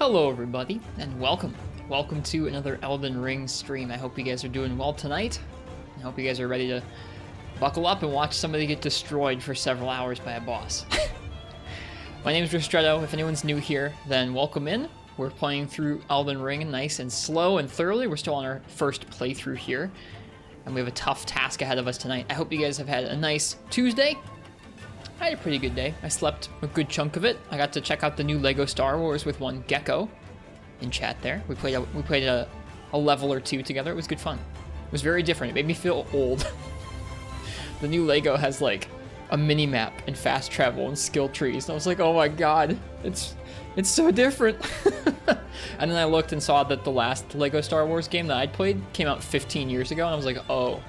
Hello everybody, and welcome. Welcome to another Elden Ring stream. I hope you guys are doing well tonight. I hope you guys are ready to buckle up and watch somebody get destroyed for several hours by a boss. My name is Ristretto. If anyone's new here, then welcome in. We're playing through Elden Ring nice and slow and thoroughly. We're still on our first playthrough here, and we have a tough task ahead of us tonight. I hope you guys have had a nice Tuesday. I had a pretty good day. I slept a good chunk of it. I got to check out the new Lego Star Wars with one Gecko in chat there. We played a level or two together. It was good fun. It was very different. It made me feel old. The new Lego has like a mini map and fast travel and skill trees. And I was like, oh my god, it's so different. And then I looked and saw that the last Lego Star Wars game that I'd played came out 15 years ago, and I was like, oh,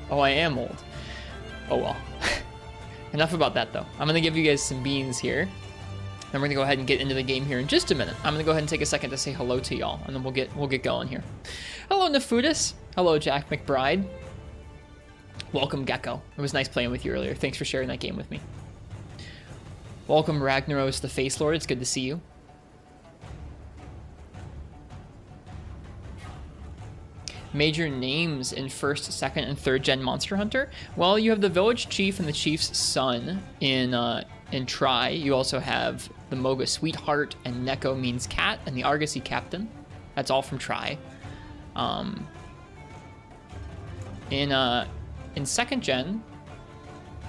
I am old. Oh well. Enough about that though. I'm gonna give you guys some beans here. Then we're gonna go ahead and get into the game here in just a minute. I'm gonna go ahead and take a second to say hello to y'all, and then we'll get going here. Hello Nefudis. Hello Jack McBride. Welcome Gecko. It was nice playing with you earlier. Thanks for sharing that game with me. Welcome Ragnaros the Face Lord. It's good to see you. Major names in 1st, 2nd, and 3rd gen Monster Hunter. Well, you have the Village Chief and the Chief's Son in Tri. You also have the Moga Sweetheart and Neko means cat and the Argosy Captain. That's all from Tri. In 2nd gen,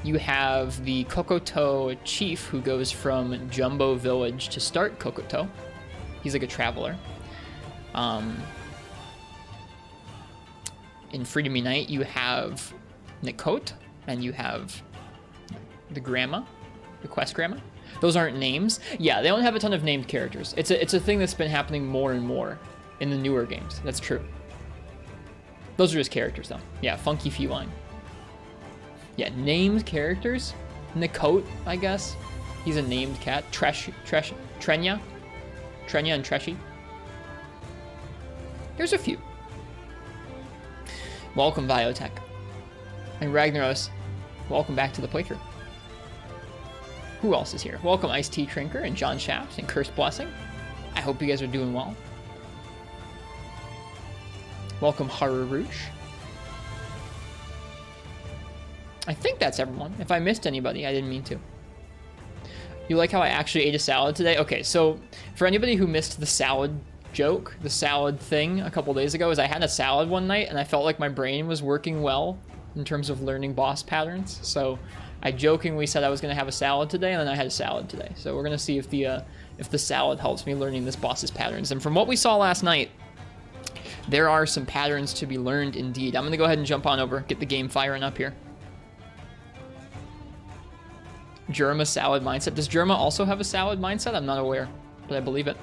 you have the Kokoto Chief who goes from Jumbo Village to start Kokoto. He's like a traveler. In Freedom Unite, you have Nikot, and you have the Grandma, the Quest Grandma. Those aren't names. Yeah, they don't have a ton of named characters. It's a thing that's been happening more and more in the newer games. That's true. Those are just characters, though. Yeah, Funky Feline. Yeah, named characters. Nikot, I guess. He's a named cat. Trenya and Treshy. Here's a few. Welcome, Biotech. And Ragnaros, welcome back to the playthrough. Who else is here? Welcome, Ice Tea Trinker and John Shaft and Cursed Blessing. I hope you guys are doing well. Welcome, Harurush. I think that's everyone. If I missed anybody, I didn't mean to. You like how I actually ate a salad today? Okay, so for anybody who missed the salad joke, the salad thing a couple days ago, is I had a salad one night and I felt like my brain was working well in terms of learning boss patterns. So I jokingly said I was going to have a salad today, and then I had a salad today. So we're going to see if the salad helps me learning this boss's patterns. And from what we saw last night, there are some patterns to be learned indeed. I'm going to go ahead and jump on over, get the game firing up here. Jerma salad mindset. Does Jerma also have a salad mindset? I'm not aware, but I believe it.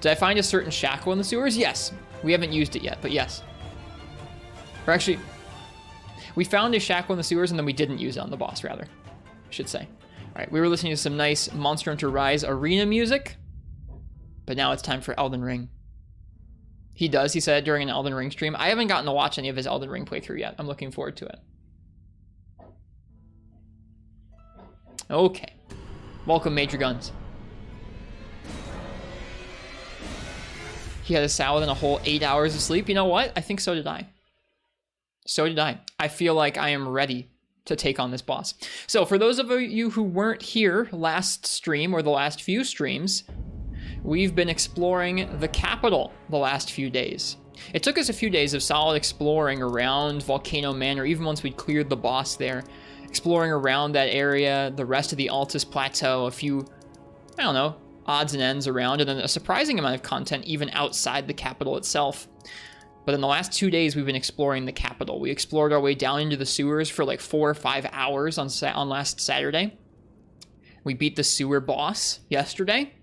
Did I find a certain shackle in the sewers? Yes. We haven't used it yet, but yes. Or actually, we found a shackle in the sewers and then we didn't use it on the boss, rather, I should say. All right, we were listening to some nice Monster Hunter Rise arena music, but now it's time for Elden Ring. He said it during an Elden Ring stream. I haven't gotten to watch any of his Elden Ring playthrough yet. I'm looking forward to it. Okay. Welcome, Major Guns. He had a salad and a whole 8 hours of sleep. You know what? I think so did I. So did I. I feel like I am ready to take on this boss. So for those of you who weren't here last stream or the last few streams, we've been exploring the capital the last few days. It took us a few days of solid exploring around Volcano Manor, even once we'd cleared the boss there. Exploring around that area, the rest of the Altus Plateau, a few, I don't know, odds and ends around, and then a surprising amount of content even outside the capital itself. But in the last 2 days, we've been exploring the capital. We explored our way down into the sewers for like 4 or 5 hours on last Saturday. We beat the sewer boss yesterday.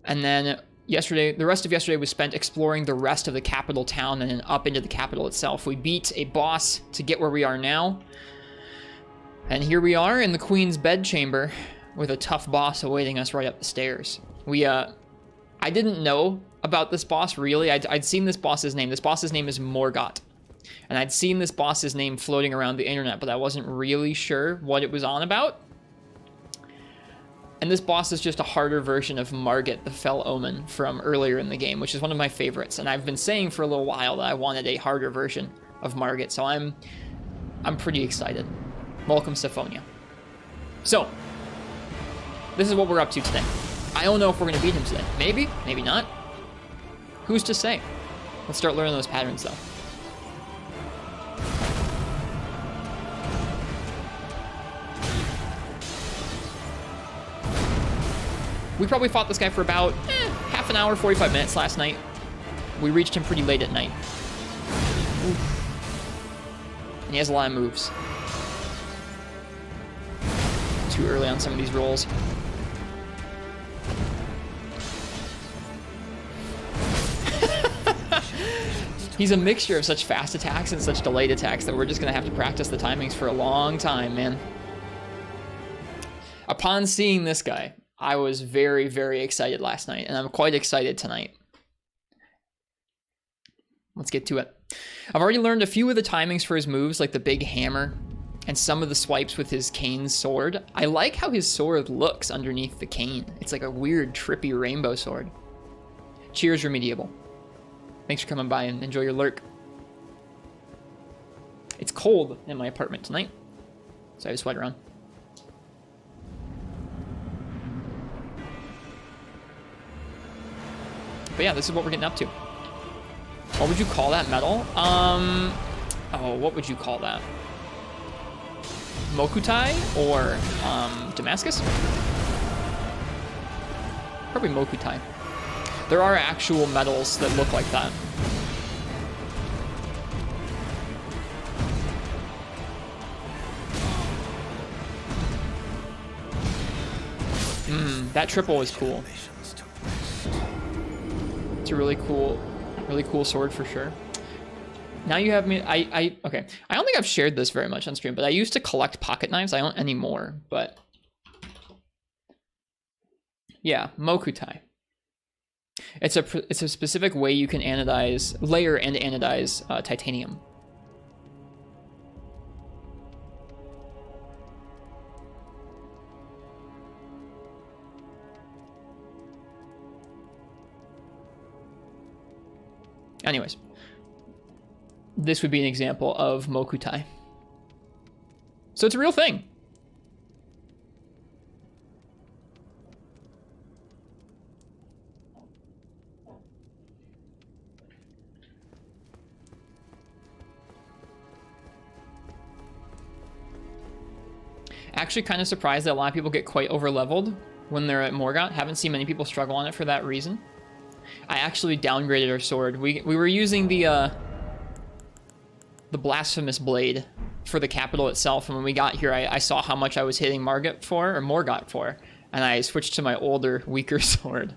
And then the rest of yesterday was spent exploring the rest of the capital town and then up into the capital itself. We beat a boss to get where we are now. And here we are in the Queen's bedchamber, with a tough boss awaiting us right up the stairs. I didn't know about this boss, really. I'd seen this boss's name. This boss's name is Morgott. And I'd seen this boss's name floating around the internet, but I wasn't really sure what it was on about. And this boss is just a harder version of Morgott, the Fell Omen from earlier in the game, which is one of my favorites. And I've been saying for a little while that I wanted a harder version of Morgott, so I'm pretty excited. Welcome, Symphonia. So, this is what we're up to today. I don't know if we're going to beat him today. Maybe, maybe not. Who's to say? Let's start learning those patterns, though. We probably fought this guy for about half an hour, 45 minutes last night. We reached him pretty late at night. Oof. And he has a lot of moves. Too early on some of these rolls. He's a mixture of such fast attacks and such delayed attacks that we're just going to have to practice the timings for a long time, man. Upon seeing this guy, I was very, very excited last night, and I'm quite excited tonight. Let's get to it. I've already learned a few of the timings for his moves, like the big hammer, and some of the swipes with his cane sword. I like how his sword looks underneath the cane. It's like a weird, trippy rainbow sword. Cheers, Remediable. Thanks for coming by and enjoy your lurk. It's cold in my apartment tonight, so I have a sweater on. But yeah, this is what we're getting up to. What would you call that metal? Oh, what would you call that? Mokutai or Damascus? Probably Mokutai. There are actual metals that look like that. That triple is cool. It's a really cool sword for sure. Now you have me, okay. I don't think I've shared this very much on stream, but I used to collect pocket knives. I don't anymore, but yeah, Mokutai. It's a specific way you can layer and anodize titanium. Anyways, this would be an example of Mokutai. So it's a real thing. Actually kind of surprised that a lot of people get quite over-leveled when they're at Morgott. Haven't seen many people struggle on it for that reason. I actually downgraded our sword. We were using the blasphemous blade for the capital itself, and when we got here, I saw how much I was hitting Morgott for, and I switched to my older, weaker sword.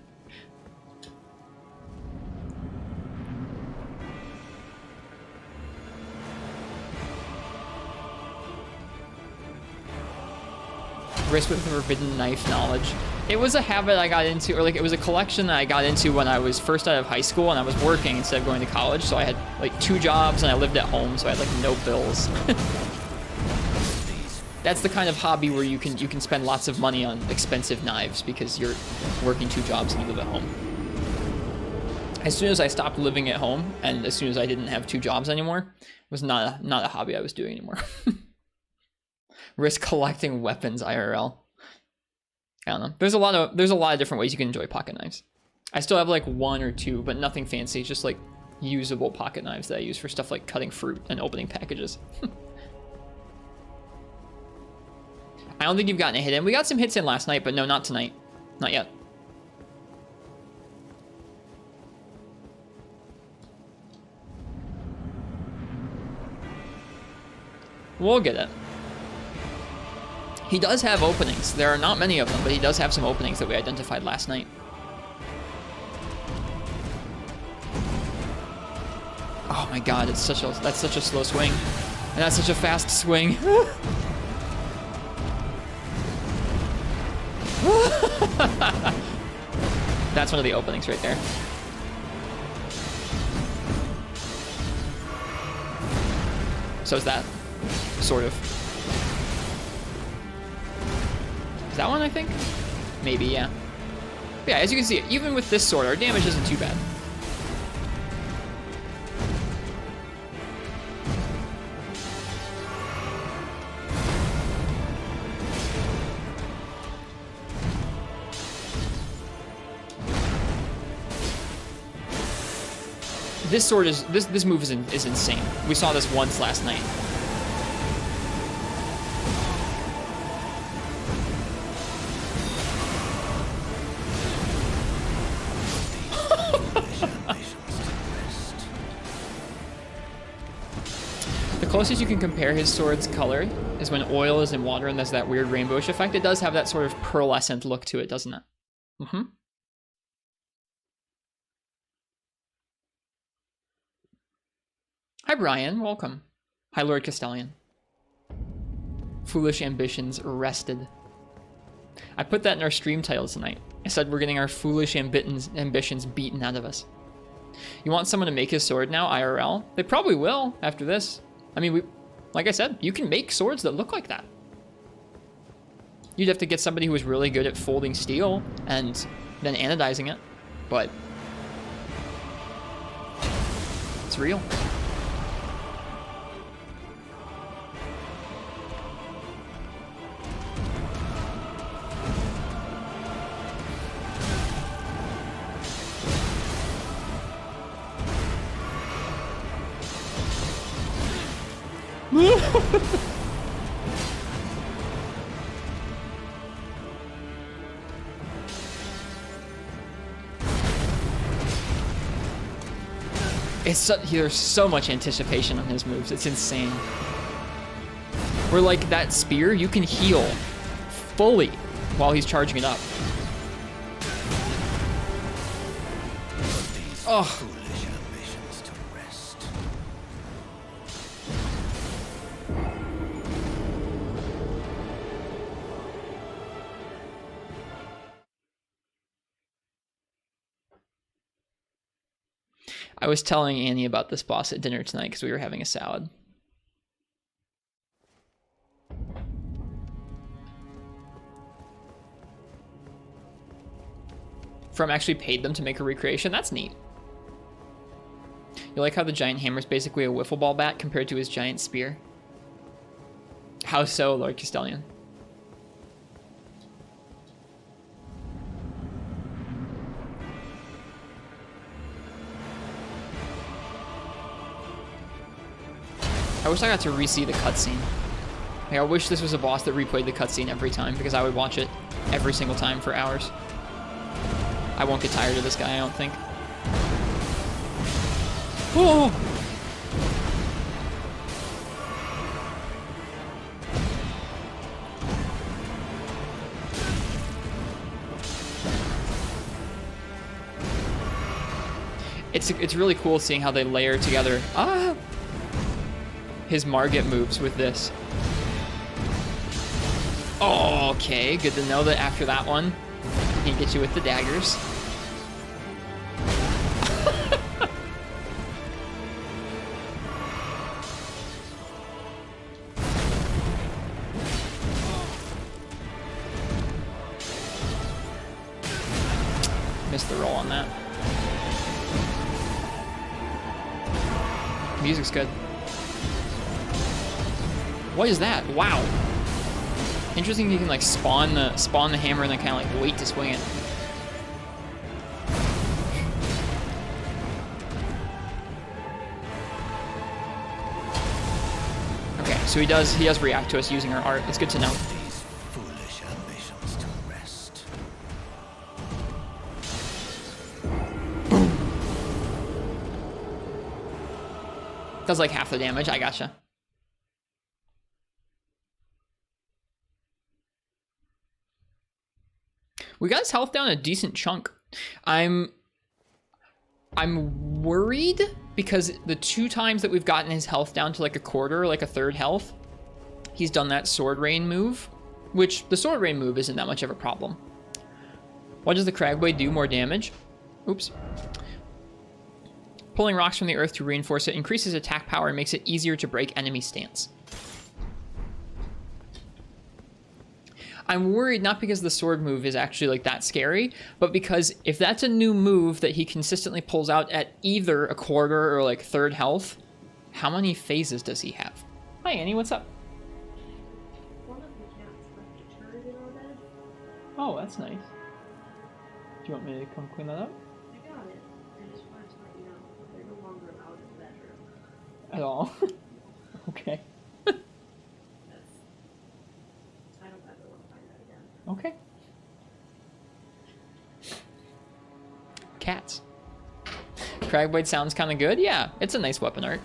Wrist with forbidden knife knowledge. It was a habit I got into, or like it was a collection that I got into when I was first out of high school and I was working instead of going to college. So I had like 2 jobs and I lived at home, so I had like no bills. That's the kind of hobby where you can spend lots of money on expensive knives because you're working 2 jobs and you live at home. As soon as I stopped living at home and as soon as I didn't have 2 jobs anymore, it was not a hobby I was doing anymore. Risk collecting weapons IRL. I don't know. There's a lot of different ways you can enjoy pocket knives. I still have like 1 or 2, but nothing fancy. Just like usable pocket knives that I use for stuff like cutting fruit and opening packages. I don't think you've gotten a hit in. We got some hits in last night, but no, not tonight. Not yet. We'll get it. He does have openings. There are not many of them, but he does have some openings that we identified last night. Oh my god, that's such a slow swing. And that's such a fast swing. That's one of the openings right there. So is that, sort of. Is that one, I think? Maybe, yeah. But yeah, as you can see, even with this sword, our damage isn't too bad. This sword is, this move is insane. We saw this once last night. The closest you can compare his sword's color is when oil is in water and there's that weird rainbowish effect. It does have that sort of pearlescent look to it, doesn't it? Mm-hmm. Hi, Brian. Welcome. Hi, Lord Castellian. Foolish ambitions arrested. I put that in our stream title tonight. I said we're getting our foolish ambitions beaten out of us. You want someone to make his sword now, IRL? They probably will after this. I mean, like I said, you can make swords that look like that. You'd have to get somebody who was really good at folding steel and then anodizing it, but it's real. There's so much anticipation on his moves. It's insane. Where like that spear, you can heal fully while he's charging it up. Oh. I was telling Annie about this boss at dinner tonight because we were having a salad. From actually paid them to make a recreation? That's neat. You like how the giant hammer is basically a wiffle ball bat compared to his giant spear? How so, Lord Castellian? I wish I got to re-see the cutscene. Like, I wish this was a boss that replayed the cutscene every time because I would watch it every single time for hours. I won't get tired of this guy, I don't think. Oh! It's really cool seeing how they layer together. Ah! His Morgott moves with this. Oh, okay, good to know that after that one, he can get you with the daggers. Missed the roll on that. Music's good. What is that? Wow. Interesting you can like spawn the hammer and then kind of like wait to swing it. Okay, so he does react to us using our art. It's good to know. These foolish ambitions to rest. Does like half the damage, I gotcha. We got his health down a decent chunk. I'm worried because the 2 times that we've gotten his health down to like a quarter, like a third health, he's done that sword rain move, which the sword rain move isn't that much of a problem. What does the Cragblade do? More damage? Oops. Pulling rocks from the earth to reinforce it increases attack power and makes it easier to break enemy stance. I'm worried not because the sword move is actually like that scary, but because if that's a new move that he consistently pulls out at either a quarter or like third health, how many phases does he have? Hi Annie, what's up? One of the cats left a turd in our bed. Oh, that's nice. Do you want me to come clean that up? I got it. I just wanted to let you know they're no longer allowed in the bedroom. At all? Okay. I don't ever want to find that again. Okay. Cats. Cragblade sounds kind of good. Yeah, it's a nice weapon art.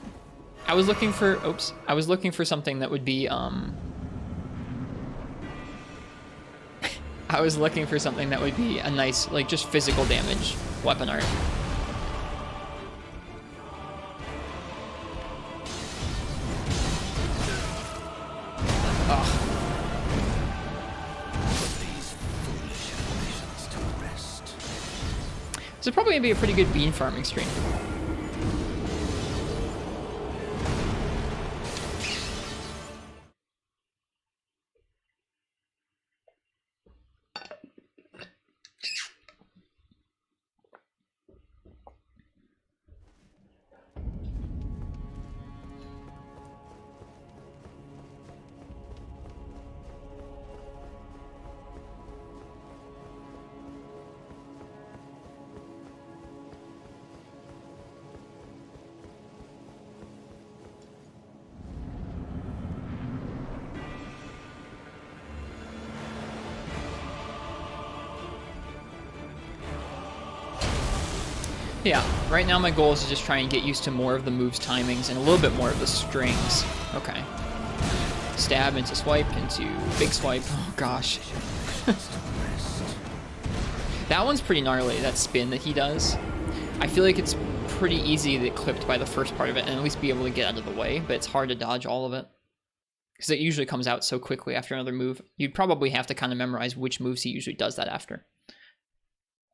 I was looking for, oops, I was looking for something that would be, I was looking for something that would be a nice, like, just physical damage weapon art. Ugh. This is probably gonna be a pretty good bean farming stream. Yeah, right now my goal is to just try and get used to more of the moves timings and a little bit more of the strings. Okay. Stab into swipe, into big swipe. Oh gosh. That one's pretty gnarly, that spin that he does. I feel like it's pretty easy to get clipped by the first part of it and at least be able to get out of the way, but it's hard to dodge all of it. Because it usually comes out so quickly after another move. You'd probably have to kind of memorize which moves he usually does that after.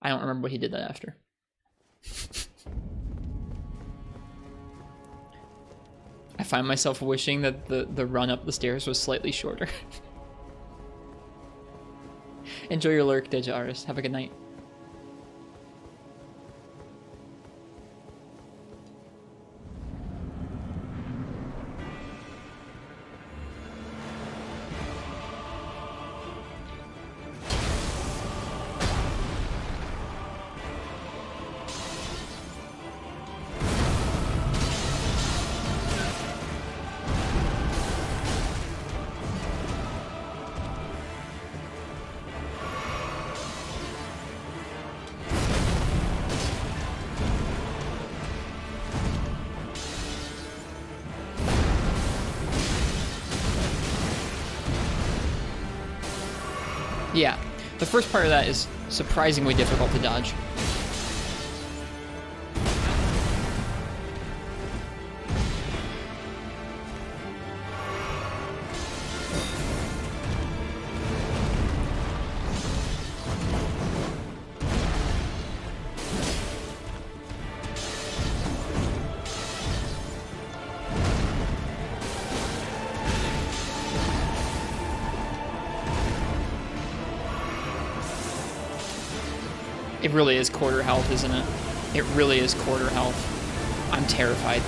I don't remember what he did that after. I find myself wishing that the run up the stairs was slightly shorter. Enjoy your lurk, Dejaris. Have a good night. Yeah, the first part of that is surprisingly difficult to dodge. It really is quarter health, isn't it? It really is quarter health. I'm terrified.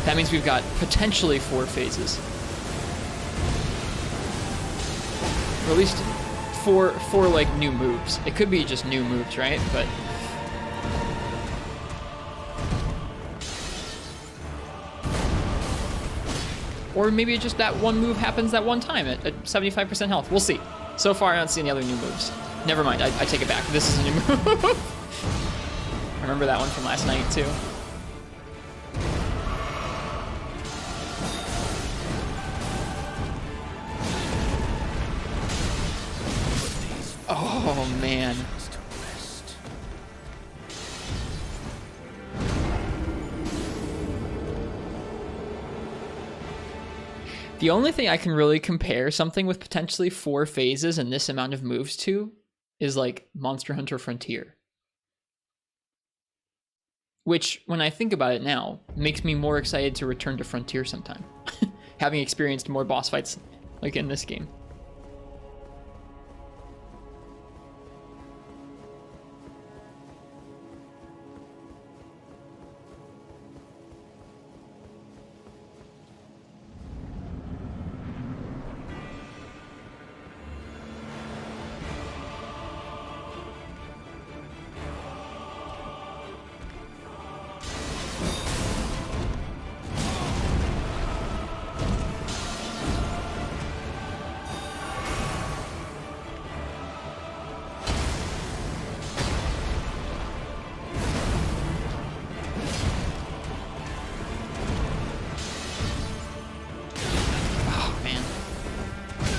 That means we've got potentially 4 phases. Or at least four like new moves. It could be just new moves, right? But or maybe just that one move happens that one time at 75% health. We'll see. So far, I don't see any other new moves. Never mind, I take it back. This is a new move. I remember that one from last night, too. Oh, man. The only thing I can really compare something with potentially 4 phases and this amount of moves to is like Monster Hunter Frontier. which, when I think about it now, makes me more excited to return to Frontier sometime, having experienced more boss fights like in this game.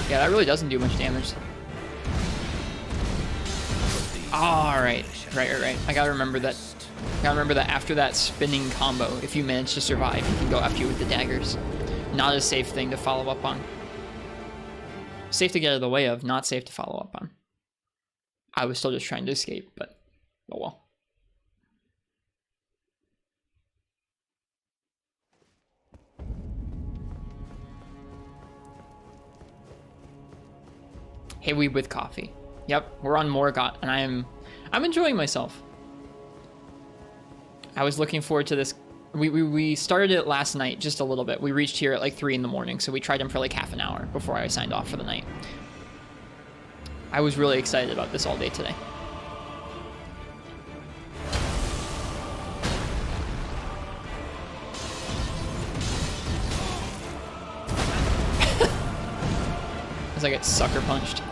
Yeah, that really doesn't do much damage. All right. I gotta remember that. After that spinning combo, if you manage to survive, he can go after you with the daggers. Not a safe thing to follow up on. Safe to get out of the way of, not safe to follow up on. I was still just trying to escape, but oh well. Hey, we with coffee. Yep, we're on Morgott, and I'm enjoying myself. I was looking forward to this. We started it last night, just a little bit. We reached here at like 3 in the morning, so we tried him for like half an hour before I signed off for the night. I was really excited about this all day today. As I get sucker punched.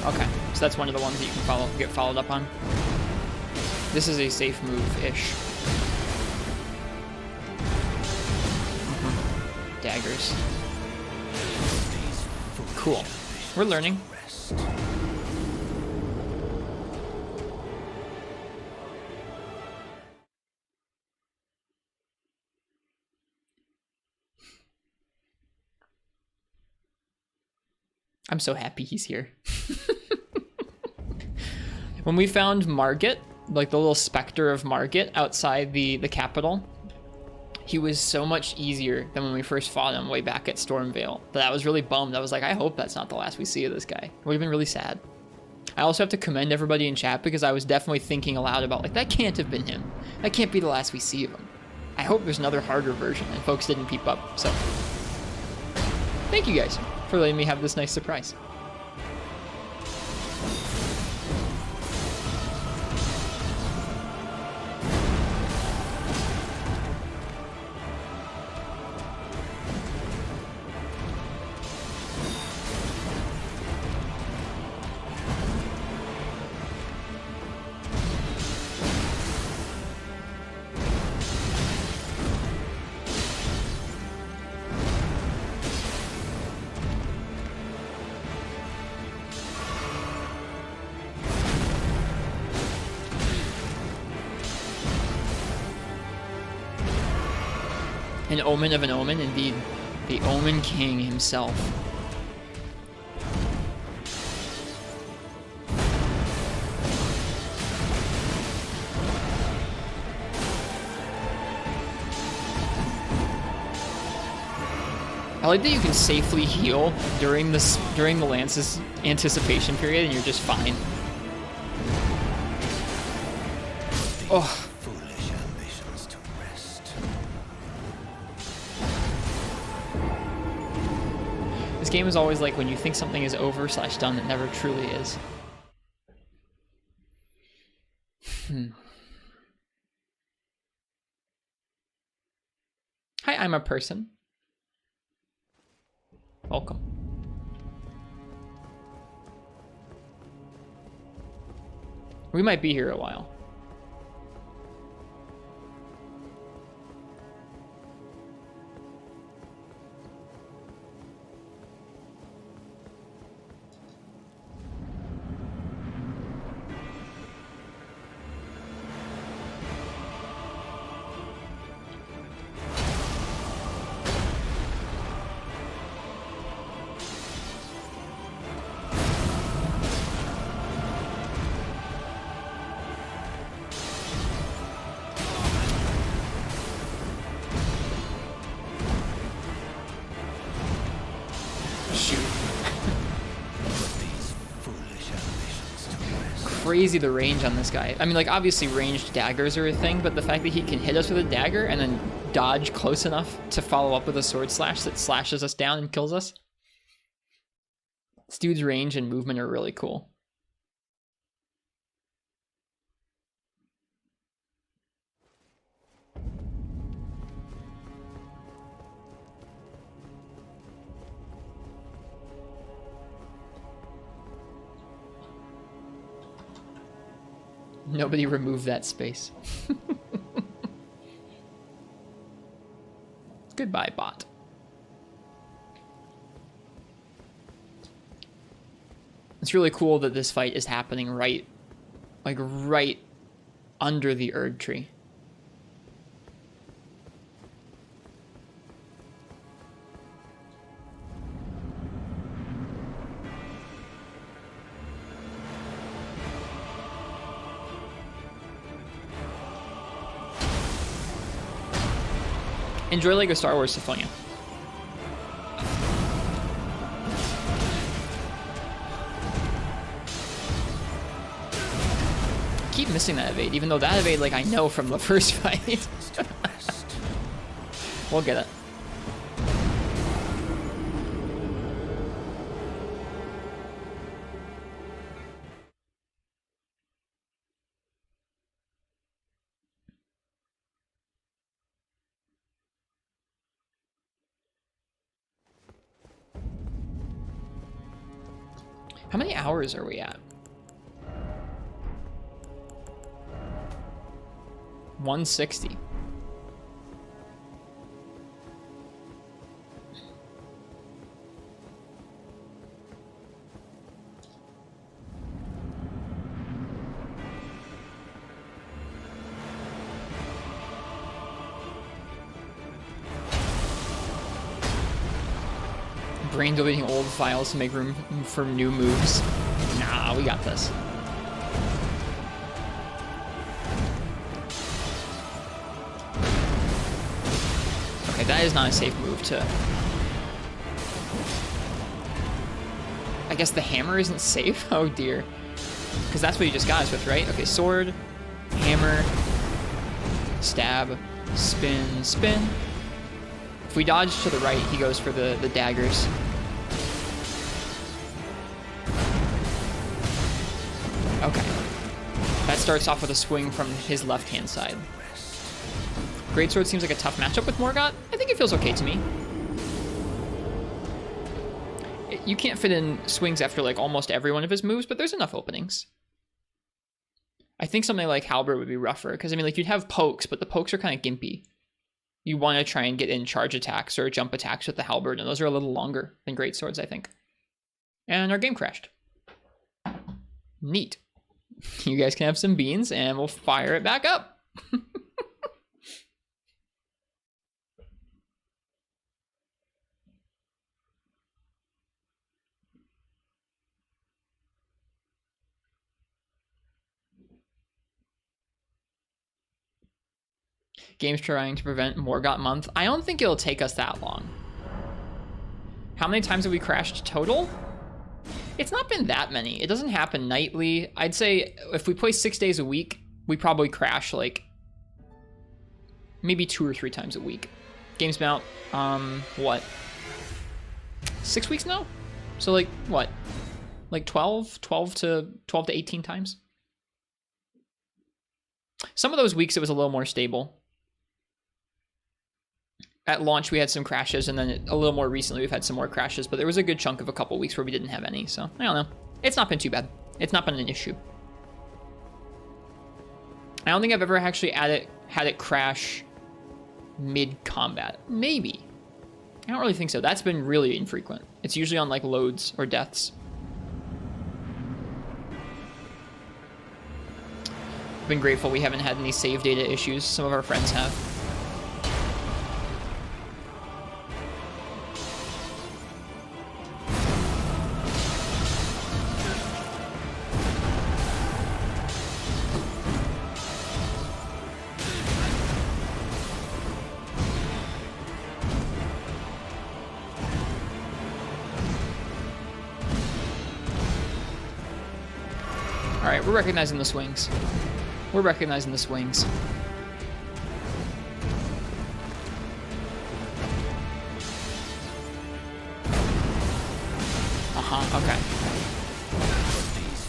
Okay, so that's one of the ones that you can get followed up on. This is a safe move-ish. Daggers. Cool. We're learning. I'm so happy he's here. When we found Morgott, like the little specter of Morgott outside the capital, he was so much easier than when we first fought him way back at Stormvale. That I was really bummed. I was like, I hope that's not the last we see of this guy. It would have been really sad. I also have to commend everybody in chat because I was definitely thinking aloud about like, that can't have been him. That can't be the last we see of him. I hope there's another harder version and folks didn't peep up. So thank you guys for letting me have this nice surprise. An omen of an omen, indeed. The Omen King himself. I like that you can safely heal during the Lance's anticipation period and you're just fine. Oh. This game is always like when you think something is over / done, it never truly is. Hi, I'm a person. Welcome. We might be here a while. crazy the range on this guy. I mean, like, obviously ranged daggers are a thing, but the fact that he can hit us with a dagger and then dodge close enough to follow up with a sword slash that slashes us down and kills us. This dude's range and movement are really cool. Nobody remove that space. Goodbye, bot. It's really cool that this fight is happening right under the Erd tree. Enjoy Lego Star Wars Symphonia. Keep missing that evade, even though that evade, like, I know from the first fight. We'll get it. How many hours are we at? 160. Brain deleting old files to make room for new moves. Nah, we got this. Okay, that is not a safe move to... I guess the hammer isn't safe? Oh dear. Because that's what you just got us with, right? Okay, sword, hammer, stab, spin, spin. If we dodge to the right, he goes for the daggers. Okay. That starts off with a swing from his left-hand side. Greatsword seems like a tough matchup with Morgott. I think it feels okay to me. You can't fit in swings after like almost every one of his moves, but there's enough openings. I think something like Halberd would be rougher, because I mean, like, you'd have pokes, but the pokes are kind of gimpy. You want to try and get in charge attacks or jump attacks with the Halberd, and those are a little longer than Greatswords, I think. And our game crashed. Neat. You guys can have some beans, and we'll fire it back up. Game's trying to prevent Morgott month. I don't think it'll take us that long. How many times have we crashed total? It's not been that many. It doesn't happen nightly. I'd say if we play 6 days a week, we probably crash like maybe 2 or 3 times a week. Game's been out, what? 6 weeks now? So like what? Like 12 to 18 times? Some of those weeks it was a little more stable. At launch, we had some crashes, and then a little more recently, we've had some more crashes, but there was a good chunk of a couple weeks where we didn't have any, so I don't know. It's not been too bad. It's not been an issue. I don't think I've ever actually had it crash mid-combat. Maybe. I don't really think so. That's been really infrequent. It's usually on, like, loads or deaths. I've been grateful we haven't had any save data issues. Some of our friends have. we're recognizing the swings. We're recognizing the swings. Okay.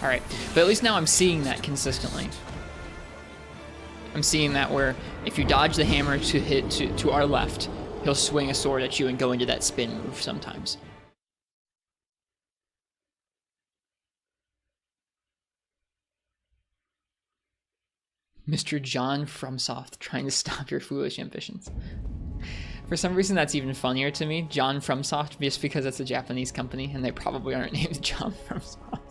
Alright, but at least now I'm seeing that consistently. I'm seeing that where if you dodge the hammer to hit to our left, he'll swing a sword at you and go into that spin move sometimes. Mr. John FromSoft trying to stop your foolish ambitions. For some reason, that's even funnier to me, John FromSoft, just because it's a Japanese company and they probably aren't named John FromSoft.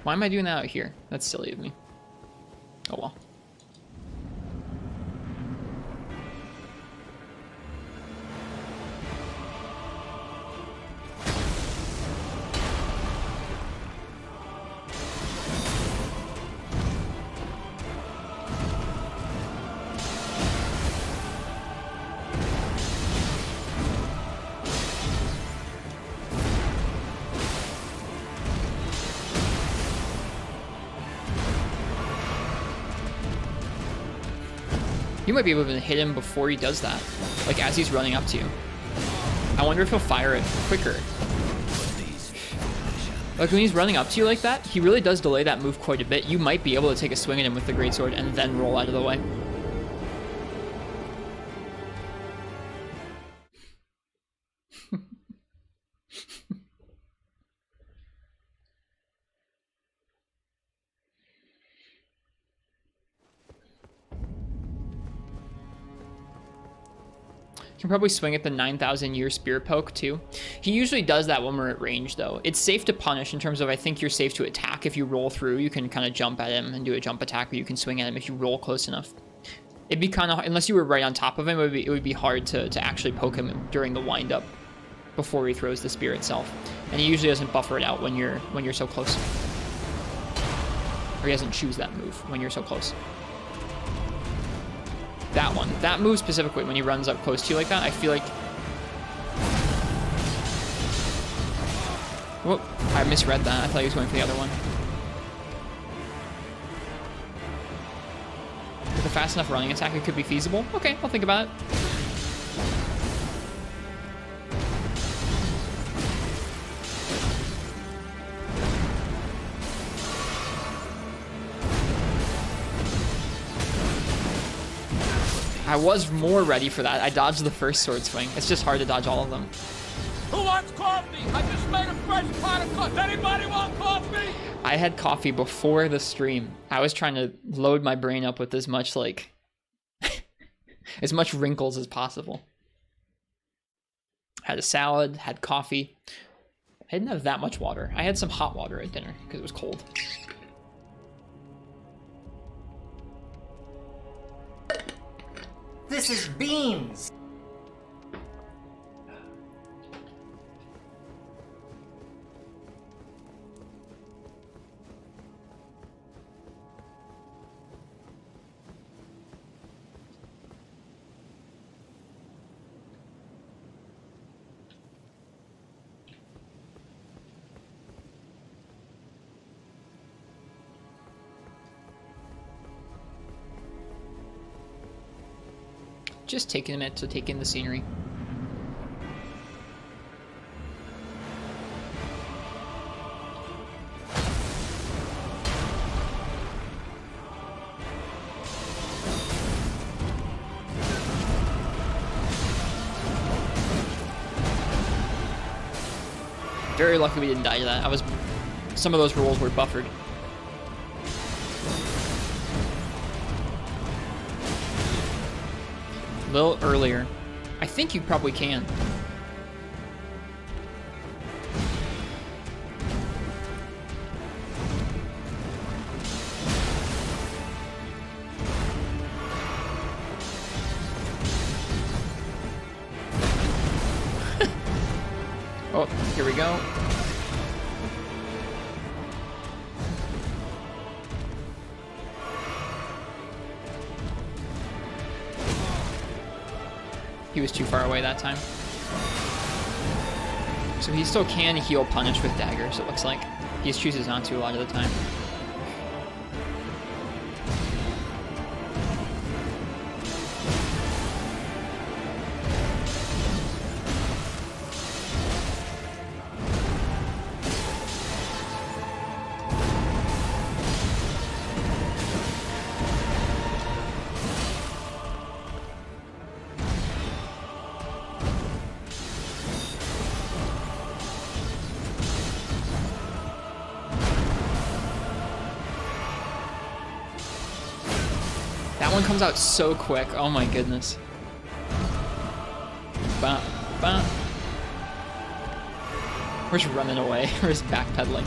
Why am I doing that out here? That's silly of me. Oh well. You might be able to hit him before he does that, like as he's running up to you. I wonder if he'll fire it quicker. Like when he's running up to you like that, he really does delay that move quite a bit. You might be able to take a swing at him with the greatsword and then roll out of the way. Can probably swing at the 9,000 year spear poke too. He usually does that when we're at range though. It's safe to punish in terms of I think you're safe to attack. If you roll through, you can kind of jump at him and do a jump attack, or you can swing at him if you roll close enough. It'd be kind of, unless you were right on top of him, it would be hard to actually poke him during the wind up before he throws the spear itself. And he usually doesn't buffer it out when you're so close. Or he doesn't choose that move when you're so close. That one. That move specifically, when he runs up close to you like that, I feel like... Whoop, I misread that. I thought he was going for the other one. With a fast enough running attack, it could be feasible. Okay, I'll think about it. I was more ready for that. I dodged the first sword swing. It's just hard to dodge all of them. Who wants coffee? I just made a fresh pot of coffee. Anybody want coffee? I had coffee before the stream. I was trying to load my brain up with as much like as much wrinkles as possible. Had a salad, had coffee. I didn't have that much water. I had some hot water at dinner because it was cold. This is beans! Just taking a minute to take in the scenery. Very lucky we didn't die to that. Some of those rolls were buffered. A little earlier. I think you probably can. Oh, here we go. He was too far away that time. So he still can heal punish with daggers, it looks like. He just chooses not to a lot of the time. That one comes out so quick. Oh my goodness. Bah, bah. We're just running away. We're just backpedaling.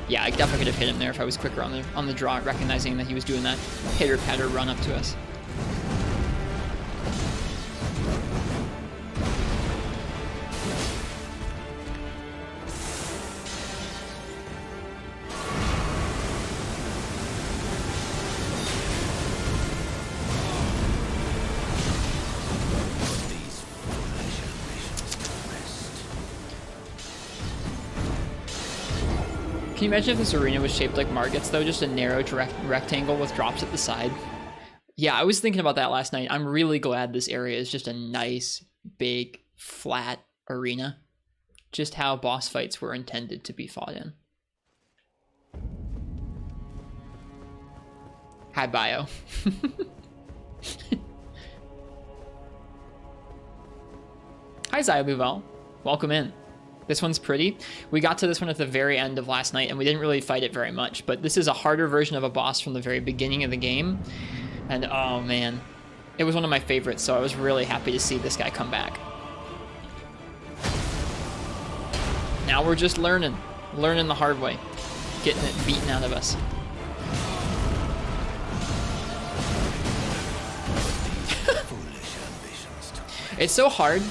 Yeah, I definitely could have hit him there if I was quicker on the draw, recognizing that he was doing that pitter-patter run up to us. Can you imagine if this arena was shaped like Morgott's, though? Just a narrow direct rectangle with drops at the side? Yeah, I was thinking about that last night. I'm really glad this area is just a nice, big, flat arena. Just how boss fights were intended to be fought in. Hi, Bio. Hi, Zyluval. Welcome in. This one's pretty. We got to this one at the very end of last night, and we didn't really fight it very much, but this is a harder version of a boss from the very beginning of the game. And oh man, it was one of my favorites, so I was really happy to see this guy come back. Now we're just learning the hard way, getting it beaten out of us. It's so hard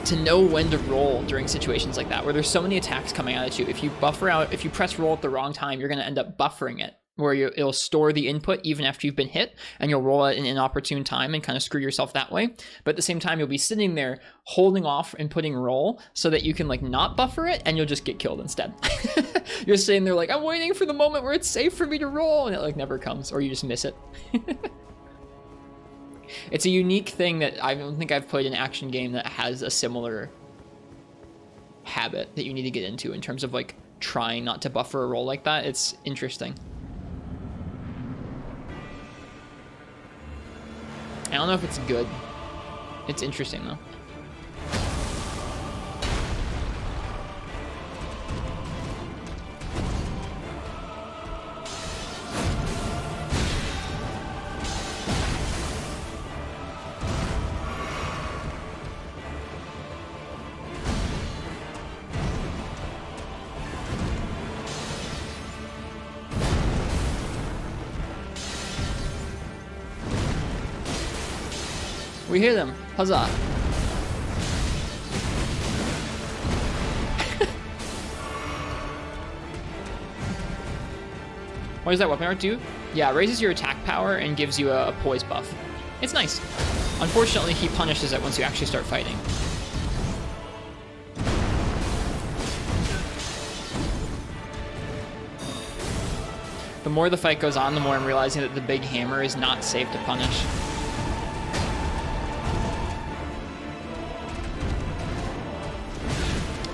to know when to roll during situations like that, where there's so many attacks coming out at you. If you buffer out, if you press roll at the wrong time, you're going to end up buffering it, where it'll store the input even after you've been hit, and you'll roll it in an inopportune time and kind of screw yourself that way. But at the same time, you'll be sitting there holding off and putting roll so that you can like not buffer it, and you'll just get killed instead. You're sitting there like, I'm waiting for the moment where it's safe for me to roll, and it like never comes, or you just miss it. It's a unique thing that I don't think I've played an action game that has a similar habit that you need to get into in terms of like trying not to buffer a roll like that. It's interesting. I don't know if it's good. It's interesting though. We hear them. Huzzah. What does that weapon art do? Yeah, it raises your attack power and gives you a poise buff. It's nice. Unfortunately, he punishes it once you actually start fighting. The more the fight goes on, the more I'm realizing that the big hammer is not safe to punish.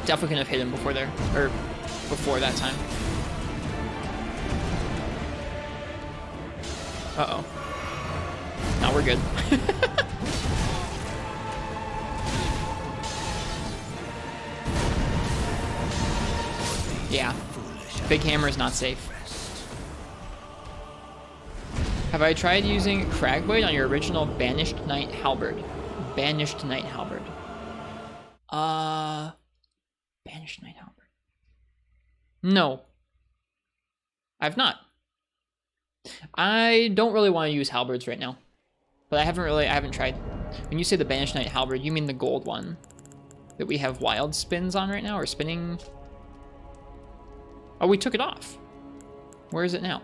Definitely couldn't have hit him before there, or before that time. Uh-oh. Now we're good. Yeah. Big hammer is not safe. Have I tried using Cragblade on your original Banished Knight Halberd? Banished Knight Halberd. Banished Knight Halberd. No. I've not. I don't really want to use halberds right now. But I haven't tried. When you say the Banished Knight Halberd, you mean the gold one that we have wild spins on right now, or spinning? Oh, we took it off. Where is it now?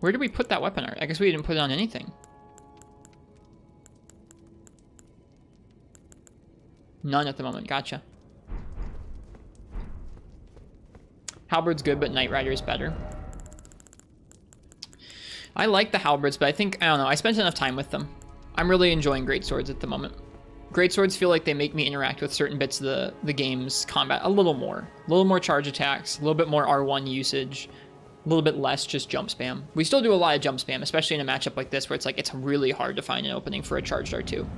Where did we put that weapon art? I guess we didn't put it on anything. None at the moment. Gotcha. Halberd's good, but Knight Rider is better. I like the halberds, but I think, I don't know, I spent enough time with them. I'm really enjoying greatswords at the moment. Greatswords feel like they make me interact with certain bits of the game's combat a little more. A little more charge attacks, a little bit more R1 usage, a little bit less just jump spam. We still do a lot of jump spam, especially in a matchup like this where it's like it's really hard to find an opening for a charged R2.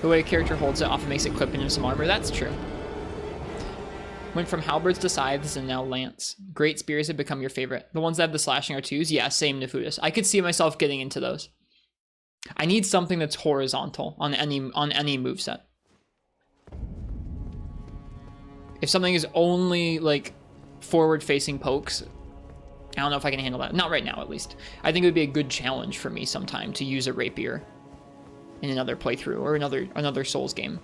The way a character holds it often makes it clip into some armor. That's true. Went from halberds to scythes and now lance. Great spears have become your favorite. The ones that have the slashing R2s? Yeah, same Nefudis. I could see myself getting into those. I need something that's horizontal on any moveset. If something is only like forward-facing pokes, I don't know if I can handle that. Not right now, at least. I think it would be a good challenge for me sometime to use a rapier in another playthrough or another Souls game.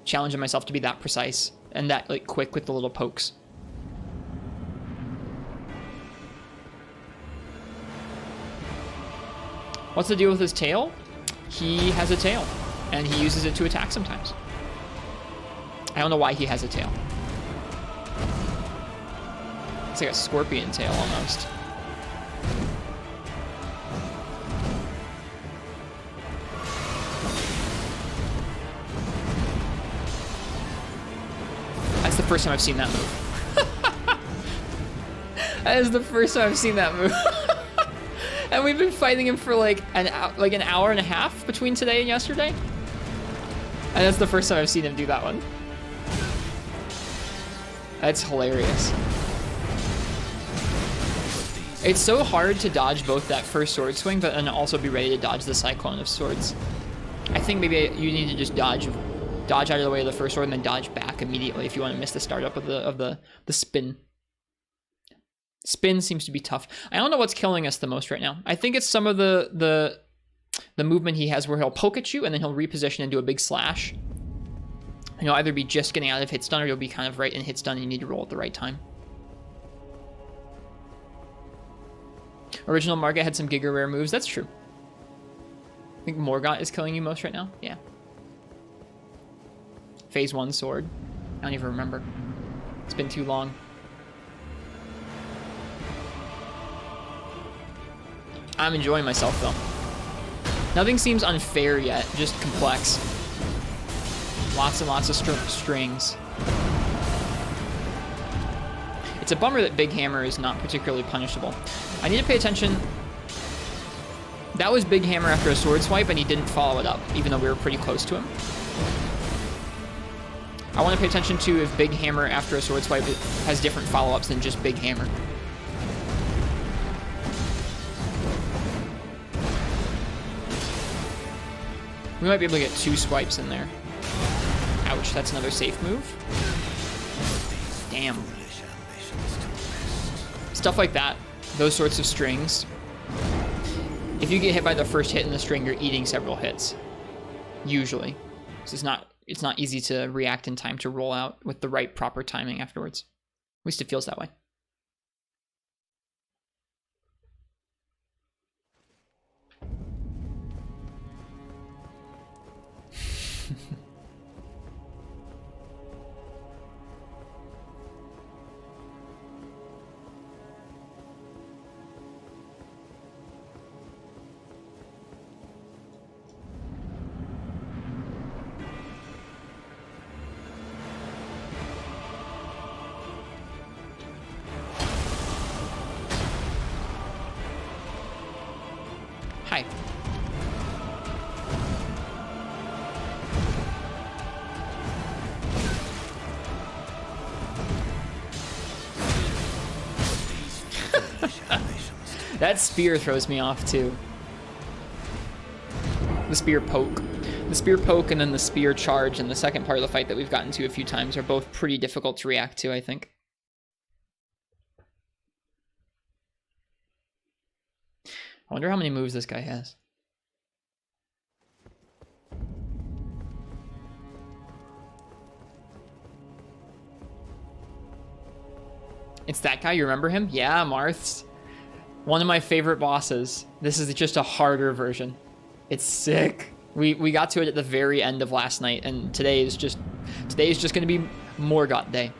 Challenging myself to be that precise and that like quick with the little pokes. What's the deal with his tail? He has a tail and he uses it to attack sometimes. I don't know why he has a tail. It's like a scorpion tail almost. That's the first time I've seen that move. That is the first time I've seen that move. And we've been fighting him for like an hour and a half between today and yesterday. And that's the first time I've seen him do that one. That's hilarious. It's so hard to dodge both that first sword swing, but and also be ready to dodge the cyclone of swords. I think maybe you need to just dodge out of the way of the first sword and then dodge back immediately if you want to miss the startup of the spin. Spin seems to be tough. I don't know what's killing us the most right now. I think it's some of the movement he has where he'll poke at you and then he'll reposition and do a big slash. And you'll either be just getting out of hit stun or you'll be kind of right in hit stun and you need to roll at the right time. Original Morgott had some Giga Rare moves. That's true. I think Morgott is killing you most right now. Yeah. Phase 1 sword. I don't even remember. It's been too long. I'm enjoying myself though. Nothing seems unfair yet, just complex. Lots and lots of strings. It's a bummer that Big Hammer is not particularly punishable. I need to pay attention. That was Big Hammer after a sword swipe and he didn't follow it up, even though we were pretty close to him. I want to pay attention to if Big Hammer after a sword swipe has different follow-ups than just Big Hammer. We might be able to get 2 swipes in there. Ouch, that's another safe move. Damn. Stuff like that, those sorts of strings. If you get hit by the first hit in the string, you're eating several hits. Usually. So it's not easy to react in time to roll out with the right proper timing afterwards. At least it feels that way. That spear throws me off too. The spear poke. The spear poke and then the spear charge in the second part of the fight that we've gotten to a few times are both pretty difficult to react to, I think. I wonder how many moves this guy has. It's that guy, you remember him? Yeah, Marth's. One of my favorite bosses. This is just a harder version. It's sick. We got to it at the very end of last night, and today is just gonna be Morgott day.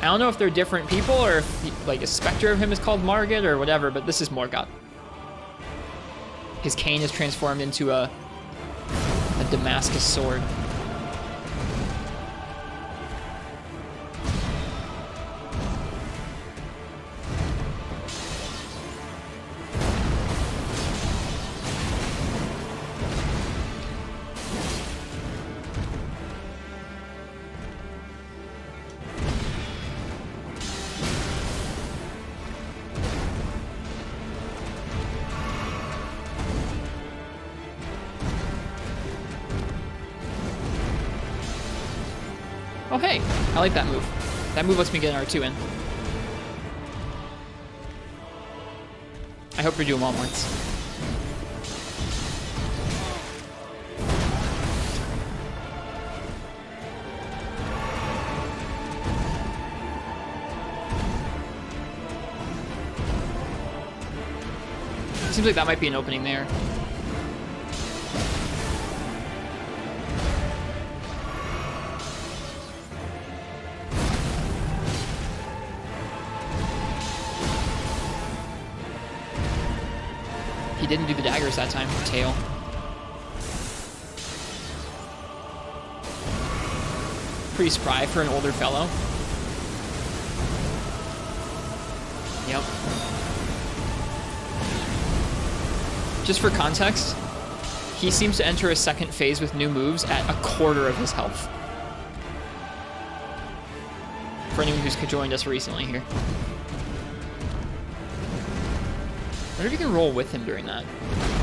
I don't know if they're different people or if like a specter of him is called Morgott or whatever, but this is Morgott. His cane is transformed into a Damascus sword. Oh, hey, I like that move. That move lets me get an R2 in. I hope you're doing well, Martz. Seems like that might be an opening there. Didn't do the daggers that time. Tail. Pretty spry for an older fellow. Yep. Just for context, he seems to enter a second phase with new moves at a quarter of his health. For anyone who's joined us recently here. I wonder if you can roll with him during that.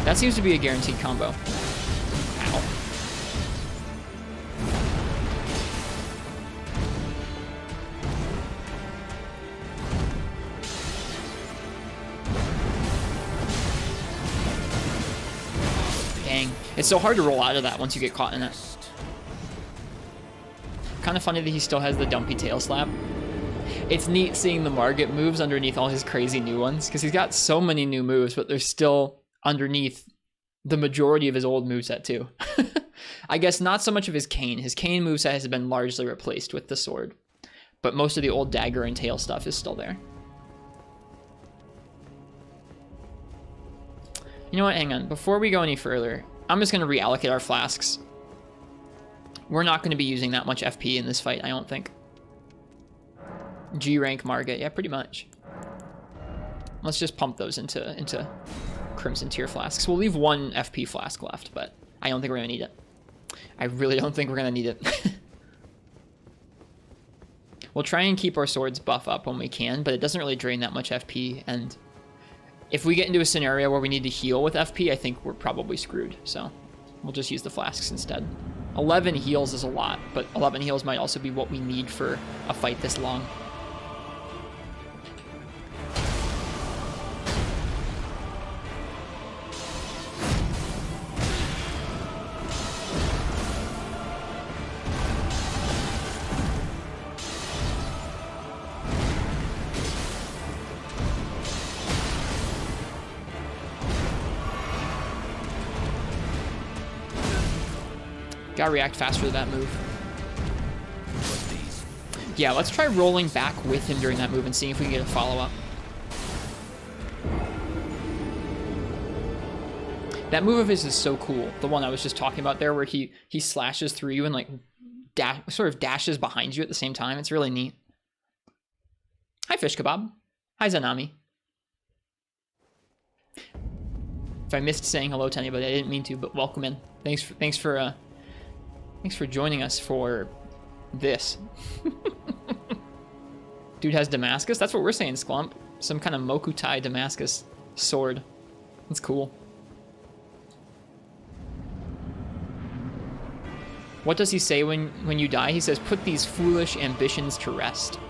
That seems to be a guaranteed combo. Ow. Dang. It's so hard to roll out of that once you get caught in it. Kind of funny that he still has the dumpy tail slap. It's neat seeing the Morgott moves underneath all his crazy new ones, because he's got so many new moves, but they're still underneath the majority of his old moveset too. I guess not so much of his cane. His cane moveset has been largely replaced with the sword, but most of the old dagger and tail stuff is still there. You know what, hang on. Before we go any further, I'm just going to reallocate our flasks. We're not going to be using that much FP in this fight, I don't think. G rank Morgott, yeah, pretty much. Let's just pump those into Crimson tier flasks. We'll leave one FP flask left, but I don't think we're gonna need it. I really don't think we're gonna need it. We'll try and keep our swords buff up when we can, but it doesn't really drain that much FP, and if we get into a scenario where we need to heal with FP, I think we're probably screwed, so we'll just use the flasks instead. 11 heals is a lot, but 11 heals might also be what we need for a fight this long. Gotta react faster to that move. Yeah, let's try rolling back with him during that move and seeing if we can get a follow-up. That move of his is so cool. The one I was just talking about there where he slashes through you and like sort of dashes behind you at the same time. It's really neat. Hi, Fish Kebab. Hi, Zanami. If I missed saying hello to anybody, I didn't mean to, but welcome in. Thanks for joining us for this. Dude has Damascus? That's what we're saying, Sklump. Some kind of Mokutai Damascus sword. That's cool. What does he say when you die? He says, put these foolish ambitions to rest.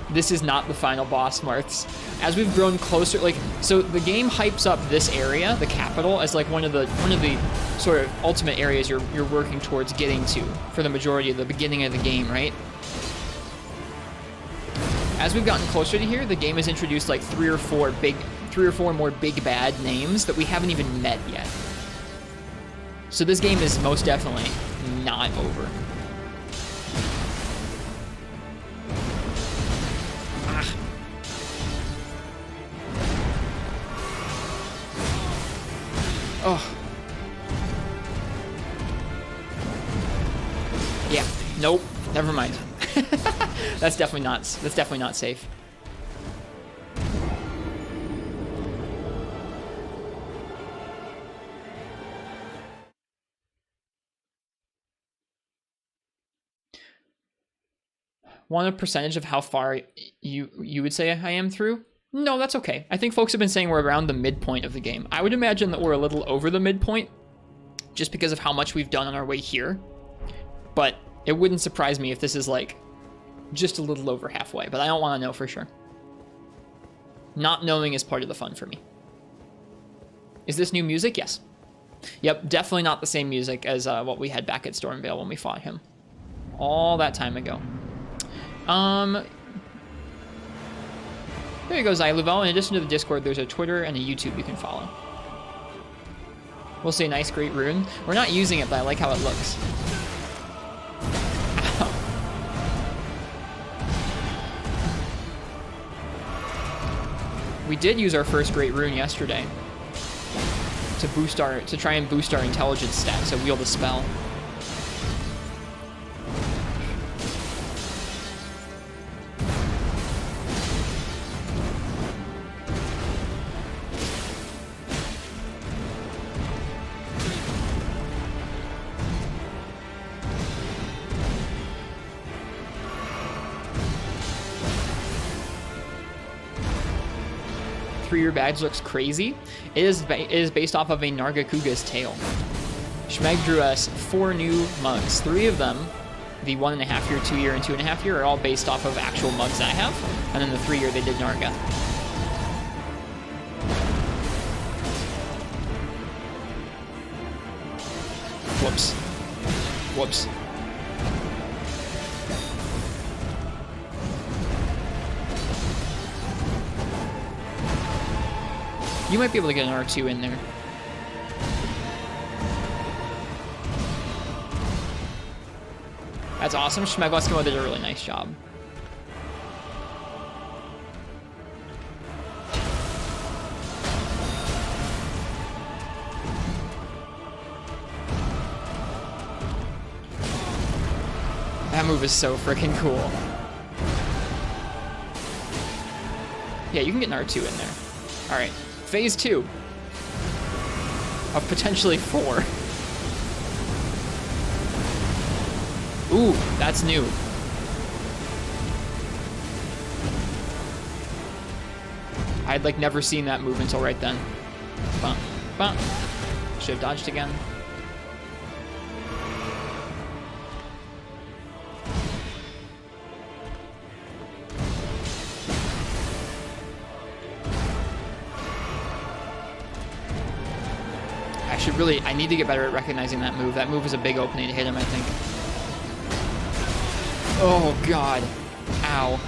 This is not the final boss, Marths. As we've grown closer, like, so the game hypes up this area, the capital, as like one of the sort of ultimate areas you're working towards getting to for the majority of the beginning of the game, right? As we've gotten closer to here, the game has introduced like three or four more big bad names that we haven't even met yet. So this game is most definitely not over. Oh. Yeah. Nope. Never mind. That's definitely not safe. Want a percentage of how far you would say I am through? No, that's okay. I think folks have been saying we're around the midpoint of the game. I would imagine that we're a little over the midpoint just because of how much we've done on our way here. But it wouldn't surprise me if this is like just a little over halfway, but I don't want to know for sure. Not knowing is part of the fun for me. Is this new music? Yes. Yep, definitely not the same music as what we had back at Stormvale when we fought him. All that time ago. There you go, Zyluvel. In addition to the Discord, there's a Twitter and a YouTube you can follow. We'll say nice, great rune. We're not using it, but I like how it looks. Ow. We did use our first great rune yesterday to try and boost our intelligence stat, so wield a spell. Your badge looks crazy. It is based off of a Nargacuga's tale. Schmeg drew us 4 new mugs. 3 of them, the 1.5 year, 2 year, and 2.5 year, are all based off of actual mugs that I have. And then the 3 year they did Narga. Whoops. Whoops. You might be able to get an R2 in there. That's awesome. Schmeglesko did a really nice job. That move is so freaking cool. Yeah, you can get an R2 in there. All right. Phase 2 of potentially 4. Ooh, that's new. I'd like never seen that move until right then. Bump, bump. Should have dodged again. I need to get better at recognizing that move. That move is a big opening to hit him, I think. Oh, God. Ow.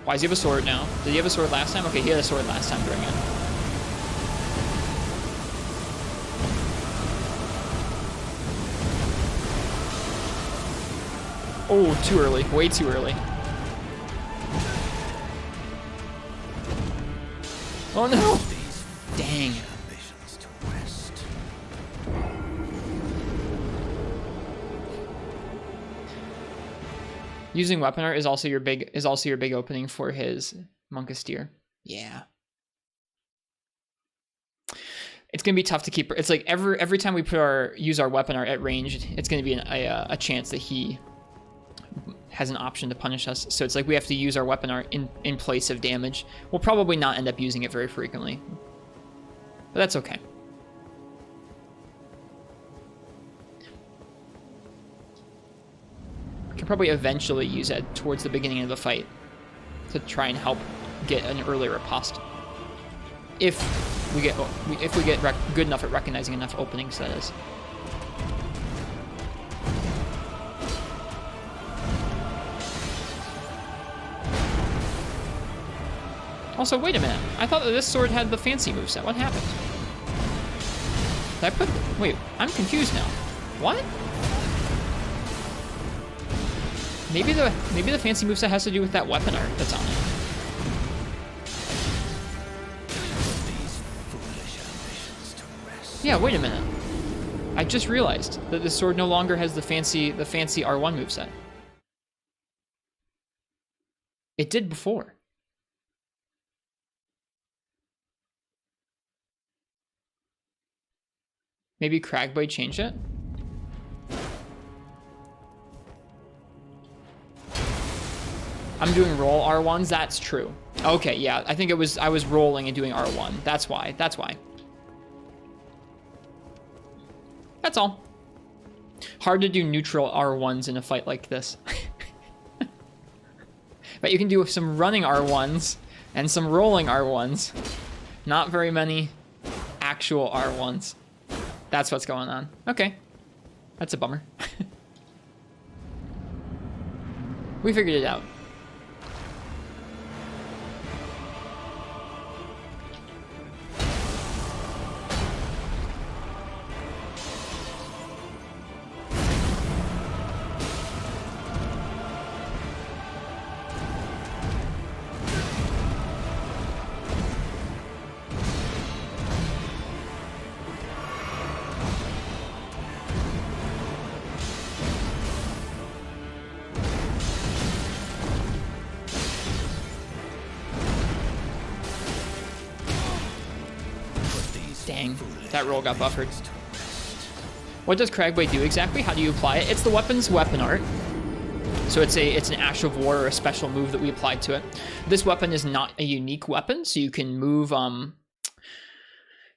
Why does he have a sword now? Did he have a sword last time? Okay, he had a sword last time during it. Oh, too early. Way too early. Oh no! Dang. Ambitions to rest. Using weapon art is also your big opening for his Monkasteer. Yeah. It's gonna be tough to keep. It's like every time we use our weapon art at range, it's gonna be a chance that he has an option to punish us. So it's like we have to use our weapon art in place of damage. We'll probably not end up using it very frequently, but that's okay. We can probably eventually use it towards the beginning of the fight to try and help get an earlier riposte. If we get good enough at recognizing enough openings, that is. Also, wait a minute. I thought that this sword had the fancy moveset. What happened? Did I put... Wait, I'm confused now. What? Maybe the fancy moveset has to do with that weapon art that's on it. Yeah, wait a minute. I just realized that this sword no longer has the fancy R1 moveset. It did before. Maybe Cragblade changed it? I'm doing roll R1s, that's true. Okay, yeah, I think I was rolling and doing R1. That's why. That's all. Hard to do neutral R1s in a fight like this. But you can do some running R1s and some rolling R1s. Not very many actual R1s. That's what's going on. Okay. That's a bummer. We figured it out. Dang, that roll got buffered. What does Cragblade do exactly? How do you apply it? It's the weapon's weapon art. So it's an Ash of War or a special move that we applied to it. This weapon is not a unique weapon, so you can move,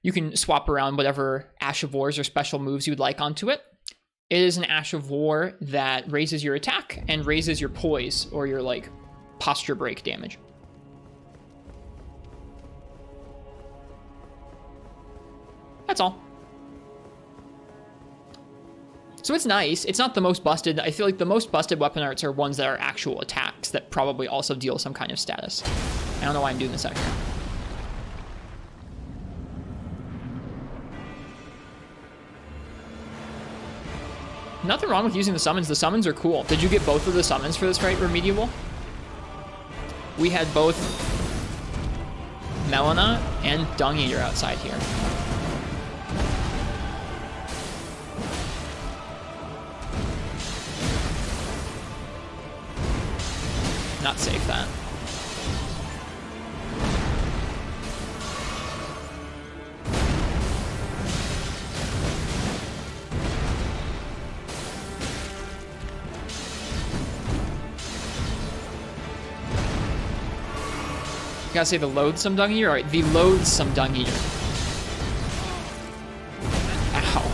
you can swap around whatever Ash of Wars or special moves you would like onto it. It is an Ash of War that raises your attack and raises your poise or your, like, posture break damage. That's all. So it's nice. It's not the most busted. I feel like the most busted weapon arts are ones that are actual attacks that probably also deal some kind of status. I don't know why I'm doing this out here. Nothing wrong with using the summons. The summons are cool. Did you get both of the summons for this fight remediable? We had both Melina and Dung-Eater outside here. Not safe, that. You gotta say the loathsome Dung-Eater? Alright, the loathsome Dung-Eater. Ow.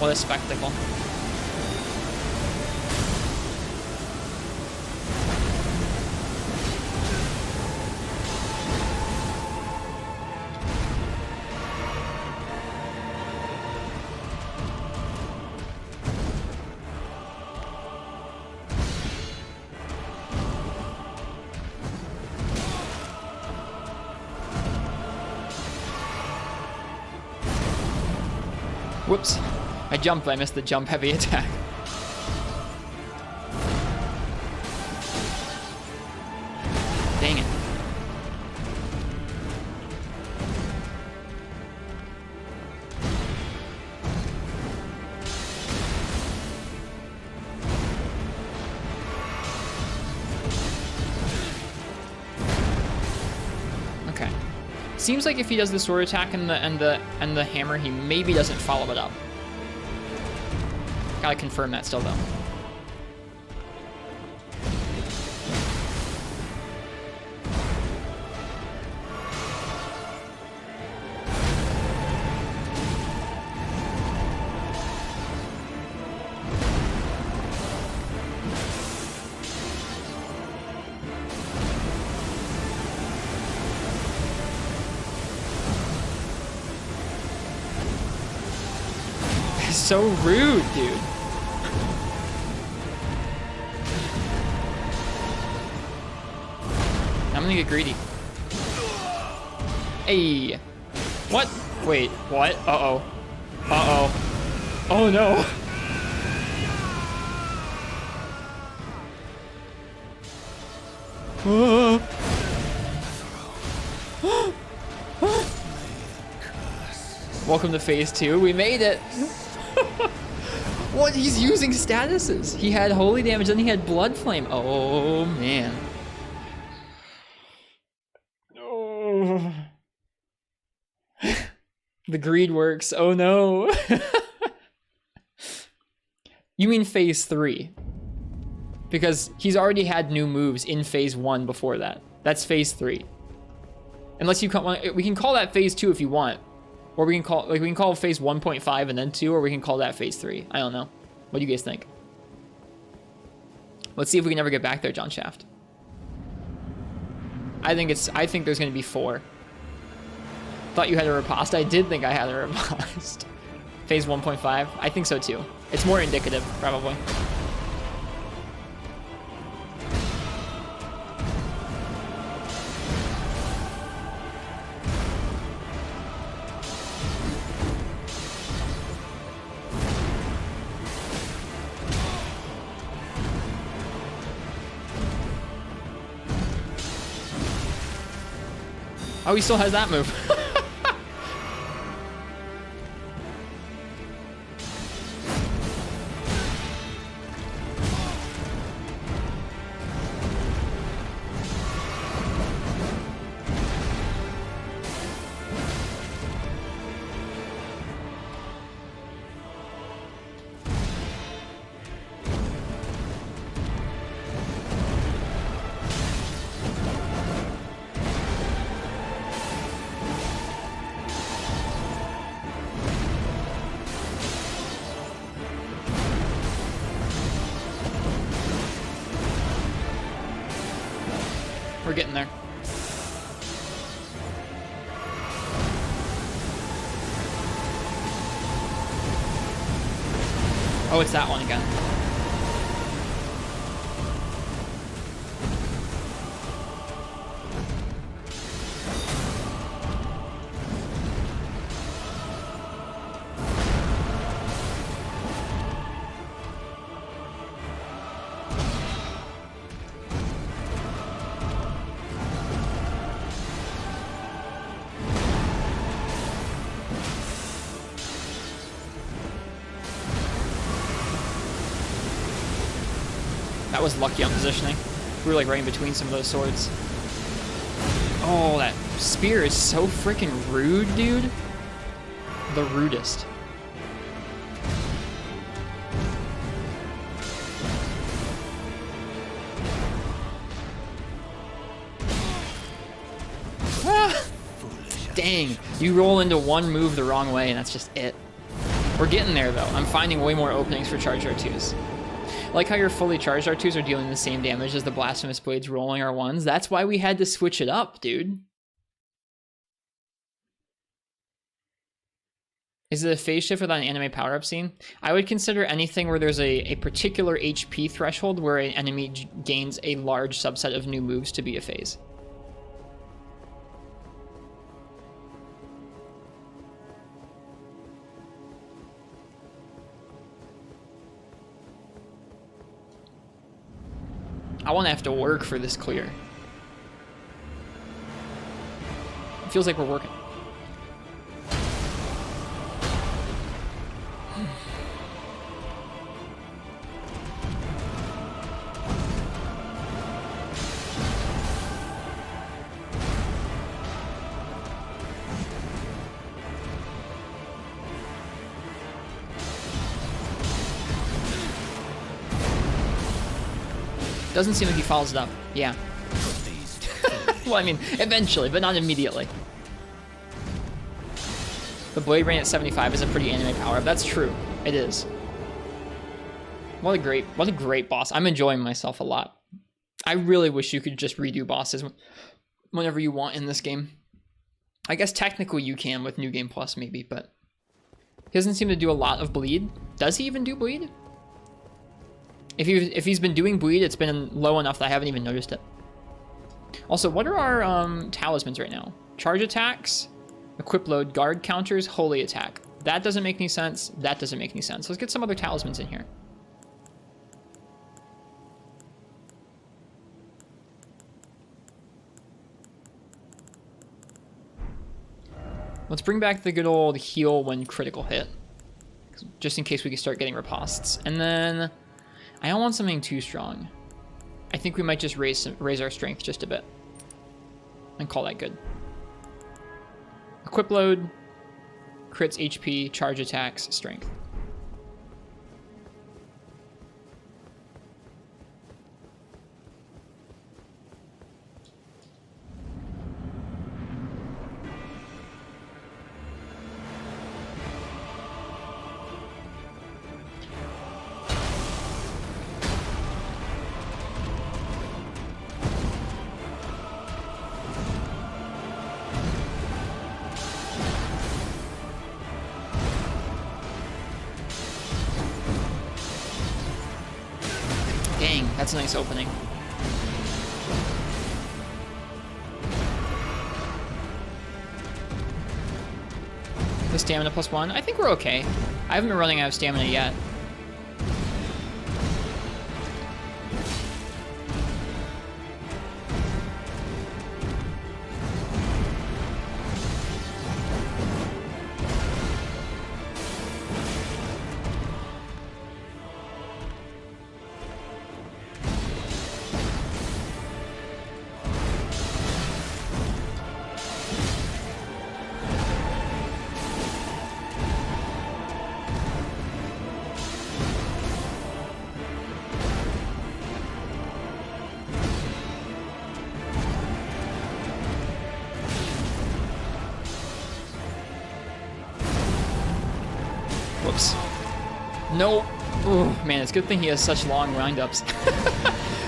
What a spectacle. Whoops. I jumped, but I missed the jump heavy attack. Dang it. Okay. Seems like if he does the sword attack and the hammer, he maybe doesn't follow it up. Gotta confirm that still though. So rude, dude. I'm gonna get greedy. Hey. What? Wait, what? Uh-oh. Uh-oh. Oh no. Welcome to phase 2. We made it. What? He's using statuses. He had holy damage, then he had blood flame. Oh man. Oh. The greed works. Oh no. You mean phase 3? Because he's already had new moves in phase 1 before that. That's phase 3. Unless you we can call that phase 2 if you want. Or we can call phase 1.5 and then 2, or we can call that phase 3. I don't know. What do you guys think? Let's see if we can ever get back there, John Shaft. I think there's gonna be 4. Thought you had a riposte. I did think I had a riposte. Phase 1.5. I think so too. It's more indicative, probably. Oh, he still has that move. We're getting there. Oh, it's that one again. That was lucky on positioning. We were like right in between some of those swords. Oh, that spear is so freaking rude, dude. The rudest. Ah! Dang, you roll into one move the wrong way and that's just it. We're getting there though. I'm finding way more openings for charged R2s. Like how your fully charged R2s are dealing the same damage as the Blasphemous Blades rolling R1s. That's why we had to switch it up, dude. Is it a phase shift without an anime power-up scene? I would consider anything where there's a particular HP threshold where an enemy gains a large subset of new moves to be a phase. I want to have to work for this clear. It feels like we're working. Doesn't seem like he follows it up. Yeah. Well, I mean, eventually, but not immediately. The Blade Rain at 75 is a pretty anime power-up. That's true. It is. What a great boss. I'm enjoying myself a lot. I really wish you could just redo bosses whenever you want in this game. I guess technically you can with New Game Plus maybe, but he doesn't seem to do a lot of bleed. Does he even do bleed? If he's been doing bleed, it's been low enough that I haven't even noticed it. Also, what are our talismans right now? Charge attacks, equip load, guard counters, holy attack. That doesn't make any sense. That doesn't make any sense. Let's get some other talismans in here. Let's bring back the good old heal when critical hit, just in case we can start getting ripostes. And then I don't want something too strong. I think we might just raise our strength just a bit and call that good. Equip load, crits, HP, charge attacks, strength. That's a nice opening. The stamina +1. I think we're okay. I haven't been running out of stamina yet. Whoops. No. Ooh, man, it's a good thing he has such long windups.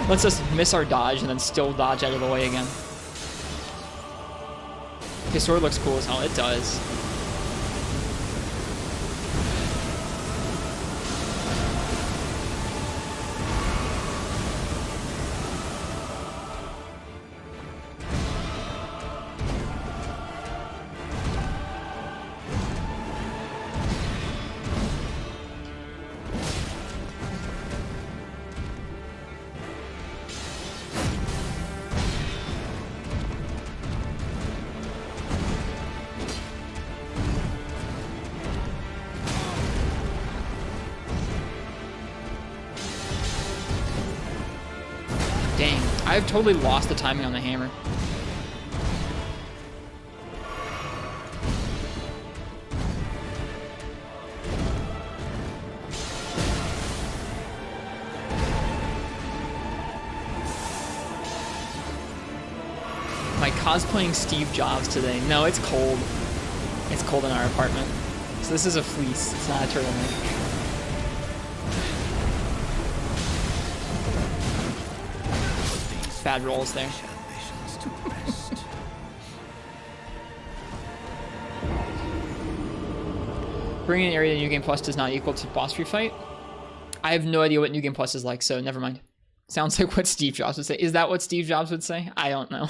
Let's just miss our dodge and then still dodge out of the way again. His sword looks cool as hell. It does. Dang, I've totally lost the timing on the hammer. Am I cosplaying Steve Jobs today? No, it's cold. It's cold in our apartment. So this is a fleece, it's not a turtleneck. Bad rolls there. Bringing an area to New Game Plus does not equal to boss free fight. I have no idea what New Game Plus is like, so never mind. Sounds like what Steve Jobs would say. Is that what Steve Jobs would say? I don't know.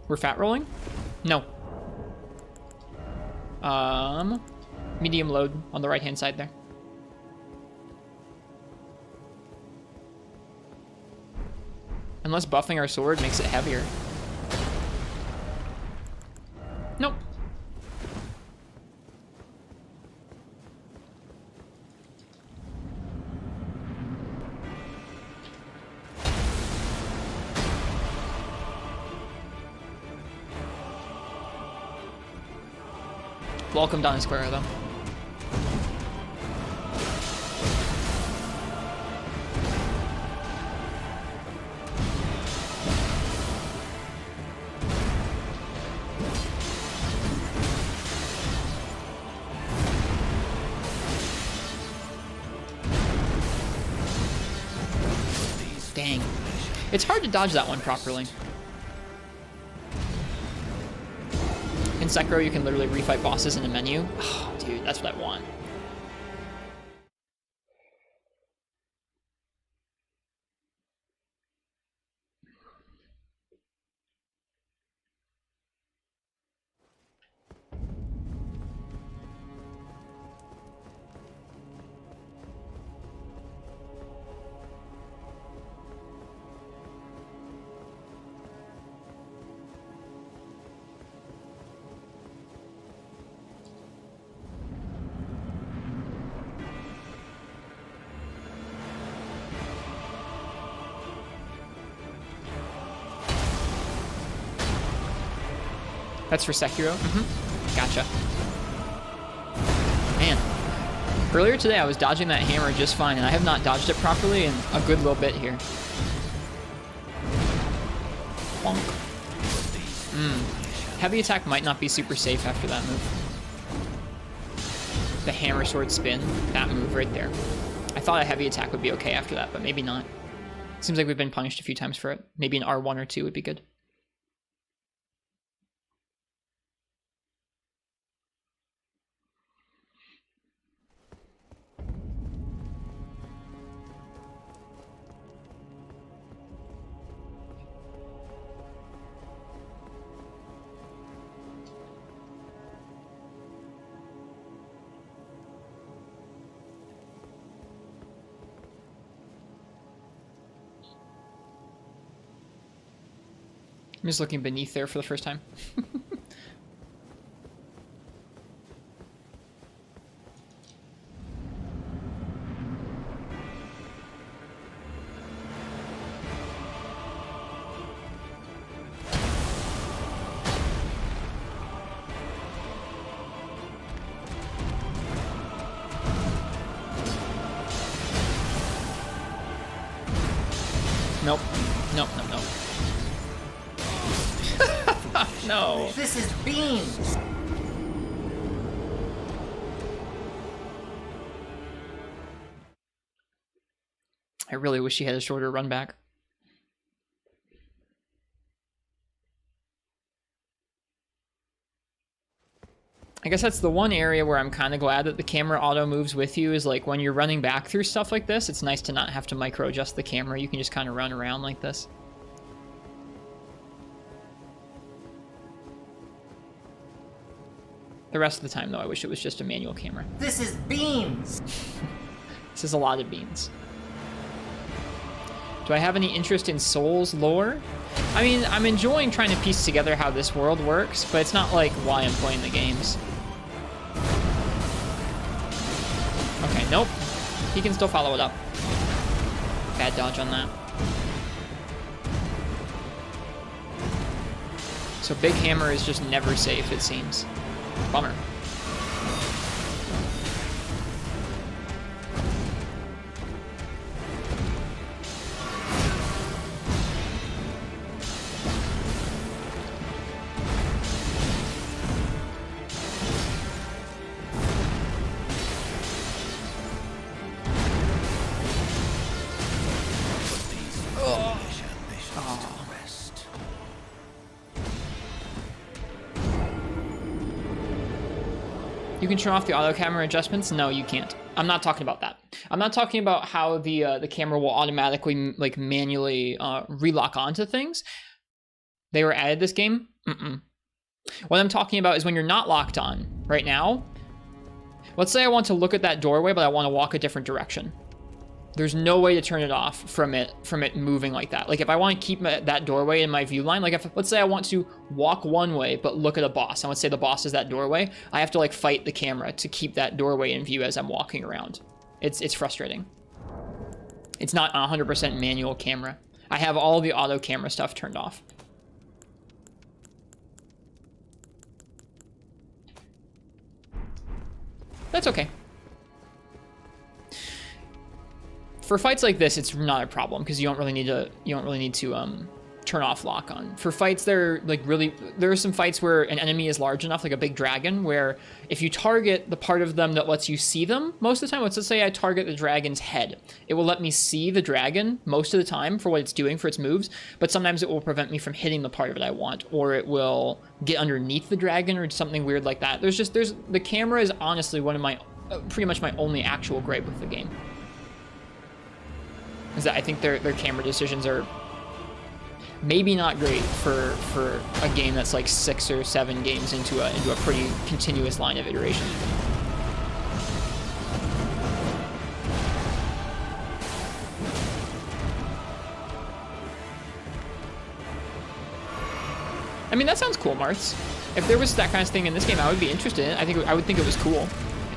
We're fat rolling? No. Medium load on the right-hand side there. Unless buffing our sword makes it heavier. Nope. Welcome down square though. Dang. It's hard to dodge that one properly. In Sekiro, you can literally refight bosses in a menu. Oh, dude, that's what I want. That's for Sekiro? Gotcha. Man. Earlier today, I was dodging that hammer just fine, and I have not dodged it properly in a good little bit here. Bonk. Heavy attack might not be super safe after that move. The hammer sword spin, that move right there. I thought a heavy attack would be okay after that, but maybe not. Seems like we've been punished a few times for it. Maybe an R1 or 2 would be good. I'm just looking beneath there for the first time. Nope. Nope, nope, nope. No. This is beans. I really wish he had a shorter run back. I guess that's the one area where I'm kind of glad that the camera auto moves with you, is like when you're running back through stuff like this, it's nice to not have to micro adjust the camera. You can just kind of run around like this. The rest of the time, though, I wish it was just a manual camera. This is beans. This is a lot of beans. Do I have any interest in Souls lore? I mean, I'm enjoying trying to piece together how this world works, but it's not like why I'm playing the games. Okay, nope. He can still follow it up. Bad dodge on that. So Big Hammer is just never safe, it seems. Bummer. You can turn off the auto camera adjustments? No, you can't. I'm not talking about that. I'm not talking about how the camera will automatically like manually relock onto things. They were added this game. What I'm talking about is when you're not locked on right now. Let's say I want to look at that doorway, but I want to walk a different direction. There's no way to turn it off from it moving like that. Like if I want to keep that doorway in my view line, like if, let's say I want to walk one way, but look at a boss, and let's say the boss is that doorway, I have to like fight the camera to keep that doorway in view as I'm walking around. It's frustrating. It's not 100% manual camera. I have all the auto camera stuff turned off. That's okay. For fights like this, it's not a problem because you don't really need to turn off lock on. For fights, there are some fights where an enemy is large enough, like a big dragon, where if you target the part of them that lets you see them, most of the time, let's just say I target the dragon's head, it will let me see the dragon most of the time for what it's doing, for its moves, but sometimes it will prevent me from hitting the part of it I want, or it will get underneath the dragon or something weird like that. The camera is honestly one of my, pretty much my only actual gripe with the game. Is that I think their camera decisions are maybe not great for a game that's like 6 or 7 games into a pretty continuous line of iteration. I mean, that sounds cool, Marths. If there was that kind of thing in this game, I would be interested in it. I would think it was cool.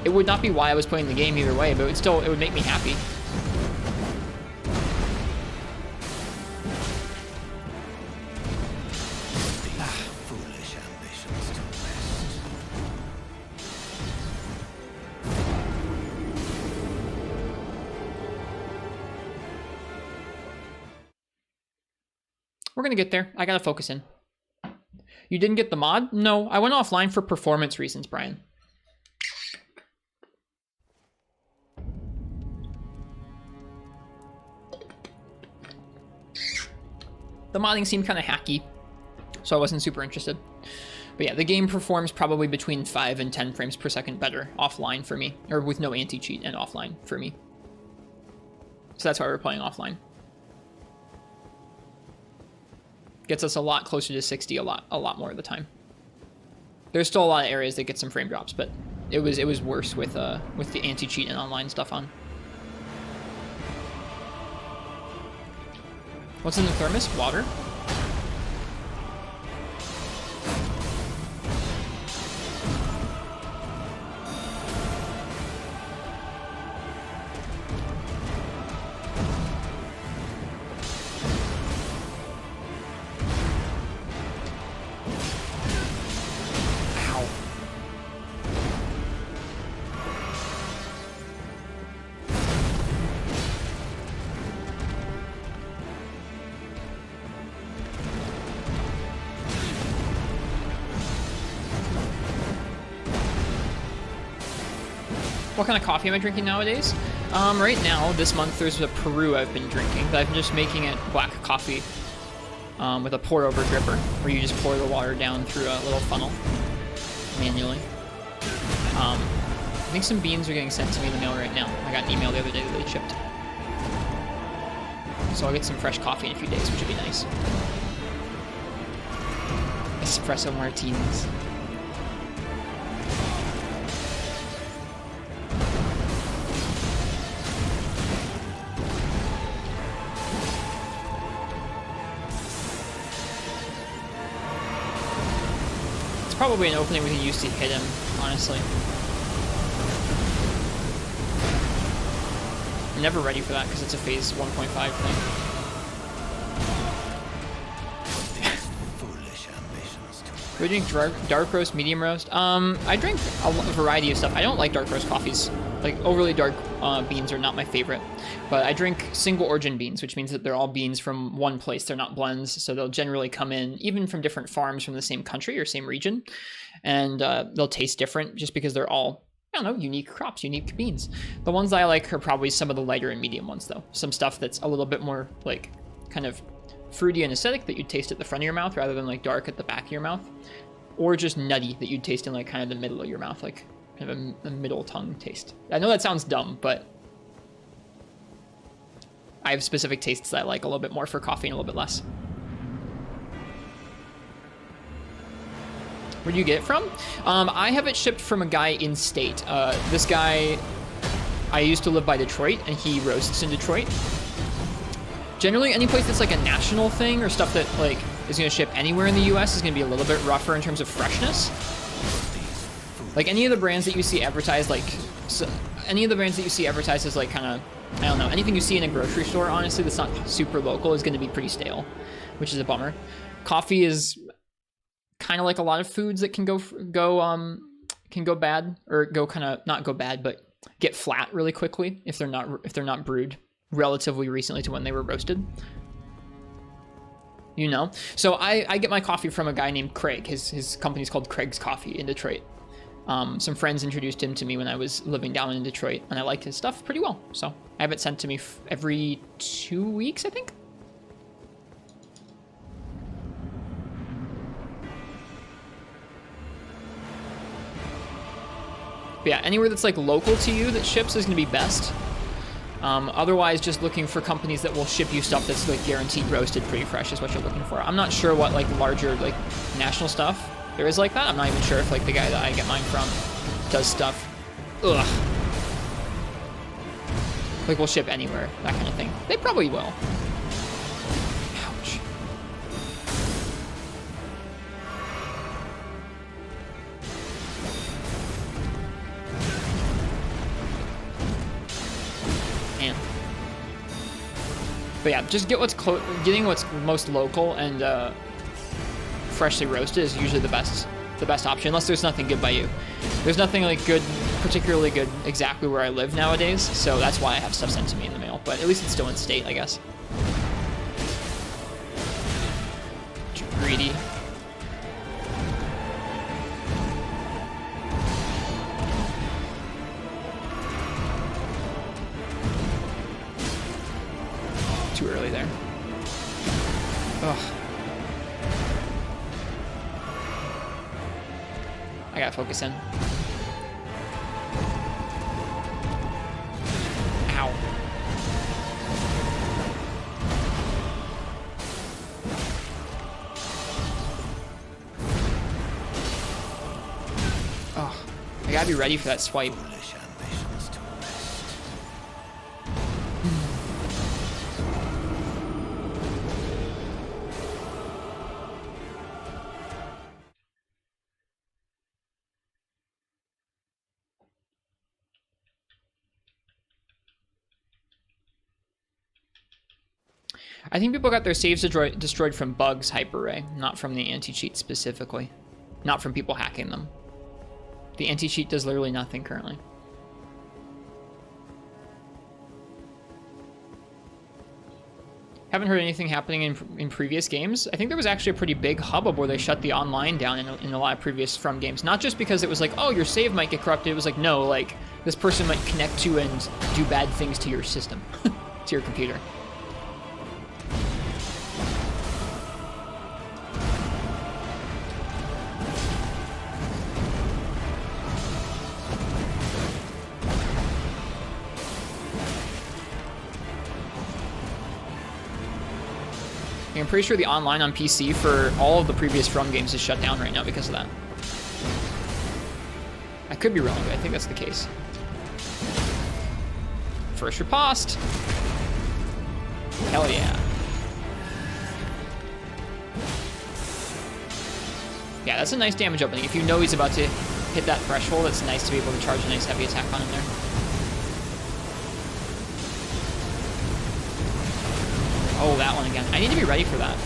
It would not be why I was playing the game either way, but it would make me happy. We're gonna get there. I gotta focus in. You didn't get the mod? No, I went offline for performance reasons, Brian. The modding seemed kind of hacky, so I wasn't super interested. But yeah, the game performs probably between 5 and 10 frames per second better offline for me, or with no anti-cheat and offline for me. So that's why we're playing offline. Gets us a lot closer to 60 a lot more of the time. There's still a lot of areas that get some frame drops, but it was worse with the anti-cheat and online stuff on. What's in the thermos? Water. What kind of coffee am I drinking nowadays? Right now, this month, there's a Peru I've been drinking, but I'm just making it black coffee with a pour-over dripper, where you just pour the water down through a little funnel manually. I think some beans are getting sent to me in the mail right now. I got an email the other day that they shipped. So I'll get some fresh coffee in a few days, which would be nice. Espresso martinis. Probably an opening we can use to hit him, honestly. I'm never ready for that because it's a phase 1.5 thing. We drink dark roast, medium roast. I drink a variety of stuff. I don't like dark roast coffees. Like overly dark beans are not my favorite. But I drink single origin beans, which means that they're all beans from one place. They're not blends, so they'll generally come in even from different farms from the same country or same region. And they'll taste different just because they're all, I don't know, unique crops, unique beans. The ones I like are probably some of the lighter and medium ones, though. Some stuff that's a little bit more, like, kind of fruity and acidic that you'd taste at the front of your mouth rather than, like, dark at the back of your mouth. Or just nutty that you'd taste in, like, kind of the middle of your mouth, like, kind of a middle tongue taste. I know that sounds dumb, but I have specific tastes that I like a little bit more for coffee and a little bit less. Where do you get it from? I have it shipped from a guy in state. This guy, I used to live by Detroit, and he roasts in Detroit. Generally, any place that's like a national thing or stuff that like is going to ship anywhere in the U.S. is going to be a little bit rougher in terms of freshness. Like any of the brands that you see advertised, like any of the brands that you see advertised as like kind of, I don't know, anything you see in a grocery store, honestly, that's not super local is going to be pretty stale, which is a bummer. Coffee is kind of like a lot of foods that can go bad, or go kind of not go bad, but get flat really quickly if they're not brewed relatively recently to when they were roasted. You know, so I get my coffee from a guy named Craig. His company's called Craig's Coffee in Detroit. Some friends introduced him to me when I was living down in Detroit, and I liked his stuff pretty well. So I have it sent to me every 2 weeks, I think. But yeah, anywhere that's like local to you that ships is gonna be best. Otherwise, just looking for companies that will ship you stuff that's like guaranteed roasted pretty fresh is what you're looking for. I'm not sure what like larger like national stuff there is like that. I'm not even sure if like the guy that I get mine from does stuff. Ugh. Like we'll ship anywhere, that kind of thing. They probably will. Ouch. Man. But yeah, just get getting what's most local and freshly roasted is usually the best option, unless there's nothing good by you. There's nothing like good, particularly good exactly where I live nowadays, so that's why I have stuff sent to me in the mail, but at least it's still in state, I guess. Too greedy. Too early there. Ugh. I gotta focus in. Ow. Oh, I gotta be ready for that swipe. I think people got their saves destroyed from bugs, Hyper-Ray, not from the anti-cheat specifically. Not from people hacking them. The anti-cheat does literally nothing currently. Haven't heard anything happening in previous games. I think there was actually a pretty big hubbub where they shut the online down in a lot of previous From games. Not just because it was like, oh, your save might get corrupted. It was like, no, like, this person might connect to and do bad things to your system, to your computer. I'm pretty sure the online on PC for all of the previous From games is shut down right now because of that. I could be wrong, but I think that's the case. First riposte. Hell yeah. Yeah, that's a nice damage opening. If you know he's about to hit that threshold, it's nice to be able to charge a nice heavy attack on him there. Oh, that one again. I need to be ready for that.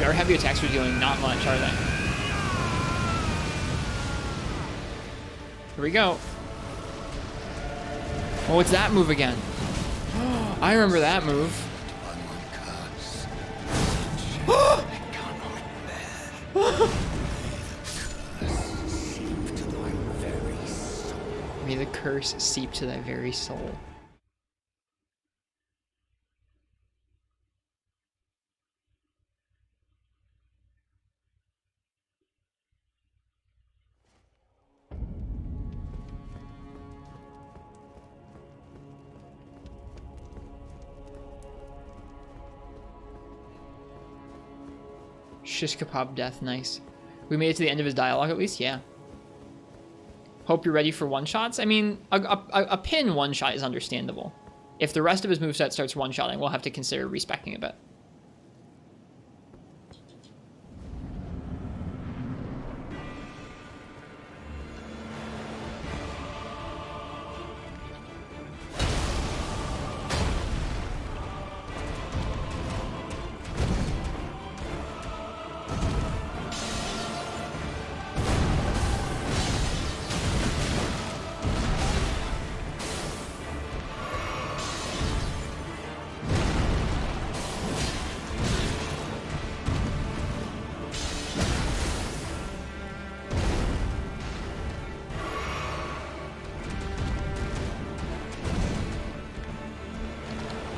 Our heavy attacks are dealing not much, are they? Here we go. Oh, it's that move again. I remember that move. May the curse seep to thy very soul. Shish kebab death, nice. We made it to the end of his dialogue at least, yeah. Hope you're ready for one-shots. I mean, a pin one-shot is understandable. If the rest of his moveset starts one-shotting, we'll have to consider respecking a bit.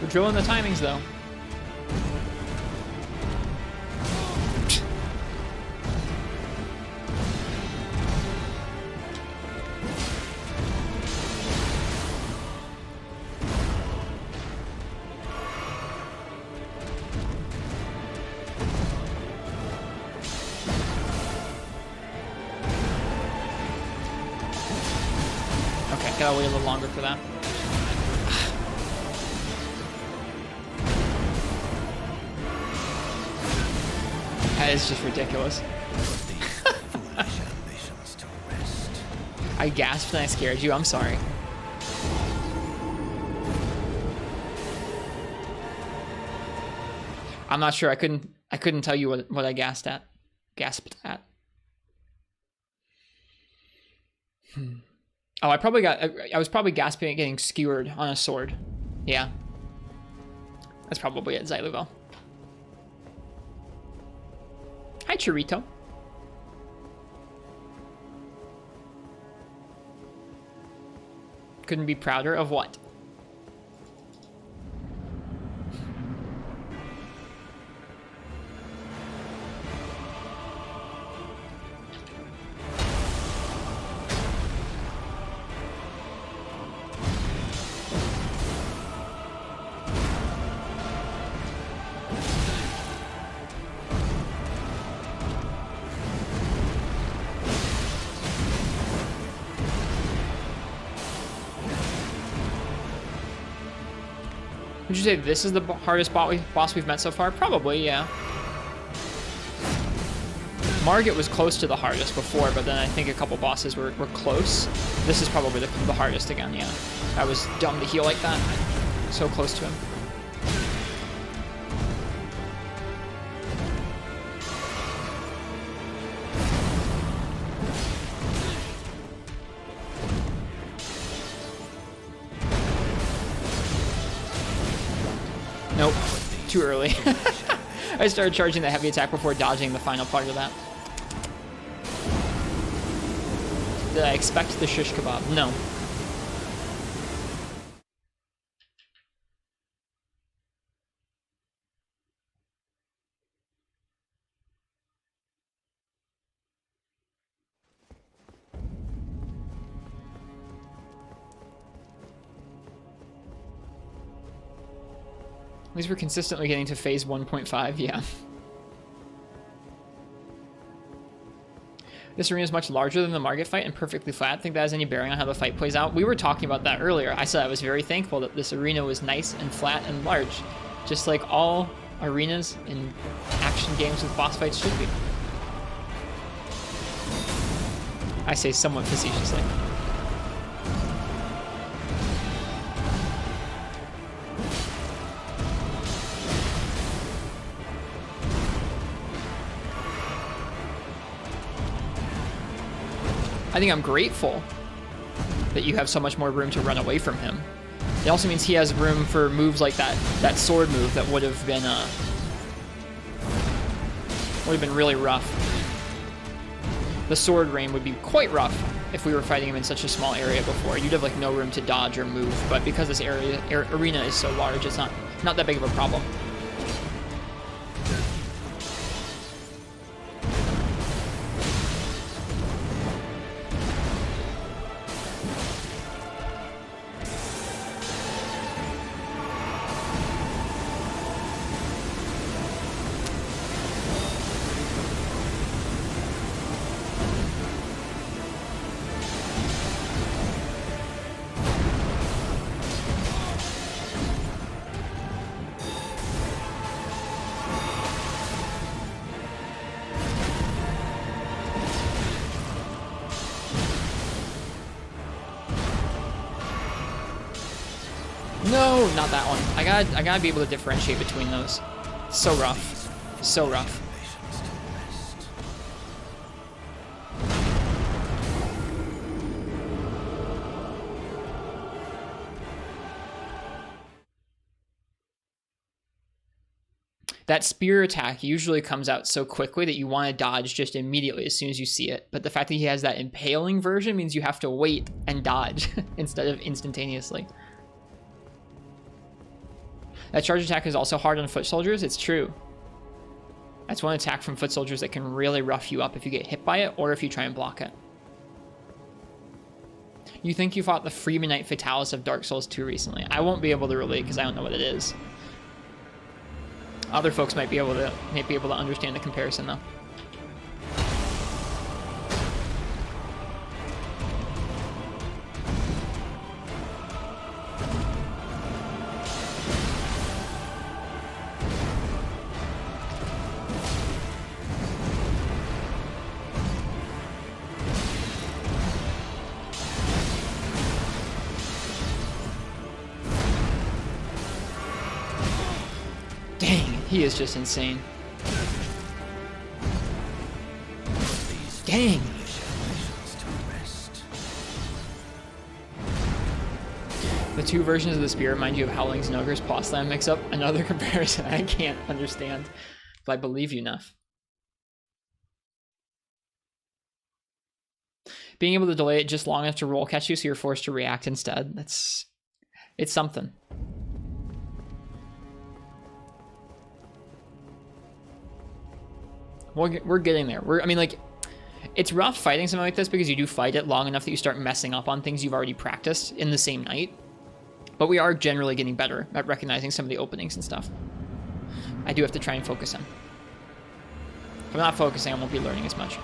We're drilling the timings, though. Okay, gotta wait a little longer for that. That is just ridiculous. I gasped and I scared you. I'm sorry. I'm not sure. I couldn't tell you what I gasped at. Oh, I was probably gasping at getting skewered on a sword. Yeah. That's probably it, Xyluval. Hi, Churrito. Couldn't be prouder of what? Would you say this is the hardest boss we've met so far? Probably, yeah. Morgott was close to the hardest before, but then I think a couple bosses were close. This is probably the hardest again, yeah. I was dumb to heal like that. So close to him. Nope, too early. I started charging the heavy attack before dodging the final part of that. Did I expect the shish kebab? No. At least we're consistently getting to phase 1.5, yeah. This arena is much larger than the Morgott fight and perfectly flat. Think that has any bearing on how the fight plays out? We were talking about that earlier. I said I was very thankful that this arena was nice and flat and large, just like all arenas in action games with boss fights should be. I say somewhat facetiously. I think I'm grateful that you have so much more room to run away from him. It also means he has room for moves like that sword move that would have been Would have been really rough. The sword rain would be quite rough if we were fighting him in such a small area before. You'd have like no room to dodge or move, but because this arena is so large, it's not that big of a problem. No, not that one. I gotta be able to differentiate between those. So rough. So rough. That spear attack usually comes out so quickly that you want to dodge just immediately as soon as you see it. But the fact that he has that impaling version means you have to wait and dodge instead of instantaneously. That charge attack is also hard on foot soldiers. It's true. That's one attack from foot soldiers that can really rough you up if you get hit by it or if you try and block it. You think you fought the Freemanite Fatalis of Dark Souls 2 recently. I won't be able to relate because I don't know what it is. Other folks might be able to understand the comparison though. He is just insane. Dang. The two versions of the spear remind you of Howling's and Ogre's Postland mix-up. Another comparison I can't understand, but I believe you enough. Being able to delay it just long enough to roll catch you so you're forced to react instead. It's something. We're getting there. I mean, like, it's rough fighting something like this because you do fight it long enough that you start messing up on things you've already practiced in the same night. But we are generally getting better at recognizing some of the openings and stuff. I do have to try and focus in. If I'm not focusing, I won't be learning as much.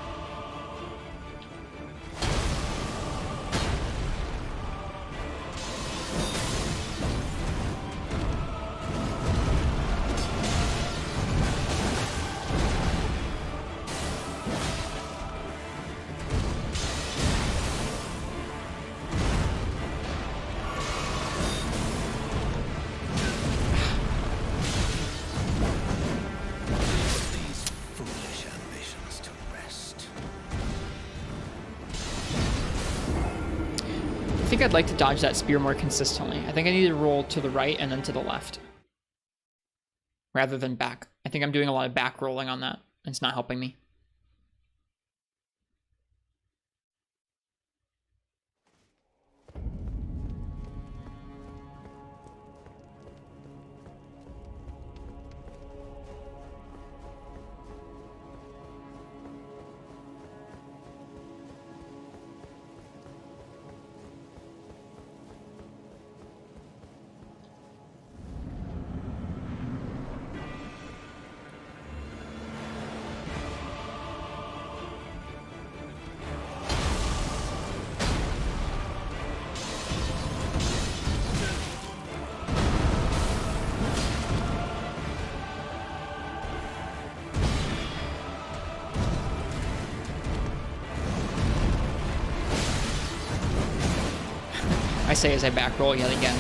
I think I'd like to dodge that spear more consistently. I think I need to roll to the right and then to the left rather than back. I think I'm doing a lot of back rolling on that. And it's not helping me. I say as I back roll yet again.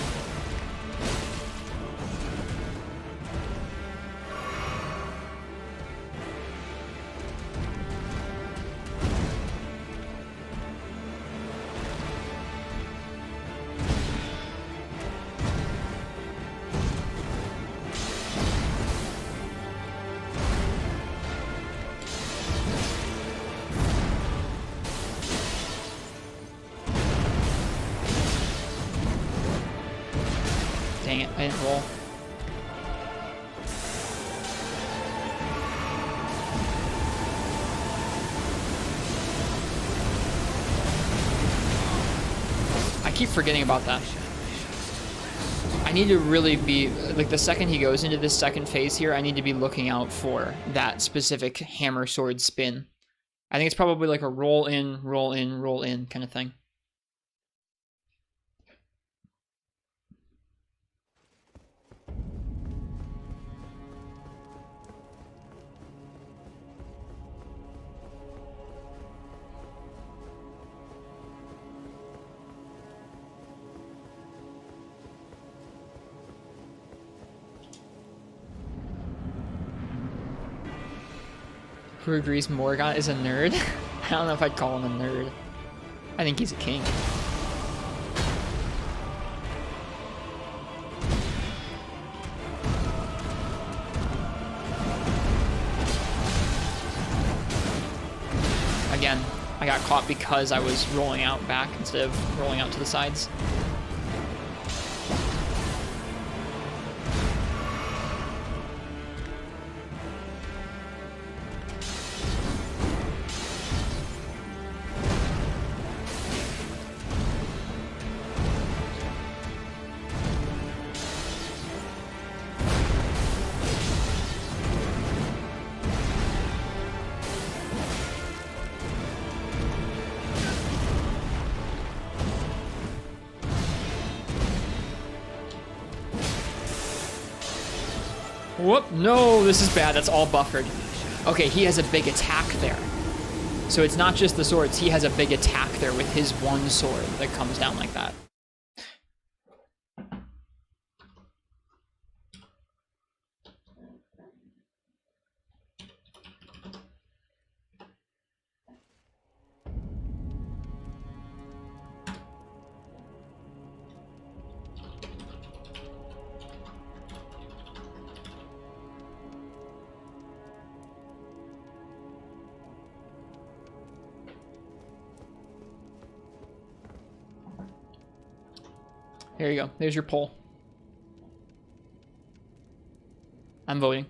Dang it, I didn't roll. I keep forgetting about that. I need to really be, like, the second he goes into this second phase here, I need to be looking out for that specific hammer sword spin. I think it's probably like a roll in, roll in, roll in kind of thing. Who agrees Morgott is a nerd? I don't know if I'd call him a nerd. I think he's a king. Again, I got caught because I was rolling out back instead of rolling out to the sides. Whoop, no, this is bad. That's all buffered. Okay, he has a big attack there. So it's not just the swords. He has a big attack there with his one sword that comes down like that. There you go. There's your poll. I'm voting.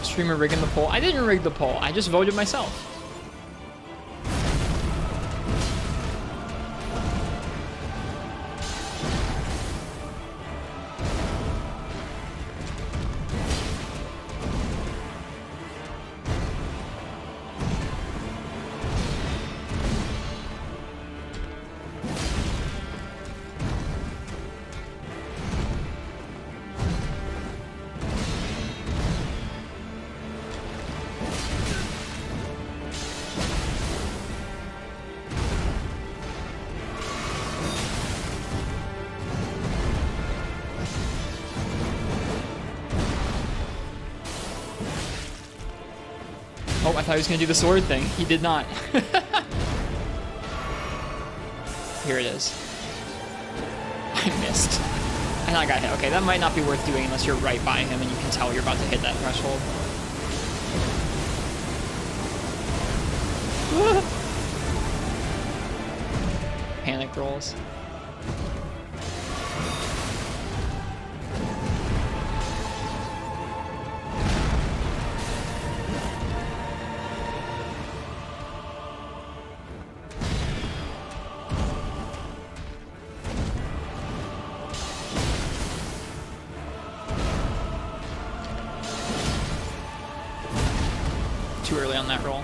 Streamer rigging the poll. I didn't rig the poll. I just voted myself. Oh, I thought he was going to do the sword thing. He did not. Here it is. I missed. And I got hit. Okay, that might not be worth doing unless you're right by him and you can tell you're about to hit that threshold. Panic rolls. Too early on that roll.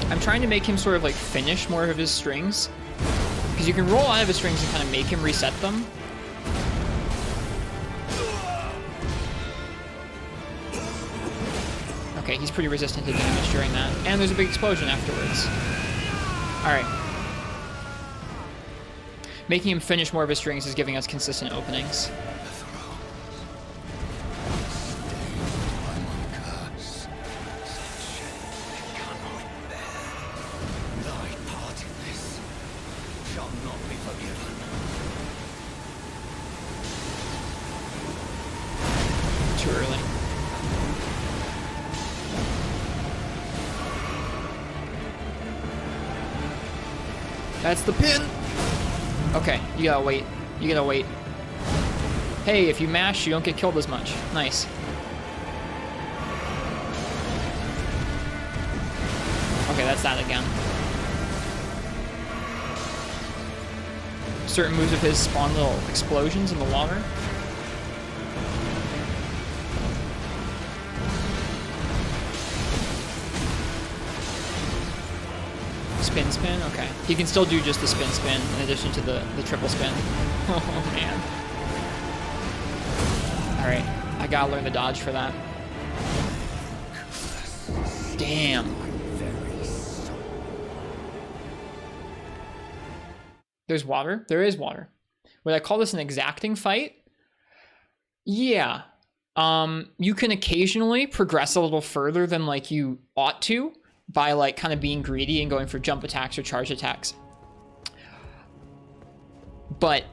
I'm trying to make him sort of like finish more of his strings, Because you can roll out of his strings and kind of make him reset them. Okay, he's pretty resistant to damage during that. And there's a big explosion afterwards. Alright. Making him finish more of his strings is giving us consistent openings. Too early. That's the pin! Okay, you gotta wait. You gotta wait. Hey, if you mash, you don't get killed as much. Nice. Okay, that's that again. Certain moves of his spawn little explosions in the water. Spin, okay. He can still do just the spin in addition to the triple spin. Oh, man. Alright, I gotta learn the dodge for that. Damn. There's water? There is water. Would I call this an exacting fight? Yeah. You can occasionally progress a little further than like you ought to by like kind of being greedy and going for jump attacks or charge attacks. But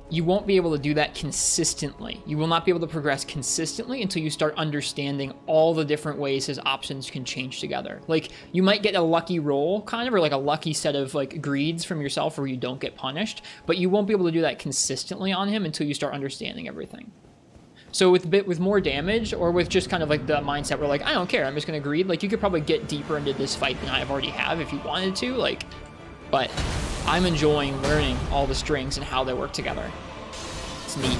you won't be able to do that consistently. You will not be able to progress consistently until you start understanding all the different ways his options can change together. Like you might get a lucky roll kind of, or like a lucky set of like greeds from yourself where you don't get punished, but you won't be able to do that consistently on him until you start understanding everything. So with more damage, or with just kind of like the mindset where like, I don't care, I'm just gonna greed, like you could probably get deeper into this fight than I already have if you wanted to, like, but I'm enjoying learning all the strings and how they work together. It's neat.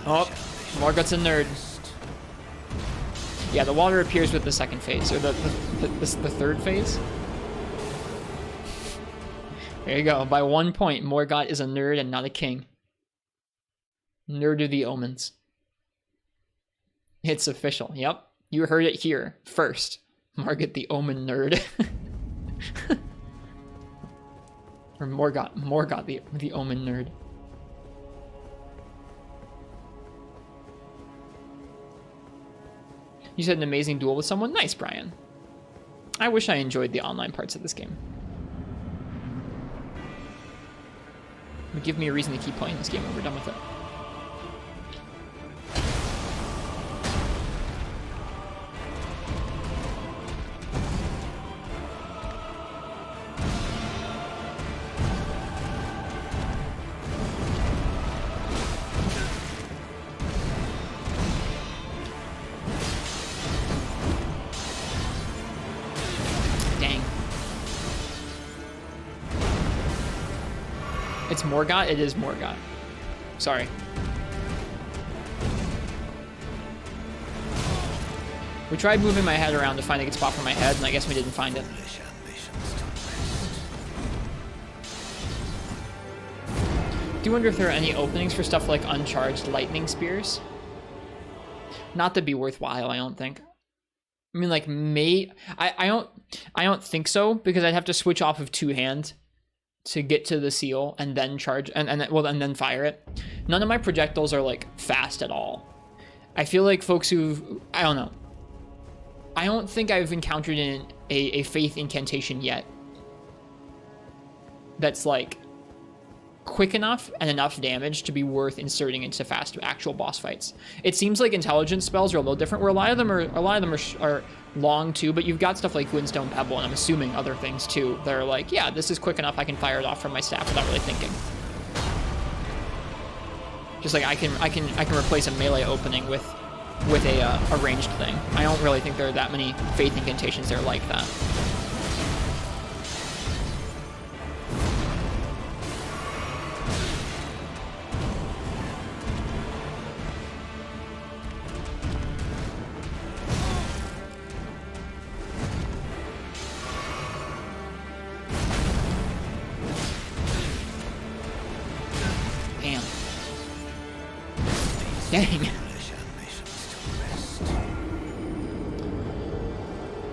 Oh, Morgott's a nerd. Yeah, the water appears with the second phase, or the third phase. There you go. By 1 point, Morgott is a nerd and not a king. Nerd of the Omens. It's official. Yep. You heard it here first. Morgott the Omen nerd. Or Morgott the Omen nerd. You said an amazing duel with someone? Nice, Brian. I wish I enjoyed the online parts of this game. Give me a reason to keep playing this game when we're done with it. Dang. It's Morgott? It is Morgott. Sorry. We tried moving my head around to find a good spot for my head, and I guess we didn't find it. Do you wonder if there are any openings for stuff like uncharged lightning spears? Not to be worthwhile, I don't think. I mean, like, I don't think so, because I'd have to switch off of two-hand to get to the seal and then charge and then fire it. None of my projectiles are like fast at all. I feel like folks I don't know. I don't think I've encountered a faith incantation yet that's like quick enough and enough damage to be worth inserting into fast actual boss fights. It seems like intelligence spells are a little different, where a lot of them are long too, but you've got stuff like Glintstone Pebble, and I'm assuming other things too. They're like, yeah, this is quick enough, I can fire it off from my staff without really thinking. Just like I can replace a melee opening with a ranged thing. I don't really think there are that many faith incantations that are like that. Dang. Foolish ambitions to rest.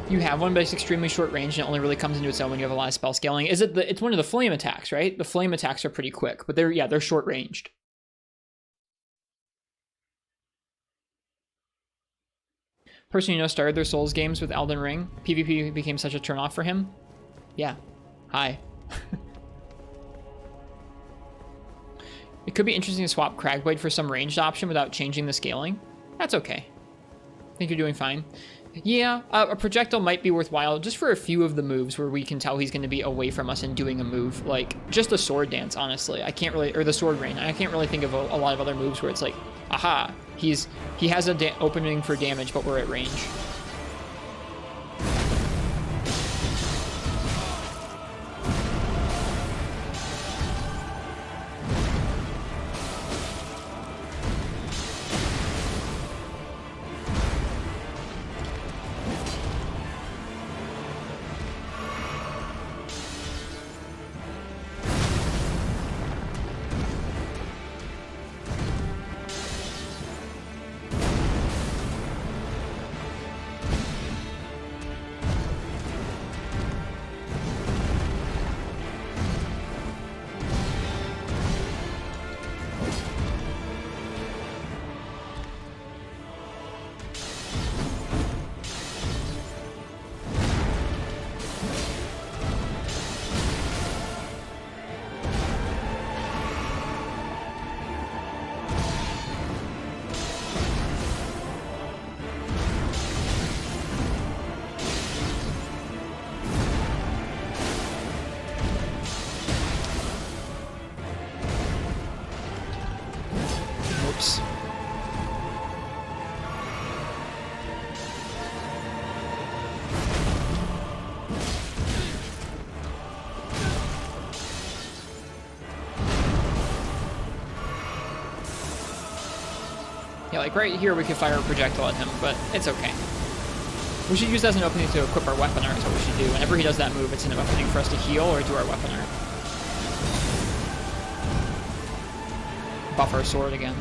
You have one, but it's extremely short range and it only really comes into its own when you have a lot of spell scaling. Is it it's one of the flame attacks, right? The flame attacks are pretty quick, but they're short ranged. Person you know started their Souls games with Elden Ring. PvP became such a turnoff for him. Yeah. Hi. It could be interesting to swap Cragblade for some ranged option without changing the scaling. That's okay. I think you're doing fine. Yeah, a projectile might be worthwhile just for a few of the moves where we can tell he's going to be away from us and doing a move. Like, just a sword dance, honestly. I can't really, or the sword rain. I can't really think of a lot of other moves where it's like, aha, he has an opening for damage, but we're at range. Oops. Yeah, like right here we could fire a projectile at him, but it's okay. We should use that as an opening to equip our weapon art, is what we should do. Whenever he does that move, it's an opening for us to heal or do our weapon art. Buff our sword again.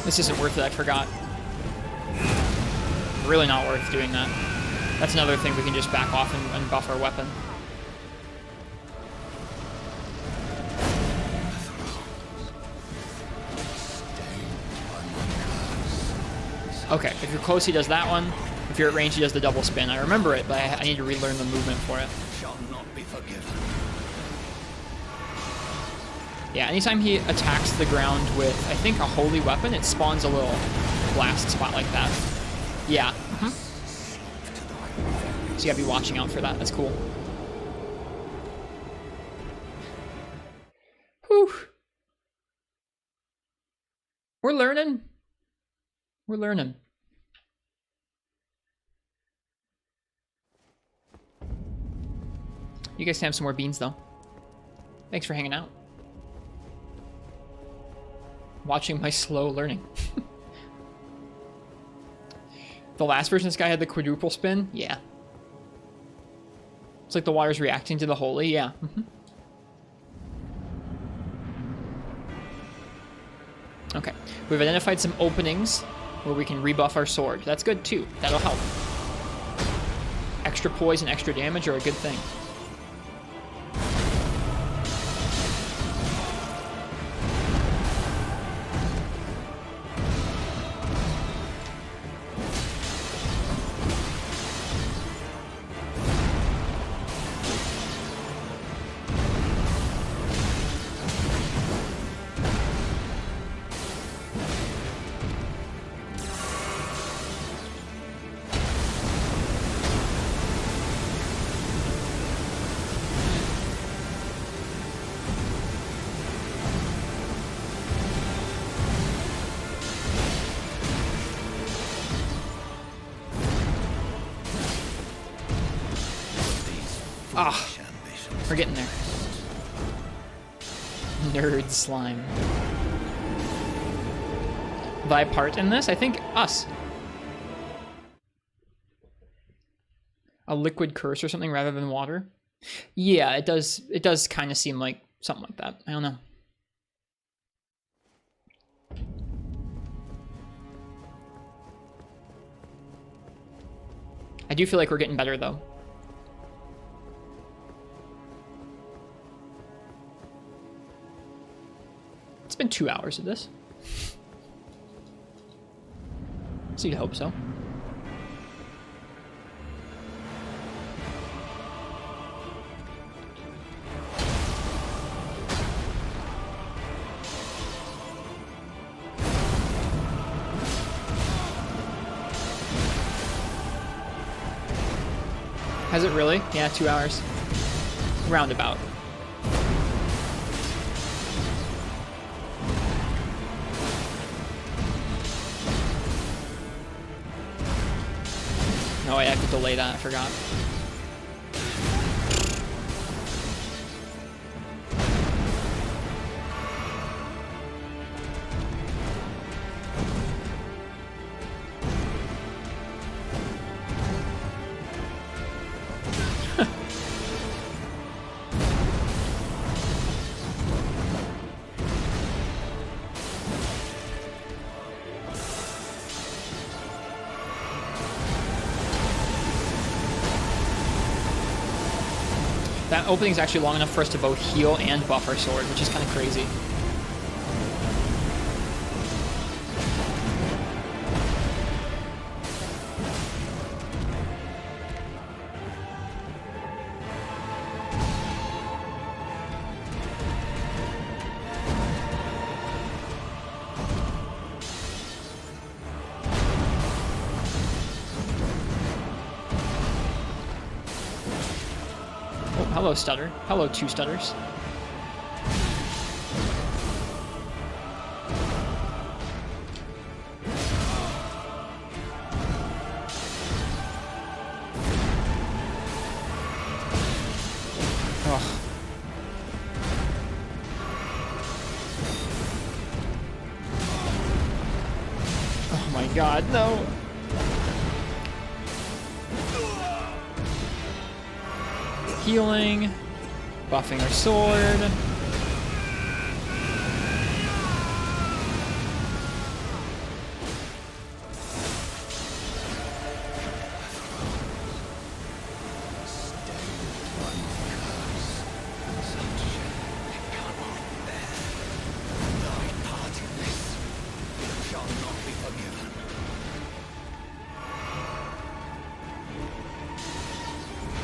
This isn't worth it, I forgot. Really not worth doing that. That's another thing we can just back off and buff our weapon. Okay, if you're close, he does that one. If you're at range, he does the double spin. I remember it, but I need to relearn the movement for it. Shall not be forgiven. Yeah, anytime he attacks the ground with, I think, a holy weapon, it spawns a little blast spot like that. Yeah. So you gotta be watching out for that. That's cool. Whew. We're learning. We're learning. You guys can have some more beans, though. Thanks for hanging out. Watching my slow learning. The last version this guy had the quadruple spin? Yeah. It's like the water's reacting to the holy, yeah. Okay, we've identified some openings where we can rebuff our sword. That's good too, that'll help. Extra poise and extra damage are a good thing. Ah, we're getting there. Nerd slime. Thy part in this? I think us. A liquid curse or something rather than water? Yeah, it does kind of seem like something like that. I don't know. I do feel like we're getting better though. It's been 2 hours of this. So you'd hope so. Has it really? Yeah, 2 hours. Roundabout. No, I have to delay that, I forgot. That opening is actually long enough for us to both heal and buff our sword, which is kind of crazy. Hello, stutter. Hello, 2 stutters. Ugh. Oh my god, no. Healing, buffing our sword.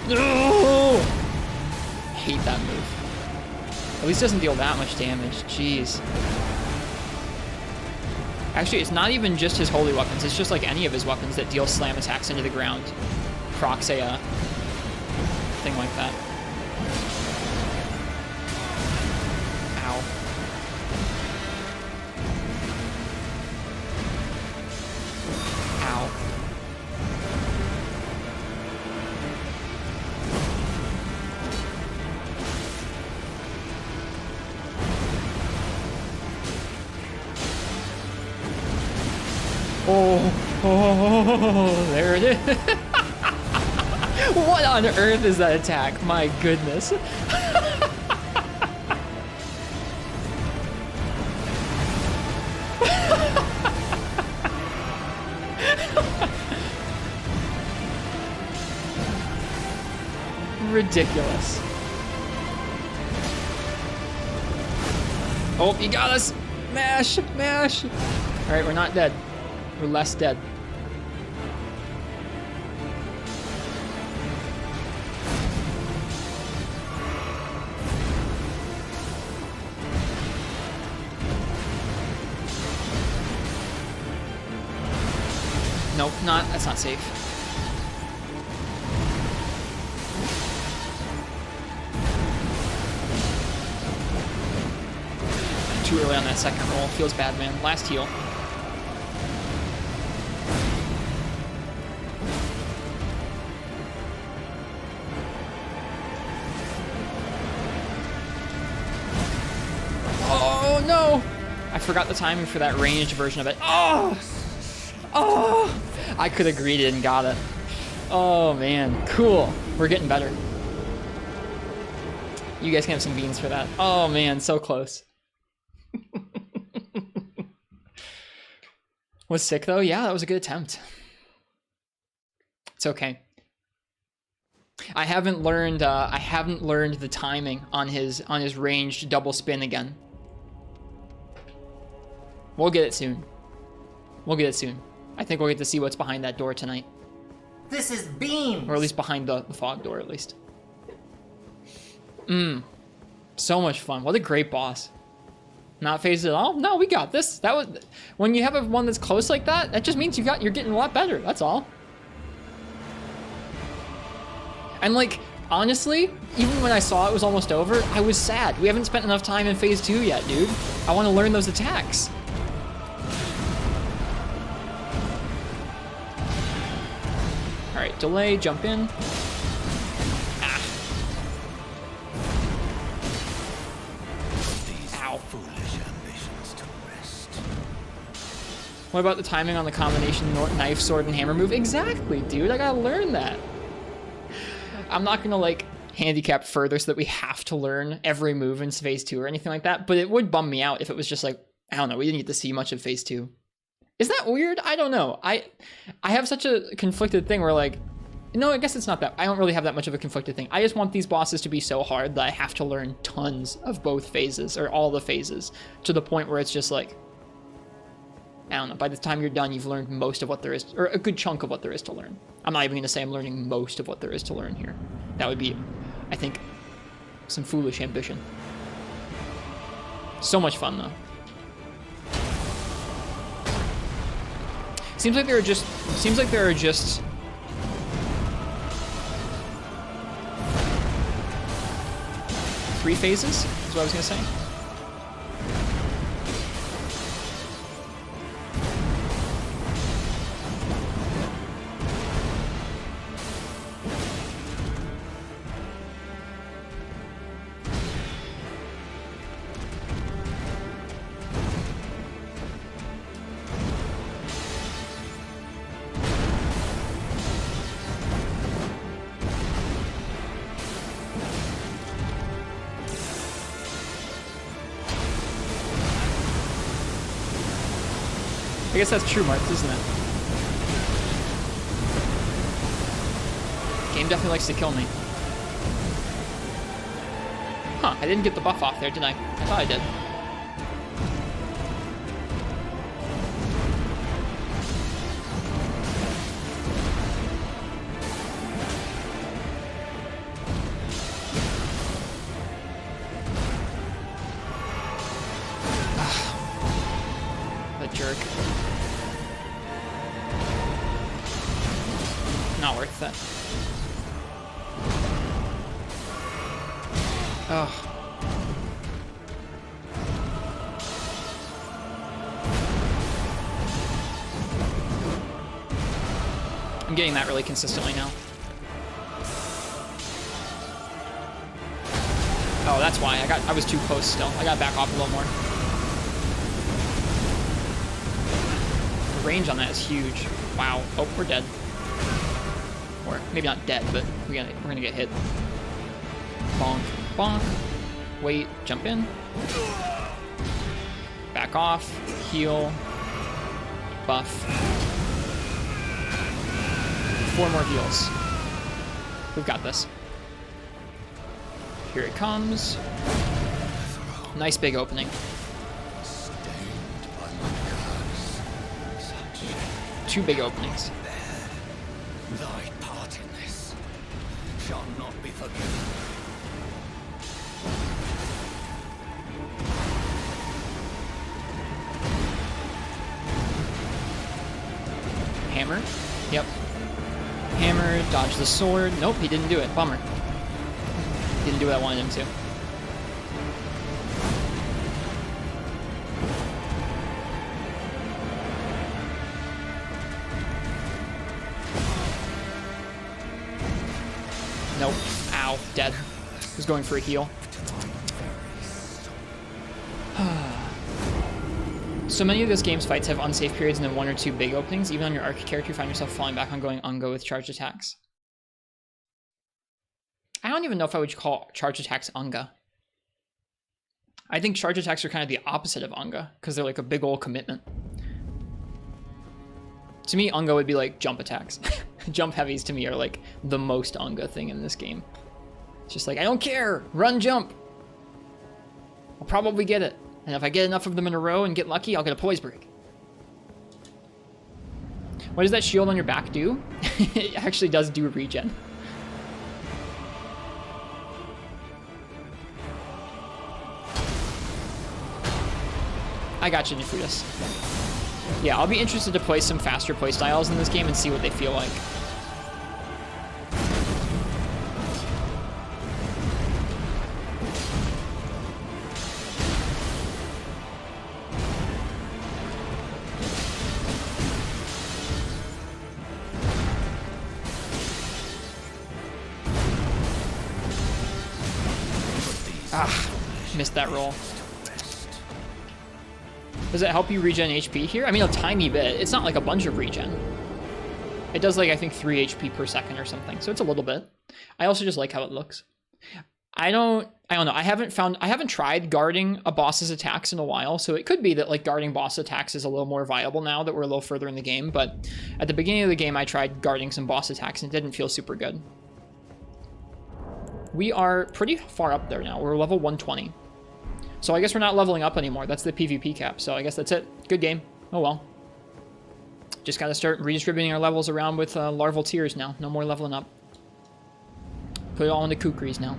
No! Hate that move. At least it doesn't deal that much damage. Jeez. Actually, it's not even just his holy weapons. It's just like any of his weapons that deal slam attacks into the ground. Procs a thing like that. Ow. Ow. Oh, there it is. What on earth is that attack? My goodness. Ridiculous. Oh, you got us. Mash, mash. All right, we're not dead. We're less dead. Nope, that's not safe. Too early on that second roll. Feels bad, man. Last heal. forgot the timing for that ranged version of it. Oh! Oh! I could have greeted and got it. Oh, man. Cool. We're getting better. You guys can have some beans for that. Oh, man. So close. Was sick, though? Yeah, that was a good attempt. It's okay. I haven't learned the timing on his ranged double spin again. We'll get it soon. We'll get it soon. I think we'll get to see what's behind that door tonight. This is beams. Or at least behind the fog door, at least. So much fun. What a great boss. Not phased at all? No, we got this. That was when you have one that's close like that, that just means you're getting a lot better. That's all. And like, honestly, even when I saw it was almost over, I was sad. We haven't spent enough time in phase 2 yet, dude. I want to learn those attacks. All right, delay, jump in. Ah. Ow. Foolish ambitions to rest. What about the timing on the combination knife, sword, and hammer move? Exactly, dude. I gotta learn that. I'm not gonna like handicap further so that we have to learn every move in phase 2 or anything like that, but it would bum me out if it was just like, I don't know, we didn't get to see much of phase 2. Is that weird? I don't know. I have such a conflicted thing where like, no, I guess it's not that. I don't really have that much of a conflicted thing. I just want these bosses to be so hard that I have to learn tons of both phases or all the phases to the point where it's just like, I don't know, by the time you're done, you've learned most of what there is, or a good chunk of what there is to learn. I'm not even going to say I'm learning most of what there is to learn here. That would be, I think, some foolish ambition. So much fun, though. Seems like there are just 3 phases, is what I was going to say. I guess that's true, Marks, isn't it? Game definitely likes to kill me. Huh, I didn't get the buff off there, did I? I thought I did. That jerk. Not worth it. Oh. I'm getting that really consistently now. Oh, that's why. I was too close still. I gotta back off a little more. The range on that is huge. Wow. Oh, we're dead. Or maybe not dead, but we're gonna get hit. Bonk, bonk. Wait, jump in. Back off. Heal. Buff. 4 more heals. We've got this. Here it comes. Nice big opening. Stained by my curse. Such 2 big openings. thy part in this shall not be forgiven. Hammer. Yep. Hammer, dodge the sword. Nope, he didn't do it. Bummer. Didn't do what I wanted him to. Nope. Ow. Dead. Was going for a heal. So many of this game's fights have unsafe periods and then 1 or 2 big openings. Even on your arc character, you find yourself falling back on going ungo with charged attacks. I don't even know if I would call charged attacks unga. I think charge attacks are kind of the opposite of unga because they're like a big old commitment. To me, unga would be like jump attacks. Jump heavies to me are like the most unga thing in this game. It's just like, I don't care, run, jump. I'll probably get it. And if I get enough of them in a row and get lucky, I'll get a poise break. What does that shield on your back do? It actually does do regen. I got you, Nefrutus. Yeah, I'll be interested to play some faster playstyles in this game and see what they feel like. Ah, missed that roll. Does it help you regen HP here? I mean, a tiny bit. It's not like a bunch of regen. It does like, I think 3 HP per second or something. So it's a little bit. I also just like how it looks. I don't know. I haven't tried guarding a boss's attacks in a while. So it could be that like guarding boss attacks is a little more viable now that we're a little further in the game. But at the beginning of the game, I tried guarding some boss attacks and it didn't feel super good. We are pretty far up there now. We're level 120. So I guess we're not leveling up anymore. That's the PvP cap. So I guess that's it. Good game. Oh well. Just gotta start redistributing our levels around with larval tiers now. No more leveling up. Put it all into kukris now.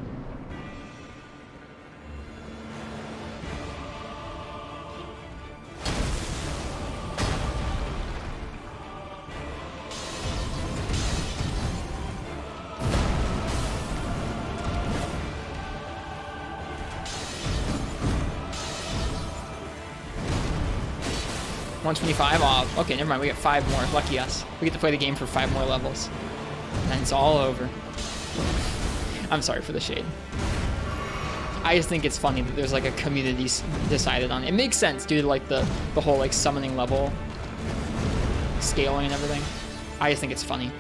$125. Okay, never mind. We get 5 more. Lucky us. We get to play the game for 5 more levels. And it's all over. I'm sorry for the shade. I just think it's funny that there's like a community decided on it. It makes sense due to like the whole like summoning level scaling and everything. I just think it's funny.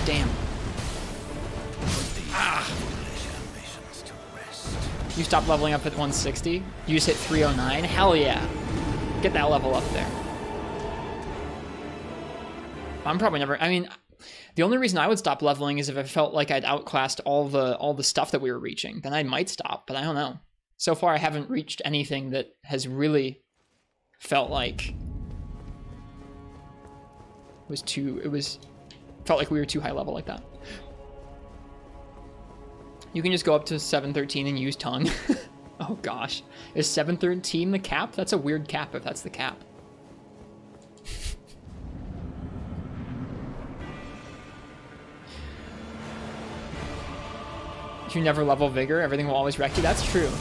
Damn. Ah. You stopped leveling up at 160? You just hit 309? Hell yeah. Get that level up there. I'm probably never... I mean, the only reason I would stop leveling is if I felt like I'd outclassed all the stuff that we were reaching. Then I might stop, but I don't know. So far, I haven't reached anything that has really felt like... felt like we were too high level like that. You can just go up to 713 and use tongue. Oh gosh. Is 713 the cap? That's a weird cap if that's the cap. If you never level vigor, everything will always wreck you. That's true.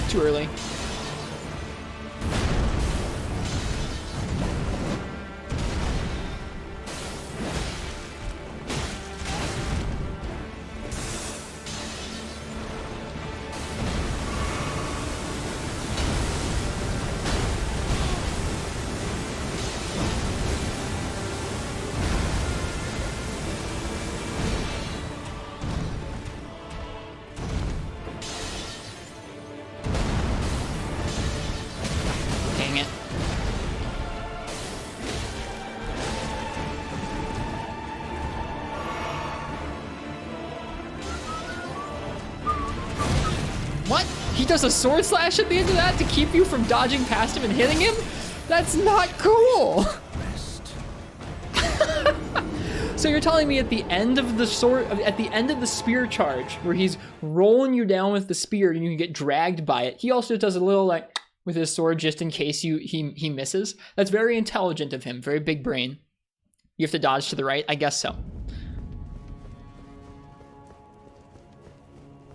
Too early. Does a sword slash at the end of that to keep you from dodging past him and hitting him? That's not cool. So you're telling me at the end of the spear charge, where he's rolling you down with the spear and you can get dragged by it, he also does a little like with his sword just in case he misses. That's very intelligent of him. Very big brain. You have to dodge to the right? I guess so.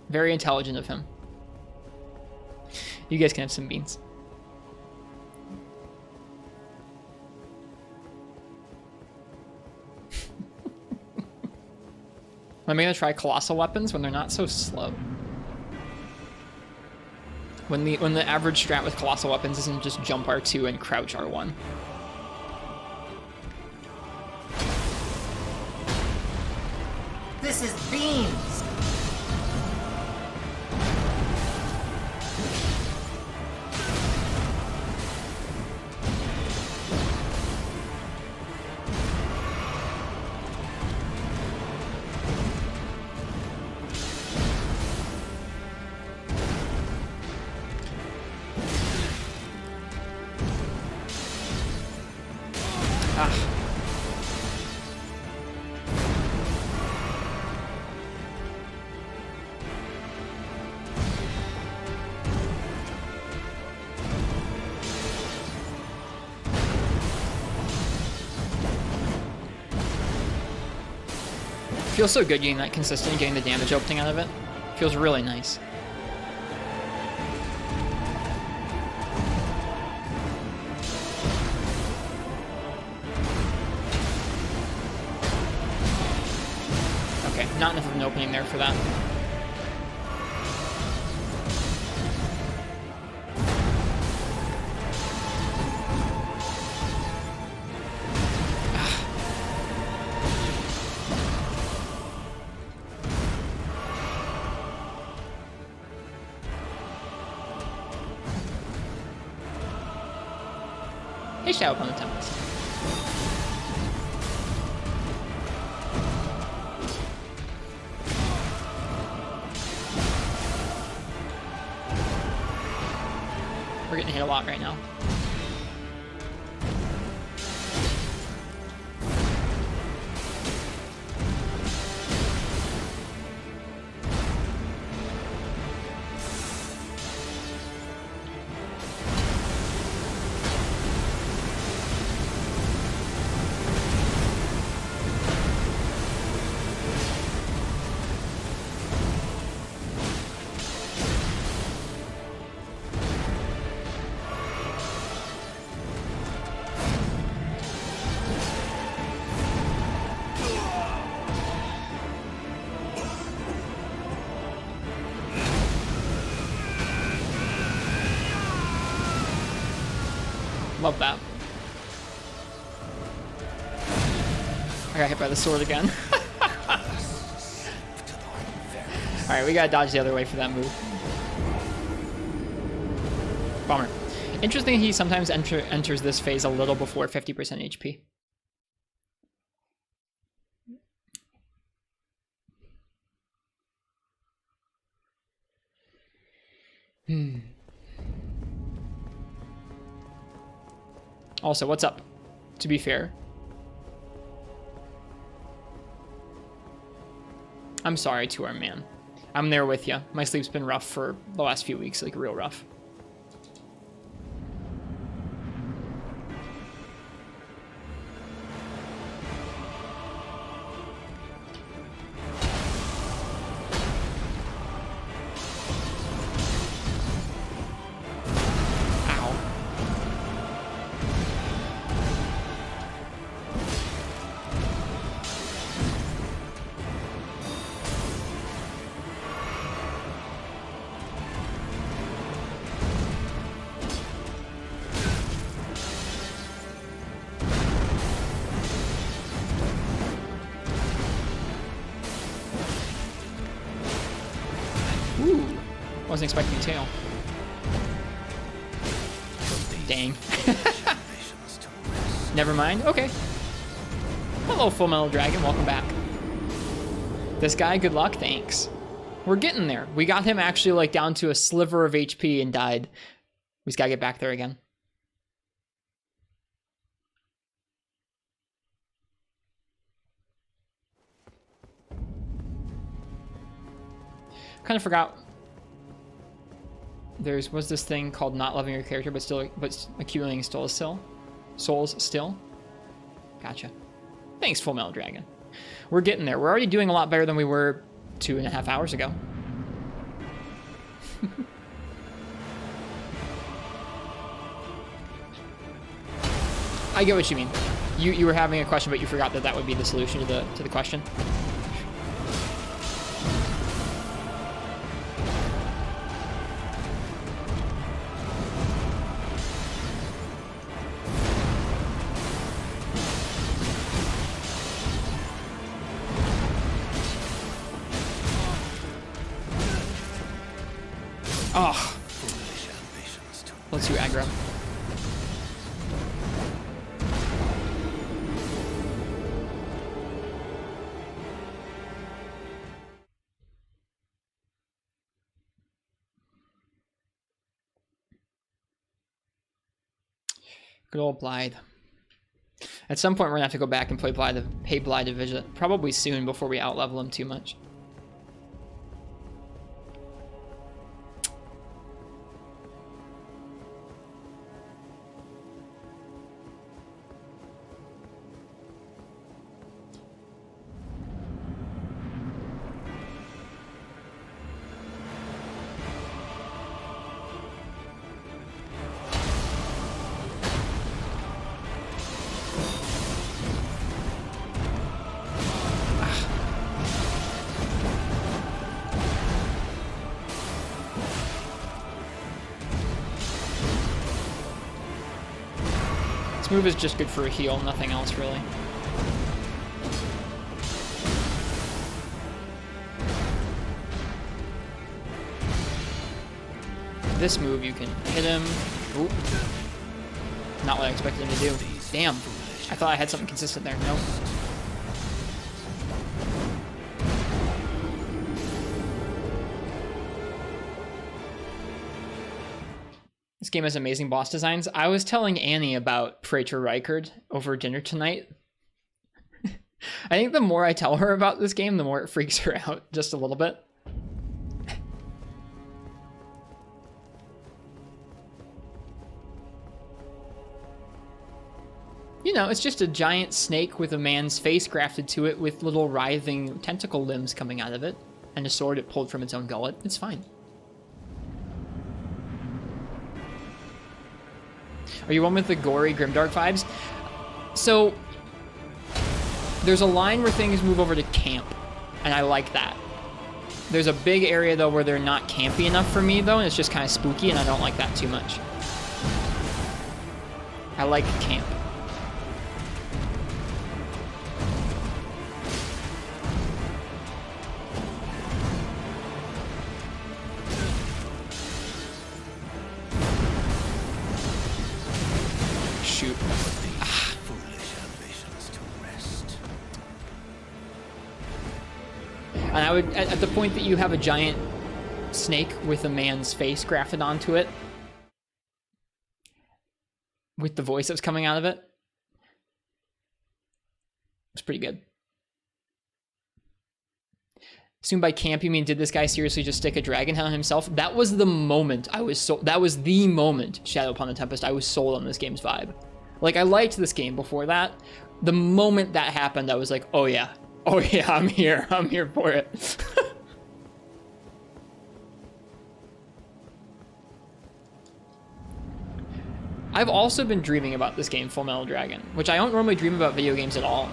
Very intelligent of him. You guys can have some beans. Am I gonna try colossal weapons when they're not so slow? When the average strat with colossal weapons isn't just jump R2 and crouch R1. This is beams! Feels so good getting that consistent, getting the damage opening out of it. Feels really nice. Okay, not enough of an opening there for that. Hey, Shadow Opponent Tempest. We're getting hit a lot right now. Love that. I got hit by the sword again. Alright, we gotta dodge the other way for that move. Bummer. Interesting he sometimes enters this phase a little before 50% HP. Also, what's up? To be fair. I'm sorry to our man. I'm there with you. My sleep's been rough for the last few weeks, like real rough. Wasn't expecting a tail. Dang. Never mind. Okay. Hello, Full Metal Dragon. Welcome back. This guy, good luck. Thanks. We're getting there. We got him actually like down to a sliver of HP and died. We just gotta get back there again. Kind of forgot was this thing called not loving your character but accumulating souls still. Gotcha. Thanks, Full Metal Dragon. We're getting there. We're already doing a lot better than we were 2.5 hours ago. I get what you mean. You were having a question, but you forgot that that would be the solution to the question. Oh. Let's do aggro. Good old Blythe. At some point, we're gonna have to go back and play Blythe Division. Probably soon before we outlevel him too much. This move is just good for a heal, nothing else really. This move you can hit him. Ooh. Not what I expected him to do. Damn. I thought I had something consistent there. Nope. This game has amazing boss designs. I was telling Annie about Praetor Rykard over dinner tonight. I think the more I tell her about this game, the more it freaks her out just a little bit. You know, it's just a giant snake with a man's face grafted to it with little writhing tentacle limbs coming out of it, and a sword it pulled from its own gullet. It's fine. Are you one with the gory grimdark vibes? So, there's a line where things move over to camp, and I like that. There's a big area, though, where they're not campy enough for me, though, and it's just kind of spooky, and I don't like that too much. I like camp. Shoot. Ah. And I would, at the point that you have a giant snake with a man's face grafted onto it, with the voice that's coming out of it, it's pretty good. Assume by camp you mean, did this guy seriously just stick a dragon on himself? That was the moment I was sold. That was the moment, Shadow Upon the Tempest, I was sold on this game's vibe. Like, I liked this game before that. The moment that happened, I was like, oh yeah, I'm here for it. I've also been dreaming about this game, Full Metal Dragon, which I don't normally dream about video games at all.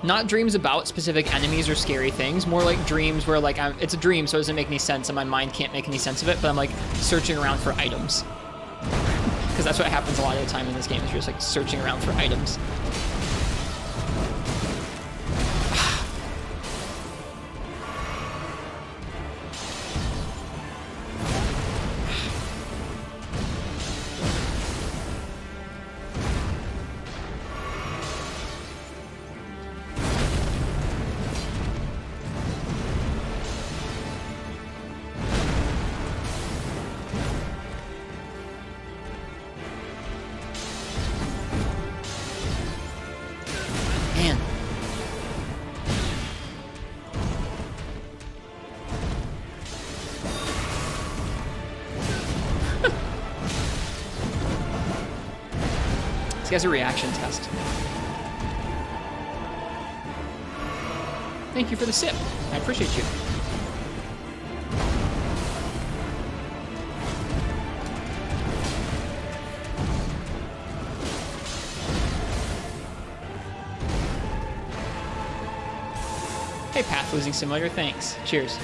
Not dreams about specific enemies or scary things, more like dreams where like it's a dream, so it doesn't make any sense and my mind can't make any sense of it, but I'm like searching around for items. Because that's what happens a lot of the time in this game, is you're just like searching around for items. as a reaction test. Thank you for the sip. I appreciate you. Hey, Path Losing Simulator, thanks. Cheers.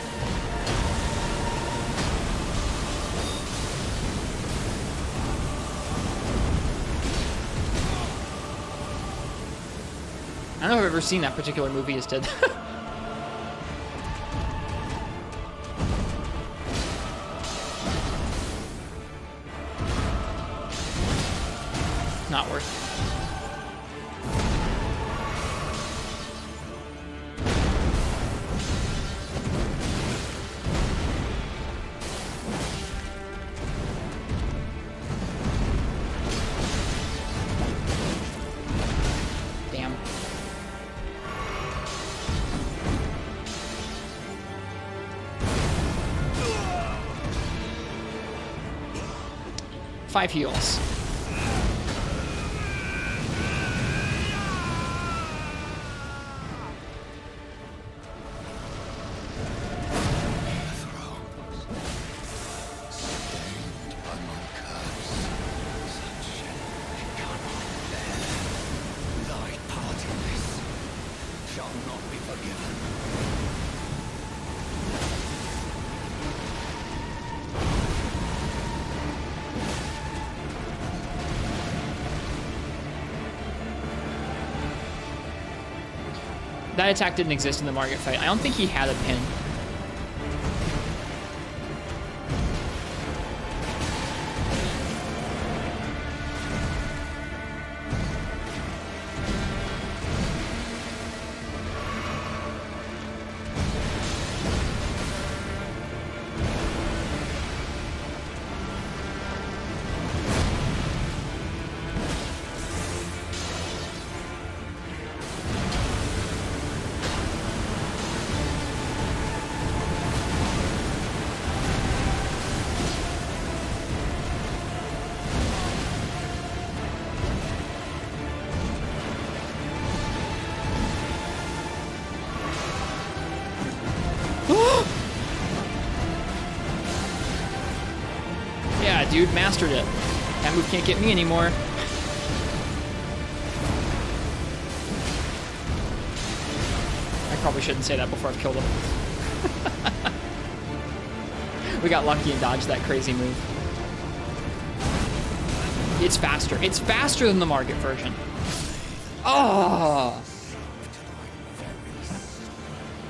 I don't know if I've ever seen that particular movie instead. Not worth it. Damn. Five heals. Thy part in this shall not be forgiven. That attack didn't exist in the Morgott fight. I don't think he had a pin. Yeah, dude, mastered it. That move can't get me anymore. I probably shouldn't say that before I've killed him. We got lucky and dodged that crazy move. It's faster. It's faster than the Morgott version. Oh!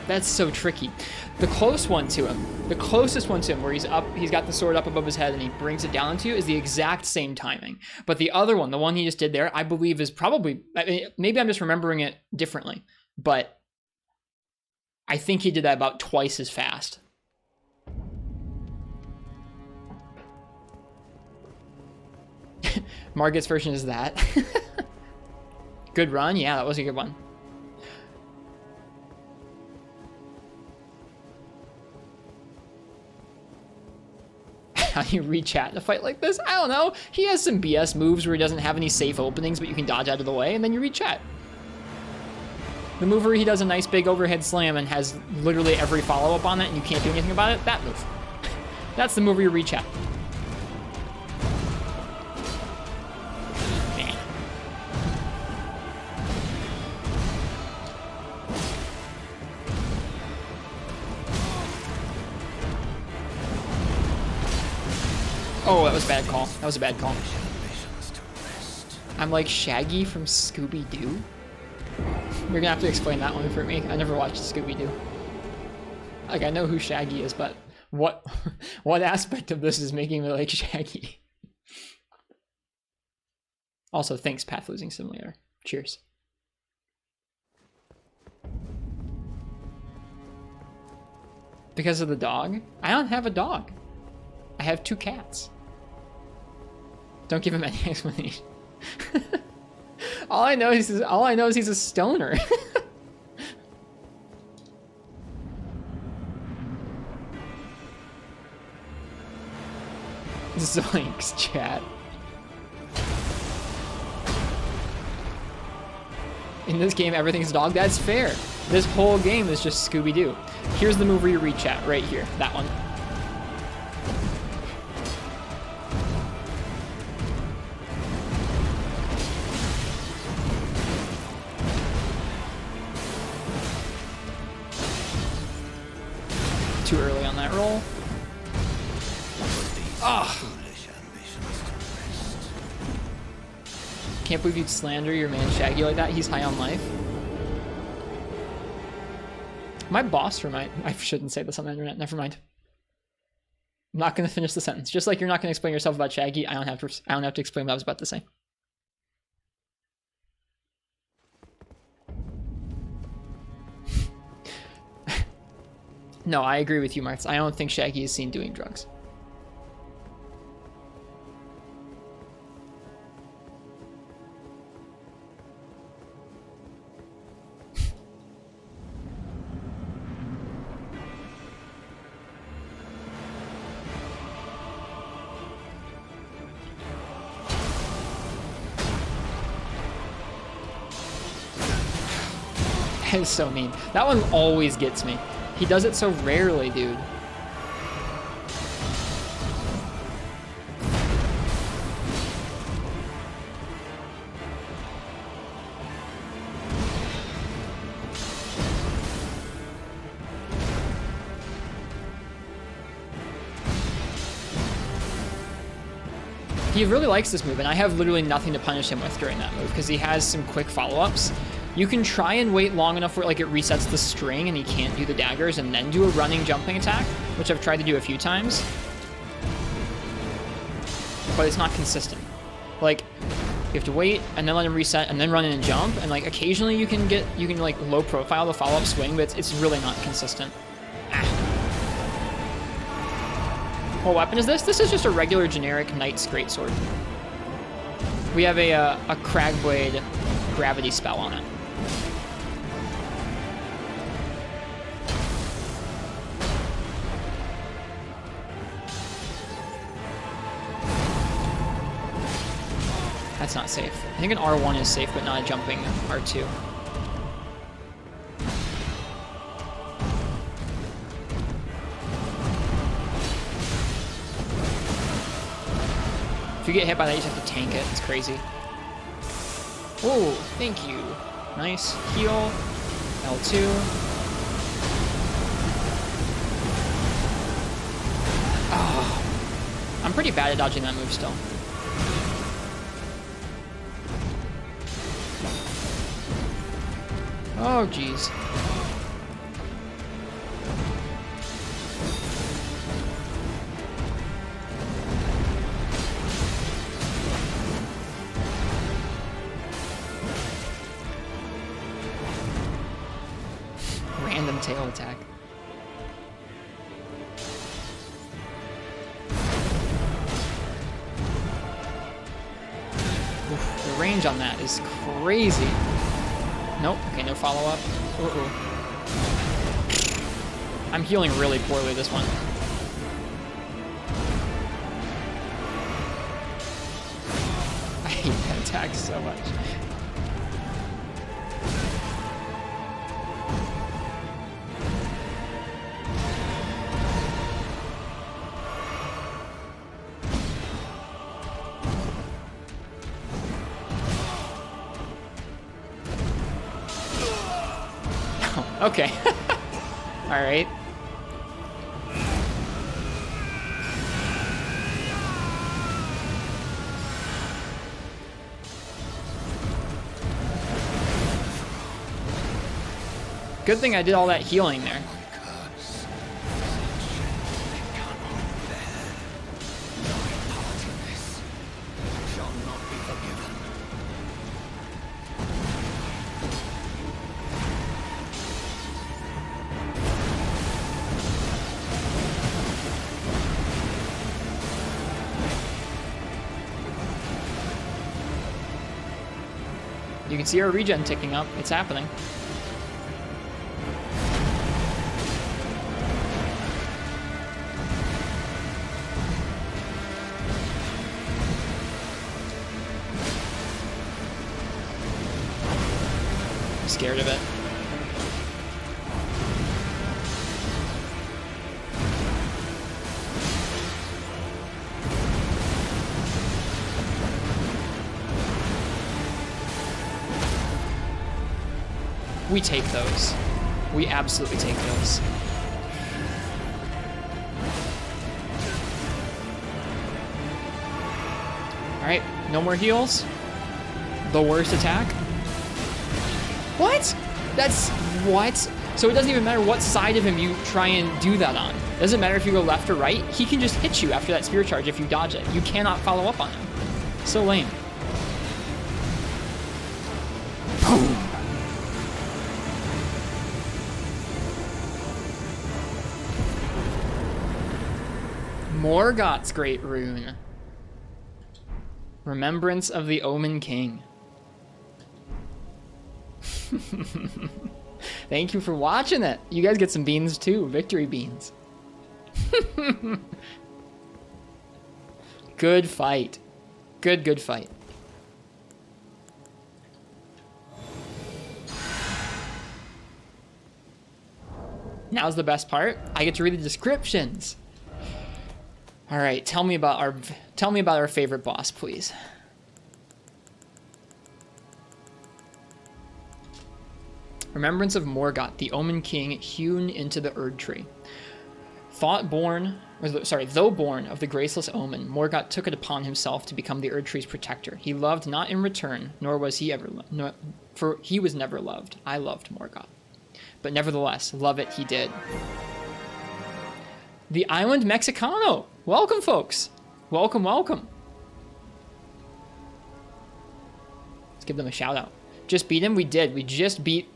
That's so tricky. The close one to him, the closest one to him where he's up, he's got the sword up above his head and he brings it down onto you is the exact same timing. But the other one, the one he just did there, I believe is probably, I mean, maybe I'm just remembering it differently, but I think he did that about twice as fast. Morgott's version is that. Good run? Yeah, that was a good one. How do you re-chat in a fight like this? I don't know. He has some BS moves where he doesn't have any safe openings, but you can dodge out of the way, and then you re-chat. The move where he does a nice big overhead slam and has literally every follow-up on it, and you can't do anything about it, that move. That's the move where you re-chat. Oh, that was a bad call. That was a bad call. I'm like Shaggy from Scooby-Doo. You're gonna have to explain that one for me. I never watched Scooby-Doo. Like, I know who Shaggy is, but what aspect of this is making me like Shaggy? Also, thanks, Path Losing Simulator. Cheers. Because of the dog? I don't have a dog. I have 2 cats. Don't give him any explanation. all I know is he's a stoner. Zoinks, chat. In this game, everything's dog. That's fair. This whole game is just Scooby-Doo. Here's the move where you reach at, right here. That one. Too early on that roll. Ah! Can't believe you'd slander your man Shaggy like that. He's high on life. My boss remind. I shouldn't say this on the internet. Never mind. I'm not going to finish the sentence. Just like you're not going to explain yourself about Shaggy, I don't have to explain what I was about to say. No, I agree with you, Martz. I don't think Shaggy is seen doing drugs. That is so mean. That one always gets me. He does it so rarely, dude. He really likes this move, and I have literally nothing to punish him with during that move because he has some quick follow-ups. You can try and wait long enough where like it resets the string and he can't do the daggers and then do a running jumping attack, which I've tried to do a few times. But it's not consistent. Like, you have to wait and then let him reset and then run in and jump, and like occasionally you can like low profile the follow-up swing, but it's really not consistent. Ah. What weapon is this? This is just a regular generic Knight's Greatsword. We have a Cragblade gravity spell on it. That's not safe. I think an R1 is safe, but not a jumping R2. If you get hit by that, you just have to tank it. It's crazy. Oh, thank you. Nice. Heal. L2. Oh, I'm pretty bad at dodging that move still. Oh, jeez. Random tail attack. Oof, the range on that is crazy. Nope. Okay, no follow-up. I'm healing really poorly this one. I hate that attack so much. Okay. All right. Good thing I did all that healing there. You can see our regen ticking up. It's happening. scared of it. We take those. We absolutely take those. All right, no more heals. The worst attack. What? That's what? So it doesn't even matter what side of him you try and do that on. It doesn't matter if you go left or right. He can just hit you after that spear charge if you dodge it. You cannot follow up on him. So lame. Boom. Morgott's great rune. Remembrance of the Omen King. Thank you for watching it. You guys get some beans too. Victory beans. Good fight. Good fight. Now's the best part. I get to read the descriptions. All right, tell me about our favorite boss, please. Remembrance of Morgott, the Omen King, hewn into the Erd Tree. Though born of the graceless Omen, Morgott took it upon himself to become the Erd Tree's protector. He loved not in return, nor was he ever, for he was never loved. I loved Morgott, but nevertheless, love it he did. The Island Mexicano. Welcome, folks. Welcome. Let's give them a shout out. Just beat him? We did. We just beat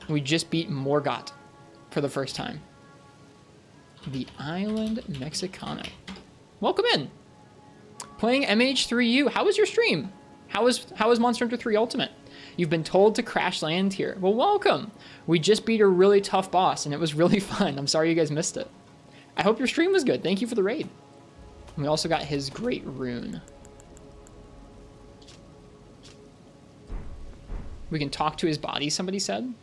Morgott for the first time. The Island Mexicano. Welcome in. Playing MH3U. How was your stream? How was Monster Hunter 3 Ultimate? You've been told to crash land here. Well, welcome. We just beat a really tough boss, and it was really fun. I'm sorry you guys missed it. I hope your stream was good. Thank you for the raid. We also got his great rune. We can talk to his body, somebody said.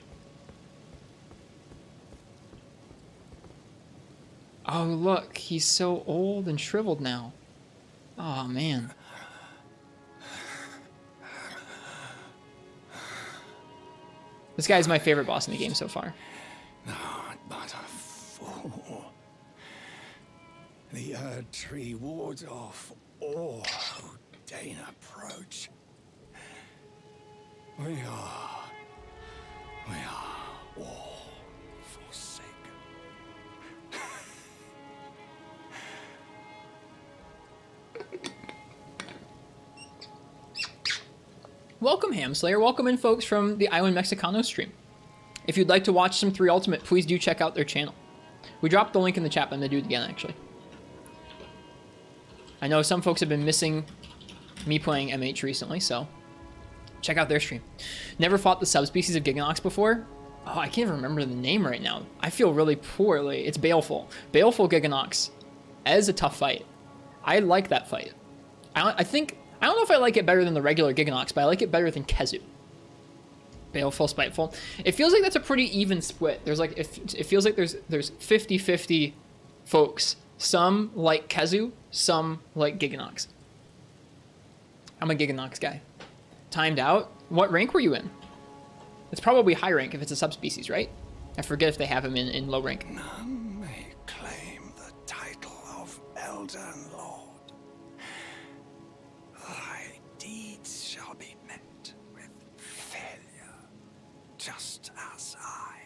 Oh, look. He's so old and shriveled now. Oh, man. This guy's my favorite boss in the game so far. Not but a fool. The Erd Tree wards off all who deign approach. We are all forsaken. Welcome, Hamslayer. Welcome in, folks, from the Island Mexicano stream. If you'd like to watch some 3 Ultimate, please do check out their channel. We dropped the link in the chat, but I'm going to do it again, actually. I know some folks have been missing me playing MH recently, so check out their stream. Never fought the subspecies of Giganox before? Oh, I can't even remember the name right now. I feel really poorly. It's Baleful. Baleful Giganox is a tough fight. I like that fight. I don't know if I like it better than the regular Giganox, but I like it better than Kezu. Baleful, Spiteful. It feels like that's a pretty even split. There's like it feels like there's 50-50 folks. Some like Kezu, some like Giganox. I'm a Giganox guy. Timed out. What rank were you in? It's probably high rank if it's a subspecies, right? I forget if they have him in low rank. None may claim the title of Elden Lord. Thy deeds shall be met with failure, just as I.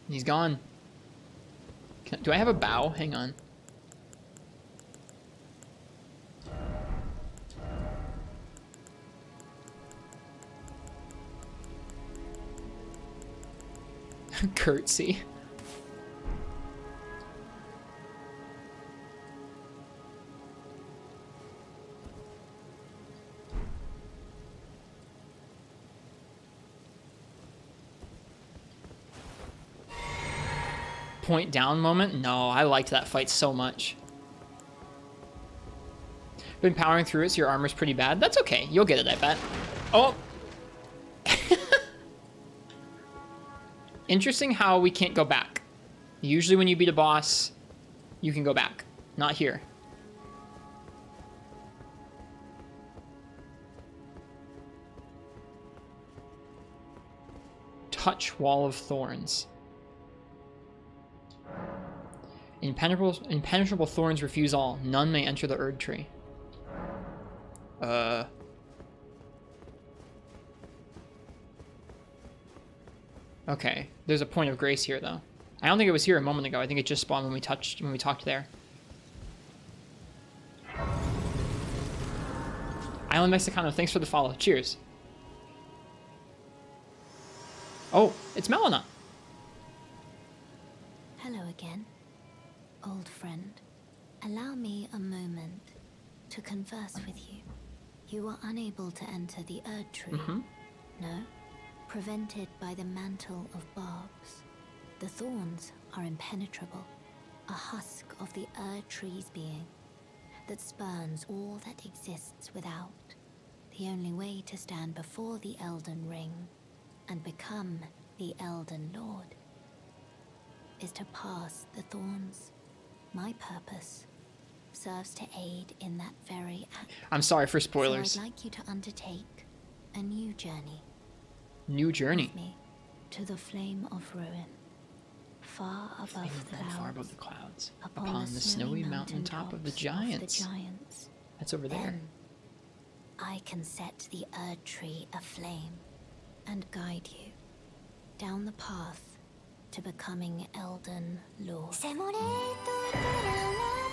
He's gone. Do I have a bow? Hang on. Curtsy. Point down moment? No, I liked that fight so much. Been powering through it, so your armor's pretty bad. That's okay. You'll get it, I bet. Oh! Interesting how we can't go back. Usually when you beat a boss, you can go back. Not here. Touch Wall of Thorns. Impenetrable thorns refuse all. None may enter the Erd Tree. Okay, there's a point of grace here, though. I don't think it was here a moment ago. I think it just spawned when we talked there. Island Mexicano, thanks for the follow. Cheers. Oh, it's Melina. Hello again, old friend. Allow me a moment to converse with you. You were unable to enter the Erd Tree. No? Prevented by the mantle of barbs. The thorns are impenetrable, a husk of the Erd Tree's being that spurns all that exists without. The only way to stand before the Elden Ring and become the Elden Lord is to pass the thorns. My purpose serves to aid in that very act. I'm sorry for spoilers. So I'd like you to undertake a new journey. New journey. With me to the flame of ruin, far above the clouds. Far above the clouds. Upon the snowy mountaintop of the giants. That's over there. Then I can set the Erd Tree aflame and guide you down the path to becoming Elden Lord.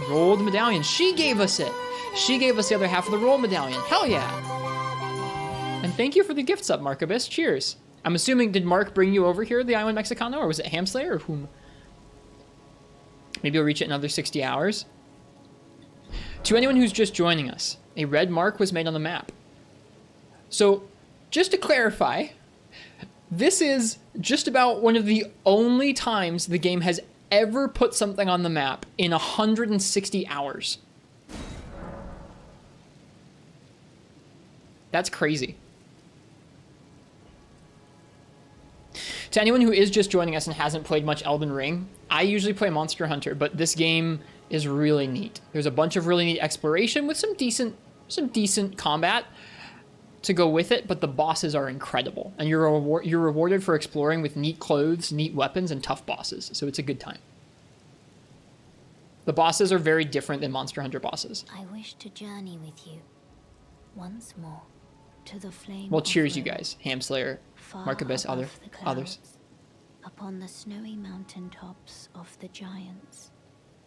Rolled medallion. She gave us it. She gave us the other half of the roll medallion. Hell yeah. And thank you for the gift sub, Markabus. Cheers. I'm assuming, did Mark bring you over here, the Island Mexicano, or was it Hamslayer, or whom? Maybe you'll reach it in another 60 hours. To anyone who's just joining us, a red mark was made on the map. So, just to clarify, this is just about one of the only times the game has ever put something on the map in 160 hours. That's crazy. To anyone who is just joining us and hasn't played much Elden Ring, I usually play Monster Hunter, but this game is really neat. There's a bunch of really neat exploration with some decent combat to go with it, but the bosses are incredible, and you're rewarded for exploring with neat clothes, neat weapons, and tough bosses. So it's a good time. The bosses are very different than Monster Hunter bosses. I wish to journey with you once more to the flame. Well, cheers, you guys. Hamslayer, Markabus, others. Upon the snowy mountain tops of the giants.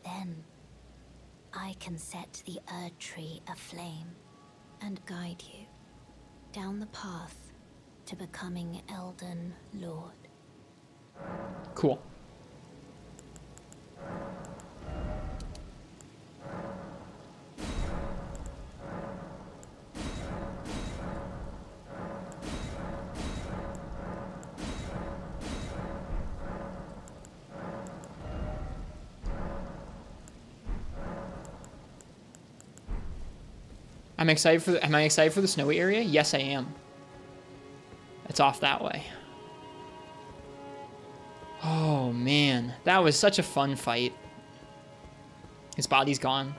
Then I can set the Erd Tree aflame and guide you down the path to becoming Elden Lord. Cool. Am I excited for the snowy area? Yes, I am. It's off that way. Oh, man. That was such a fun fight. His body's gone.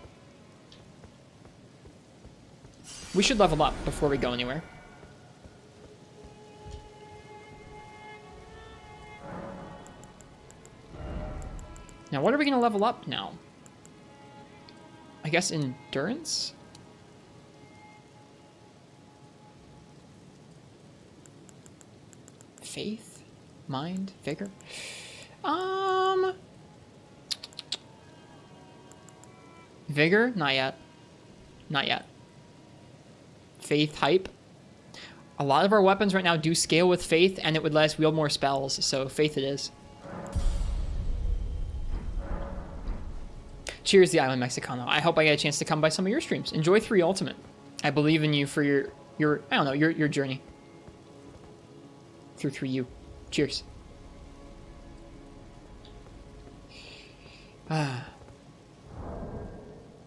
We should level up before we go anywhere. Now, what are we going to level up now? I guess endurance? Faith? Mind? Vigor? Vigor? Not yet. Not yet. Faith, hype. A lot of our weapons right now do scale with faith, and it would let us wield more spells, so faith it is. Cheers, the Island Mexicano. I hope I get a chance to come by some of your streams. Enjoy 3 Ultimate. I believe in you for your I don't know, your journey. Through 3U. Cheers.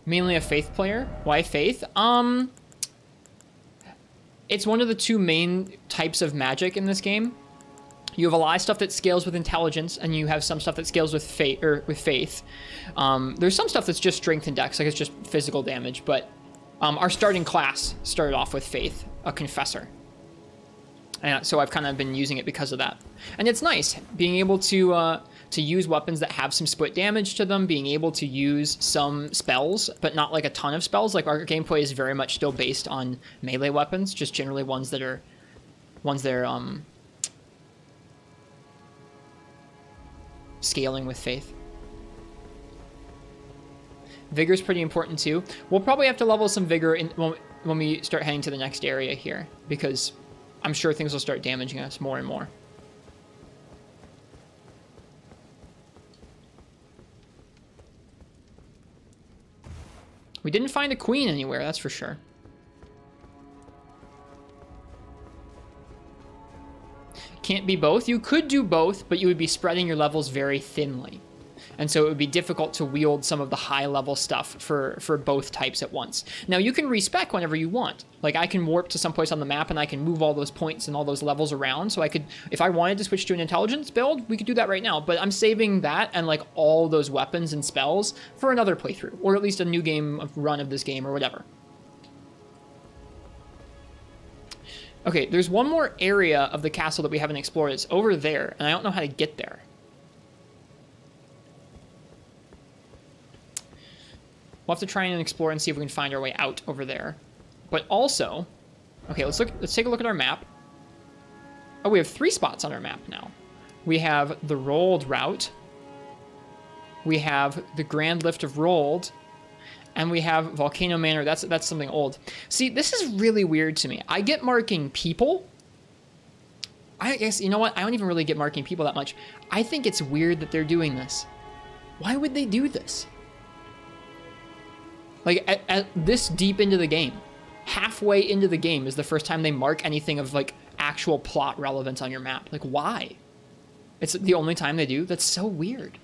Mainly a Faith player. Why Faith? It's one of the two main types of magic in this game. You have a lot of stuff that scales with intelligence, and you have some stuff that scales with faith. There's some stuff that's just strength and dex, like it's just physical damage. But our starting class started off with faith, a confessor, and so I've kind of been using it because of that. And it's nice being able to use weapons that have some split damage to them, being able to use some spells, but not like a ton of spells. Like our gameplay is very much still based on melee weapons, just generally ones that are scaling with faith. Vigor's pretty important too. We'll probably have to level some vigor when we start heading to the next area here, because I'm sure things will start damaging us more and more. We didn't find a queen anywhere, that's for sure. Can't be both. You could do both, but you would be spreading your levels very thinly. And so it would be difficult to wield some of the high level stuff for both types at once. Now you can respec whenever you want. Like I can warp to some place on the map and I can move all those points and all those levels around. So I could, if I wanted to switch to an intelligence build, we could do that right now. But I'm saving that and like all those weapons and spells for another playthrough, or at least a new game run of this game or whatever. Okay, there's one more area of the castle that we haven't explored. It's over there, and I don't know how to get there. We'll have to try and explore and see if we can find our way out over there. But also, okay, let's take a look at our map. Oh, we have 3 spots on our map now. We have the Rolled route. We have the Grand Lift of Rolled. And we have Volcano Manor. That's something old. See, this is really weird to me. I get marking people. I guess, you know what? I don't even really get marking people that much. I think it's weird that they're doing this. Why would they do this? Like, at this deep into the game, halfway into the game is the first time they mark anything of, like, actual plot relevance on your map. Like, why? It's the only time they do? That's so weird.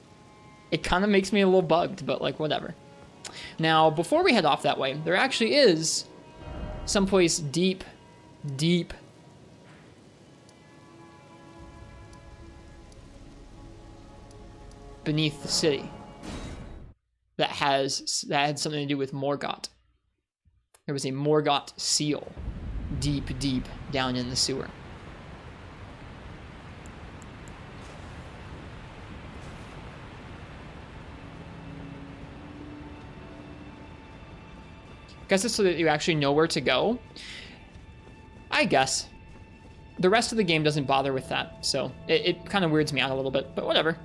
It kind of makes me a little bugged, but, like, whatever. Now, before we head off that way, there actually is someplace deep, deep beneath the city that had something to do with Morgott. There was a Morgott seal deep, deep down in the sewer. Guess it's so that you actually know where to go. I guess. The rest of the game doesn't bother with that, so it kind of weirds me out a little bit, but whatever.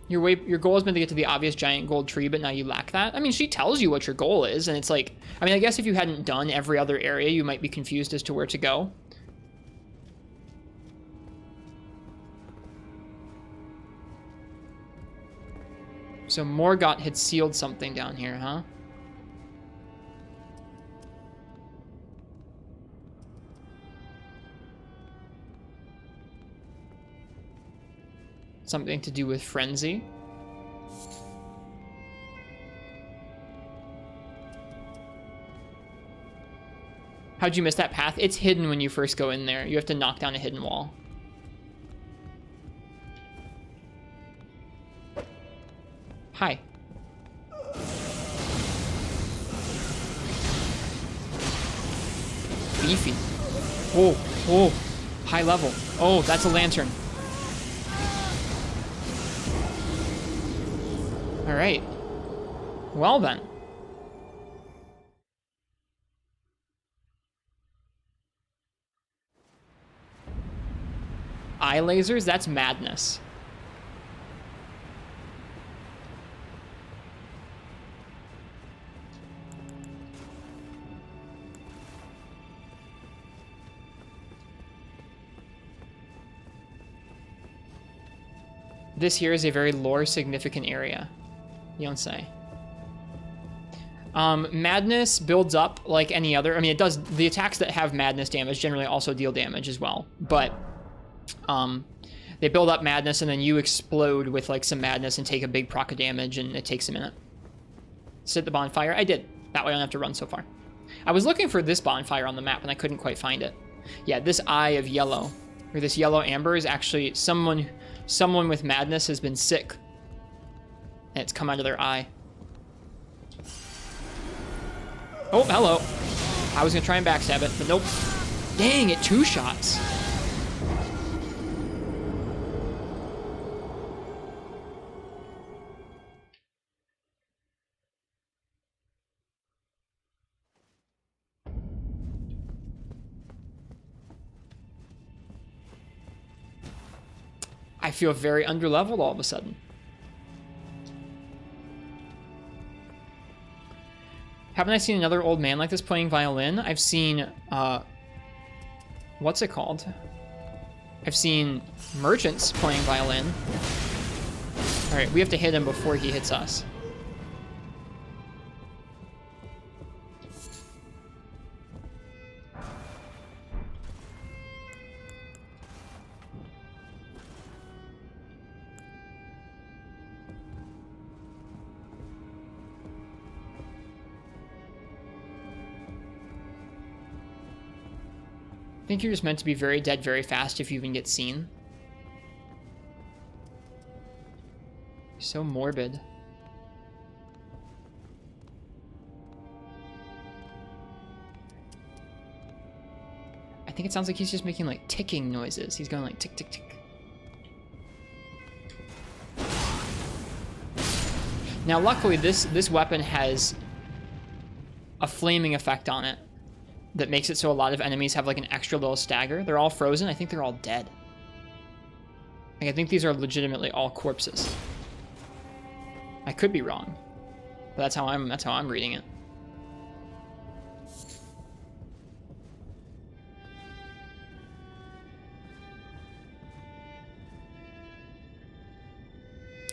Your goal has been to get to the obvious giant gold tree, but now you lack that. I mean, she tells you what your goal is, and it's like, I mean, I guess if you hadn't done every other area, you might be confused as to where to go. So Morgott had sealed something down here, huh? Something to do with frenzy. How'd you miss that path? It's hidden when you first go in there. You have to knock down a hidden wall. Hi. Beefy. Oh, oh, high level. Oh, that's a lantern. All right. Well then. Eye lasers? That's madness. This here is a very lore significant area. You don't say. Madness builds up like any other. I mean, it does. The attacks that have madness damage generally also deal damage as well. But They build up madness, and then you explode with like some madness and take a big proc of damage, and it takes a minute. Set the bonfire. I did. That way I don't have to run so far. I was looking for this bonfire on the map, and I couldn't quite find it. Yeah, this eye of yellow, or this yellow amber, is actually someone with madness has been sick, and it's come out of their eye. Oh, hello. I was gonna try and backstab it, but nope. Dang it, 2 shots. I feel very underleveled all of a sudden. Haven't I seen another old man like this playing violin? I've seen, what's it called? I've seen merchants playing violin. All right, we have to hit him before he hits us. I think you're just meant to be very dead very fast if you even get seen. So morbid. I think it sounds like he's just making like ticking noises. He's going like tick, tick, tick. Now luckily this weapon has a flaming effect on it that makes it so a lot of enemies have like an extra little stagger. They're all frozen. I think they're all dead. Like, I think these are legitimately all corpses. I could be wrong, but that's how I'm reading it.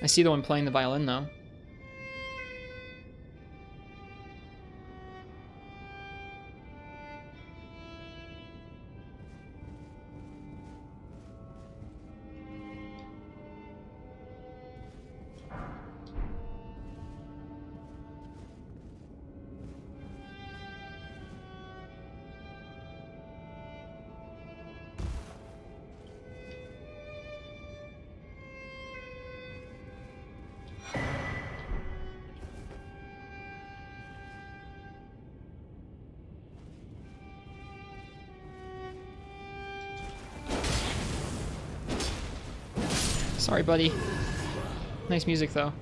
I see the one playing the violin though. Sorry, buddy. Nice music, though.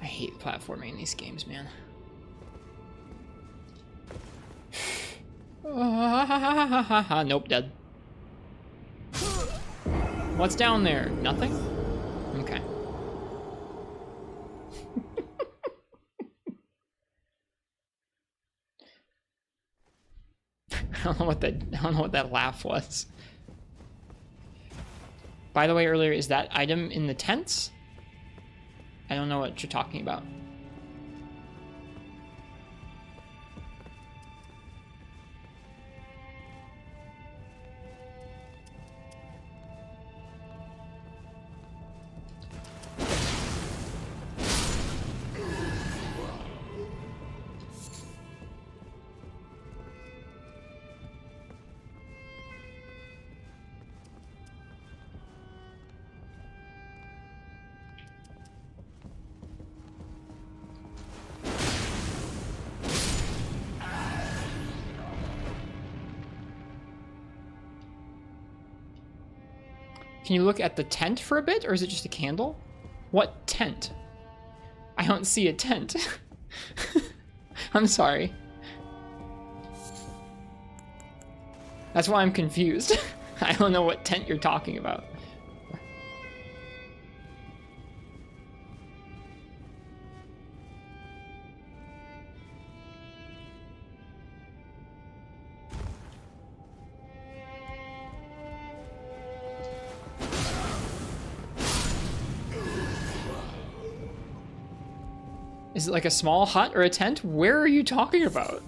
I hate platforming in these games, man. Nope, dead. What's down there? Nothing? Okay. I don't know what that laugh was. By the way, earlier, is that item in the tents? I don't know what you're talking about. Can you look at the tent for a bit, or is it just a candle? What tent? I don't see a tent. I'm sorry. That's why I'm confused. I don't know what tent you're talking about. Is it like a small hut or a tent? Where are you talking about?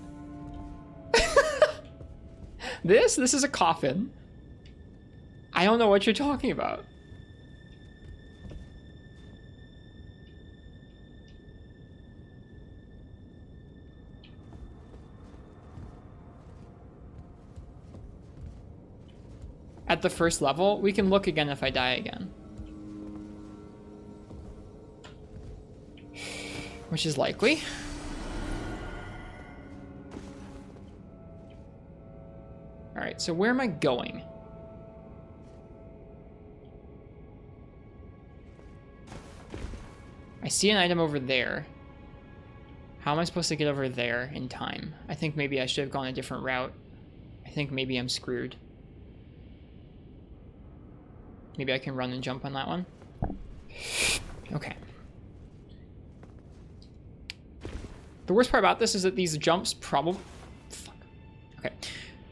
This is a coffin. I don't know what you're talking about. At the first level, we can look again if I die again. Which is likely. Alright, so where am I going? I see an item over there. How am I supposed to get over there in time? I think maybe I should have gone a different route. I think maybe I'm screwed. Maybe I can run and jump on that one. Okay. The worst part about this is that these jumps probably... Fuck. Okay.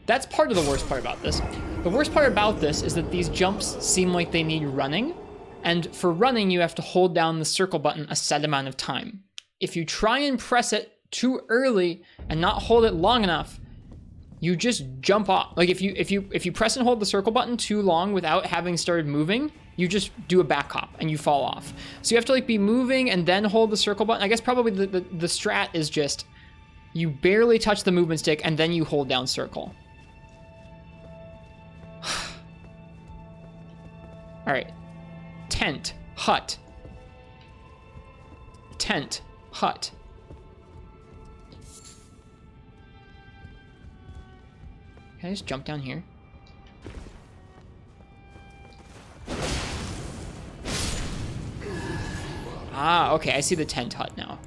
That's part of the worst part about this. The worst part about this is that these jumps seem like they need running. And for running, you have to hold down the circle button a set amount of time. If you try and press it too early and not hold it long enough, you just jump off. Like if you press and hold the circle button too long without having started moving, you just do a back hop and you fall off. So you have to like be moving and then hold the circle button. I guess probably the strat is just you barely touch the movement stick and then you hold down circle. All right. Tent, hut. Tent, hut. Can I just jump down here? Ah, okay, I see the tent hut now.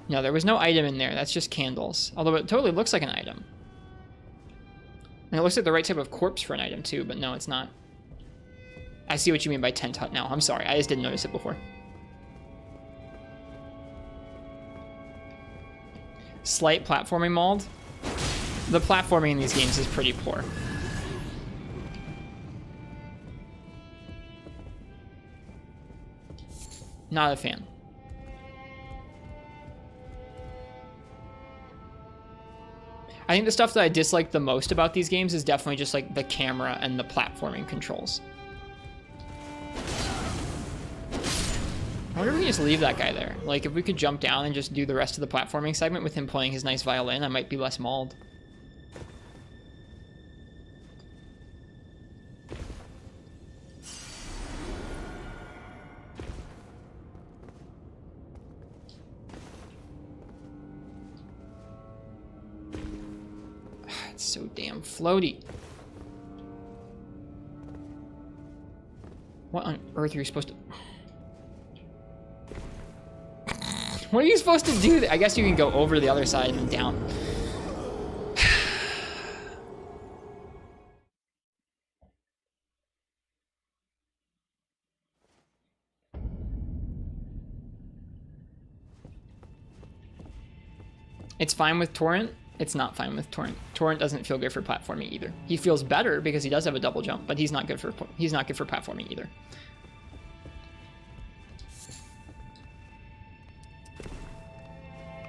No, there was no item in there. That's just candles. Although it totally looks like an item. And it looks like the right type of corpse for an item too, but no, it's not. I see what you mean by tent hut now. I'm sorry, I just didn't notice it before. Slight platforming mold. The platforming in these games is pretty poor. Not a fan. I think the stuff that I dislike the most about these games is definitely just like the camera and the platforming controls. I wonder if we can just leave that guy there. Like if we could jump down and just do the rest of the platforming segment with him playing his nice violin, I might be less mauled. It's so damn floaty. What on earth are you supposed to... What are you supposed to do? I guess you can go over the other side and then down. It's fine with Torrent. It's not fine with Torrent. Torrent doesn't feel good for platforming either. He feels better because he does have a double jump, but he's not good for platforming either.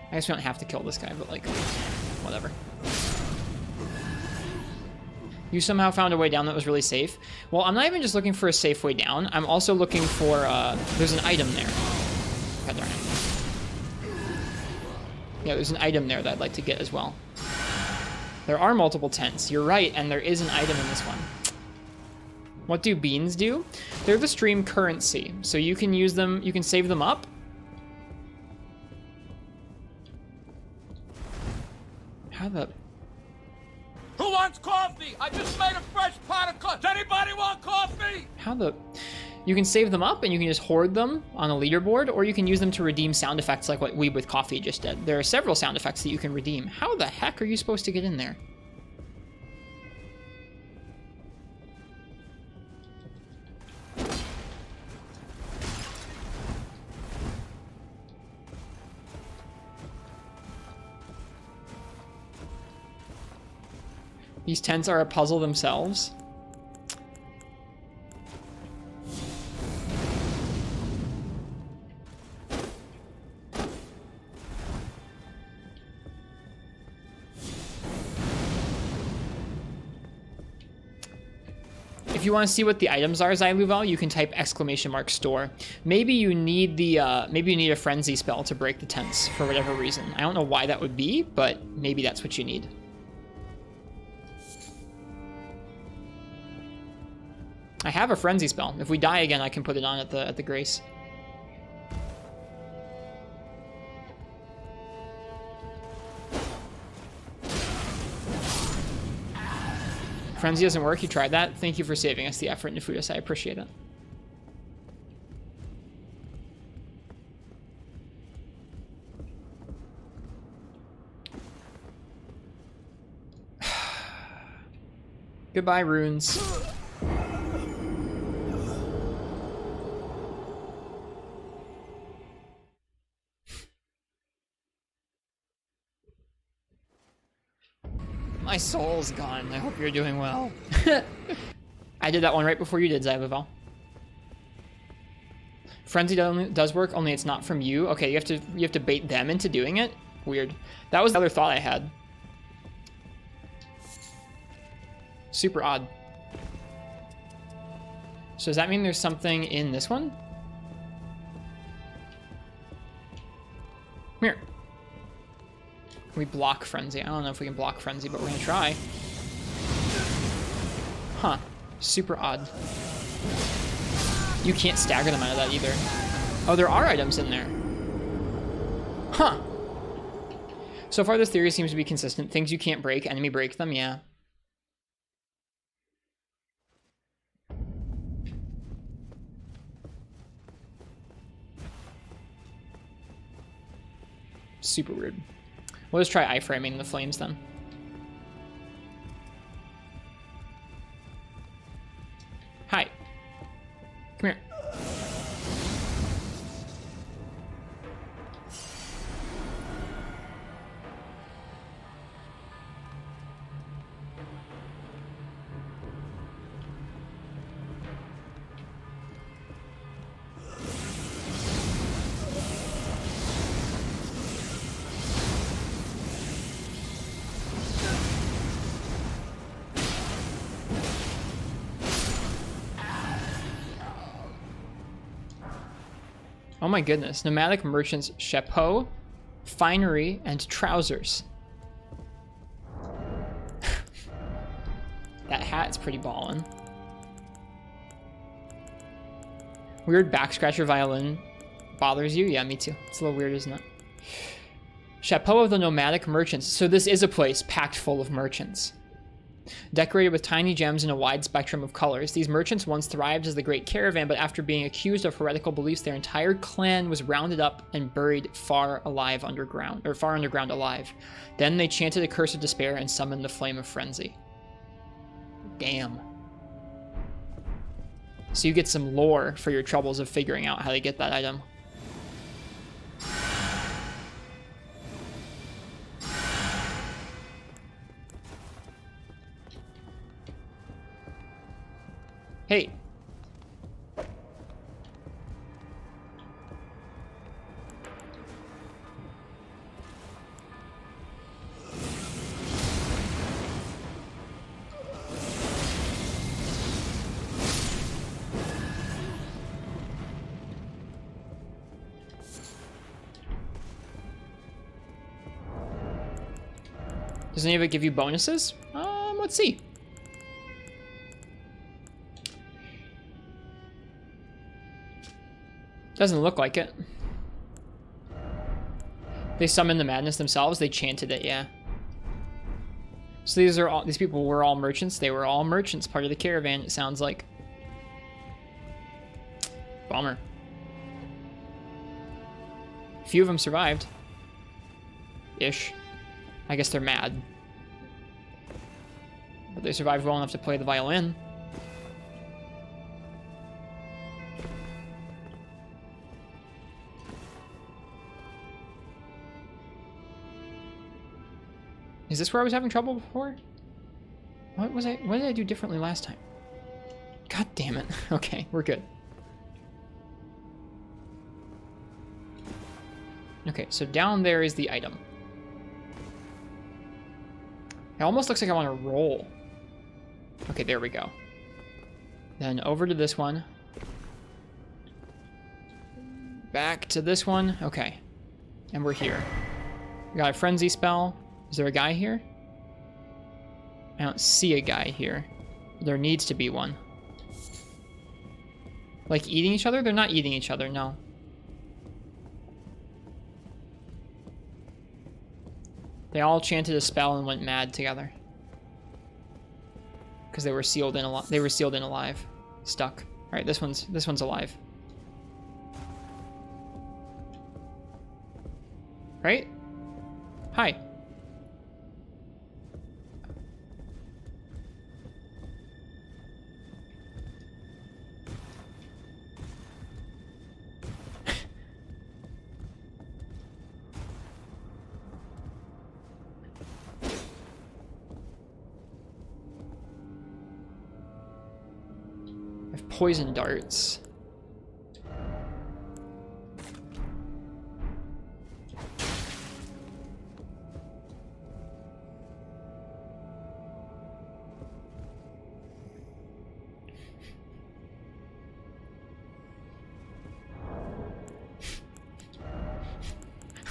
I guess we don't have to kill this guy, but like, whatever. You somehow found a way down that was really safe. Well, I'm not even just looking for a safe way down. I'm also looking for, there's an item there. God darn it. Yeah, there's an item there that I'd like to get as well. There are multiple tents. You're right, and there is an item in this one. What do beans do? They're the stream currency. So you can use them, you can save them up. How the... Who wants coffee? I just made a fresh pot of coffee. Does anybody want coffee? How the... You can save them up and you can just hoard them on a leaderboard, or you can use them to redeem sound effects like what Weeb with Coffee just did. There are several sound effects that you can redeem. How the heck are you supposed to get in there? These tents are a puzzle themselves. If you want to see what the items are, Zyluval, you can type !store. Maybe you need a frenzy spell to break the tents for whatever reason. I don't know why that would be, but maybe that's what you need. I have a frenzy spell. If we die again, I can put it on at the Grace. Frenzy doesn't work. You tried that. Thank you for saving us the effort, Nefudis. I appreciate it. Goodbye, runes. My soul's gone. I hope you're doing well. I did that one right before you did, Zyluval. Frenzy does work, only it's not from you. Okay, you have to bait them into doing it? Weird. That was the other thought I had. Super odd. So does that mean there's something in this one? Come here. We block Frenzy. I don't know if we can block Frenzy, but we're gonna try. Huh. Super odd. You can't stagger them out of that either. Oh, there are items in there. Huh. So far, this theory seems to be consistent. Things you can't break, enemy break them, yeah. Super weird. We'll just try iframing the flames then. Hi. Come here. Oh my goodness. Nomadic merchants, chapeau, finery, and trousers. That hat's pretty ballin'. Weird back scratcher violin bothers you? Yeah, me too. It's a little weird, isn't it? Chapeau of the nomadic merchants. So this is a place packed full of merchants. Decorated with tiny gems in a wide spectrum of colors, these merchants once thrived as the Great Caravan, but after being accused of heretical beliefs, their entire clan was rounded up and buried far underground alive. Then they chanted a curse of despair and summoned the flame of frenzy. Damn. So you get some lore for your troubles of figuring out how to get that item. Hey. Does any of it give you bonuses? Let's see. Doesn't look like it. They summoned the madness themselves. They chanted it, yeah. So these people were all merchants. They were all merchants, part of the caravan, it sounds like. Bummer. A few of them survived. Ish. I guess they're mad. But they survived well enough to play the violin. Is this where I was having trouble before? What did I do differently last time? God damn it. Okay, we're good. Okay, so down there is the item. It almost looks like I want to roll. Okay, there we go. Then over to this one. Back to this one. Okay. And we're here. We got a frenzy spell. Is there a guy here? I don't see a guy here. There needs to be one. Like eating each other? They're not eating each other, no. They all chanted a spell and went mad together. Because they were sealed in alive. Stuck. Alright, this one's alive. Right? Hi. Poison darts.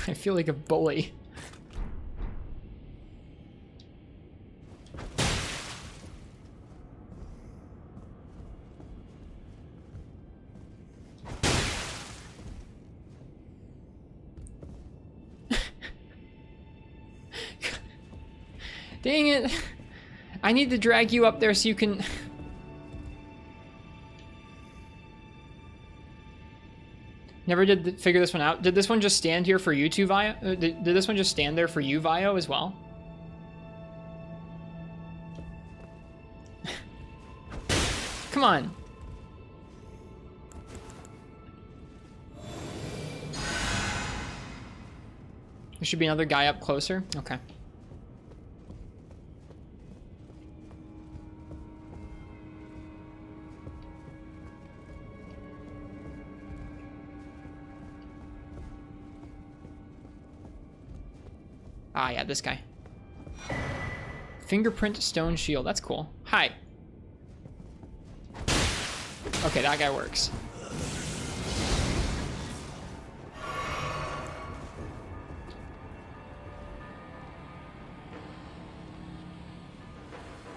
I feel like a bully. Dang it. I need to drag you up there so you can... Never did figure this one out. Did this one just stand here for you two, Vio? Did this one just stand there for you, Vio, as well? Come on. There should be another guy up closer. Okay. Ah, yeah, this guy. Fingerprint stone shield. That's cool. Hi. Okay, that guy works.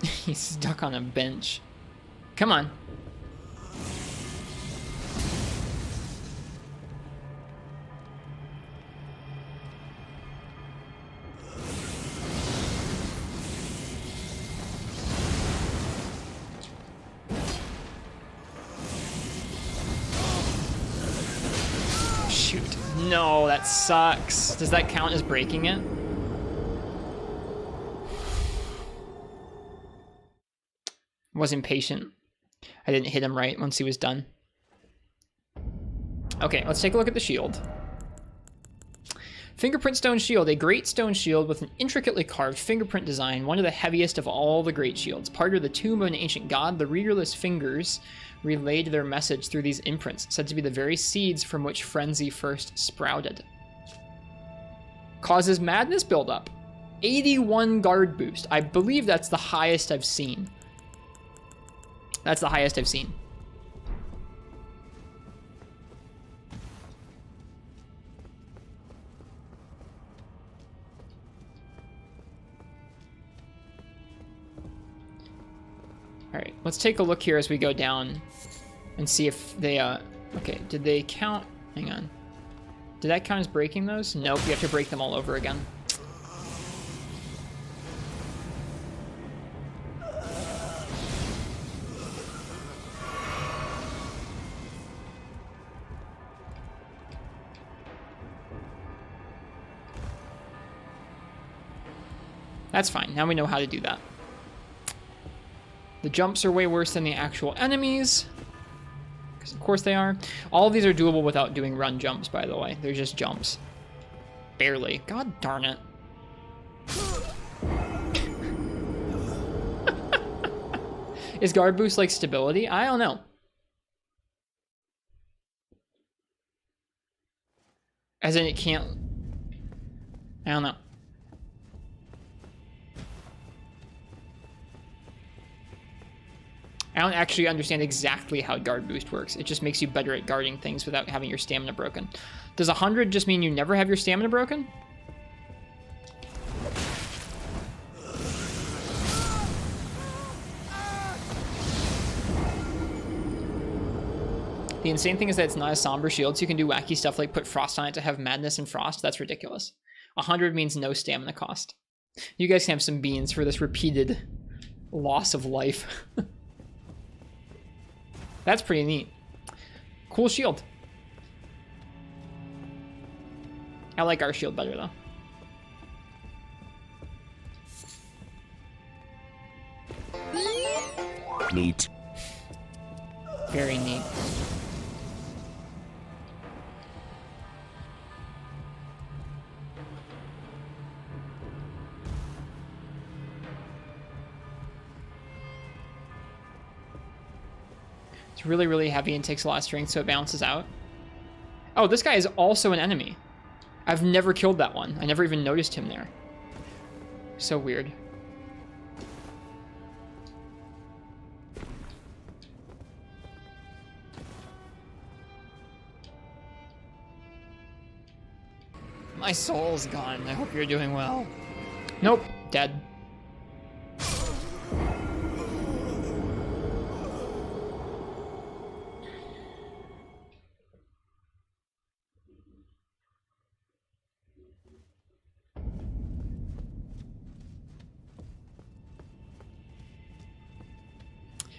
He's stuck on a bench. Come on. No, that sucks. Does that count as breaking it? Was impatient. I didn't hit him right once he was done. Okay, let's take a look at the shield. Fingerprint stone shield, a great stone shield with an intricately carved fingerprint design, one of the heaviest of all the great shields. Part of the tomb of an ancient god, the rigorless fingers relayed their message through these imprints, said to be the very seeds from which frenzy first sprouted. Causes madness buildup. 81 guard boost. I believe that's the highest I've seen. That's the highest I've seen. Alright, let's take a look here as we go down and see if they, okay, did they count? Hang on. Did that count as breaking those? Nope, you have to break them all over again. That's fine, now we know how to do that. The jumps are way worse than the actual enemies. Because of course they are. All of these are doable without doing run jumps, by the way. They're just jumps. Barely. God darn it. Is guard boost like stability? I don't know. As in it can't... I don't know. I don't actually understand exactly how guard boost works. It just makes you better at guarding things without having your stamina broken. Does 100 just mean you never have your stamina broken? The insane thing is that it's not a somber shield, so you can do wacky stuff like put frost on it to have madness and frost. That's ridiculous. 100 means no stamina cost. You guys can have some beans for this repeated loss of life. That's pretty neat. Cool shield. I like our shield better though. Neat. Very neat. It's really, really heavy and takes a lot of strength, so it balances out. Oh, this guy is also an enemy. I've never killed that one. I never even noticed him there. So weird. My soul's gone. I hope you're doing well. Nope, dead.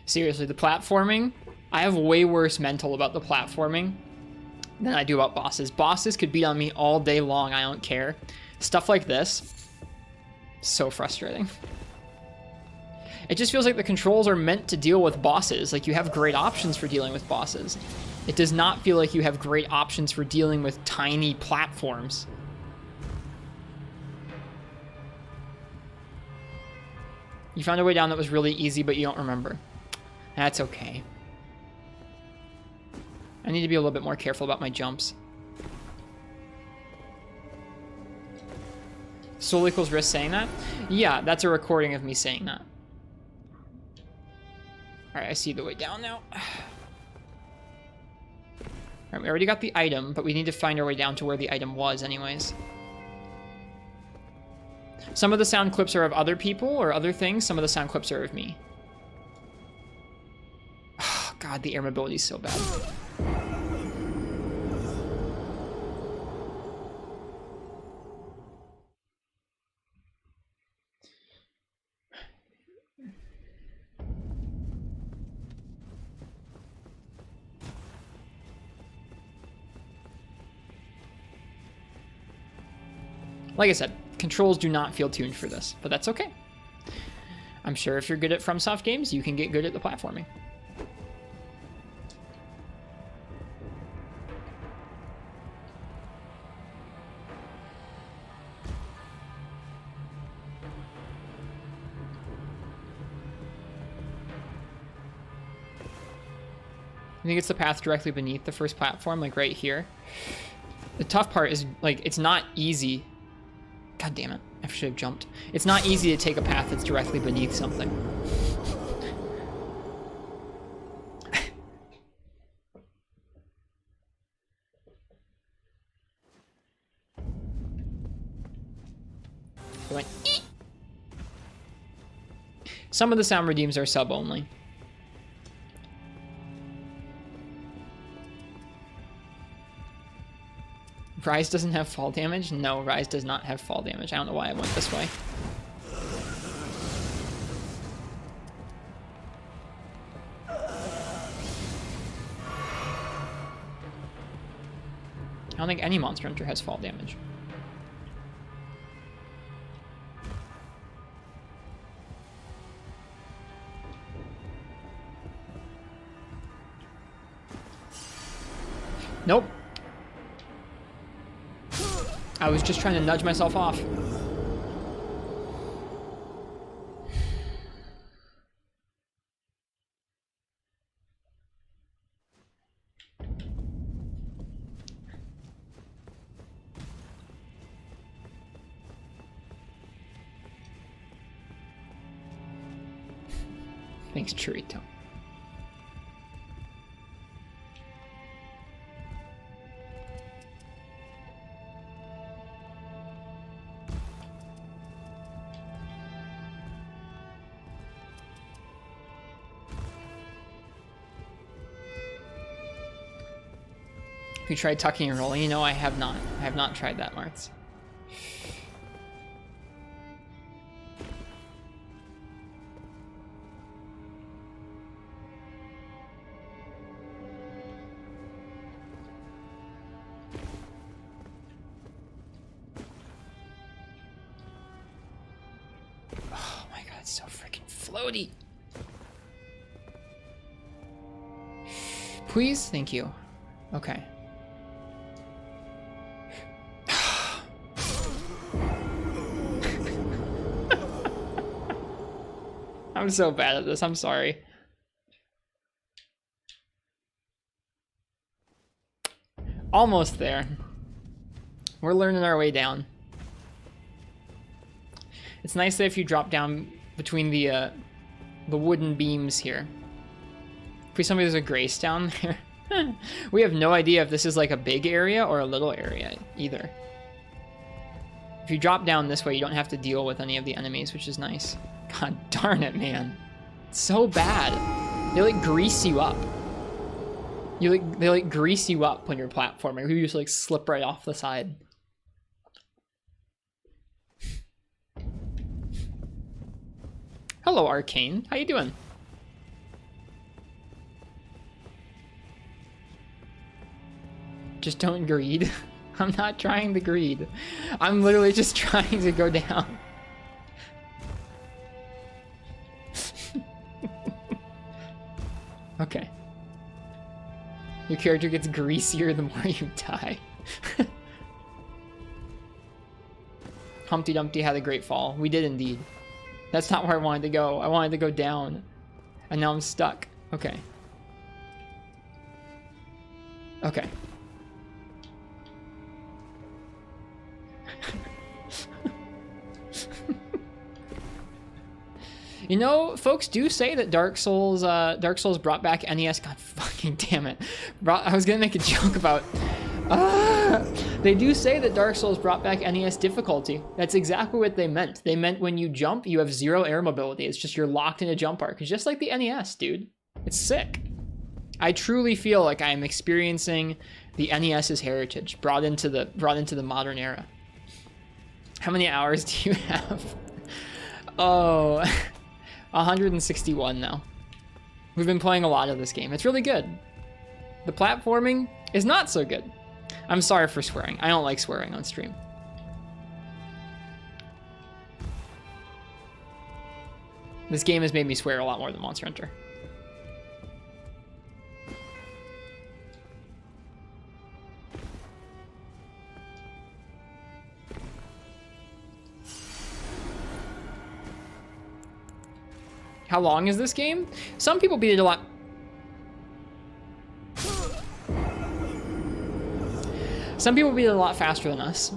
Seriously, the platforming, I have way worse mental about the platforming than I do about bosses. Bosses could beat on me all day long, I don't care. Stuff like this, so frustrating. It just feels like the controls are meant to deal with bosses. Like, you have great options for dealing with bosses. It does not feel like you have great options for dealing with tiny platforms. You found a way down that was really easy, but you don't remember. That's okay. I need to be a little bit more careful about my jumps. Soul equals risk saying that? Yeah, that's a recording of me saying that. Alright, I see the way down now. Alright, we already got the item, but we need to find our way down to where the item was anyways. Some of the sound clips are of other people or other things. Some of the sound clips are of me. Oh, God, the air mobility is so bad. Like I said, controls do not feel tuned for this, but that's okay. I'm sure if you're good at FromSoft games, you can get good at the platforming. I think it's the path directly beneath the first platform, like right here. The tough part is, like, it's not easy. God damn it, I should have jumped. It's not easy to take a path that's directly beneath something. Went, "Eek." Some of the sound redeems are sub only. Rise doesn't have fall damage? No, Rise does not have fall damage. I don't know why I went this way. I don't think any Monster Hunter has fall damage. Nope. I was just trying to nudge myself off. Thanks, Churrito. You tried tucking and rolling? You know, I have not. I have not tried that, Martz. Oh my god, it's so freaking floaty. Please? Thank you. Okay. I'm so bad at this. I'm sorry. Almost there. We're learning our way down. It's nice that if you drop down between the wooden beams here. Please tell me there's a grace down there. We have no idea if this is like a big area or a little area either. If you drop down this way, you don't have to deal with any of the enemies, which is nice. God darn it, man. It's so bad. They like grease you up. They like grease you up when you're platforming. You just like slip right off the side. Hello, Arcane. How you doing? Just don't greed. I'm not trying to greed. I'm literally just trying to go down. Okay. Your character gets greasier the more you die. Humpty Dumpty had a great fall. We did indeed. That's not where I wanted to go. I wanted to go down. And now I'm stuck. Okay. Okay. You know, folks do say that Dark Souls brought back NES. God fucking damn it! I was gonna make a joke about. They do say that Dark Souls brought back NES difficulty. That's exactly what they meant. They meant when you jump, you have 0 air mobility. It's just you're locked in a jump arc. It's just like the NES, dude. It's sick. I truly feel like I am experiencing the NES's heritage brought into the modern era. How many hours do you have? Oh. 161 now. We've been playing a lot of this game. It's really good. The platforming is not so good. I'm sorry for swearing. I don't like swearing on stream. This game has made me swear a lot more than Monster Hunter. How long is this game? Some people beat it a lot. Some people beat it a lot faster than us.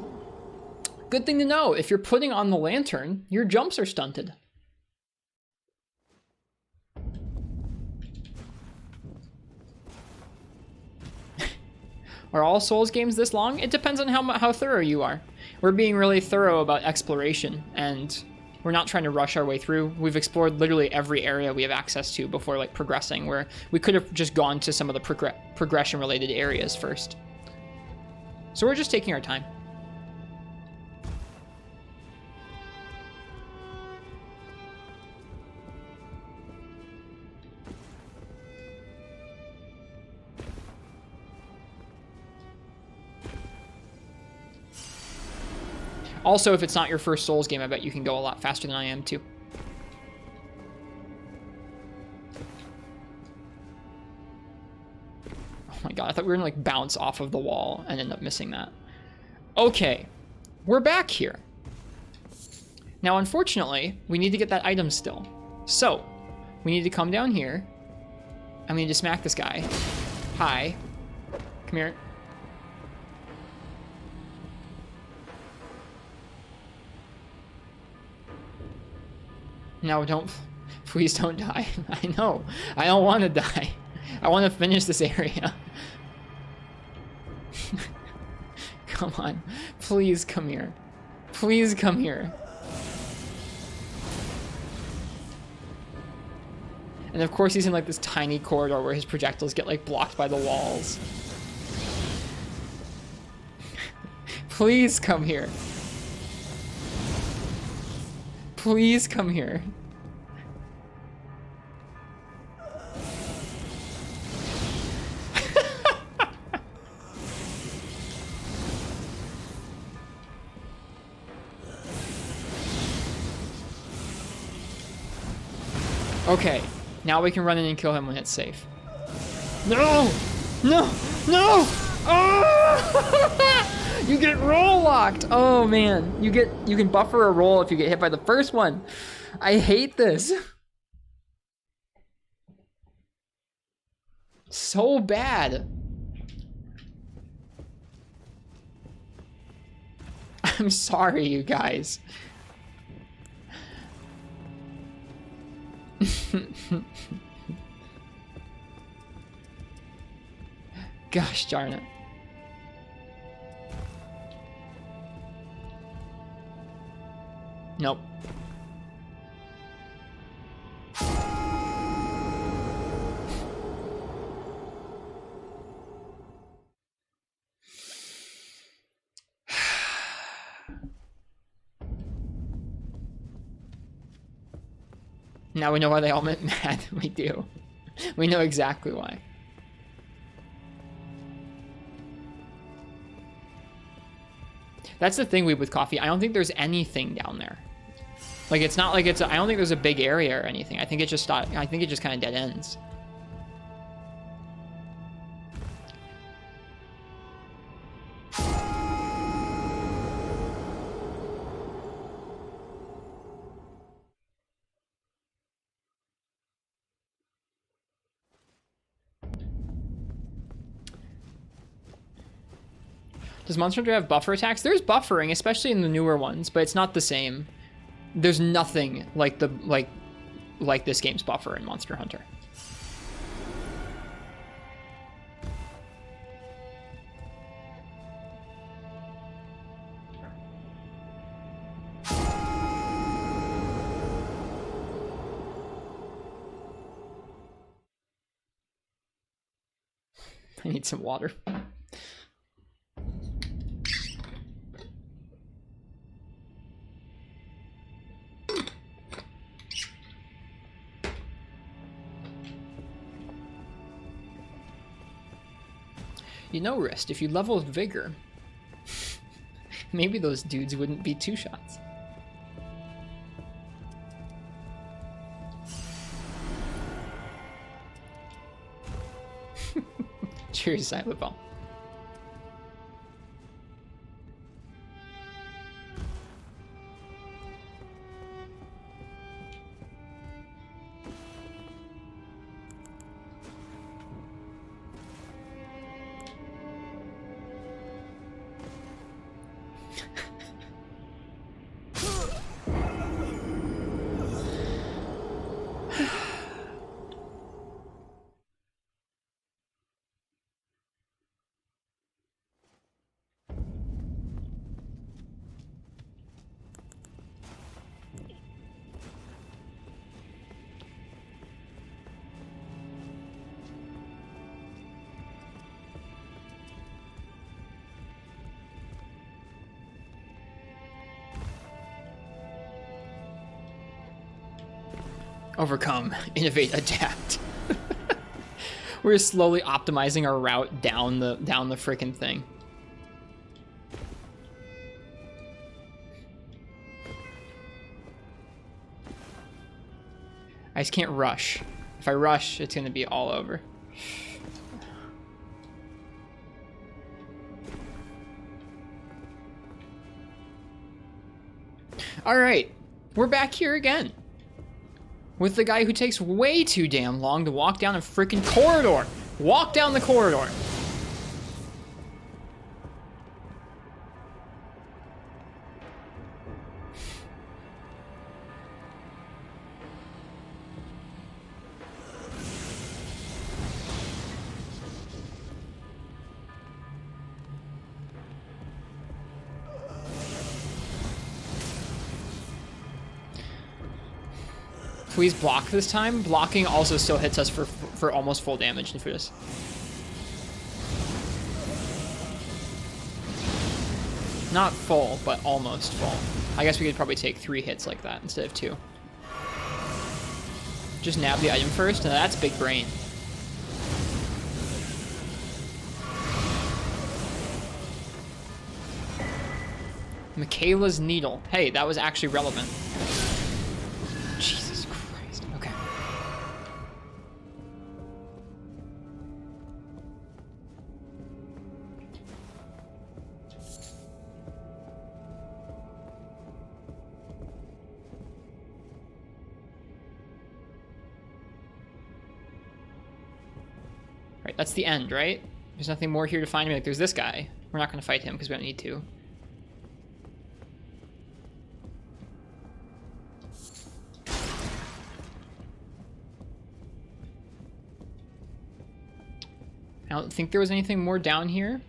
Good thing to know, if you're putting on the lantern, your jumps are stunted. Are all Souls games this long? It depends on how thorough you are. We're being really thorough about exploration, and we're not trying to rush our way through. We've explored literally every area we have access to before like progressing, where we could have just gone to some of the progression related areas first. So we're just taking our time. Also, if it's not your first Souls game, I bet you can go a lot faster than I am too. Oh my god, I thought we were gonna like bounce off of the wall and end up missing that. Okay, we're back here. Now, unfortunately, we need to get that item still. So, we need to come down here, and we need to smack this guy. Hi. Come here. No, please don't die. I know, I don't want to die. I want to finish this area. Come on, please come here. Please come here. And of course he's in like this tiny corridor where his projectiles get like blocked by the walls. Please come here. Please come here. Okay, now we can run in and kill him when it's safe. No! No! No! Oh! You get roll locked! Oh man, you can buffer a roll if you get hit by the first one. I hate this. So bad. I'm sorry, you guys. Gosh darn it. Nope. Now we know why they all meant mad. We do. We know exactly why. That's the thing with coffee. I don't think there's anything down there. Like, it's not like I don't think there's a big area or anything. I think it just kind of dead ends. Does Monster Hunter have buffer attacks? There's buffering, especially in the newer ones, but it's not the same. There's nothing like this game's buffer in Monster Hunter. I need some water. You know, Rist, if you level with Vigor, maybe those dudes wouldn't be 2 shots. Cheers, Silent Ball. Overcome, innovate, adapt. We're slowly optimizing our route down the frickin' thing. I just can't rush. If I rush, it's gonna be all over. All right, we're back here again. With the guy who takes way too damn long to walk down a freaking corridor. Walk down the corridor. Please block this time. Blocking also still hits us for almost full damage for this. Not full, but almost full. I guess we could probably take 3 hits like that instead of 2. Just nab the item first. Now that's big brain. Michaela's Needle. Hey, that was actually relevant. Jesus Christ. Okay. Right, that's the end, right? There's nothing more here to find. Like, there's this guy. We're not going to fight him because we don't need to. I don't think there was anything more down here.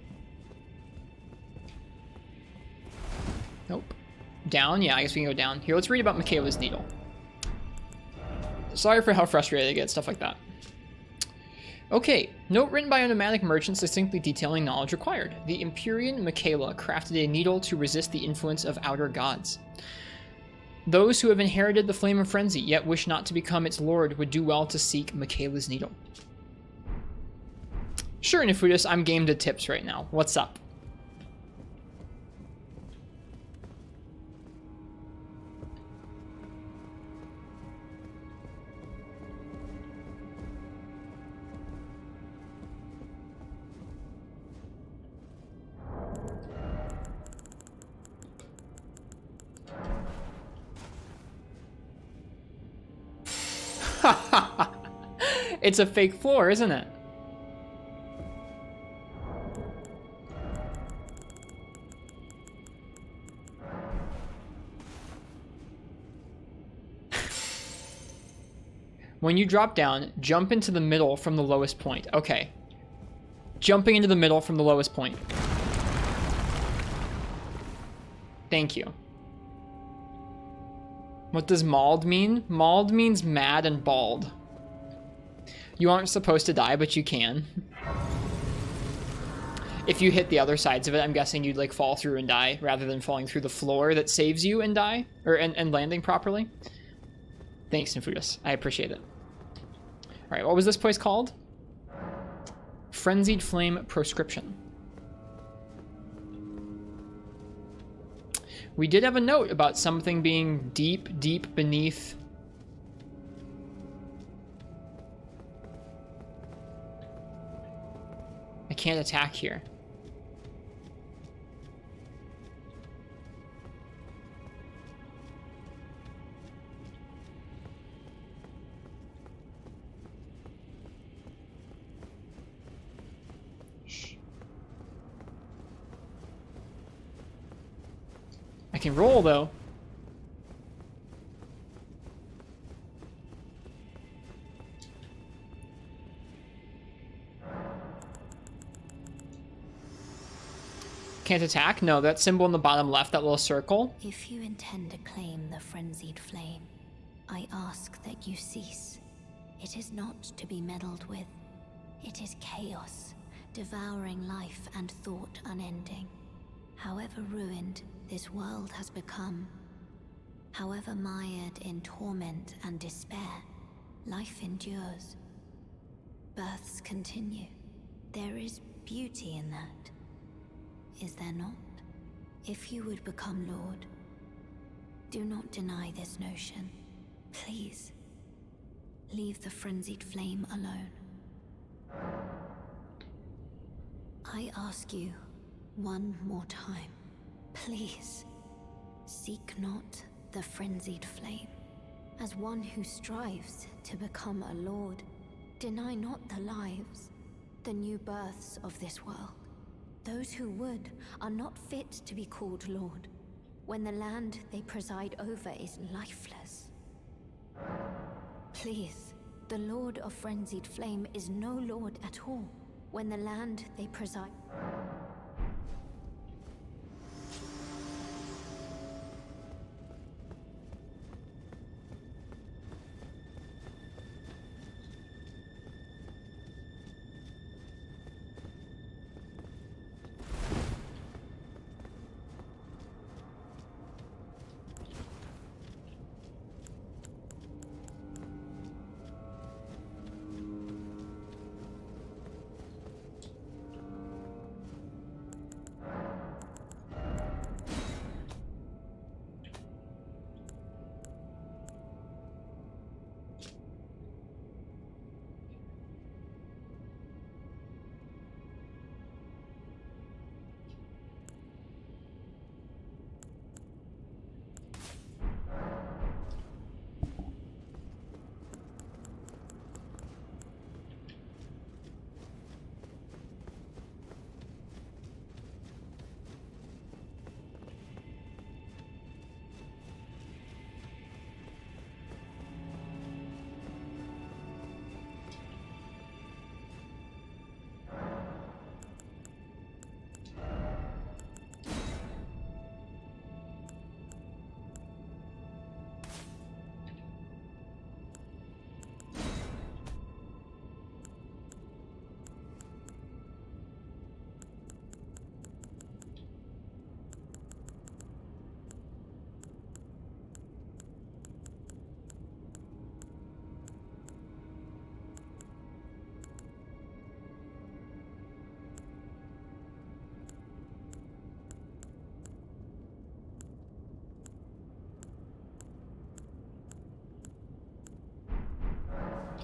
Nope. Down? Yeah, I guess we can go down. Here, let's read about Michaela's Needle. Sorry for how frustrated I get, stuff like that. Okay, note written by a nomadic merchant succinctly detailing knowledge required. The Empyrean Michaela crafted a needle to resist the influence of outer gods. Those who have inherited the flame of frenzy, yet wish not to become its lord, would do well to seek Michaela's Needle. Sure, Nefudis, I'm game to tips right now. What's up? It's a fake floor, isn't it? When you drop down, jump into the middle from the lowest point. Okay. Jumping into the middle from the lowest point. Thank you. What does mauled mean? Mauled means mad and bald. You aren't supposed to die, but you can. If you hit the other sides of it, I'm guessing you'd like fall through and die rather than falling through the floor that saves you and die, or and landing properly. Thanks, Nefudis. I appreciate it. All right, what was this place called? Frenzied-Flame Proscription. We did have a note about something being deep, deep beneath. I can't attack here. I can roll, though. Can't attack? No, that symbol in the bottom left, that little circle. If you intend to claim the frenzied flame, I ask that you cease. It is not to be meddled with. It is chaos, devouring life and thought unending. However ruined this world has become, however mired in torment and despair, life endures. Births continue. There is beauty in that. Is there not? If you would become Lord, do not deny this notion. Please, leave the frenzied flame alone. I ask you one more time, please, seek not the frenzied flame. As one who strives to become a lord, deny not the lives, the new births of this world. Those who would are not fit to be called lord, when the land they preside over is lifeless. Please, the Lord of Frenzied Flame is no lord at all, when the land they preside...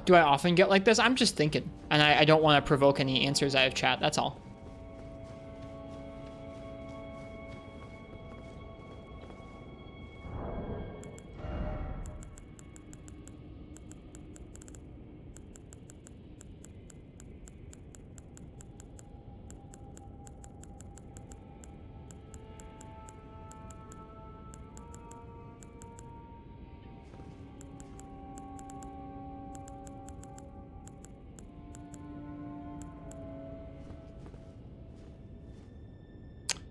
Do I often get like this? I'm just thinking. And I don't want to provoke any answers out of chat. That's all.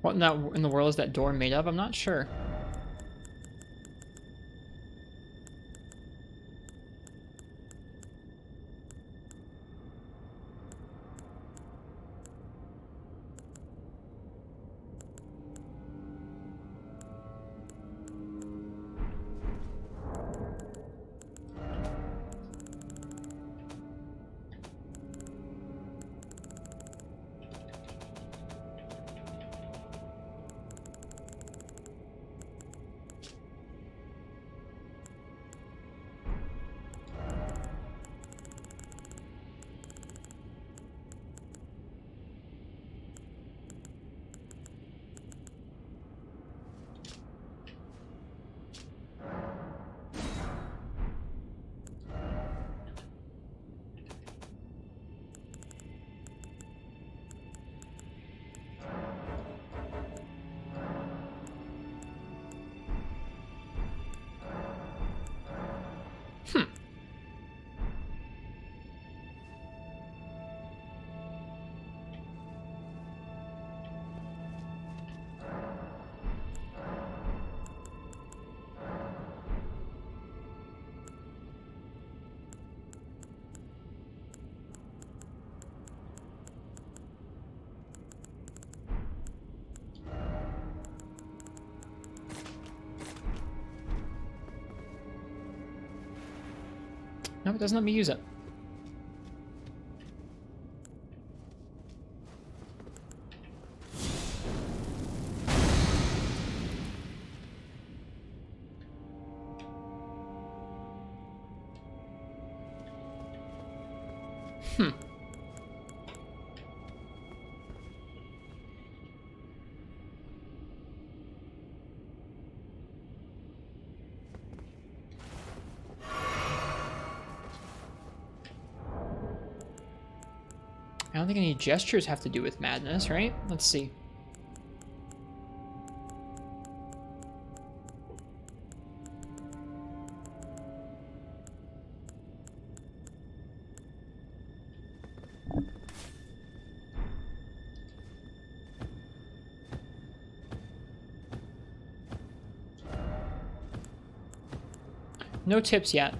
What in the world is that door made of? I'm not sure. No, it doesn't let me use it. I don't think any gestures have to do with madness, right? Let's see. No tips yet.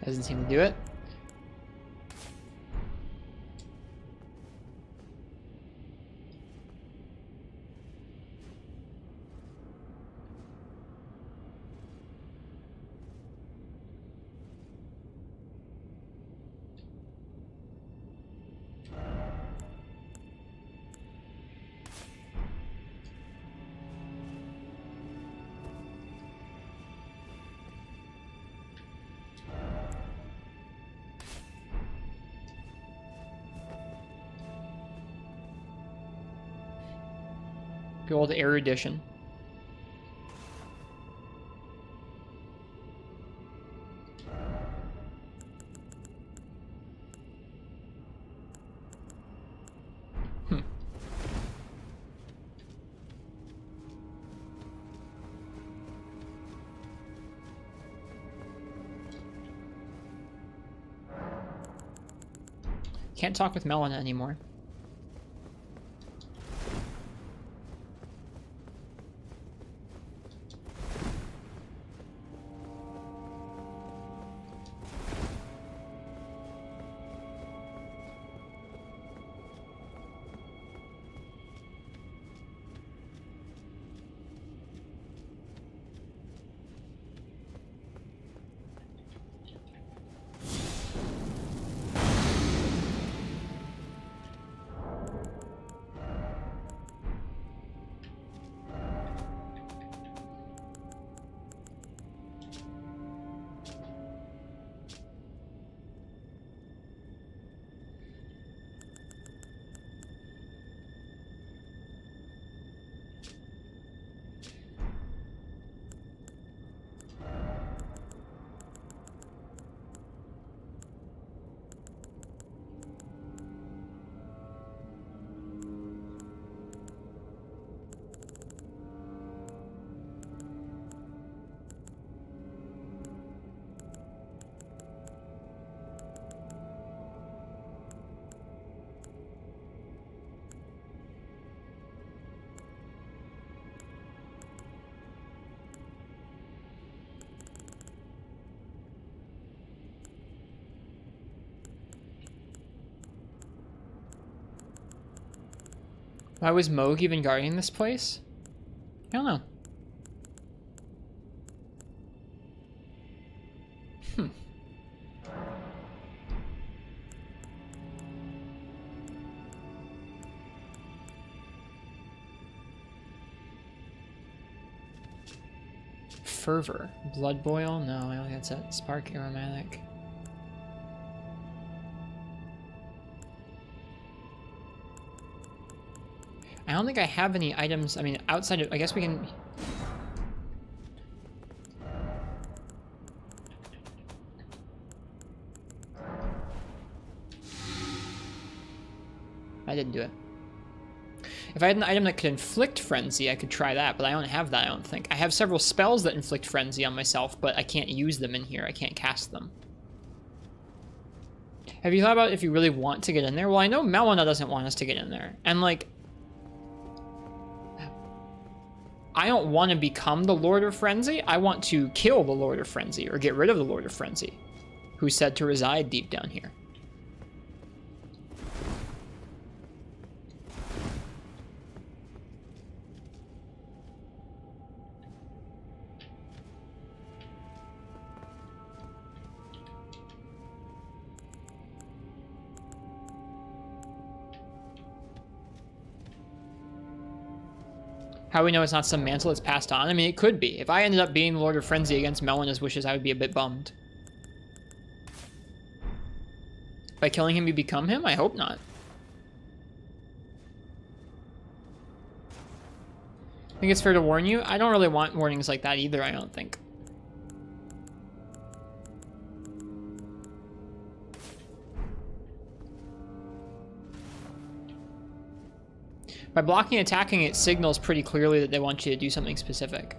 Doesn't seem to do it. Good old erudition. Can't talk with Melina anymore. Why was Moog even guarding this place? I don't know. Fervor. Blood boil? No, I don't think that's it. Spark aromatic. I don't think I have any items. I mean, outside of... I guess we can... I didn't do it. If I had an item that could inflict frenzy, I could try that, but I don't have that, I don't think. I have several spells that inflict frenzy on myself, but I can't use them in here. I can't cast them. Have you thought about if you really want to get in there? Well, I know Melina doesn't want us to get in there. And, like... I don't want to become the Lord of Frenzy. I want to kill the Lord of Frenzy, or get rid of the Lord of Frenzy, who's said to reside deep down here. How do we know it's not some mantle that's passed on? I mean, it could be. If I ended up being the Lord of Frenzy against Melina's wishes, I would be a bit bummed. By killing him, you become him? I hope not. I think it's fair to warn you. I don't really want warnings like that either, I don't think. By blocking and attacking, it signals pretty clearly that they want you to do something specific.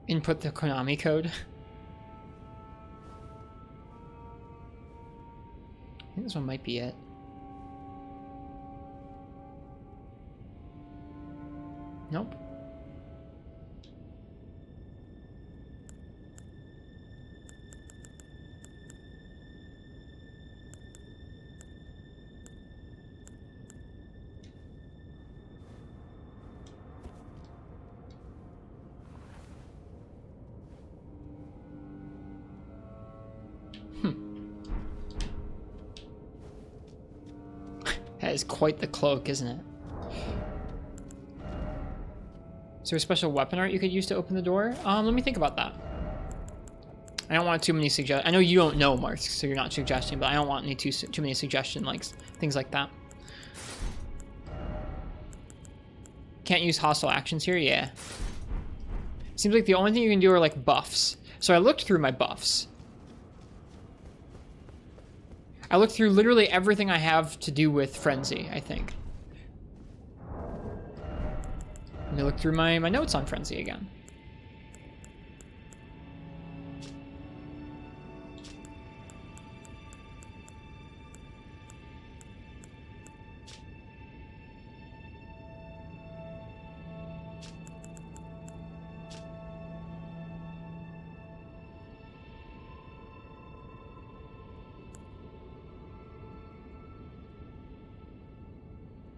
Input the Konami code. I think this one might be it. Nope. That is quite the cloak, isn't it? Is there a special weapon art you could use to open the door? Let me think about that. I don't want too many suggestions. I know you don't know, Mark, so you're not suggesting, but I don't want any too many suggestions, like things like that. Can't use hostile actions here? Yeah. Seems like the only thing you can do are like buffs. So I looked through my buffs. I looked through literally everything I have to do with Frenzy, I think. Let me look through my notes on Frenzy again.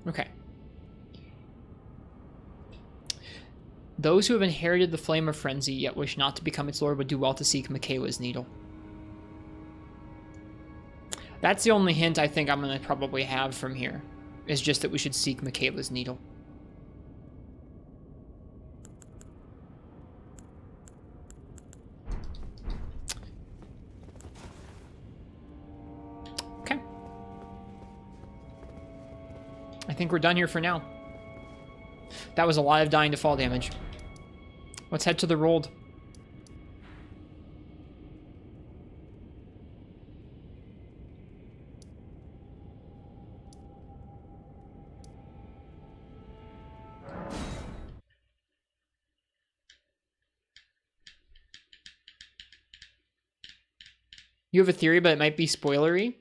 Okay. Those who have inherited the flame of frenzy yet wish not to become its lord would do well to seek Michaela's needle. That's the only hint I think I'm going to probably have from here, is just that we should seek Michaela's needle. Okay. I think we're done here for now. That was a lot of dying to fall damage. Let's head to the rolled. You have a theory, but it might be spoilery.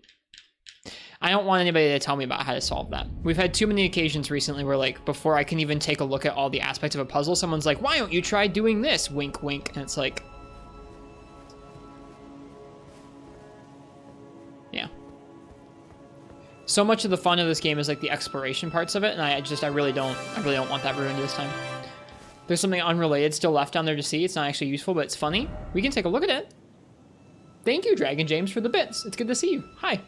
I don't want anybody to tell me about how to solve that. We've had too many occasions recently where, like, before I can even take a look at all the aspects of a puzzle, someone's like, why don't you try doing this? Wink, wink. And it's like, yeah. So much of the fun of this game is like the exploration parts of it, and I really don't want that ruined this time. There's something unrelated still left down there to see. It's not actually useful, but it's funny. We can take a look at it. Thank you, Dragon James, for the bits. It's good to see you. Hi.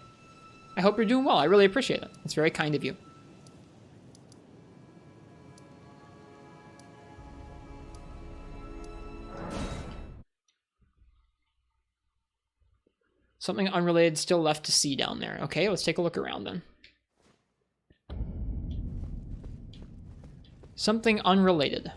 I hope you're doing well. I really appreciate it. It's very kind of you. Something unrelated still left to see down there. Okay, let's take a look around then. Something unrelated.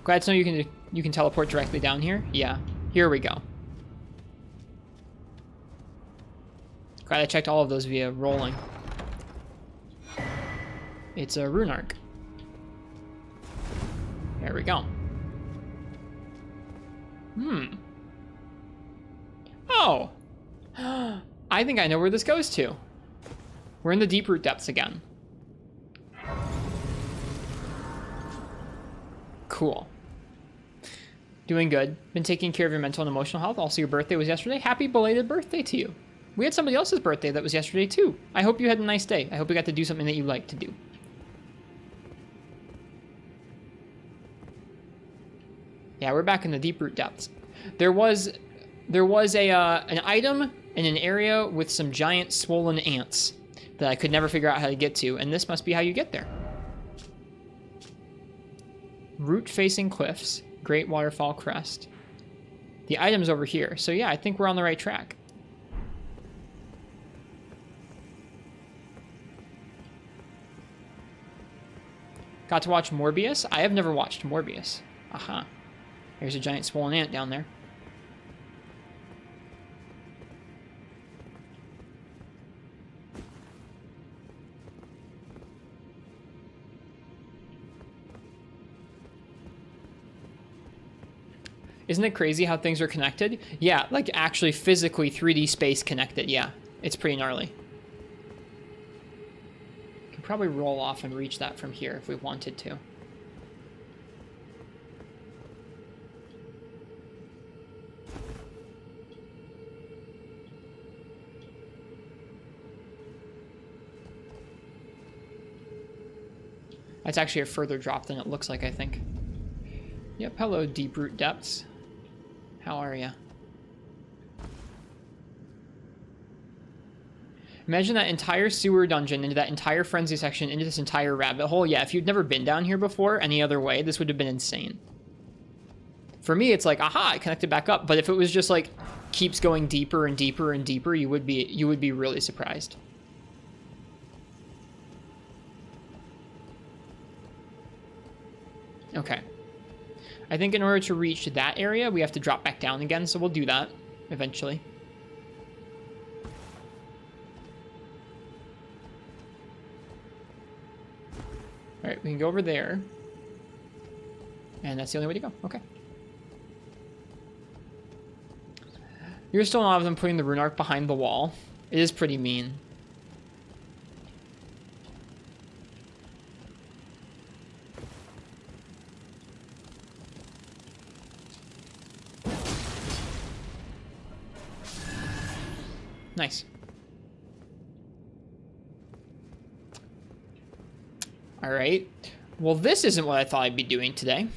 Glad to know you can teleport directly down here. Yeah, here we go. Glad I checked all of those via rolling. It's a rune arc. There we go. Oh. I think I know where this goes to. We're in the Deeproot Depths again. Cool. Doing good. Been taking care of your mental and emotional health. Also, your birthday was yesterday. Happy belated birthday to you. We had somebody else's birthday that was yesterday too. I hope you had a nice day. I hope you got to do something that you like to do. Yeah, we're back in the Deeproot Depths. There was an item in an area with some giant swollen ants that I could never figure out how to get to, and this must be how you get there. Root-facing cliffs, Great Waterfall Crest. The item's over here, so yeah, I think we're on the right track. Got to watch Morbius? I have never watched Morbius. Aha. There's a giant swollen ant down there. Isn't it crazy how things are connected? Yeah, like actually physically 3D space connected. Yeah, it's pretty gnarly. Could probably roll off and reach that from here if we wanted to. That's actually a further drop than it looks like, I think. Yep, hello, Deeproot Depths. How are ya? Imagine that entire sewer dungeon into that entire frenzy section into this entire rabbit hole. Yeah, if you'd never been down here before any other way, this would have been insane. For me, it's like, aha, it connected back up. But if it was just like keeps going deeper and deeper and deeper, you would be really surprised. Okay. I think in order to reach that area, we have to drop back down again, so we'll do that eventually. All right, we can go over there. And that's the only way to go. Okay. You're still not of them putting the rune arc behind the wall. It is pretty mean. Nice. All right. Well, this isn't what I thought I'd be doing today.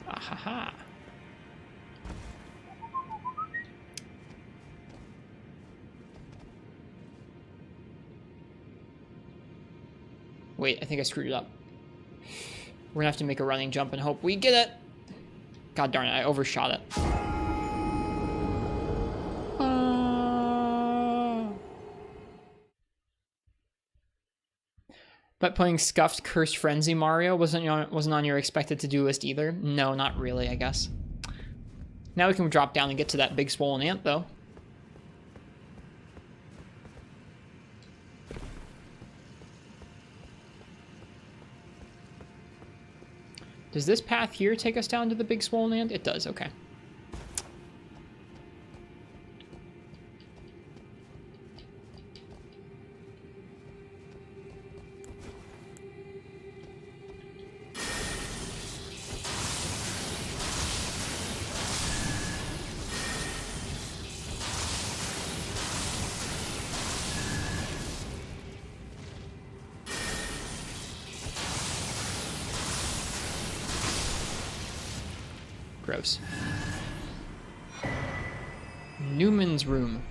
Ahaha. Wait, I think I screwed it up. We're gonna have to make a running jump and hope we get it. God darn it, I overshot it. But playing Scuffed Cursed Frenzy Mario wasn't on your expected to-do list either? No, not really, I guess. Now we can drop down and get to that big swollen ant, though. Does this path here take us down to the big swollen ant? It does, okay. Gross. Newman's rune.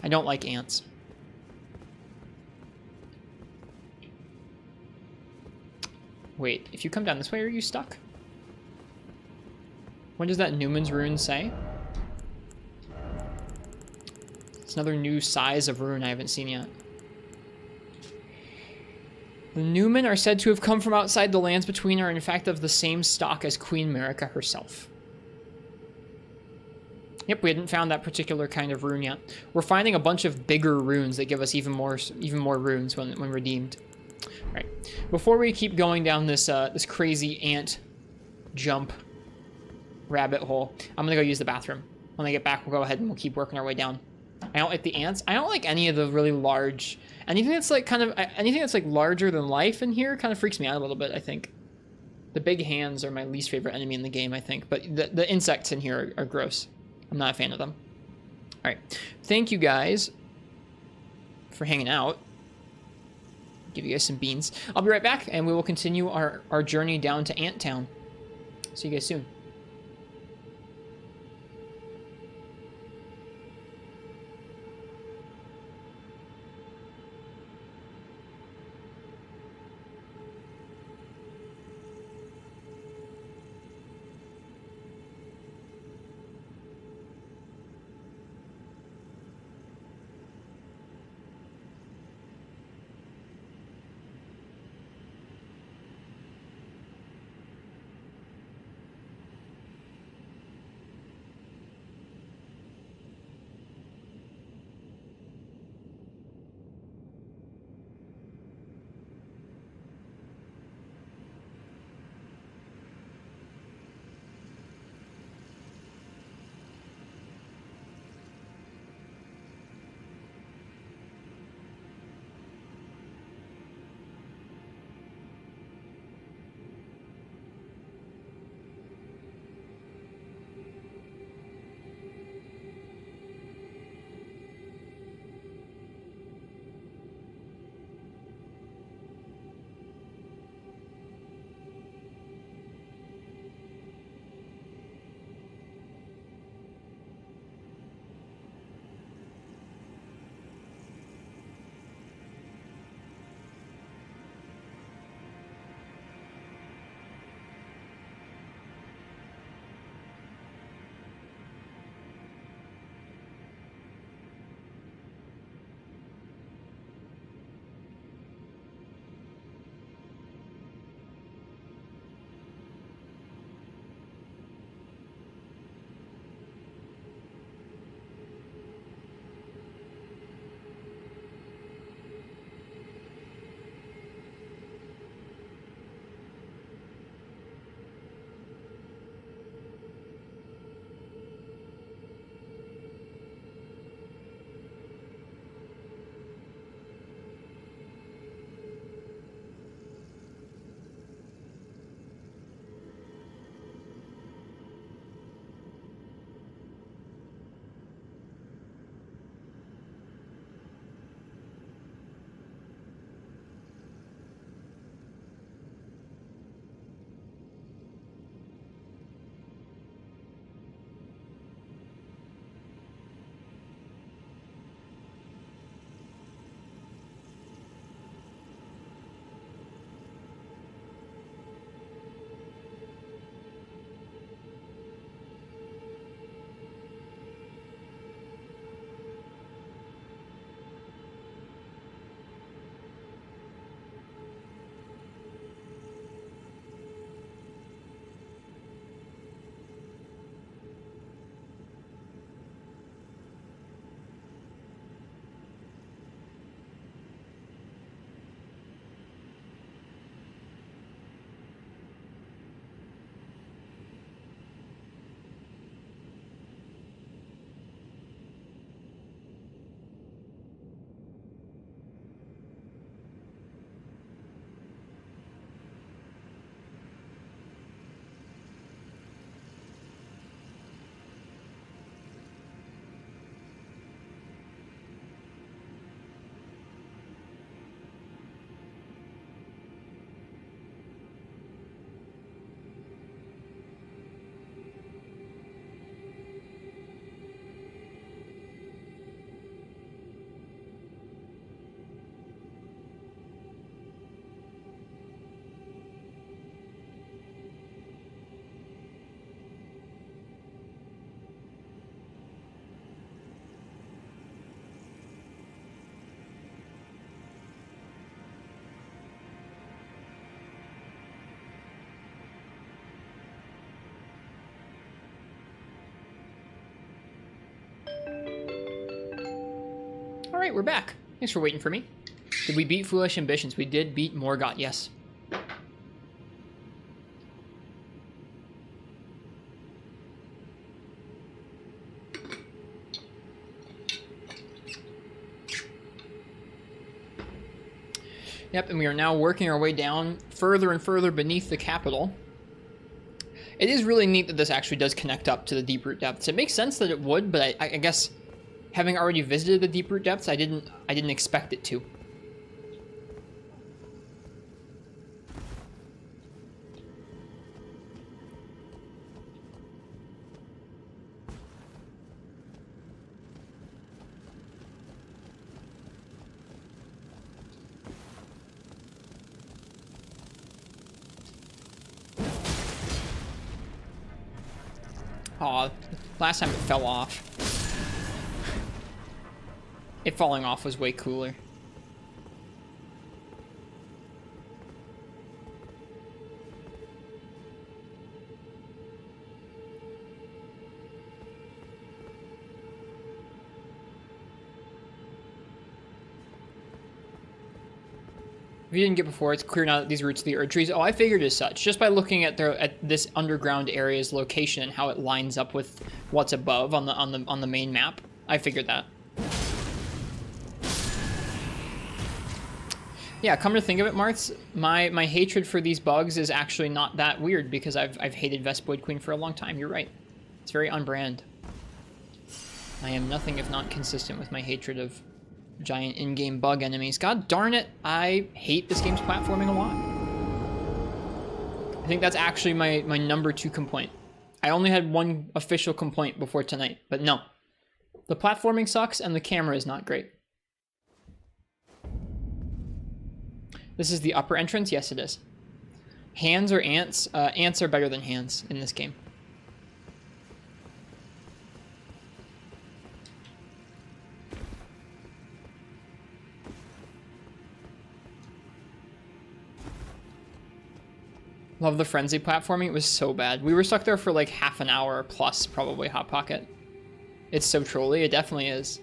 I don't like ants. Wait, if you come down this way, are you stuck? What does that Newman's rune say? It's another new size of rune I haven't seen yet. The Newmen are said to have come from outside the lands between are in fact of the same stock as Queen Marika herself. Yep, we hadn't found that particular kind of rune yet. We're finding a bunch of bigger runes that give us even more runes when redeemed. All right, before we keep going down this this crazy ant jump rabbit hole, I'm gonna go use the bathroom. When I get back, we'll go ahead and we'll keep working our way down. I don't like the ants. I don't like any of the really large. Anything that's like anything that's like larger than life in here kind of freaks me out a little bit, I think. The big hands are my least favorite enemy in the game, I think. But the insects in here are gross. I'm not a fan of them. All right. Thank you guys for hanging out. Give you guys some beans. I'll be right back, and we will continue our journey down to Ant Town. See you guys soon. Alright, we're back. Thanks for waiting for me. Did we beat Foolish Ambitions? We did beat Morgott, yes. Yep, and we are now working our way down further and further beneath the capital. It is really neat that this actually does connect up to the Deeproot Depths. It makes sense that it would, but I guess having already visited the Deeproot Depths, I didn't expect it to. Aw, last time it fell off. It falling off was way cooler. If you didn't get before, it's clear now that these roots of the Erd trees. Oh, I figured as such, just by looking at this underground area's location and how it lines up with what's above on the main map. I figured that. Yeah, come to think of it, Marths, my hatred for these bugs is actually not that weird because I've hated Vespoid Queen for a long time. You're right. It's very on-brand. I am nothing if not consistent with my hatred of giant in-game bug enemies. God darn it, I hate this game's platforming a lot. I think that's actually my number 2 complaint. I only had one official complaint before tonight, but no. The platforming sucks and the camera is not great. This is the upper entrance? Yes, it is. Hands or ants? Ants are better than hands in this game. Love the frenzy platforming. It was so bad. We were stuck there for like half an hour plus, probably, Hot Pocket. It's so trolly. It definitely is.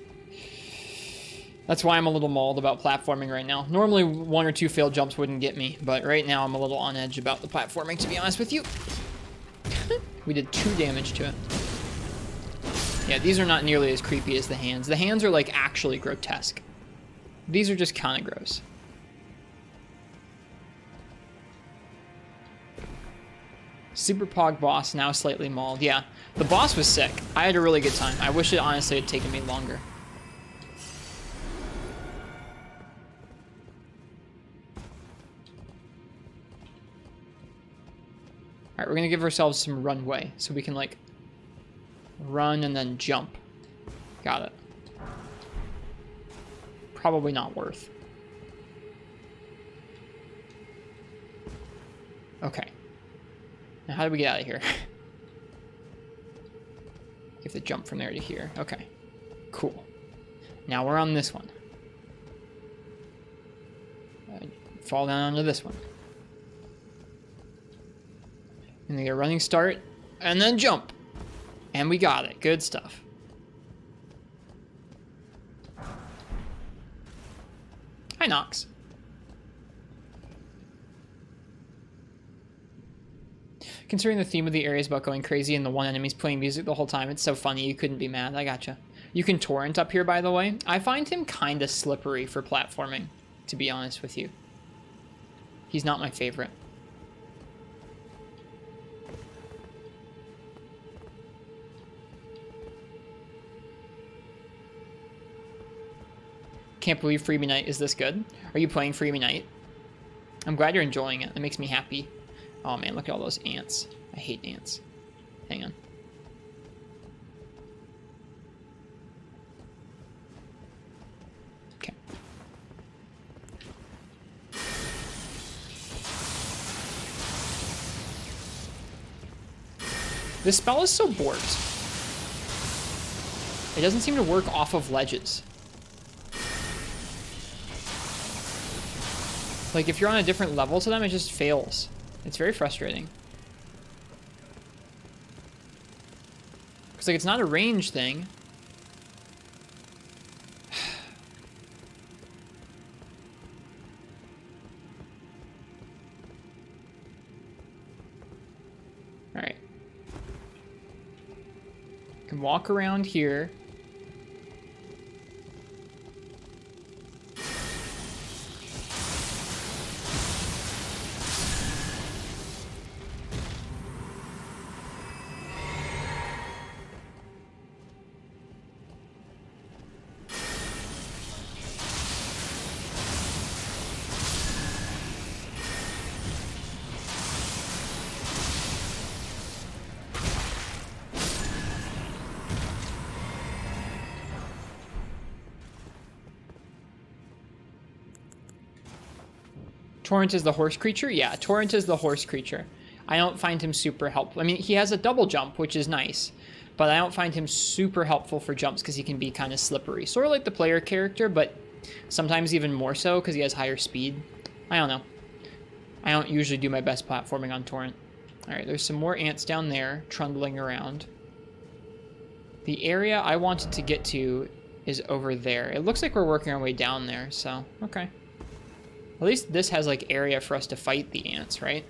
That's why I'm a little mauled about platforming right now. Normally, 1 or 2 failed jumps wouldn't get me, but right now I'm a little on edge about the platforming, to be honest with you. We did 2 damage to it. Yeah, these are not nearly as creepy as the hands. The hands are like actually grotesque. These are just kind of gross. Super Pog boss, now slightly mauled. Yeah, the boss was sick. I had a really good time. I wish it honestly had taken me longer. Alright, we're gonna give ourselves some runway so we can like run and then jump. Got it. Probably not worth. Okay. Now, how do we get out of here? You have to jump from there to here. Okay. Cool. Now we're on this one. Fall down onto this one. And then get a running start, and then jump. And we got it. Good stuff. Hi, Nox. Considering the theme of the area is about going crazy and the one enemy's playing music the whole time, it's so funny you couldn't be mad. I gotcha. You can torrent up here, by the way. I find him kind of slippery for platforming, to be honest with you. He's not my favorite. Can't believe Freebie Night is this good. Are you playing Freebie Night? I'm glad you're enjoying it. That makes me happy. Oh man, look at all those ants. I hate ants. Hang on. Okay. This spell is so warped. It doesn't seem to work off of ledges. Like, if you're on a different level to them, it just fails. It's very frustrating. Because, like, it's not a range thing. Can walk around here. Torrent is the horse creature? Yeah, Torrent is the horse creature. I don't find him super helpful. I mean, he has a double jump, which is nice, but I don't find him super helpful for jumps because he can be kind of slippery. Sort of like the player character, but sometimes even more so because he has higher speed. I don't know. I don't usually do my best platforming on Torrent. All right, there's some more ants down there trundling around. The area I wanted to get to is over there. It looks like we're working our way down there, so okay. At least this has, like, area for us to fight the ants, right?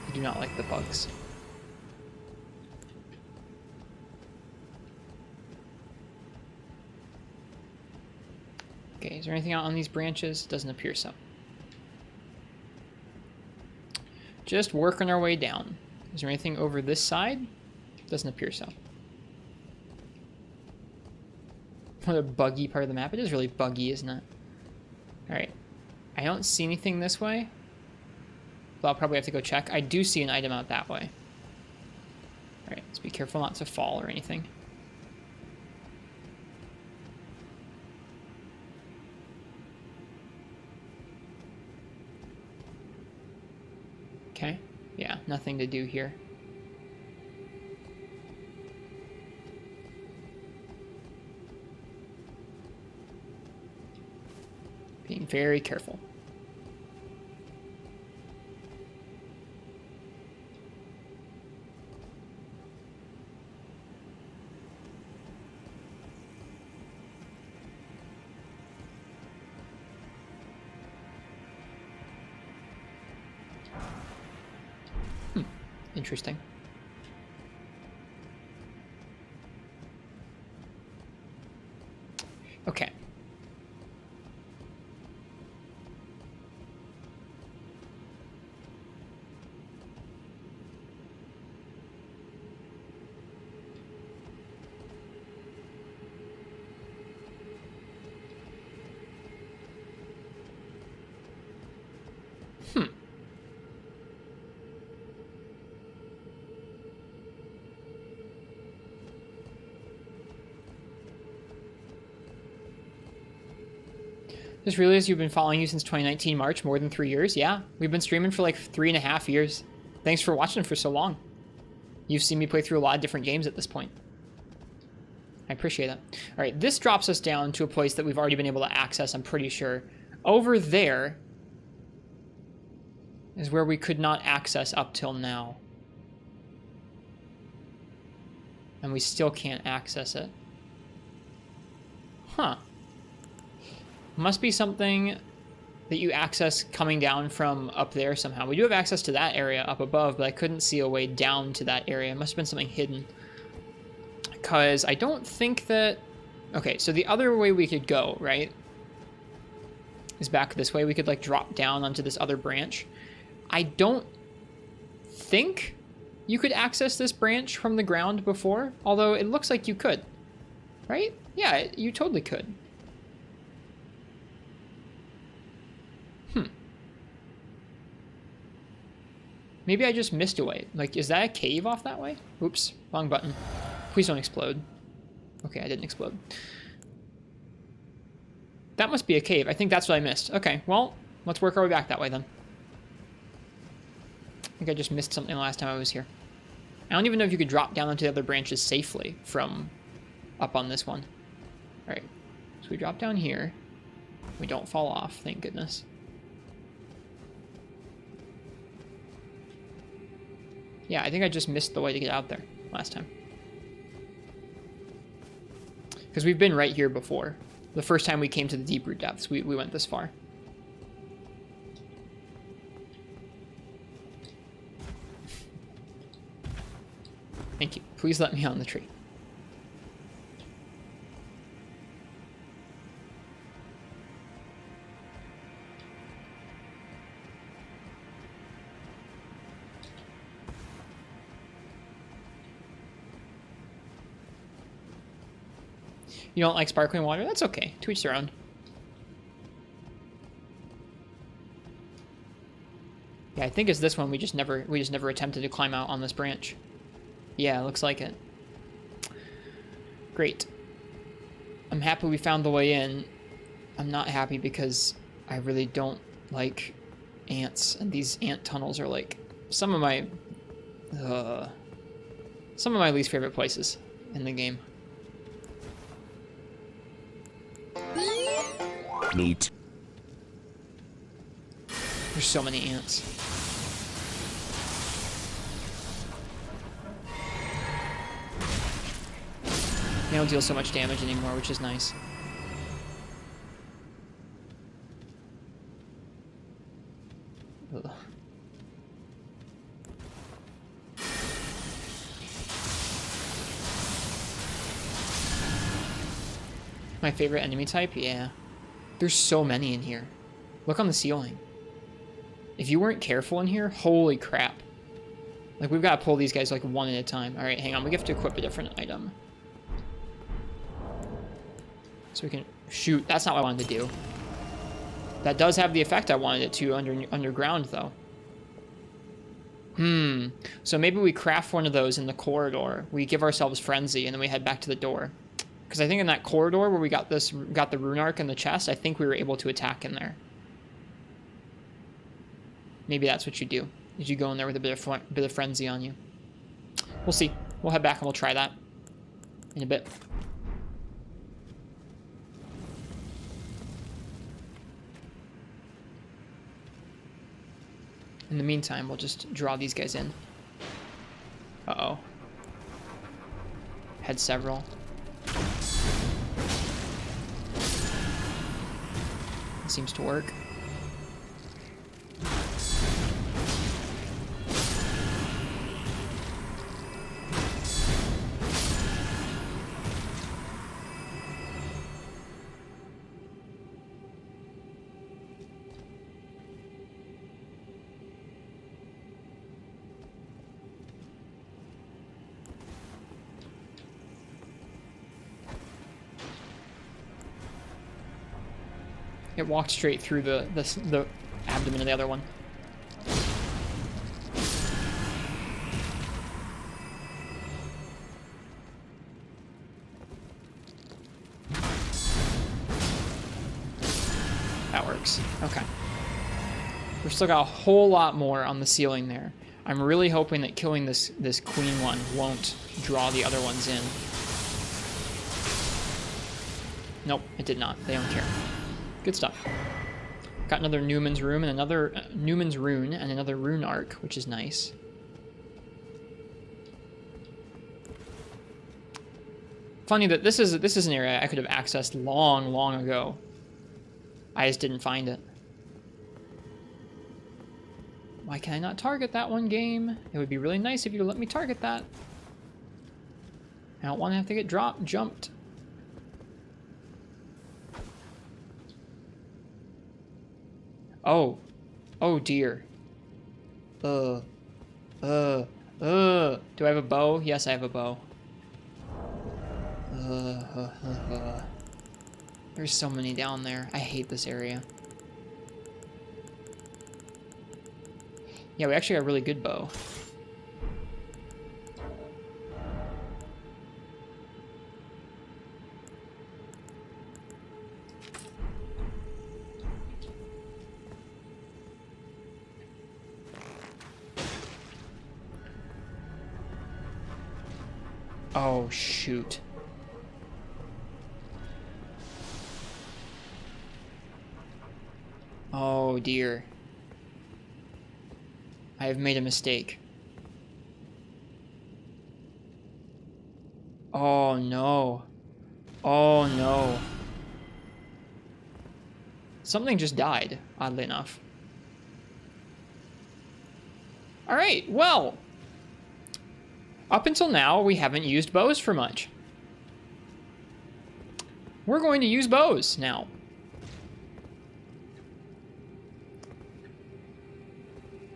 I do not like the bugs. Okay, is there anything out on these branches? Doesn't appear so. Just working our way down. Is there anything over this side? Doesn't appear so. What a buggy part of the map. It is really buggy, isn't it? Alright. I don't see anything this way. But I'll probably have to go check. I do see an item out that way. Alright, let's be careful not to fall or anything. Okay. Yeah, nothing to do here. Being very careful. Interesting. Okay. Just realized you've been following you since 2019 March, more than 3 years. Yeah, we've been streaming for like 3.5 years. Thanks for watching for so long. You've seen me play through a lot of different games at this point. I appreciate that. All right, this drops us down to a place that we've already been able to access, I'm pretty sure. Over there is where we could not access up till now. And we still can't access it. Huh. Must be something that you access coming down from up there somehow. We do have access to that area up above, but I couldn't see a way down to that area. It must have been something hidden. Because I don't think that... Okay, so the other way we could go, right, is back this way. We could, like, drop down onto this other branch. I don't think you could access this branch from the ground before, although it looks like you could, right? Yeah, you totally could. Maybe I just missed a way. Like, is that a cave off that way? Oops, wrong button. Please don't explode. Okay, I didn't explode. That must be a cave. I think that's what I missed. Okay, well, let's work our way back that way then. I think I just missed something last time I was here. I don't even know if you could drop down onto the other branches safely from up on this one. All right, so we drop down here. We don't fall off, thank goodness. Yeah, I think I just missed the way to get out there last time. Because we've been right here before. The first time we came to the Deeproot Depths, we went this far. Thank you. Please let me on the tree. You don't like sparkling water? That's okay. To each their own. Yeah, I think it's this one we just never attempted to climb out on this branch. Yeah, it looks like it. Great. I'm happy we found the way in. I'm not happy because I really don't like ants, and these ant tunnels are like some of my least favorite places in the game. Neat. There's so many ants. They don't deal so much damage anymore, which is nice. Ugh. My favorite enemy type? Yeah. There's so many in here. Look on the ceiling. If you weren't careful in here, holy crap. Like, we've got to pull these guys like one at a time. All right, hang on. We have to equip a different item. So we can shoot. That's not what I wanted to do. That does have the effect I wanted it to underground, though. So maybe we craft one of those in the corridor. We give ourselves Frenzy, and then we head back to the door. Because I think in that corridor where we got the rune arc in the chest, I think we were able to attack in there. Maybe that's what you do. Is you go in there with a bit of Frenzy on you. We'll see. We'll head back and we'll try that in a bit. In the meantime, we'll just draw these guys in. Uh-oh. Had several. It seems to work. It walked straight through the abdomen of the other one. That works. Okay. We've still got a whole lot more on the ceiling there. I'm really hoping that killing this queen one won't draw the other ones in. Nope, it did not. They don't care. Good stuff. Got another Newman's Room and another Newman's Rune and another Rune Arc, which is nice. Funny that this is an area I could have accessed long ago. I just didn't find it. Why can I not target that one, game? It would be really nice if you let me target that. I don't want to have to get jumped. Oh. Oh dear. Do I have a bow? Yes, I have a bow. There's so many down there. I hate this area. Yeah, we actually got a really good bow. Oh, shoot. Oh, dear. I have made a mistake. Oh, no. Oh, no. Something just died, oddly enough. Alright, well. Up until now, we haven't used bows for much. We're going to use bows now.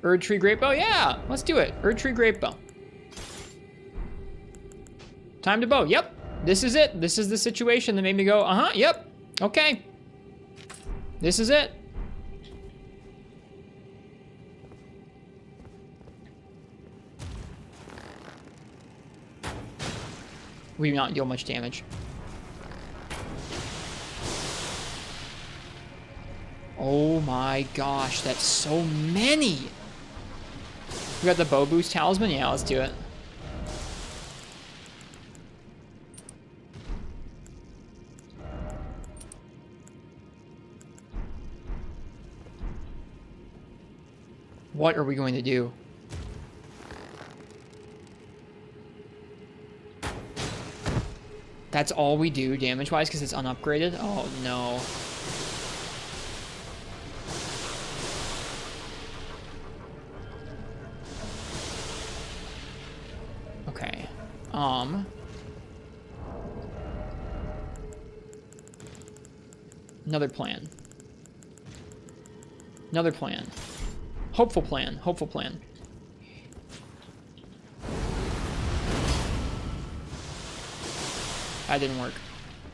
Erd Tree Great Bow? Yeah, let's do it. Erd Tree Great Bow. Time to bow. Yep, this is it. This is the situation that made me go, uh-huh, yep, okay. This is it. We do not deal much damage. Oh my gosh, that's so many. We got the bow boost talisman? Yeah, let's do it. What are we going to do? That's all we do damage-wise because it's unupgraded? Oh, no. Okay. Another plan. Another plan. Hopeful plan. Hopeful plan. That didn't work.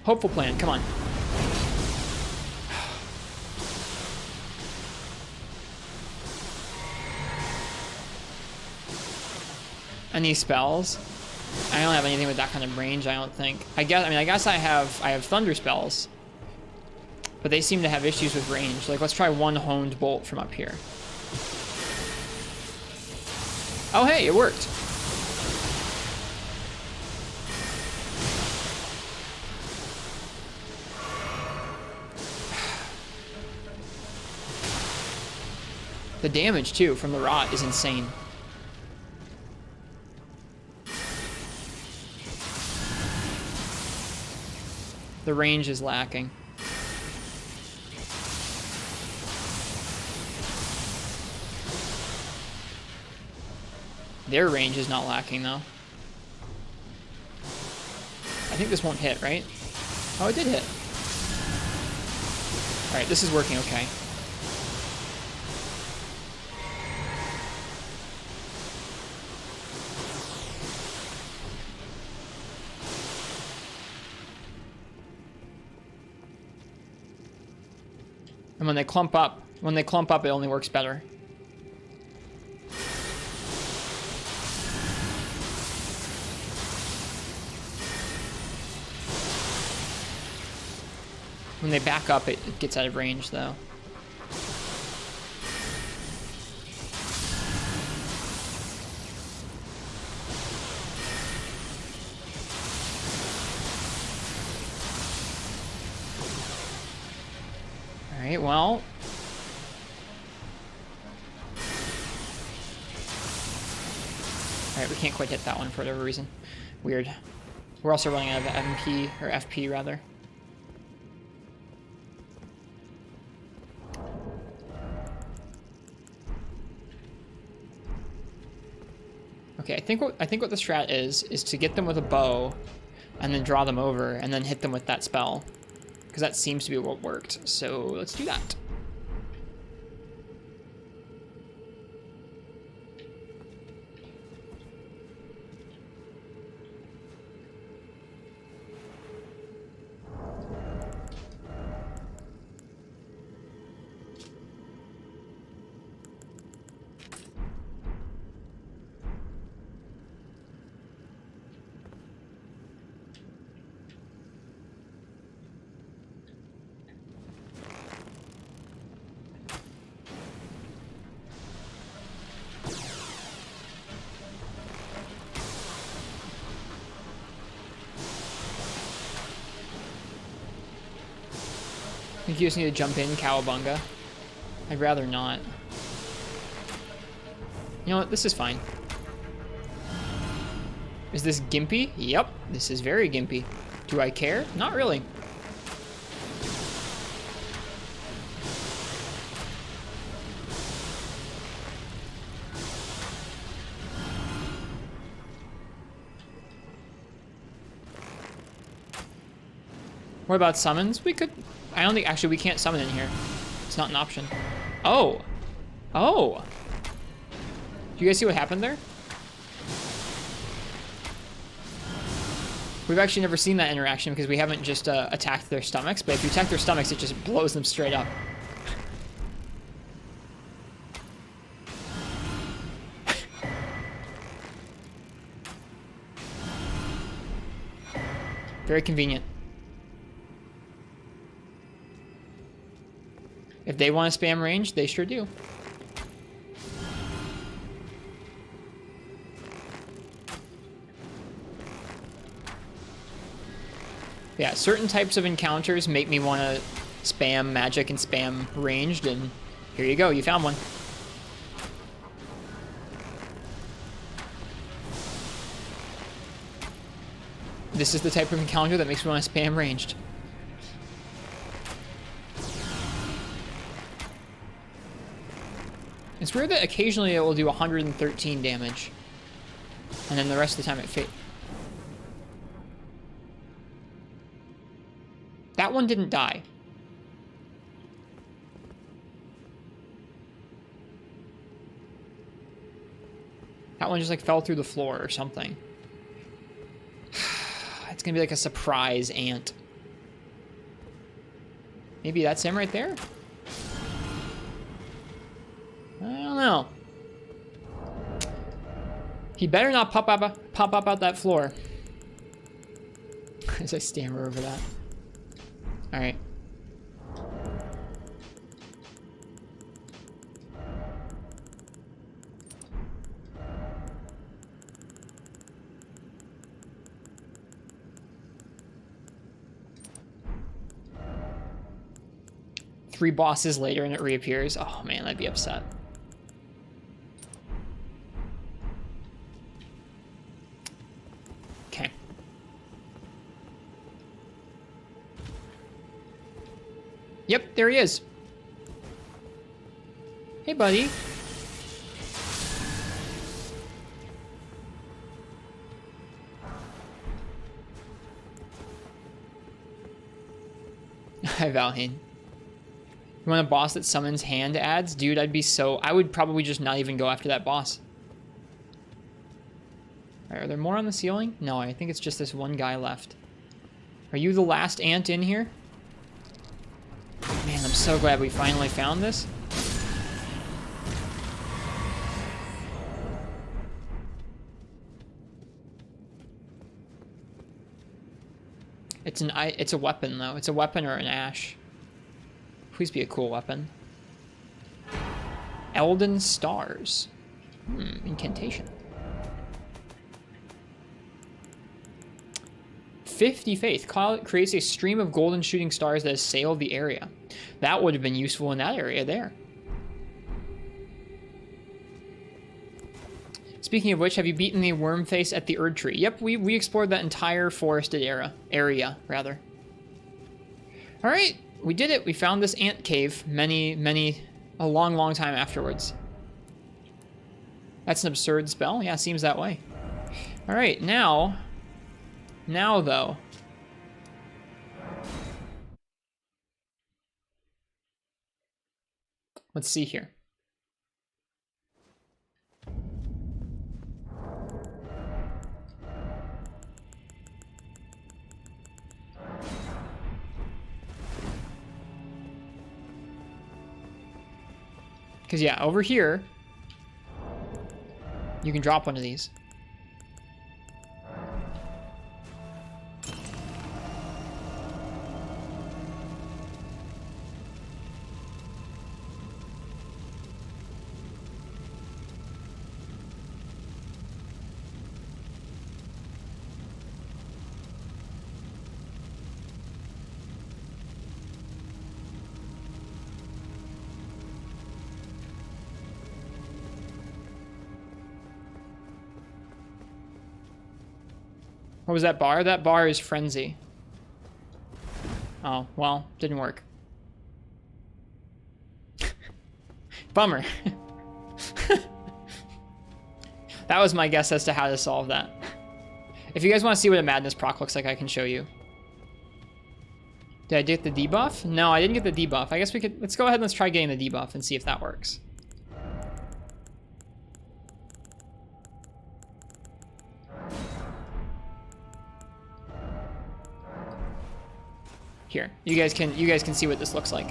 Hopeful plan, come on. Any spells? I don't have anything with that kind of range, I don't think. I guess I have thunder spells. But they seem to have issues with range. Like, let's try one honed bolt from up here. Oh, hey, it worked. The damage, too, from the rot is insane. The range is lacking. Their range is not lacking, though. I think this won't hit, right? Oh, it did hit. Alright, this is working okay. And when they clump up, it only works better. When they back up, it gets out of range, though. Alright, well. Alright, we can't quite hit that one for whatever reason. Weird. We're also running out of MP, or FP, rather. Okay, I think what the strat is to get them with a bow, and then draw them over, and then hit them with that spell, because that seems to be what worked. So let's do that. think you just need to jump in, Cowabunga. I'd rather not. You know what? This is fine. Is this gimpy? Yep, this is very gimpy. Do I care? Not really. What about summons? We could... I don't think... Actually, we can't summon in here. It's not an option. Oh! Oh! Do you guys see what happened there? We've actually never seen that interaction because we haven't just attacked their stomachs, but if you attack their stomachs, it just blows them straight up. Very convenient. If they want to spam range, they sure do. Yeah, certain types of encounters make me want to spam magic and spam ranged, and here you go, you found one. This is the type of encounter that makes me want to spam ranged. It's weird that occasionally it will do 113 damage, and then the rest of the time it fades. That one didn't die. That one just like fell through the floor or something. It's gonna be like a surprise ant. Maybe that's him right there? I don't know. He better not pop up out that floor. As I stammer over that. All right. Three bosses later and it reappears. Oh man, I'd be upset. Okay. Yep, there he is. Hey, buddy. Hi, Valheim. You want a boss that summons hand adds? Dude, I would probably just not even go after that boss. All right, are there more on the ceiling? No, I think it's just this one guy left. Are you the last ant in here? Man, I'm so glad we finally found this. It's a weapon though. It's a weapon or an ash. Please be a cool weapon. Elden stars. Incantation. 50 faith creates a stream of golden shooting stars that assail the area. That would have been useful in that area there. Speaking of which, have you beaten the worm face at the Erd Tree? Yep, we explored that entire forested area. All right, we did it. We found this ant cave a long time afterwards. That's an absurd spell. Yeah, seems that way. All right, now though. Let's see here. Because yeah, over here, you can drop one of these. What was that bar? That bar is Frenzy. Oh, well, didn't work. Bummer. That was my guess as to how to solve that. If you guys want to see what a Madness proc looks like, I can show you. Did I get the debuff? No, I didn't get the debuff. I guess we could... Let's go ahead and let's try getting the debuff and see if that works. Here, you guys can see what this looks like.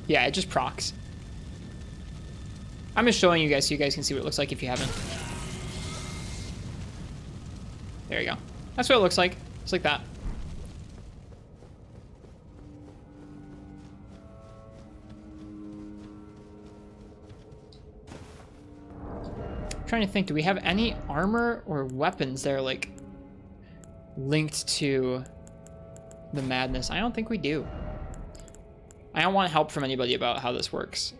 Yeah, it just procs. I'm just showing you guys so you guys can see what it looks like if you haven't. There you go. That's what it looks like. It's like that. I'm trying to think, do we have any armor or weapons that are like linked to the madness? I don't think we do. I don't want help from anybody about how this works.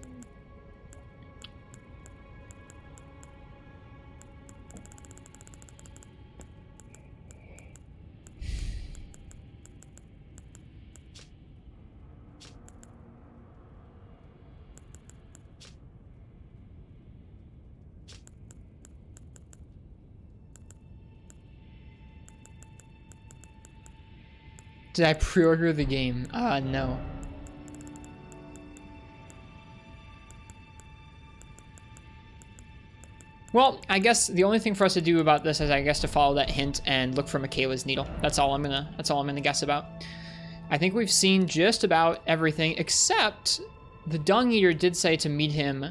Did I pre-order the game? No. Well, I guess the only thing for us to do about this is, I guess, to follow that hint and look for Michaela's needle. That's all I'm gonna guess about. I think we've seen just about everything, except the Dung-Eater did say to meet him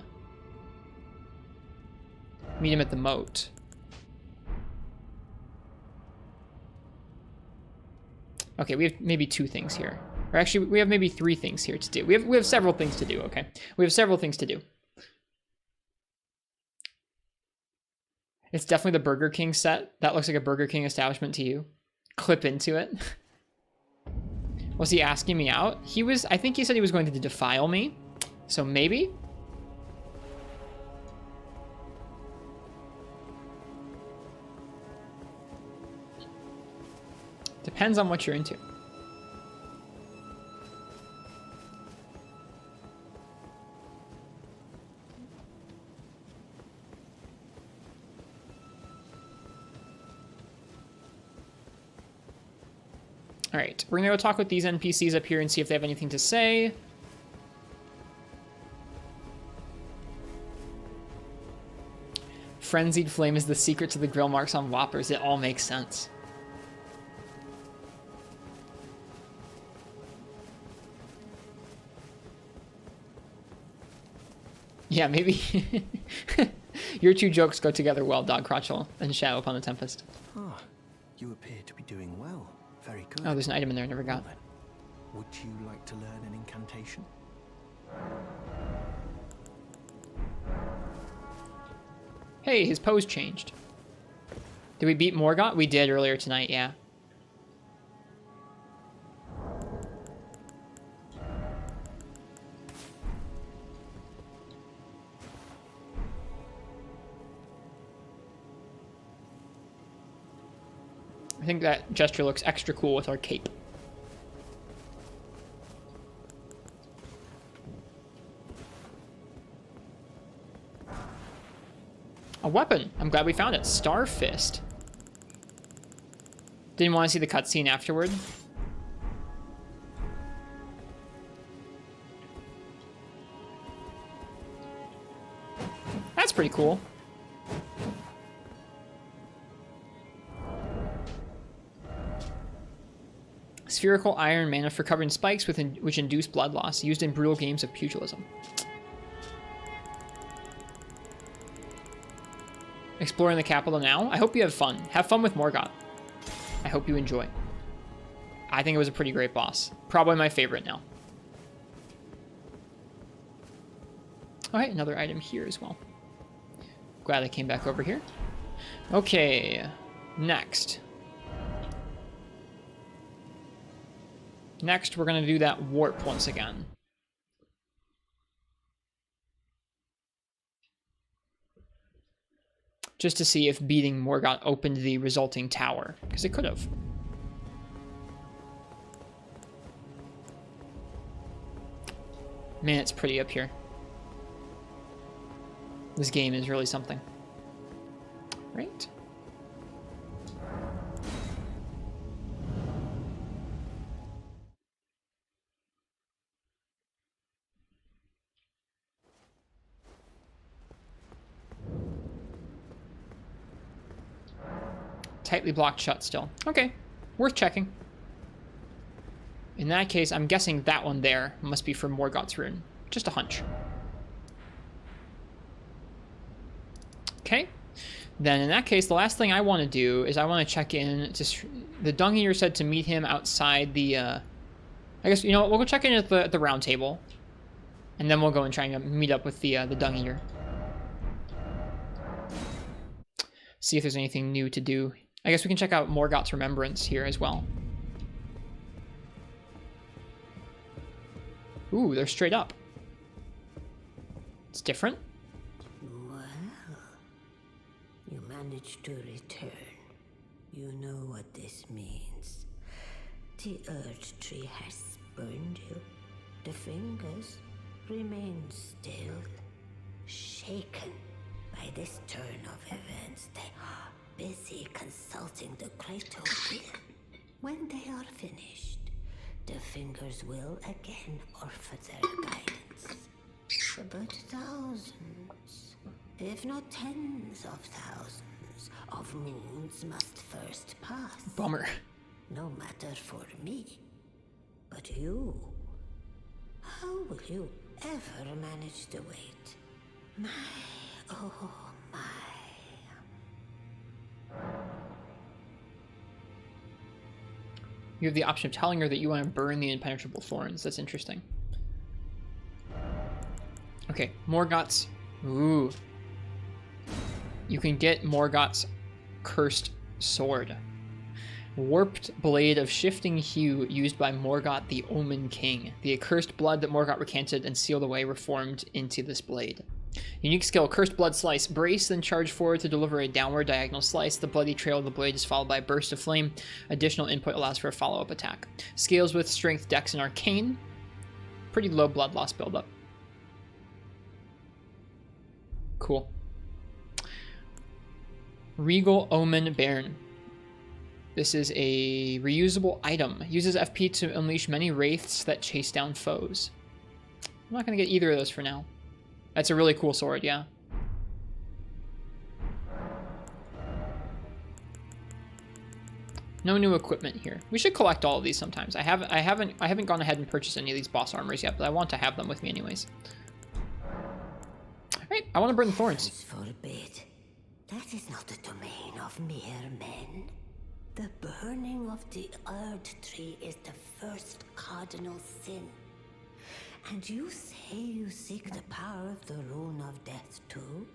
at the moat. Okay, we have maybe 2 things here. Or actually, we have maybe 3 things here to do. We have several things to do, okay? We have several things to do. It's definitely the Burger King set. That looks like a Burger King establishment to you. Clip into it. Was he asking me out? I think he said he was going to defile me. So maybe? Depends on what you're into. All right, we're gonna go talk with these NPCs up here and see if they have anything to say. Frenzied-Flame is the secret to the grill marks on Whoppers. It all makes sense. Yeah, maybe. Your 2 jokes go together well, Dog Crotchel and Shadow upon the Tempest. Ah, you appear to be doing well. Very good. Oh, there's an item in there I never got. Well, would you like to learn an incantation? Hey, his pose changed. Did we beat Morgott? We did earlier tonight, yeah. I think that gesture looks extra cool with our cape. A weapon. I'm glad we found it. Star Fist. Didn't want to see the cutscene afterward. That's pretty cool. Spherical iron mana for covering spikes which induce blood loss, used in brutal games of pugilism. Exploring the capital now. I hope you have fun. Have fun with Morgott. I hope you enjoy. I think it was a pretty great boss. Probably my favorite now. Alright, another item here as well. Glad I came back over here. Okay, next. Next, we're going to do that warp once again. Just to see if beating Morgott opened the resulting tower, because it could have. Man, it's pretty up here. This game is really something. Right? Tightly blocked shut still. Okay, worth checking. In that case, I'm guessing that one there must be for Morgott's rune. Just a hunch. Okay. Then in that case, the last thing I want to do is I want to check in. The Dung-Eater said to meet him outside the... I guess, you know what? We'll go check in at the Roundtable. And then we'll go and try and meet up with the Dung-Eater. See if there's anything new to do. I guess we can check out Morgott's Remembrance here as well. Ooh, they're straight up. It's different. Well, you managed to return. You know what this means. The Earth Tree has spurned you. The fingers remain still, shaken by this turn of events. They are busy consulting the great will. When they are finished, the fingers will again offer their guidance. But thousands, if not tens of thousands, of moons must first pass. Bummer. No matter for me. But you, how will you ever manage to wait? My, oh my. You have the option of telling her that you want to burn the impenetrable thorns. That's interesting. Okay, Morgott's... Ooh. You can get Morgott's cursed sword. Warped blade of shifting hue used by Morgott the Omen King. The accursed blood that Morgott recanted and sealed away reformed into this blade. Unique skill, Cursed Blood Slice. Brace, then charge forward to deliver a downward diagonal slice. The bloody trail of the blade is followed by a burst of flame. Additional input allows for a follow-up attack. Scales with Strength, Dex, and Arcane. Pretty low blood loss buildup. Cool. Regal Omen Bairn. This is a reusable item. Uses FP to unleash many wraiths that chase down foes. I'm not going to get either of those for now. That's a really cool sword, yeah. No new equipment here. We should collect all of these sometimes. I haven't gone ahead and purchased any of these boss armors yet, but I want to have them with me anyways. Alright, I want to burn the thorns. Forbid. That is not the domain of mere men. The burning of the Earth Tree is the first cardinal sin. And you say you seek the power of the Rune of Death too?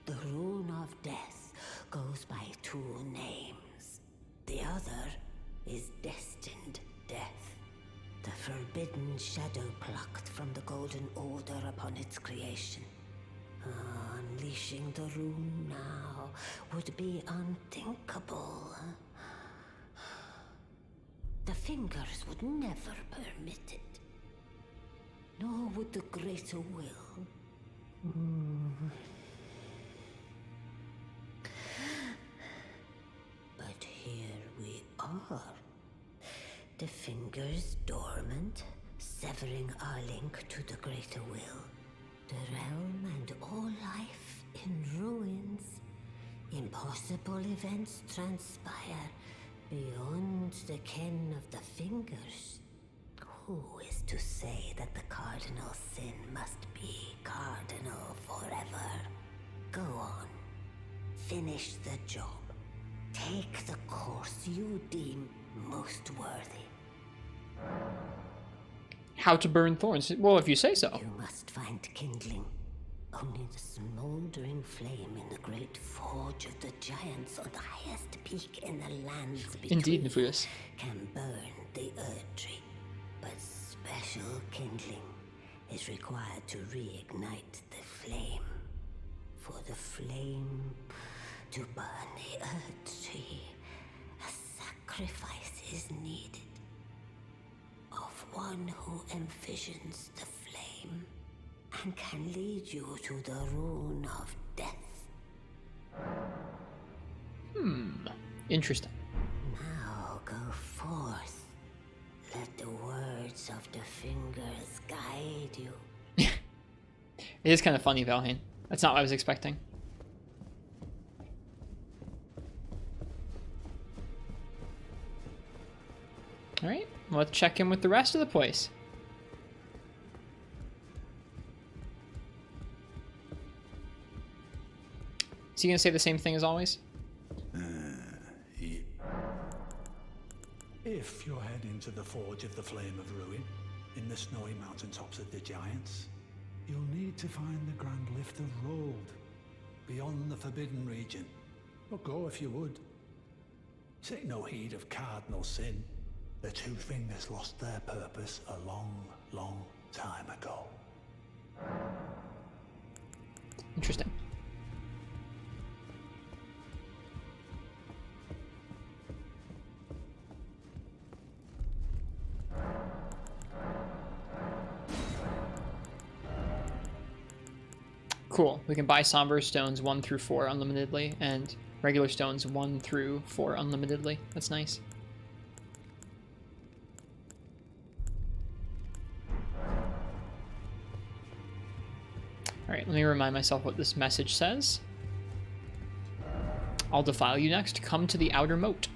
The Rune of Death goes by two names. The other is Destined Death. The forbidden shadow plucked from the Golden Order upon its creation. Unleashing the rune now would be unthinkable. The fingers would never permit it. Nor would the greater will. But here we are. The fingers dormant, severing our link to the greater will. The realm and all life in ruins. Impossible events transpire beyond the ken of the fingers. Who is to say that the cardinal sin must be cardinal forever? Go on. Finish the job. Take the course you deem most worthy. How to burn thorns? Well, if you say so. You must find kindling. Only the smoldering flame in the great forge of the giants on the highest peak in the lands between Indeed, Nefudis. can burn the Earth Tree. but special kindling is required to reignite the flame. For the flame to burn the earth tree, a sacrifice is needed of one who envisions the flame and can lead you to the rune of death. Interesting. Now go forth. Let the words of the fingers guide you. It is kind of funny, Valheim. That's not what I was expecting. Alright, let's check in with the rest of the place. Is he gonna say the same thing as always? If you're heading to the Forge of the Flame of Ruin, in the snowy mountaintops of the Giants, you'll need to find the Grand Lift of Rold, beyond the Forbidden Region. But go if you would. Take no heed of cardinal sin. The Two Fingers lost their purpose a long, long time ago. Interesting. Cool. We can buy Somber Stones 1 through 4 unlimitedly, and regular stones 1 through 4 unlimitedly. That's nice. Alright, let me remind myself what this message says. I'll defile you next. Come to the outer moat.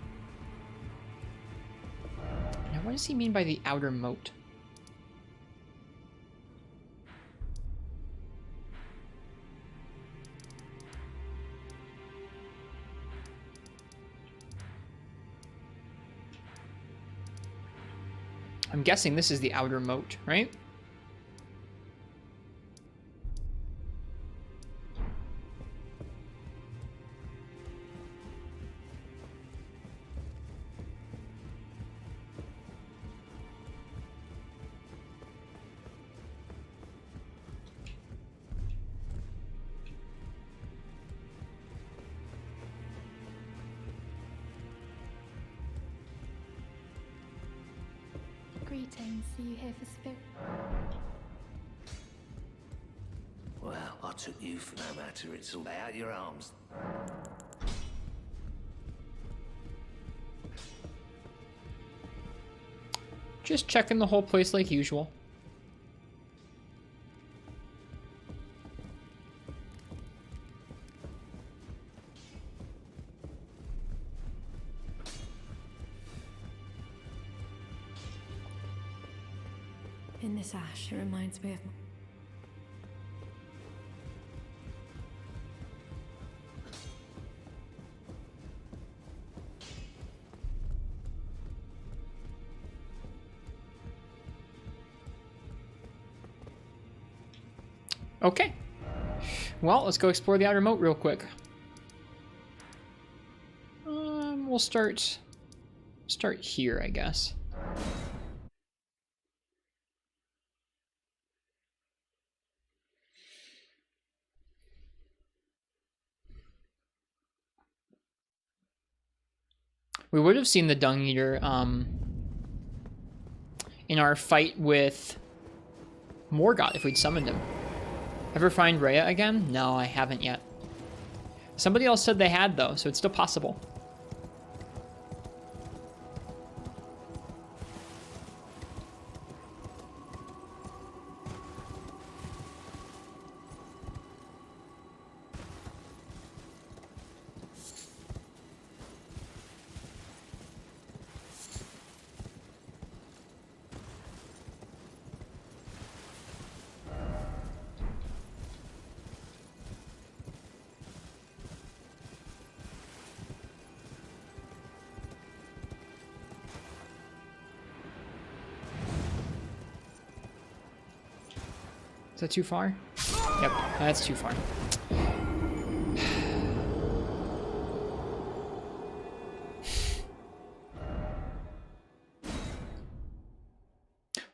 Now, what does he mean by the outer moat? I'm guessing this is the outer moat, right? Greetings, are you here for spirit? Well, I took you for no matter. It's all out your arms. Just checking the whole place like usual. In this ash, it reminds me of... Okay. Well, let's go explore the outer moat real quick. We'll start here, I guess. We would have seen the Dung-Eater in our fight with Morgott if we'd summoned him. Ever find Rhea again? No, I haven't yet. Somebody else said they had, though, so it's still possible. Is that too far? Yep, that's too far.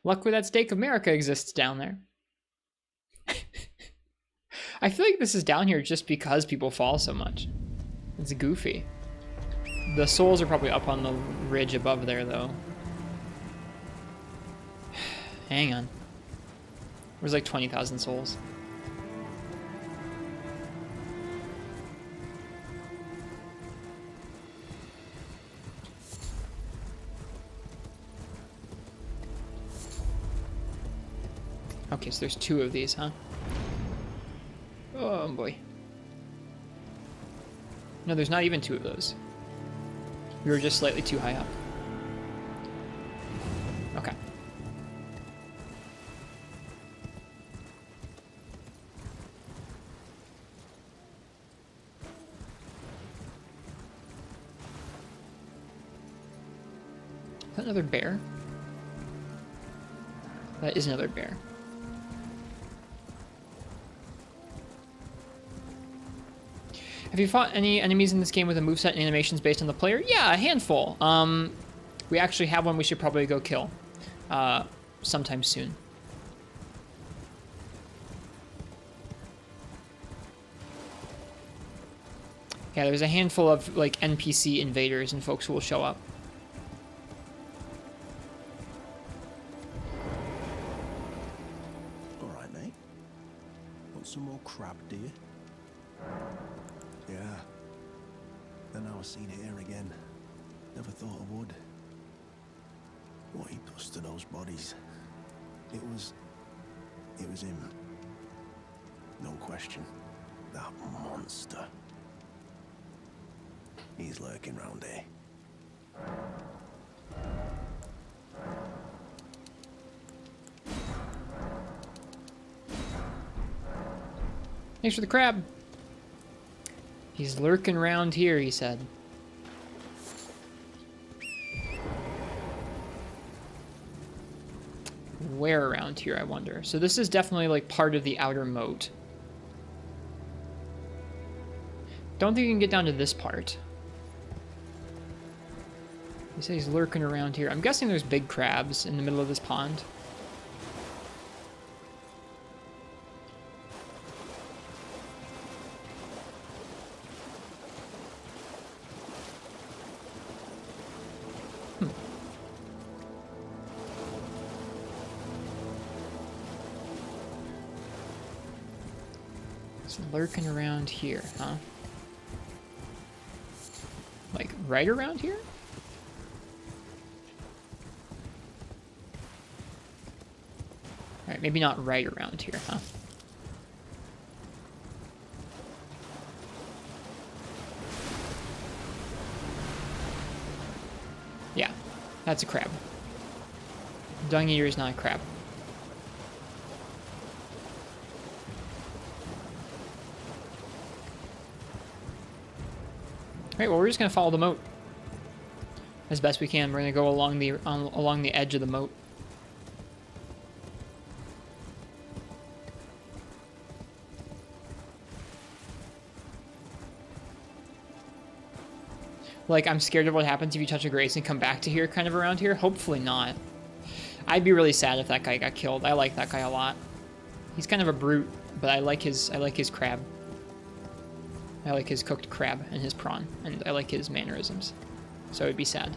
Luckily that Stake of America exists down there. I feel like this is down here just because people fall so much. It's goofy. The souls are probably up on the ridge above there, though. Hang on. There's like 20,000 souls. Okay, so there's 2 of these, huh? Oh boy. No, there's not even 2 of those. We were just slightly too high up. Okay. Is that another bear? That is another bear. Have you fought any enemies in this game with a moveset and animations based on the player? Yeah, a handful. We actually have one we should probably go kill sometime soon. Yeah, there's a handful of like NPC invaders and folks who will show up. All right, mate. Want some more crab, do you? Yeah. Then I was seeing it here again. Never thought I would. What he does to those bodies. It was him. No question. That monster. He's lurking round here. Thanks for the crab. He's lurking around here, he said. Where around here, I wonder? So this is definitely like part of the outer moat. Don't think you can get down to this part. He said he's lurking around here. I'm guessing there's big crabs in the middle of this pond. It's lurking around here, huh? Like right around here? Alright, maybe not right around here, huh? Yeah, that's a crab. Dung-Eater is not a crab. Alright, well we're just gonna follow the moat as best we can. We're gonna go along the edge of the moat. Like, I'm scared of what happens if you touch a grace and come back to here, kind of around here. Hopefully not. I'd be really sad if that guy got killed. I like that guy a lot. He's kind of a brute, but I like his crab. I like his cooked crab and his prawn, and I like his mannerisms. So it'd be sad.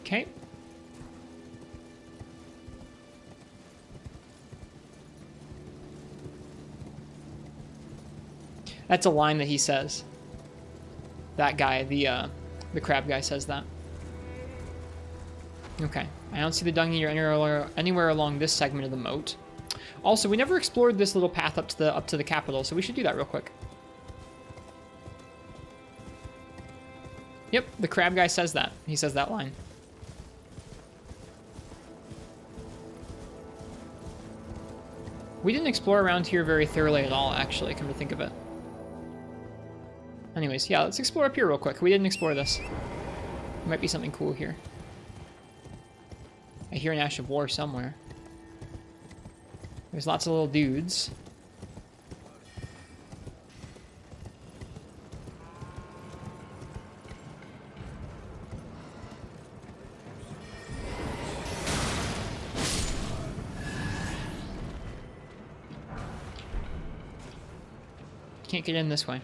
Okay. That's a line that he says. That guy, the crab guy says that. Okay. I don't see the Dung-Eater anywhere along this segment of the moat. Also, we never explored this little path up to the capital, so we should do that real quick. Yep, the crab guy says that. He says that line. We didn't explore around here very thoroughly at all, actually, come to think of it. Anyways, yeah, let's explore up here real quick. We didn't explore this. There might be something cool here. I hear an Ash of War somewhere. There's lots of little dudes. Can't get in this way.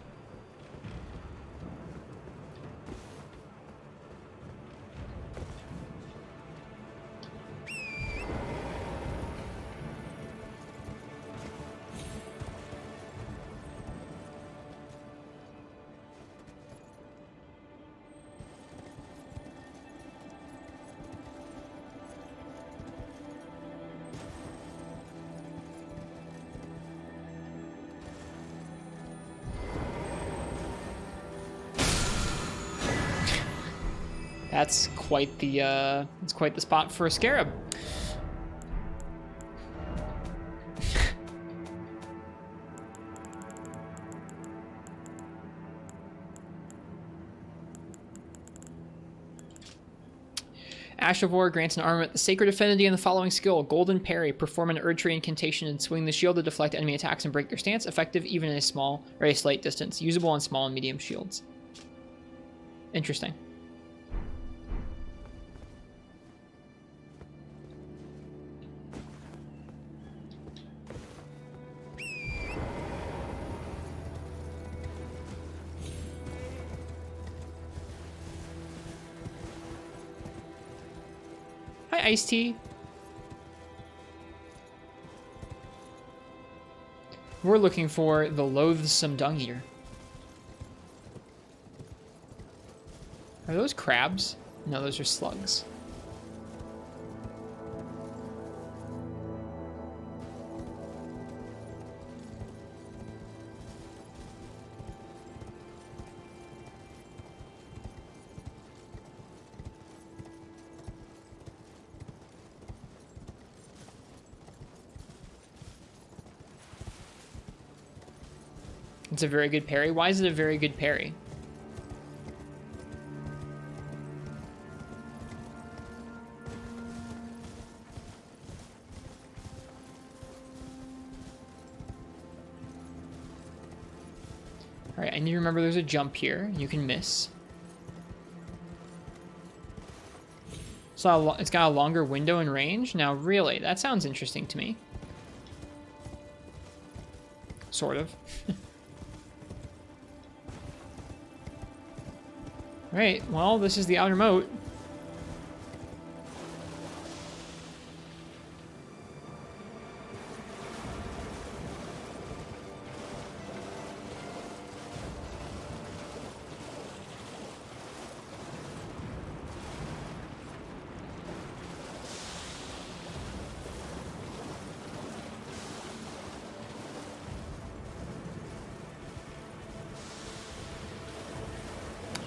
That's quite the it's quite the spot for a scarab. Ash of War grants an armament the Sacred Affinity and the following skill: Golden Parry. Perform an Erdtree incantation and swing the shield to deflect enemy attacks and break their stance. Effective even in a small or a slight distance. Usable on small and medium shields. Interesting. Hi, Iced Tea. We're looking for the loathsome Dung-Eater. Are those crabs? No, those are slugs. It's a very good parry. Why is it a very good parry? Alright, I need to remember there's a jump here. You can miss. So it's got a longer window and range. Now, really, that sounds interesting to me. Sort of. Alright, well, this is the outer moat.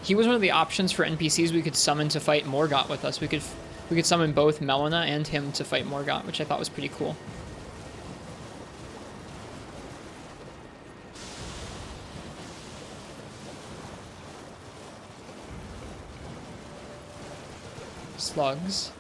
He was one of the options for NPCs we could summon to fight Morgott with us. We could summon both Melina and him to fight Morgott, which I thought was pretty cool. Slugs.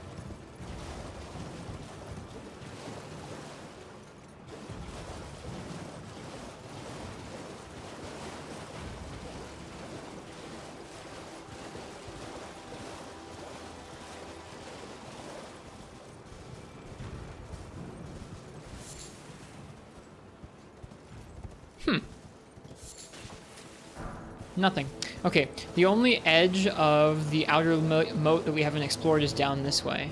Nothing. Okay, the only edge of the outer moat that we haven't explored is down this way.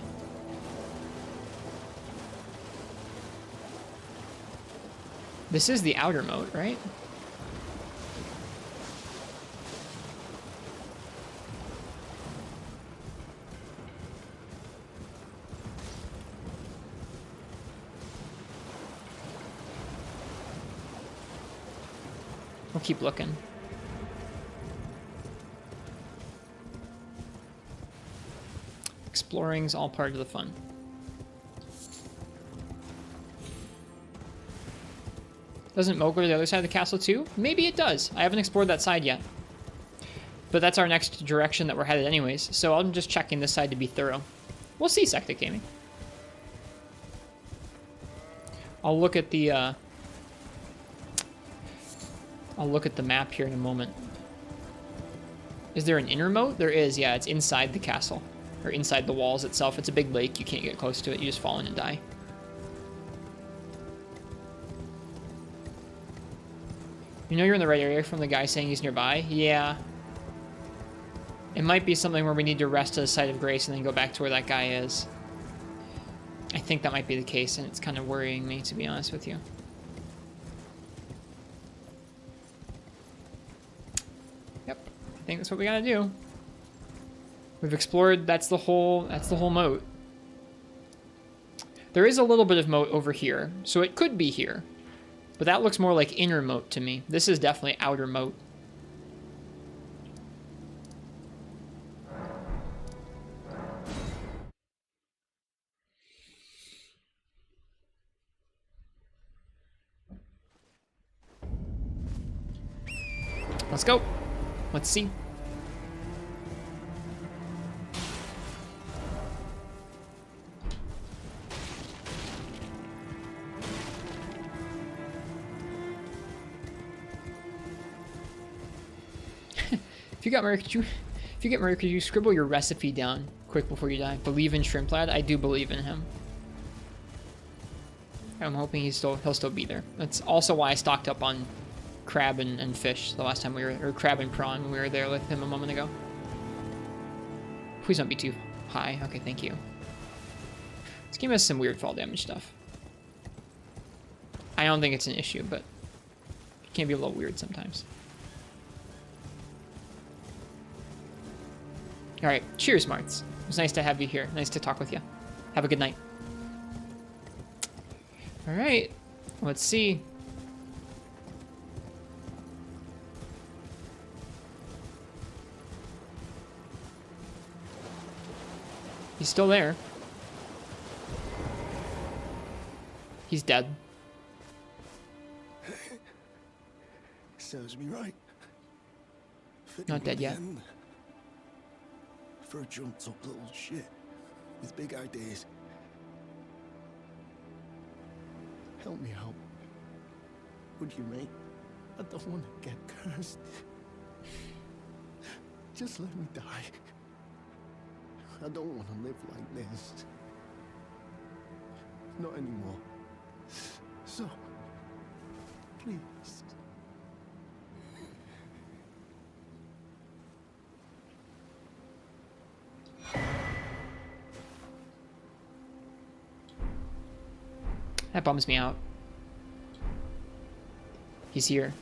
This is the outer moat, right? We'll keep looking. Exploring's all part of the fun. Doesn't Moat go to the other side of the castle too? Maybe it does. I haven't explored that side yet. But that's our next direction that we're headed anyways. So I'm just checking this side to be thorough. We'll see, Sectic Gaming. I'll look at the map here in a moment. Is there an inner moat? There is, yeah. It's inside the castle. Or inside the walls itself. It's a big lake. You can't get close to it. You just fall in and die. You know you're in the right area from the guy saying he's nearby? Yeah. It might be something where we need to rest at the site of grace and then go back to where that guy is. I think that might be the case, and it's kind of worrying me, to be honest with you. Yep. I think that's what we gotta do. We've explored, that's the whole moat. There is a little bit of moat over here, so it could be here. But that looks more like inner moat to me. This is definitely outer moat. Let's go. Let's see. If you get Murray, could you scribble your recipe down quick before you die? Believe in Shrimp Lad? I do believe in him. I'm hoping he'll still be there. That's also why I stocked up on crab and fish the last time we were, or crab and prawn when we were there with him a moment ago. Please don't be too high. Okay, thank you. This game has some weird fall damage stuff. I don't think it's an issue, but it can be a little weird sometimes. All right, cheers, Marts. It was nice to have you here. Nice to talk with you. Have a good night. All right, let's see. He's still there. He's dead. Serves me right. Not dead yet. For a jumped up little shit with big ideas. Help me out. Would you, mate? I don't want to get cursed. Just let me die. I don't want to live like this. Not anymore. So, please. That bums me out. He's here.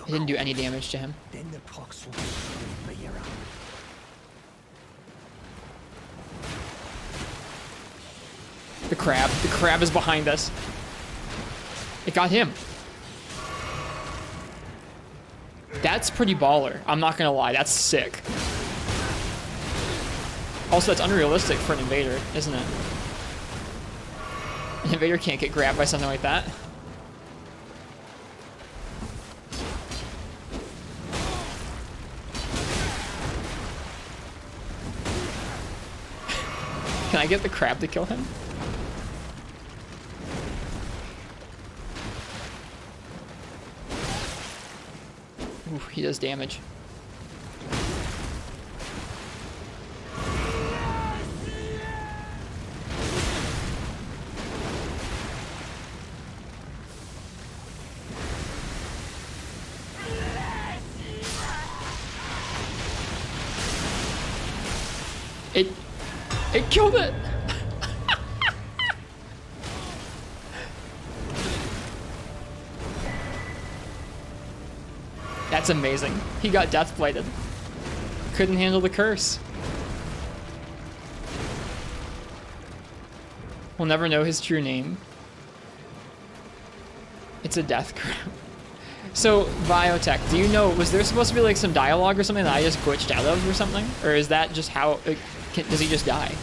It didn't do any damage to him. Then the pox will be around. The crab is behind us. It got him. That's pretty baller. I'm not gonna lie, that's sick. Also, that's unrealistic for an invader, isn't it? An invader can't get grabbed by something like that. Can I get the crab to kill him? Ooh, he does damage. It killed it! That's amazing. He got death blighted. Couldn't handle the curse. We'll never know his true name. It's a death crab. So, Biotech, do you know, was there supposed to be like some dialogue or something that I just glitched out of or something? Or is that just how... Does he just die?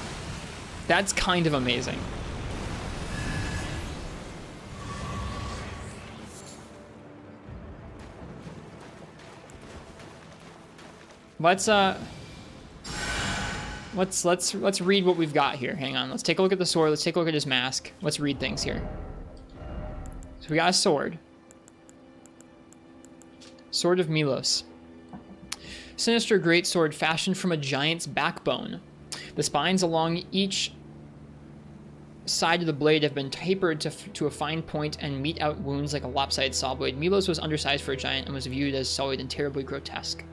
That's kind of amazing. Let's read what we've got here. Hang on. Let's take a look at the sword. Let's take a look at his mask. Let's read things here. So we got a sword. Sword of Milos. Sinister greatsword fashioned from a giant's backbone. The spines along each side of the blade have been tapered to a fine point and mete out wounds like a lopsided saw blade. Milos was undersized for a giant and was viewed as solid and terribly grotesque.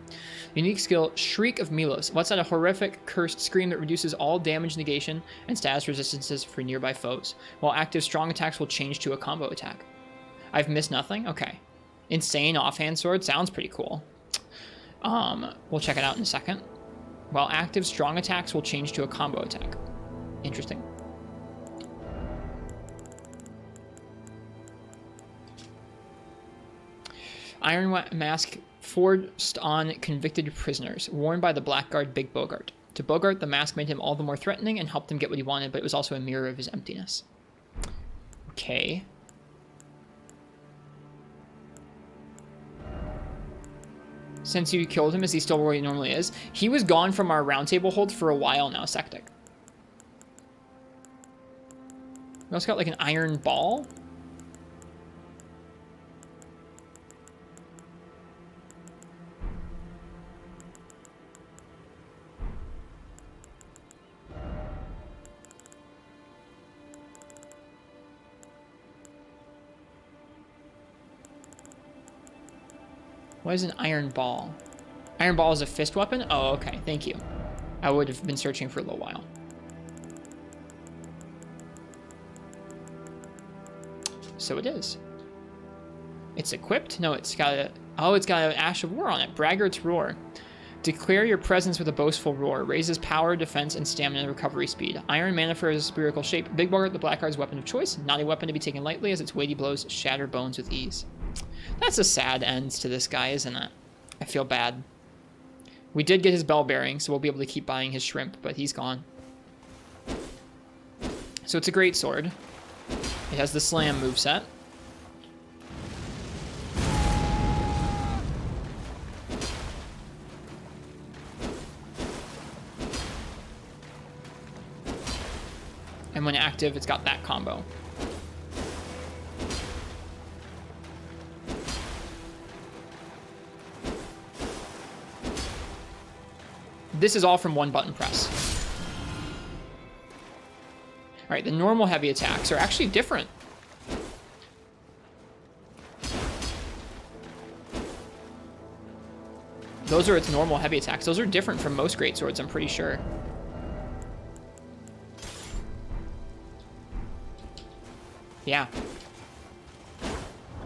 Unique skill, Shriek of Milos. Lets out a horrific, cursed scream that reduces all damage negation and status resistances for nearby foes. While active, strong attacks will change to a combo attack. I've missed nothing? Okay. Insane offhand sword. Sounds pretty cool. We'll check it out in a second. While active, strong attacks will change to a combo attack. Interesting. Iron Mask forged on convicted prisoners, worn by the Blackguard Big Bogart. To Bogart, the mask made him all the more threatening and helped him get what he wanted, but it was also a mirror of his emptiness. Okay. Since you killed him, is he still where he normally is? He was gone from our roundtable hold for a while now, Sectic. We also got like an iron ball. What is an iron ball? Iron ball is a fist weapon? Oh, okay. Thank you. I would have been searching for a little while. So it is. It's equipped? No, it's got a... Oh, it's got an Ash of War on it. Braggart's Roar. Declare your presence with a boastful roar. Raises power, defense, and stamina recovery speed. Iron Mana for his spherical shape. Big Bogart, the Blackguard's weapon of choice. Not a weapon to be taken lightly, as its weighty blows shatter bones with ease. That's a sad end to this guy, isn't it? I feel bad. We did get his bell bearing, so we'll be able to keep buying his shrimp, but he's gone. So it's a great sword. It has the slam moveset. And when active, it's got that combo. This is all from one button press. All right, the normal heavy attacks are actually different. Those are its normal heavy attacks. Those are different from most greatswords, I'm pretty sure. Yeah.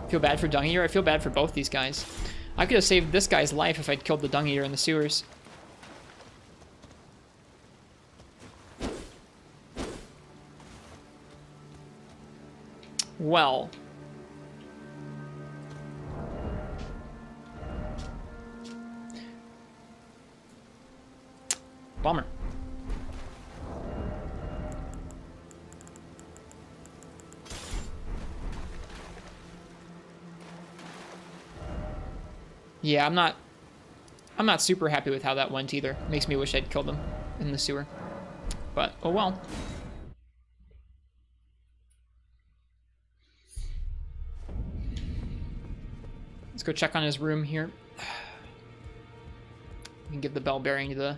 Feel bad for Dung-Eater? I feel bad for both these guys. I could have saved this guy's life if I'd killed the Dung-Eater in the sewers. Well. Bummer. Yeah, I'm not super happy with how that went either. Makes me wish I'd killed him in the sewer. But oh well. Let's go check on his room here. We can give the bell bearing to the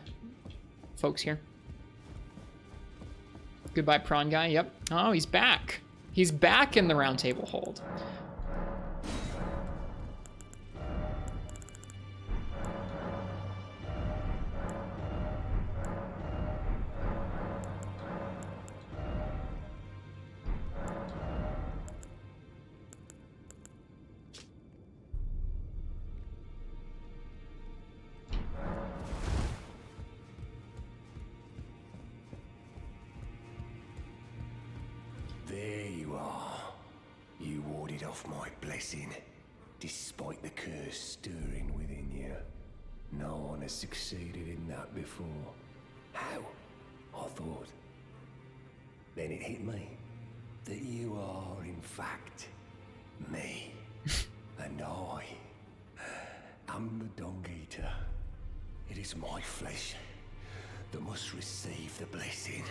folks here. Goodbye, prawn guy. Yep. Oh, he's back. He's back in the roundtable hold. There you are. You warded off my blessing, despite the curse stirring within you. No one has succeeded in that before. How? I thought. Then it hit me that you are, in fact, me. And I am the Dung-Eater. It is my flesh that must receive the blessing.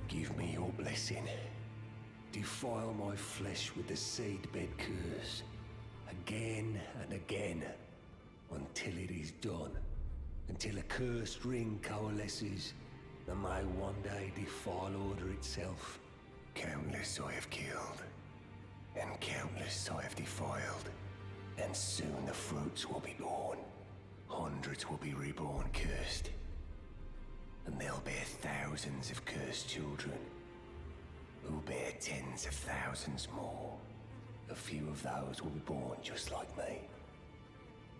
Give me your blessing. Defile my flesh with the seedbed curse, again and again, until it is done. Until a cursed ring coalesces and may one day defile order itself. Countless I have killed, and countless I have defiled, and soon the fruits will be born. Hundreds will be reborn cursed, and they'll bear thousands of cursed children, who bear tens of thousands more. A few of those will be born just like me,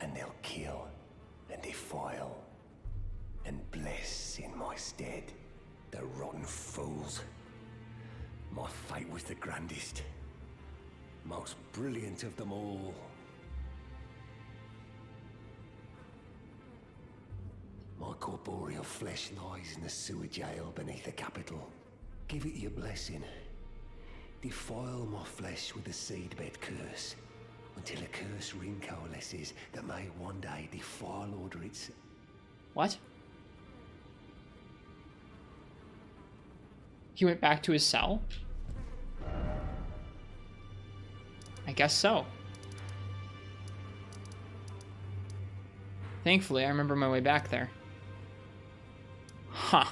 and they'll kill and defile and bless in my stead. The rotten fools. My fate was the grandest, most brilliant of them all. My corporeal flesh lies in the sewer jail beneath the capital. Give it your blessing. Defile my flesh with the seedbed curse, until a curse ring coalesces that may one day defile order its... What? He went back to his cell? I guess so. Thankfully, I remember my way back there. Huh.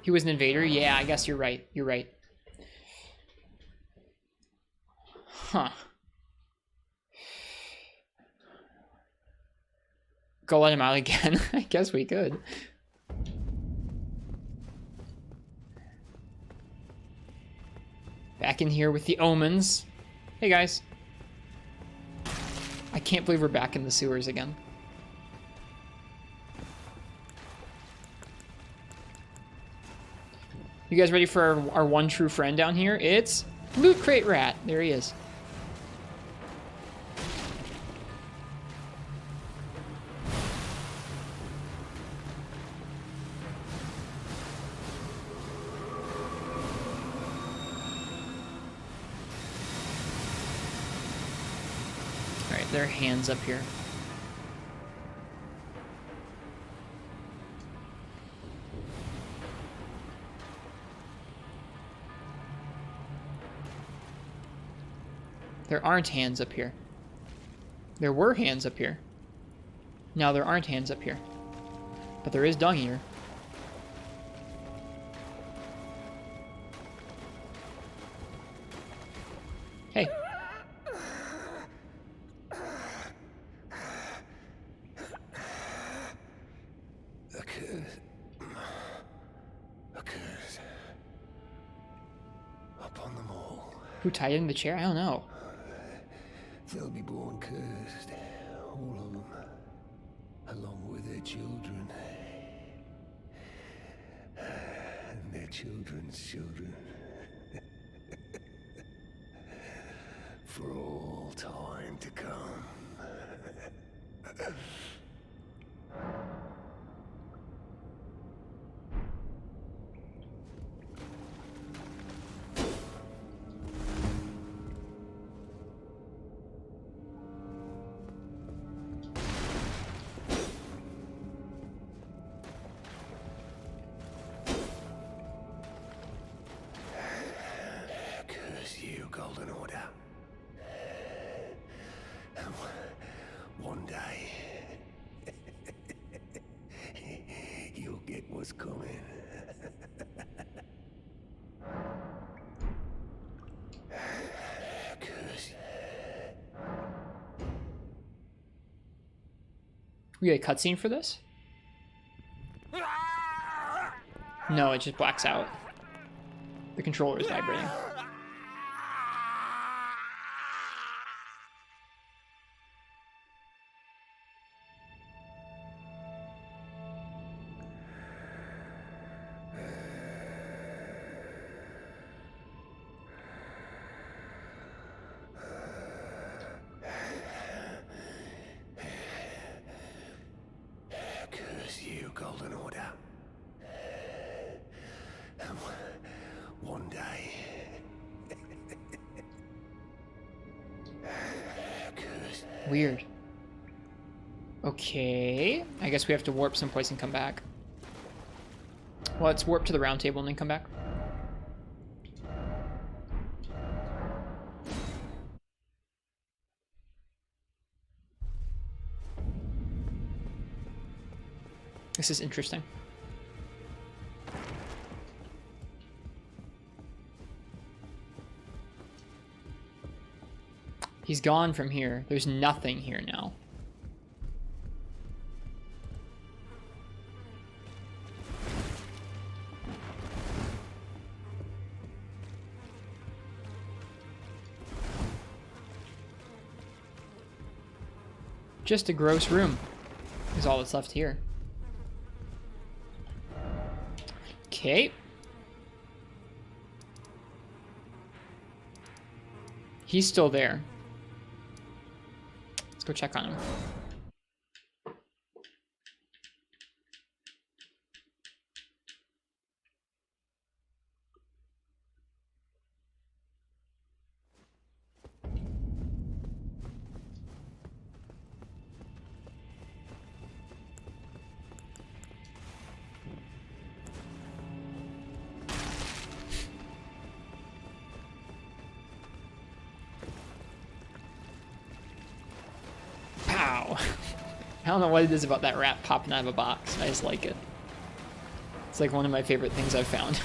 He was an invader? Yeah, I guess you're right. You're right. Huh. Go let him out again? I guess we could. Back in here with the Omens. Hey guys. I can't believe we're back in the sewers again. You guys ready for our one true friend down here? It's Loot Crate Rat. There he is. Alright, there are hands up here. There aren't hands up here. There were hands up here. Now there aren't hands up here. But there is Dung-Eater. Hey. A curse. A curse. Upon them all. Who tied it in the chair? I don't know. They'll be born cursed, all of them, along with their children, and their children's children, for all time to come. Golden Order. One day, you'll get what's coming. Curse. We get a cutscene for this? No, it just blacks out. The controller is vibrating. you, Golden Order. One day. Weird. Okay. I guess we have to warp someplace and come back. Well, let's warp to the round table and then come back. This is interesting. He's gone from here. There's nothing here now. Just a gross room is all that's left here. Okay. He's still there. Let's go check on him. I don't know what it is about that rat popping out of a box. I just like it. It's like one of my favorite things I've found.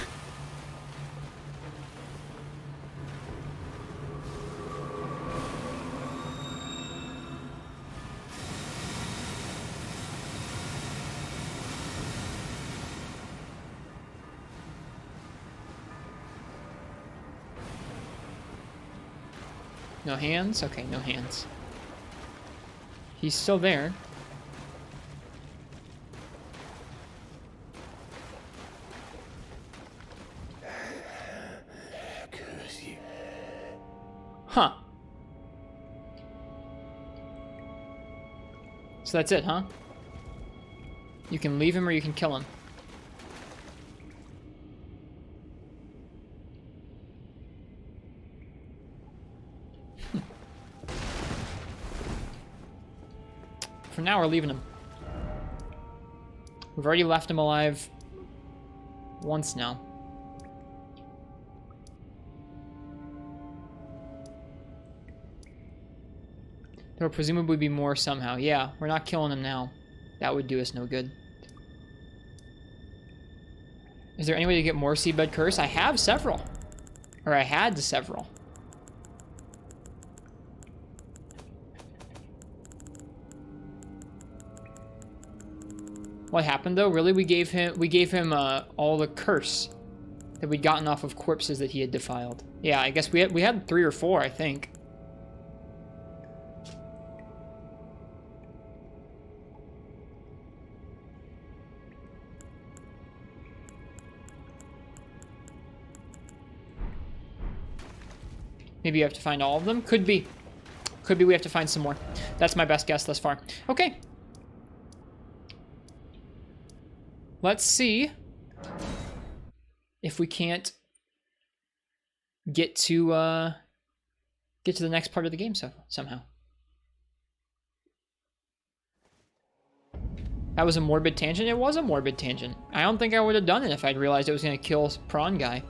No hands? Okay, no hands. He's still there. Huh. So that's it, huh? You can leave him or you can kill him. For now, we're leaving him. We've already left him alive once now. There will presumably be more somehow. Yeah, we're not killing him now. That would do us no good. Is there any way to get more Seedbed Curse? I have several. Or I had several. What happened though? Really, we gave him all the curse that we'd gotten off of corpses that he had defiled. Yeah, I guess we had 3 or 4, I think. Maybe you have to find all of them? Could be. Could be we have to find some more. That's my best guess thus far. Okay. Let's see if we can't get to the next part of the game somehow. That was a morbid tangent? It was a morbid tangent. I don't think I would have done it if I'd realized it was going to kill Prawn Guy.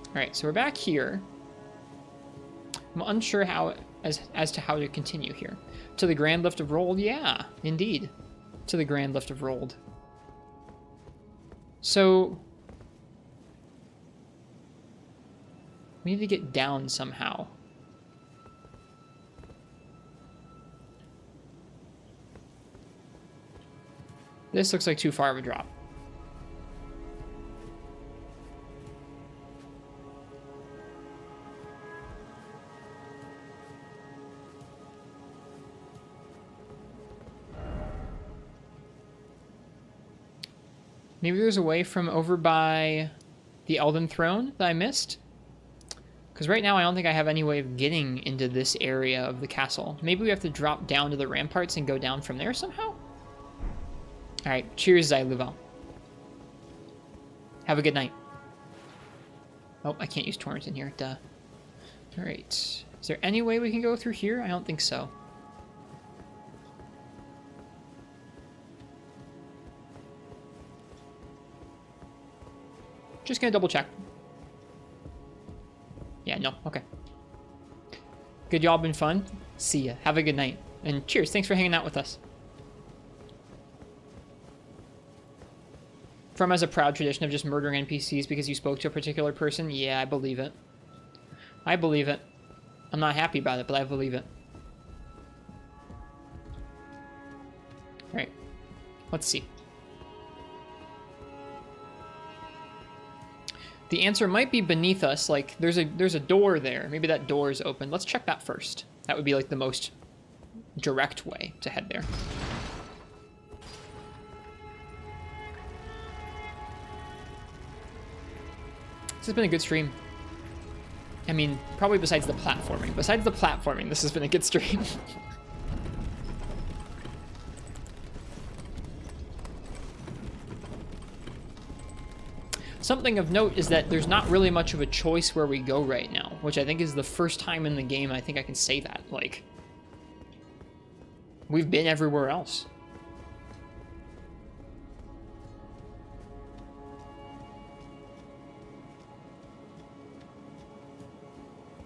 Alright, so we're back here. I'm unsure how as to how to continue here. To the Grand Lift of Rold? Yeah, indeed. To the Grand Lift of Rold. So we need to get down somehow. This looks like too far of a drop. Maybe there's a way from over by the Elden Throne that I missed? Because right now I don't think I have any way of getting into this area of the castle. Maybe we have to drop down to the ramparts and go down from there somehow? Alright, cheers, Zyluval. Have a good night. Oh, I can't use torrents in here, duh. Alright. Is there any way we can go through here? I don't think so. Just gonna double check. Yeah, no, okay. Good job and fun. See ya. Have a good night. And cheers, thanks for hanging out with us. From has a proud tradition of just murdering NPCs because you spoke to a particular person? Yeah, I believe it. I believe it. I'm not happy about it, but I believe it. Alright. Let's see. The answer might be beneath us, like there's a door there. Maybe that door is open. Let's check that first. That would be like the most direct way to head there. This has been a good stream. I mean, probably besides the platforming. Besides the platforming, this has been a good stream. Something of note is that there's not really much of a choice where we go right now, which I think is the first time in the game I think I can say that. Like, we've been everywhere else.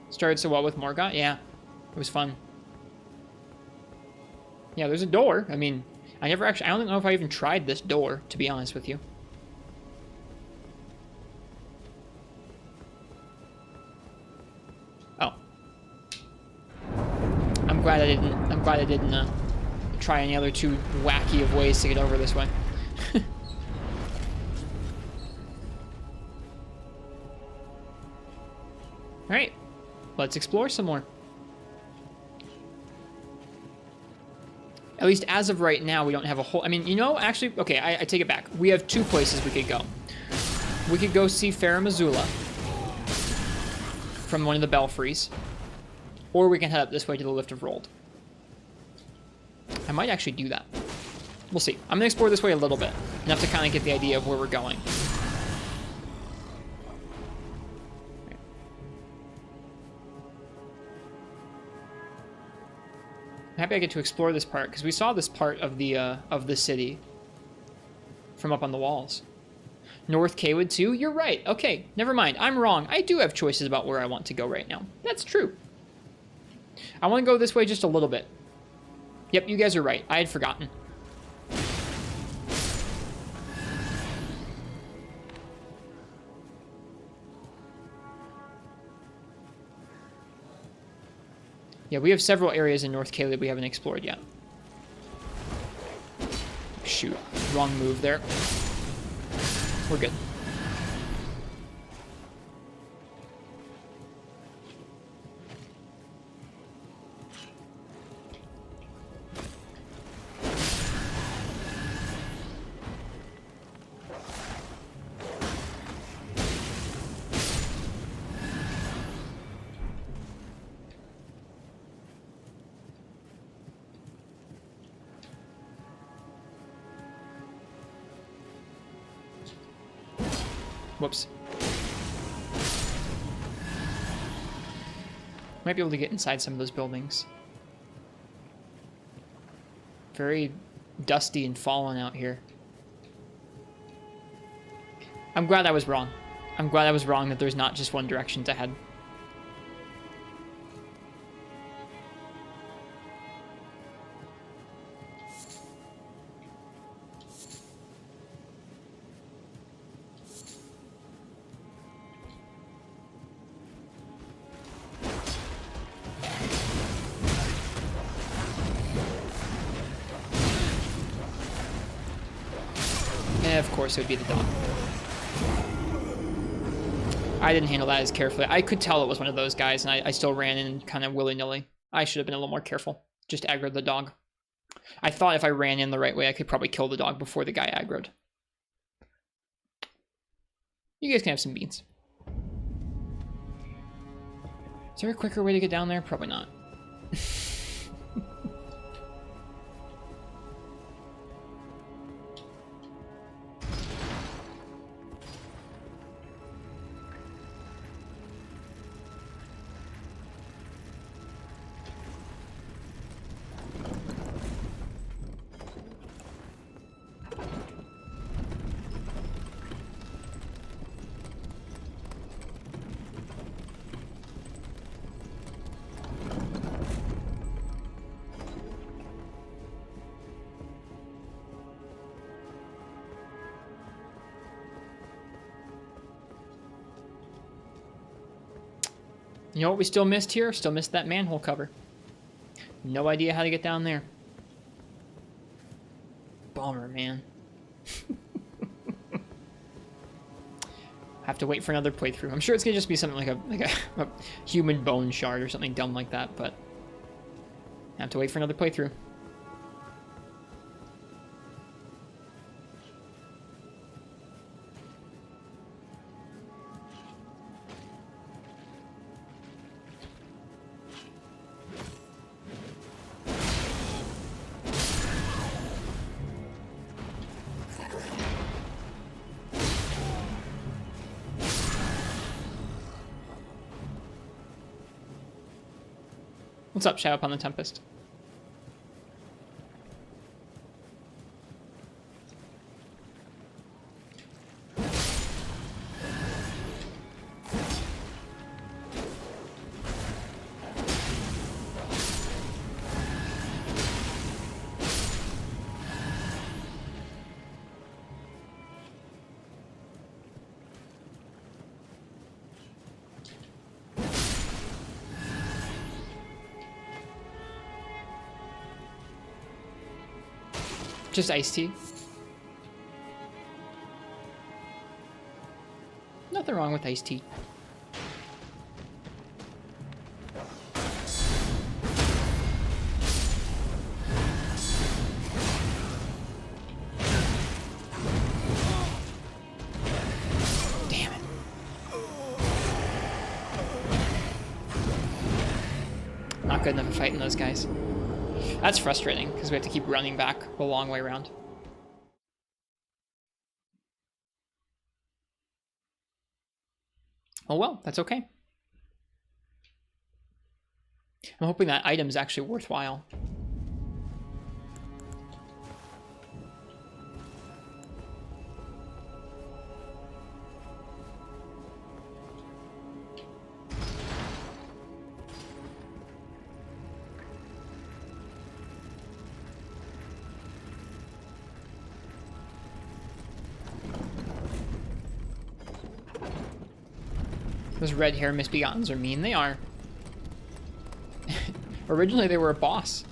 Started so well with Morgott? Yeah, it was fun. Yeah, there's a door. I mean, I don't know if I even tried this door, to be honest with you. Oh. I'm glad I didn't try any other too wacky of ways to get over this way. Alright. Let's explore some more. At least as of right now, we don't have a whole... I mean, you know, actually... Okay, I take it back. We have two places we could go. We could go see Farum Azula from one of the belfries. Or we can head up this way to the Lift of Rold. I might actually do that. We'll see. I'm going to explore this way a little bit. Enough to kind of get the idea of where we're going. I'm happy I get to explore this part, because we saw this part of the city from up on the walls. North Kaywood too? You're right. Okay, never mind. I'm wrong. I do have choices about where I want to go right now. That's true. I want to go this way just a little bit. Yep, you guys are right. I had forgotten. Yeah, we have several areas in North Caelid we haven't explored yet. Shoot, wrong move there. We're good. Whoops. Might be able to get inside some of those buildings. Very dusty and fallen out here. I'm glad I was wrong. I'm glad I was wrong that there's not just one direction to head. Of course it would be the dog. I didn't handle that as carefully. I could tell it was one of those guys, and I still ran in kind of willy-nilly. I should have been a little more careful. Just aggroed the dog. I thought if I ran in the right way, I could probably kill the dog before the guy aggroed. You guys can have some beans. Is there a quicker way to get down there? Probably not. You know what we still missed here? Still missed that manhole cover. No idea how to get down there. Bummer, man. Have to wait for another playthrough. I'm sure it's gonna just be something like a human bone shard or something dumb like that, but I have to wait for another playthrough. What's up, Shadow upon the Tempest? Just iced tea. Nothing wrong with iced tea. Damn it. Not good enough at fighting those guys. That's frustrating, because we have to keep running back the long way around. Oh well, that's okay. I'm hoping that item is actually worthwhile. Those red hair misbegottens are mean. They are. Originally, they were a boss.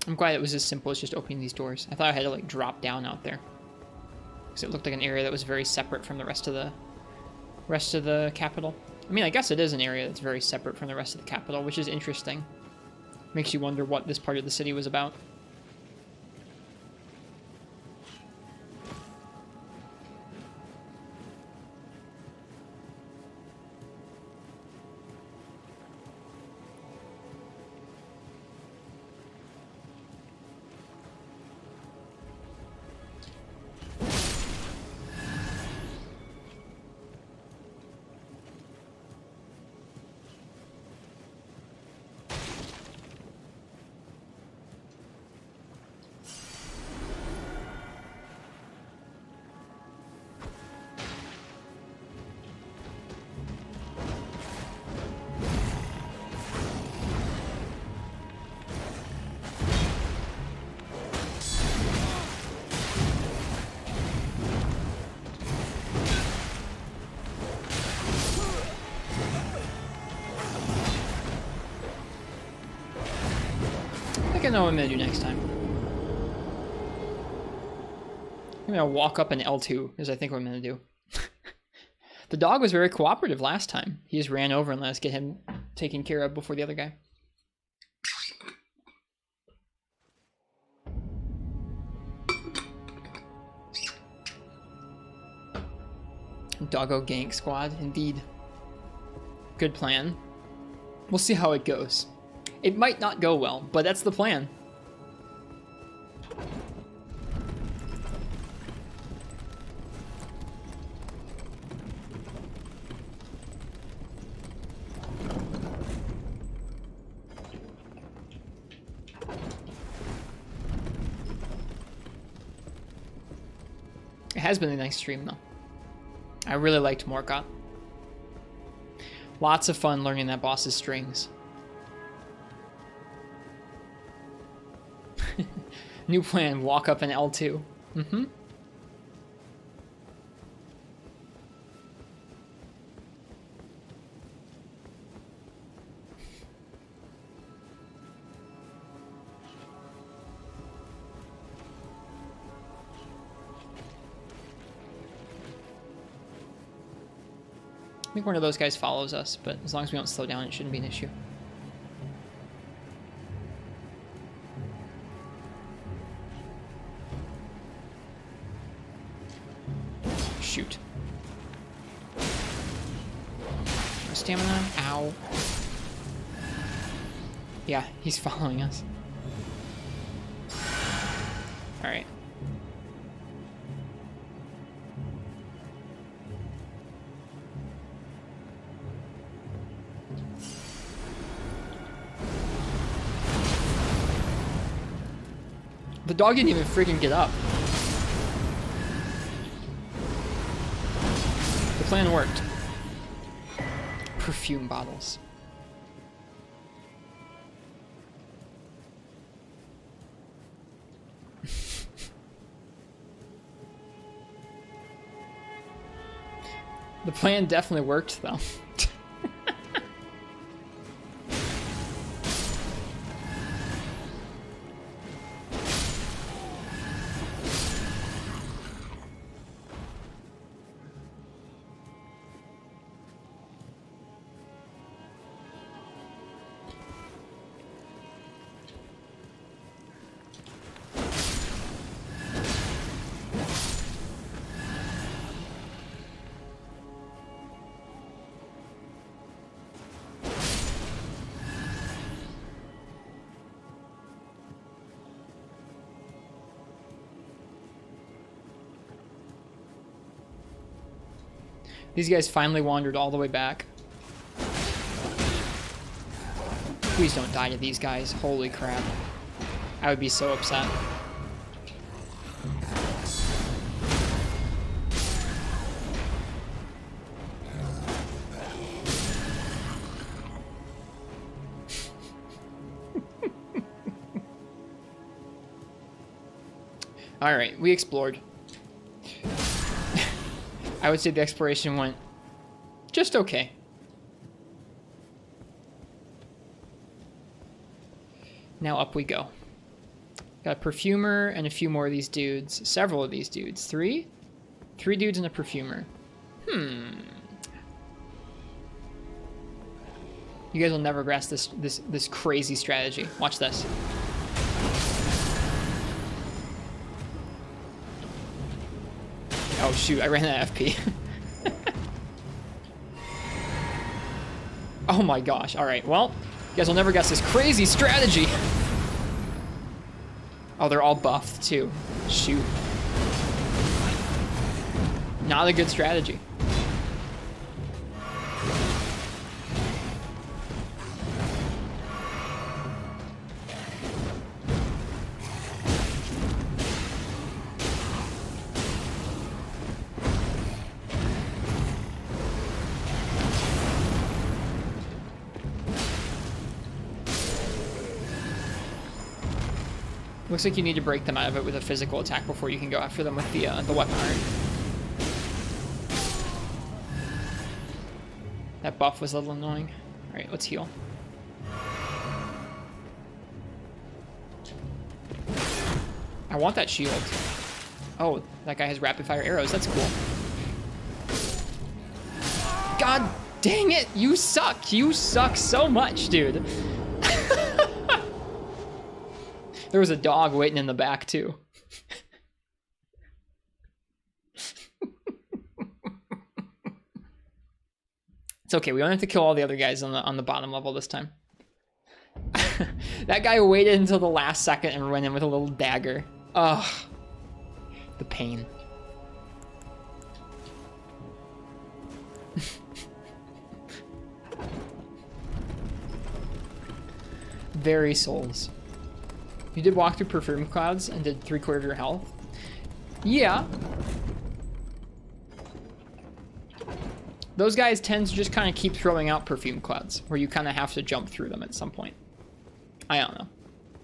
I'm glad it was as simple as just opening these doors. I thought I had to like drop down out there, because it looked like an area that was very separate from the rest of the capital. I mean, I guess it is an area that's very separate from the rest of the capital, which is interesting. Makes you wonder what this part of the city was about. I know what I'm gonna do next time. gonna walk up an L2, is I think what I'm gonna do. The dog was very cooperative last time. He just ran over and let us get him taken care of before the other guy. Doggo gank squad, indeed. Good plan. We'll see how it goes. It might not go well, but that's the plan. It has been a nice stream, though. I really liked Morgott. Lots of fun learning that boss's strings. New plan, walk up an L2. Mm-hmm. I think one of those guys follows us, but as long as we don't slow down, it shouldn't be an issue. Shoot. No stamina. Ow. Yeah, he's following us. Alright. The dog didn't even freaking get up. The plan worked. Perfume bottles. The plan definitely worked, though. These guys finally wandered all the way back. Please don't die to these guys. Holy crap. I would be so upset. Alright, we explored. I would say the exploration went just okay. Now up we go. Got a perfumer and a few more of these dudes. Several of these dudes. Three? 3 dudes and a perfumer. You guys will never grasp this crazy strategy. Watch this. Oh shoot, I ran that FP. Oh my gosh, alright, well, you guys will never guess this crazy strategy. Oh, they're all buffed too. Shoot. Not a good strategy. Looks like you need to break them out of it with a physical attack before you can go after them with the weapon art. That buff was a little annoying. Alright, let's heal. I want that shield. Oh, that guy has rapid fire arrows. That's cool. God dang it. You suck. You suck so much, dude. There was a dog waiting in the back too. It's okay. We don't have to kill all the other guys on the bottom level this time. That guy waited until the last second and went in with a little dagger. Ugh. The pain. Very souls. You did walk through perfume clouds and did 3/4 of your health? Yeah. Those guys tend to just kind of keep throwing out perfume clouds, where you kind of have to jump through them at some point. I don't know.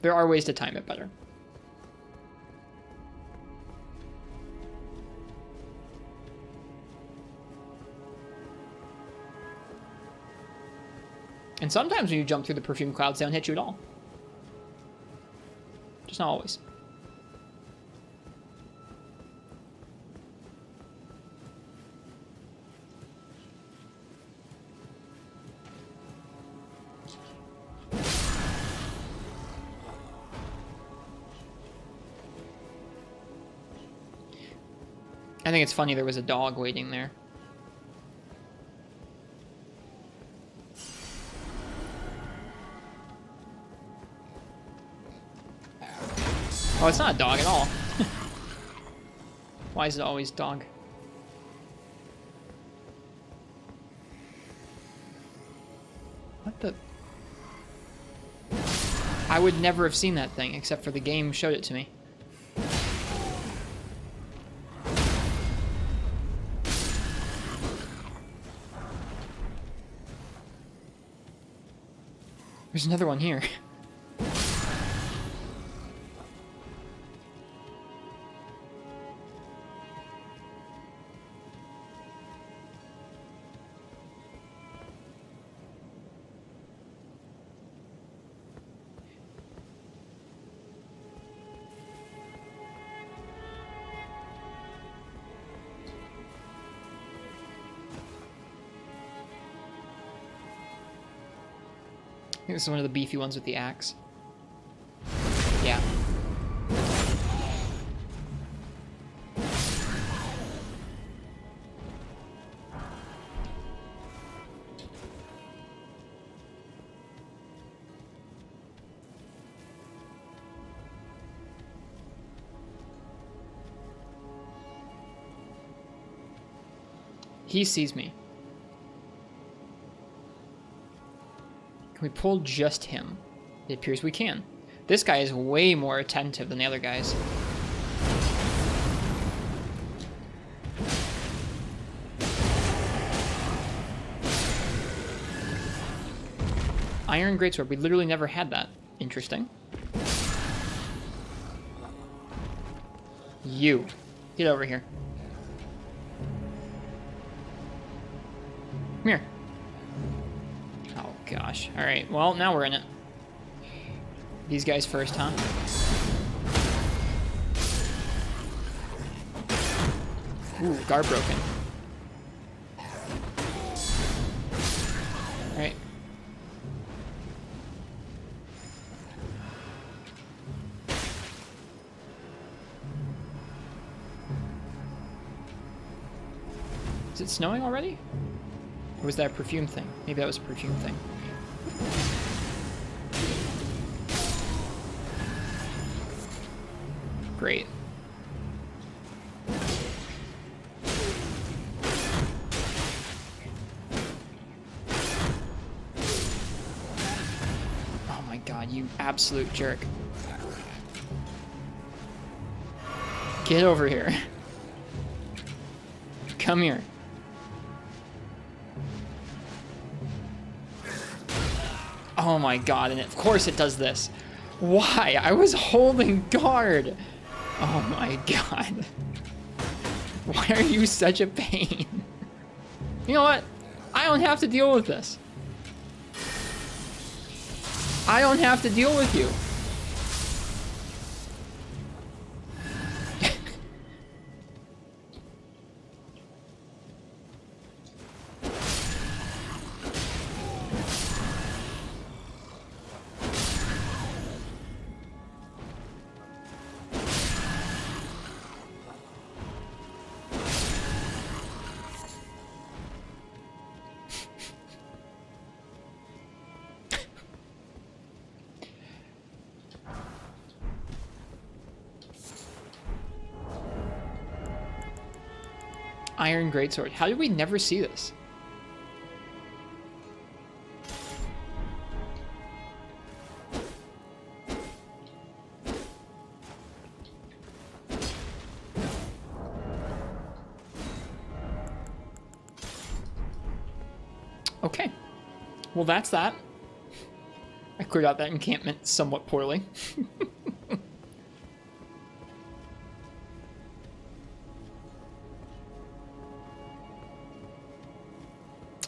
There are ways to time it better. And sometimes when you jump through the perfume clouds, they don't hit you at all. Just not always. I think it's funny there was a dog waiting there. Oh, it's not a dog at all. Why is it always dog? What the? I would never have seen that thing, except for the game showed it to me. There's another one here. I think this is one of the beefy ones with the axe. Yeah. He sees me. We pulled just him. It appears we can. This guy is way more attentive than the other guys. Iron greatsword. We literally never had that. Interesting. You. Get over here. Come here. Gosh. All right. Well, now we're in it. These guys first, huh? Ooh, guard broken. All right. Is it snowing already? Or was that a perfume thing? Maybe that was a perfume thing. Great. Oh my god, you absolute jerk. Get over here. Come here. Oh my god, and of course it does this. Why? I was holding guard. Oh my god. Why are you such a pain? You know what? I don't have to deal with this. I don't have to deal with you. Iron Greatsword. How did we never see this? Okay. Well, that's that. I cleared out that encampment somewhat poorly.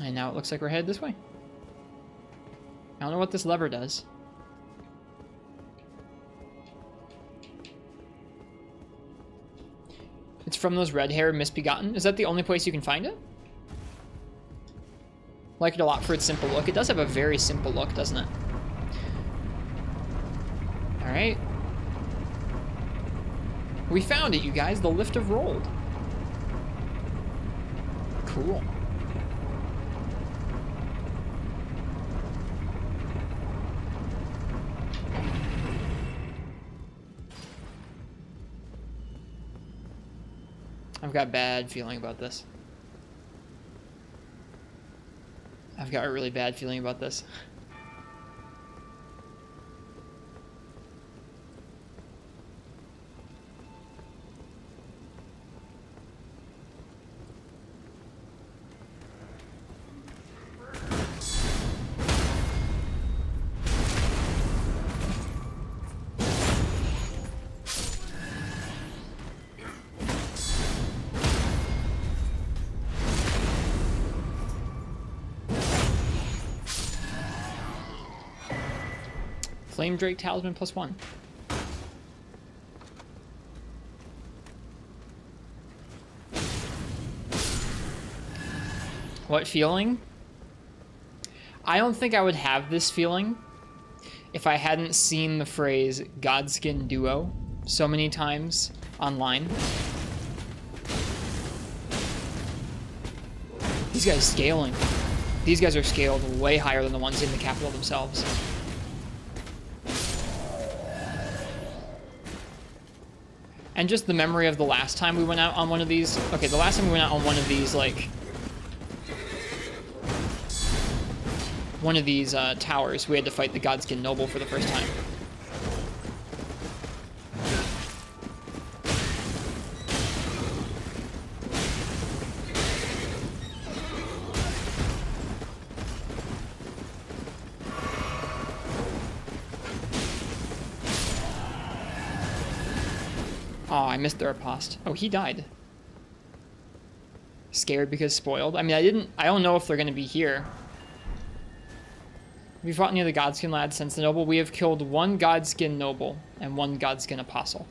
And now it looks like we're headed this way. I don't know what this lever does. It's from those red hair misbegotten. Is that the only place you can find it? Like it a lot for its simple look. It does have a very simple look, doesn't it? Alright. We found it, you guys. The lift of Rold. Cool. I've got a bad feeling about this. I've got a really bad feeling about this. Flame Drake Talisman +1. What feeling? I don't think I would have this feeling if I hadn't seen the phrase Godskin Duo so many times online. These guys scaling. These guys are scaled way higher than the ones in the capital themselves. And just the memory of the last time we went out on one of these. Okay, the last time we went out on one of these, like, one of these towers, we had to fight the Godskin Noble for the first time. Oh, I missed the riposte. Oh, he died. Scared because spoiled. I mean, I don't know if they're going to be here. We fought near the Godskin lads since the Noble. We have killed one Godskin Noble and one Godskin Apostle.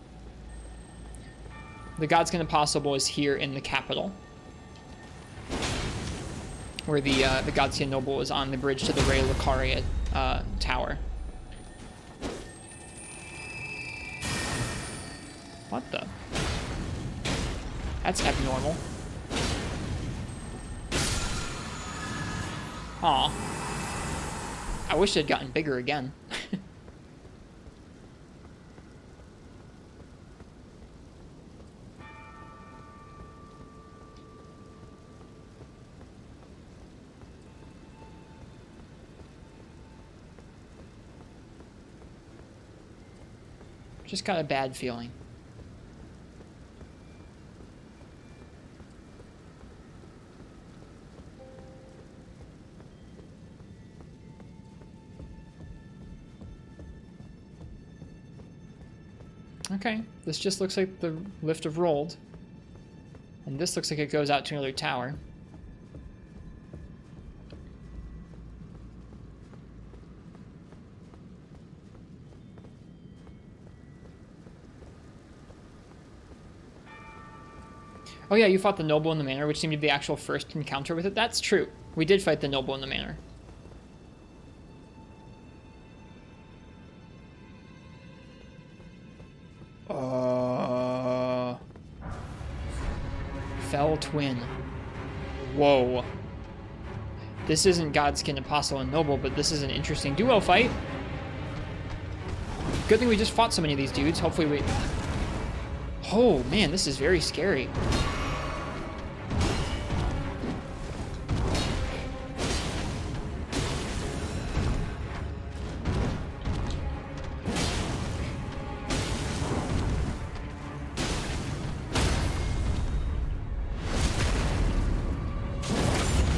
The Godskin Apostle is here in the capital, where the Godskin Noble is on the bridge to the Rey Lucaria tower. What the? That's abnormal. Aw. I wish they'd gotten bigger again. Just got a bad feeling. Okay, this just looks like the lift of Rold. And this looks like it goes out to another tower. Oh yeah, you fought the Noble in the Manor, which seemed to be the actual first encounter with it. That's true. We did fight the Noble in the Manor. Fell Twin. Whoa. This isn't Godskin Apostle and Noble, but this is an interesting duo fight. Good thing we just fought so many of these dudes. Hopefully we... Oh, man, this is very scary.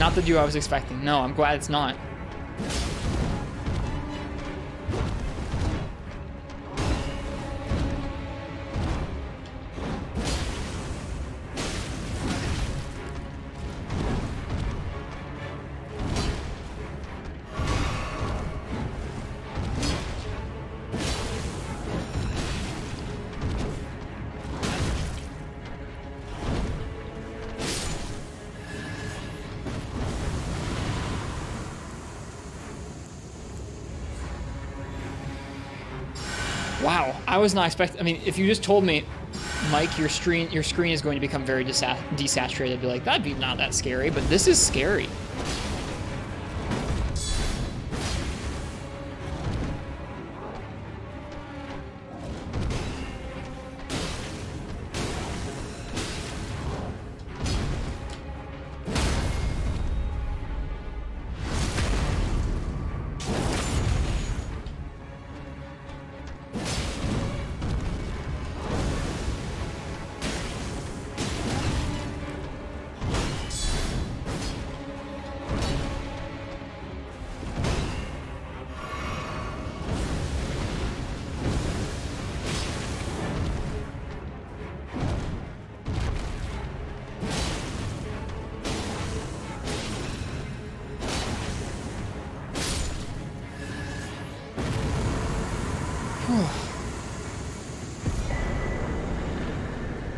Not the duo I was expecting. No, I'm glad it's not. Wow, I was not expecting. I mean, if you just told me, Mike, your screen is going to become very desaturated, I'd be like, that'd be not that scary, but this is scary.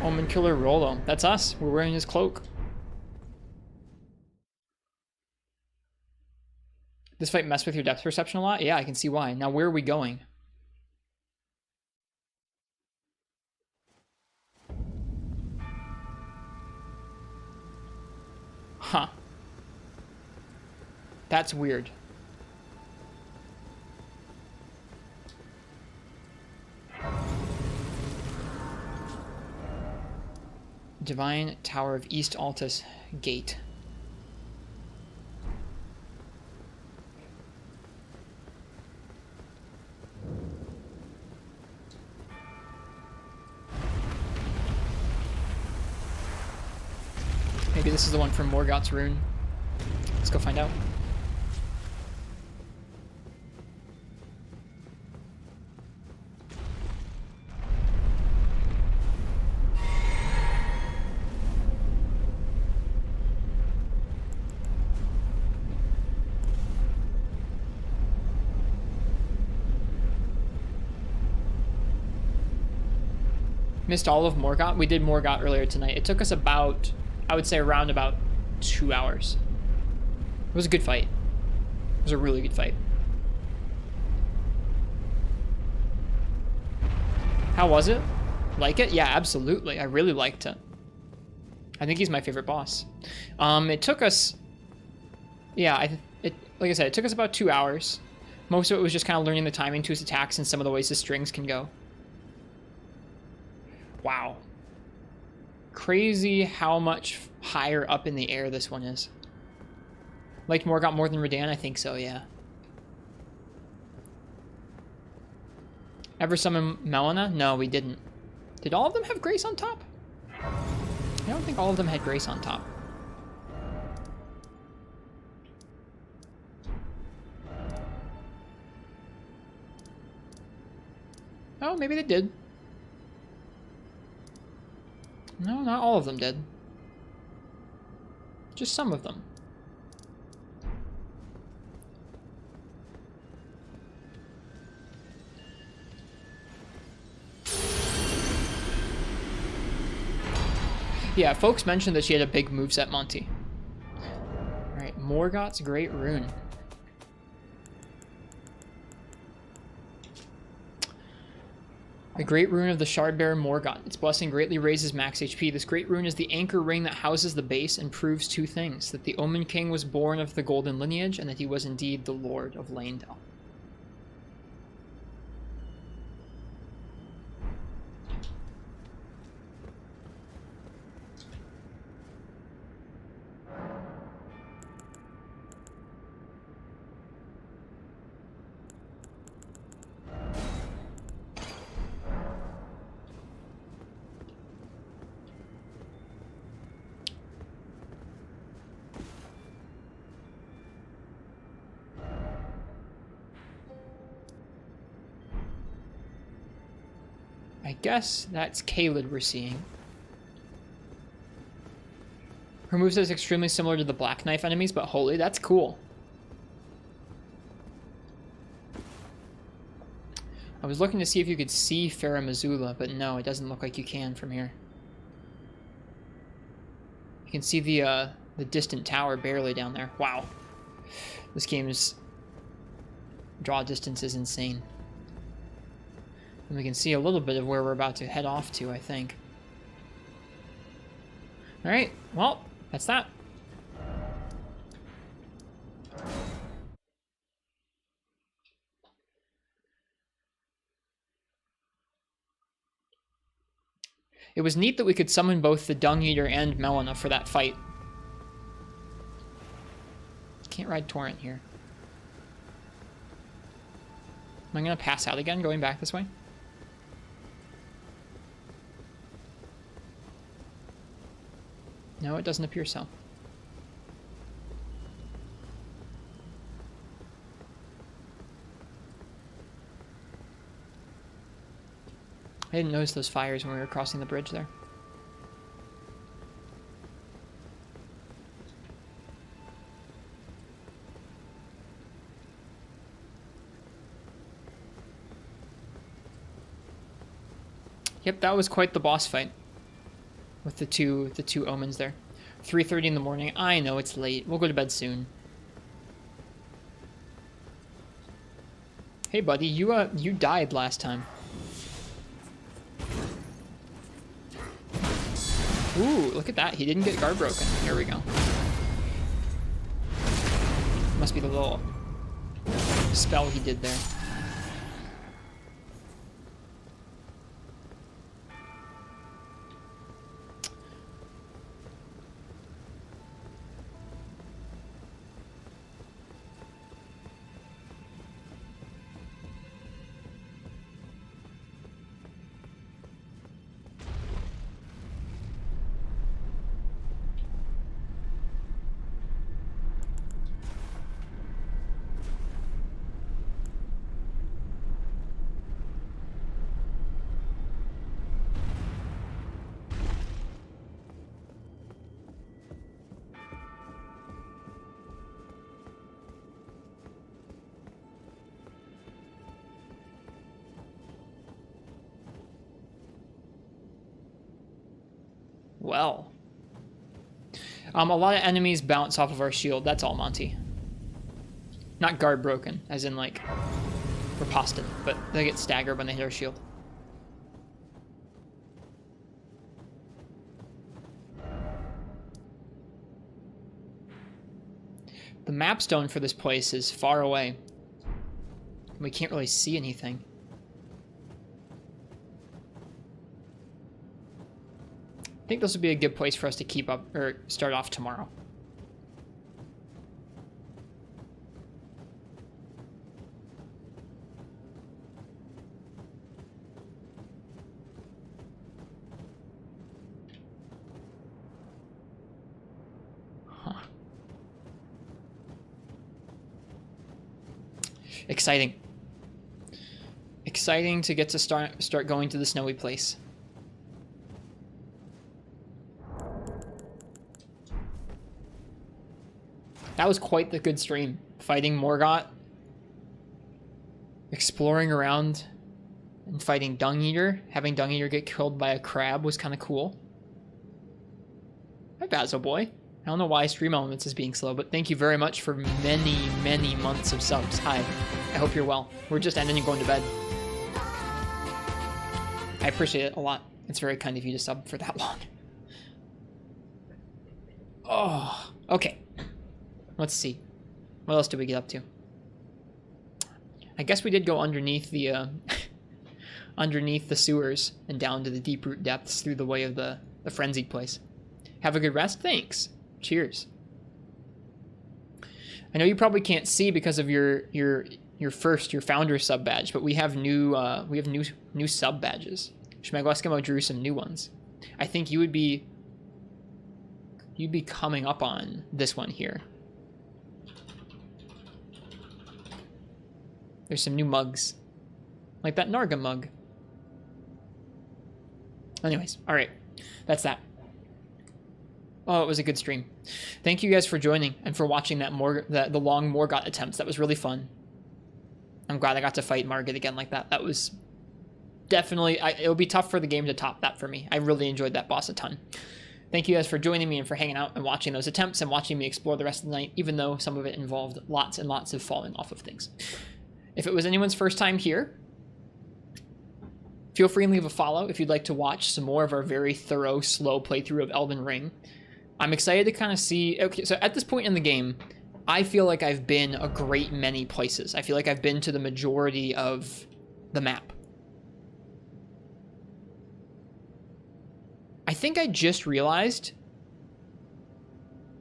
Omen Killer Rolo. That's us. We're wearing his cloak. This fight messed with your depth perception a lot? Yeah, I can see why. Now, where are we going? Huh. That's weird. Divine Tower of East Altus Gate. Maybe this is the one from Morgott's rune. Let's go find out. Missed all of Morgott. We did Morgott earlier tonight. It took us about, I would say, around about 2 hours. It was a good fight. It was a really good fight. How was it? Like it? Yeah, absolutely. I really liked it. I think he's my favorite boss. It took us, yeah, like I said, it took us about 2 hours. Most of it was just kind of learning the timing to his attacks and some of the ways his strings can go. Wow. Crazy how much higher up in the air this one is. Liked Morgott more than Radahn? I think so, yeah. Ever summon Melina? No, we didn't. Did all of them have Grace on top? I don't think all of them had Grace on top. Oh, maybe they did. No, not all of them did. Just some of them. Yeah, folks mentioned that she had a big moveset, Monty. Alright, Morgott's Great Rune. The Great Rune of the Shardbearer Morgott. Its blessing greatly raises max HP. This Great Rune is the anchor ring that houses the base and proves two things. That the Omen King was born of the Golden Lineage, and that he was indeed the Lord of Leyndell. I guess that's Caelid we're seeing. Her moveset is extremely similar to the Black Knife enemies, but holy, that's cool. I was looking to see if you could see Farah Missoula, but no, it doesn't look like you can from here. You can see the distant tower barely down there. Wow. This game's draw distance is insane. And we can see a little bit of where we're about to head off to, I think. Alright, well, that's that. It was neat that we could summon both the Dung-Eater and Melina for that fight. Can't ride Torrent here. Am I going to pass out again going back this way? No, it doesn't appear so. I didn't notice those fires when we were crossing the bridge there. Yep, that was quite the boss fight with the two Omens there. 3:30 in the morning. I know it's late. We'll go to bed soon. Hey, buddy, you died last time. Ooh, look at that. He didn't get guard broken. Here we go. Must be the little spell he did there. Well. A lot of enemies bounce off of our shield. That's all, Monty. Not guard broken, as in, like, riposted, but they get staggered when they hit our shield. The map stone for this place is far away. We can't really see anything. I think this would be a good place for us to keep up, or start off tomorrow. Huh. Exciting. Exciting to get to start going to the snowy place. That was quite the good stream. Fighting Morgott, exploring around, and fighting Dung-Eater. Having Dung-Eater get killed by a crab was kind of cool. Hi, Basil Boy. I don't know why Stream Elements is being slow, but thank you very much for many, many months of subs. Hi. I hope you're well. We're just ending and going to bed. I appreciate it a lot. It's very kind of you to sub for that long. Oh, okay. Let's see. What else did we get up to? I guess we did go underneath the underneath the sewers and down to the Deeproot Depths through the way of the Frenzied place. Have a good rest. Thanks. Cheers. I know you probably can't see because of your founder sub badge, but we have new sub badges. Schmego Eskimo drew some new ones. I think you'd be coming up on this one here. There's some new mugs. Like that Narga mug. Anyways, all right. That's that. Oh, it was a good stream. Thank you guys for joining and for watching that the long Morgott attempts. That was really fun. I'm glad I got to fight Morgott again like that. That was definitely... it would be tough for the game to top that for me. I really enjoyed that boss a ton. Thank you guys for joining me and for hanging out and watching those attempts and watching me explore the rest of the night, even though some of it involved lots and lots of falling off of things. If it was anyone's first time here, feel free and leave a follow if you'd like to watch some more of our very thorough, slow playthrough of Elden Ring. I'm excited to kind of see... Okay, so at this point in the game, I feel like I've been a great many places. I feel like I've been to the majority of the map. I think I just realized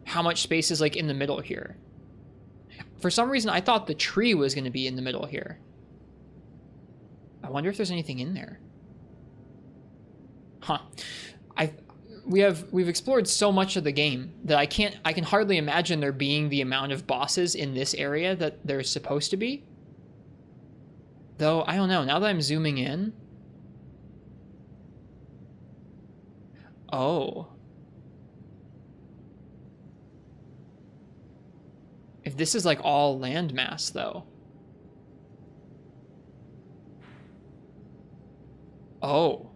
how much space is like in the middle here. For some reason, I thought the tree was going to be in the middle here. I wonder if there's anything in there. Huh. We've explored so much of the game that I can hardly imagine there being the amount of bosses in this area that there's supposed to be. Though, I don't know. Now that I'm zooming in... Oh. If this is like all landmass, though. Oh.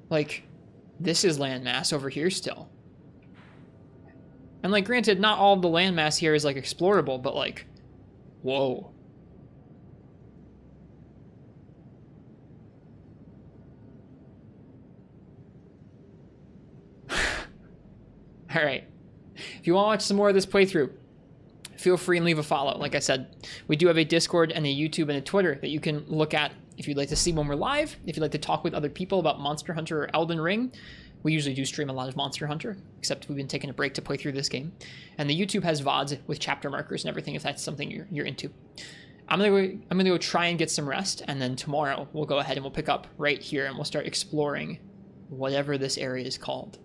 Like, this is landmass over here still. And like, granted, not all of the landmass here is like explorable, but like, whoa. All right. If you want to watch some more of this playthrough, feel free and leave a follow. Like I said, we do have a Discord and a YouTube and a Twitter that you can look at if you'd like to see when we're live, if you'd like to talk with other people about Monster Hunter or Elden Ring. We usually do stream a lot of Monster Hunter, except we've been taking a break to play through this game. And the YouTube has VODs with chapter markers and everything if that's something you're into. I'm gonna go try and get some rest, and then tomorrow we'll go ahead and we'll pick up right here and we'll start exploring whatever this area is called.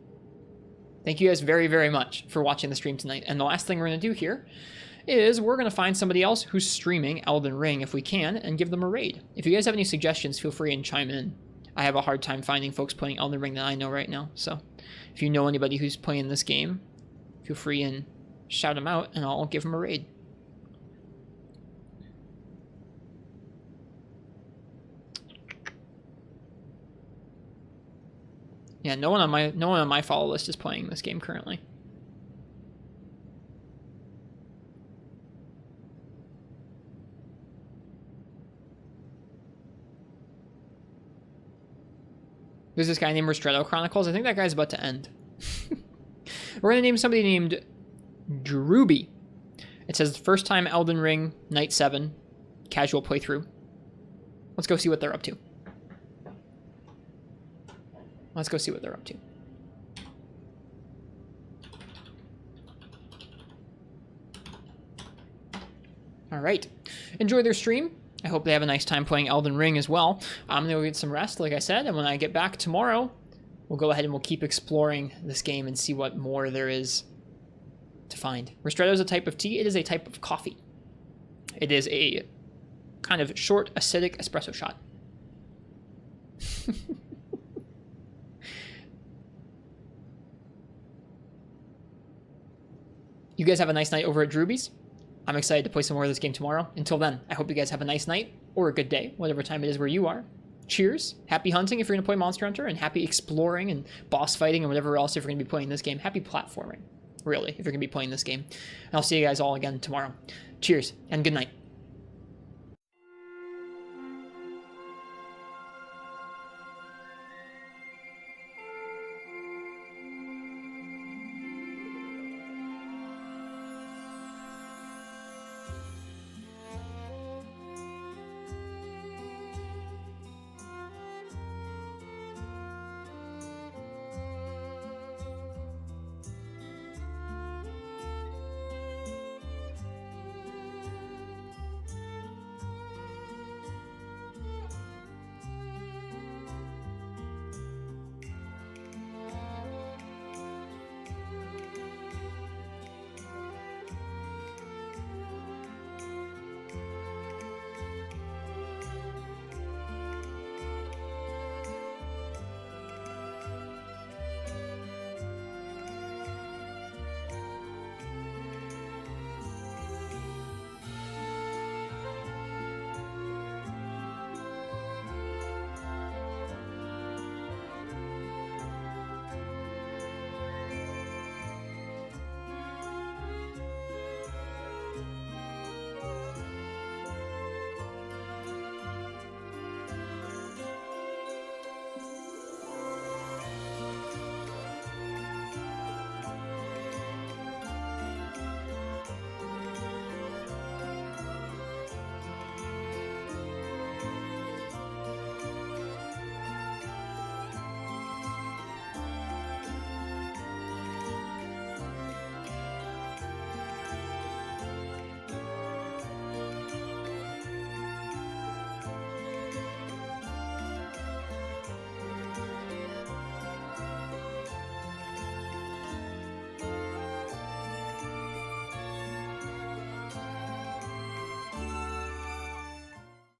Thank you guys very, very much for watching the stream tonight. And the last thing we're going to do here is we're going to find somebody else who's streaming Elden Ring if we can and give them a raid. If you guys have any suggestions, feel free and chime in. I have a hard time finding folks playing Elden Ring that I know right now. So if you know anybody who's playing this game, feel free and shout them out and I'll give them a raid. Yeah, no one on my follow list is playing this game currently. There's this guy named Ristretto Chronicles. I think that guy's about to end. We're gonna name somebody named Druby. It says first time Elden Ring, Night 7, casual playthrough. Let's go see what they're up to. Let's go see what they're up to. All right. Enjoy their stream. I hope they have a nice time playing Elden Ring as well. I'm going to go get some rest, like I said, and when I get back tomorrow, we'll go ahead and we'll keep exploring this game and see what more there is to find. Ristretto is a type of tea. It is a type of coffee. It is a kind of short, acidic espresso shot. You guys have a nice night over at Druby's. I'm excited to play some more of this game tomorrow. Until then, I hope you guys have a nice night or a good day, whatever time it is where you are. Cheers. Happy hunting if you're going to play Monster Hunter, and happy exploring and boss fighting and whatever else if you're going to be playing this game. Happy platforming, really, if you're going to be playing this game. And I'll see you guys all again tomorrow. Cheers, and good night.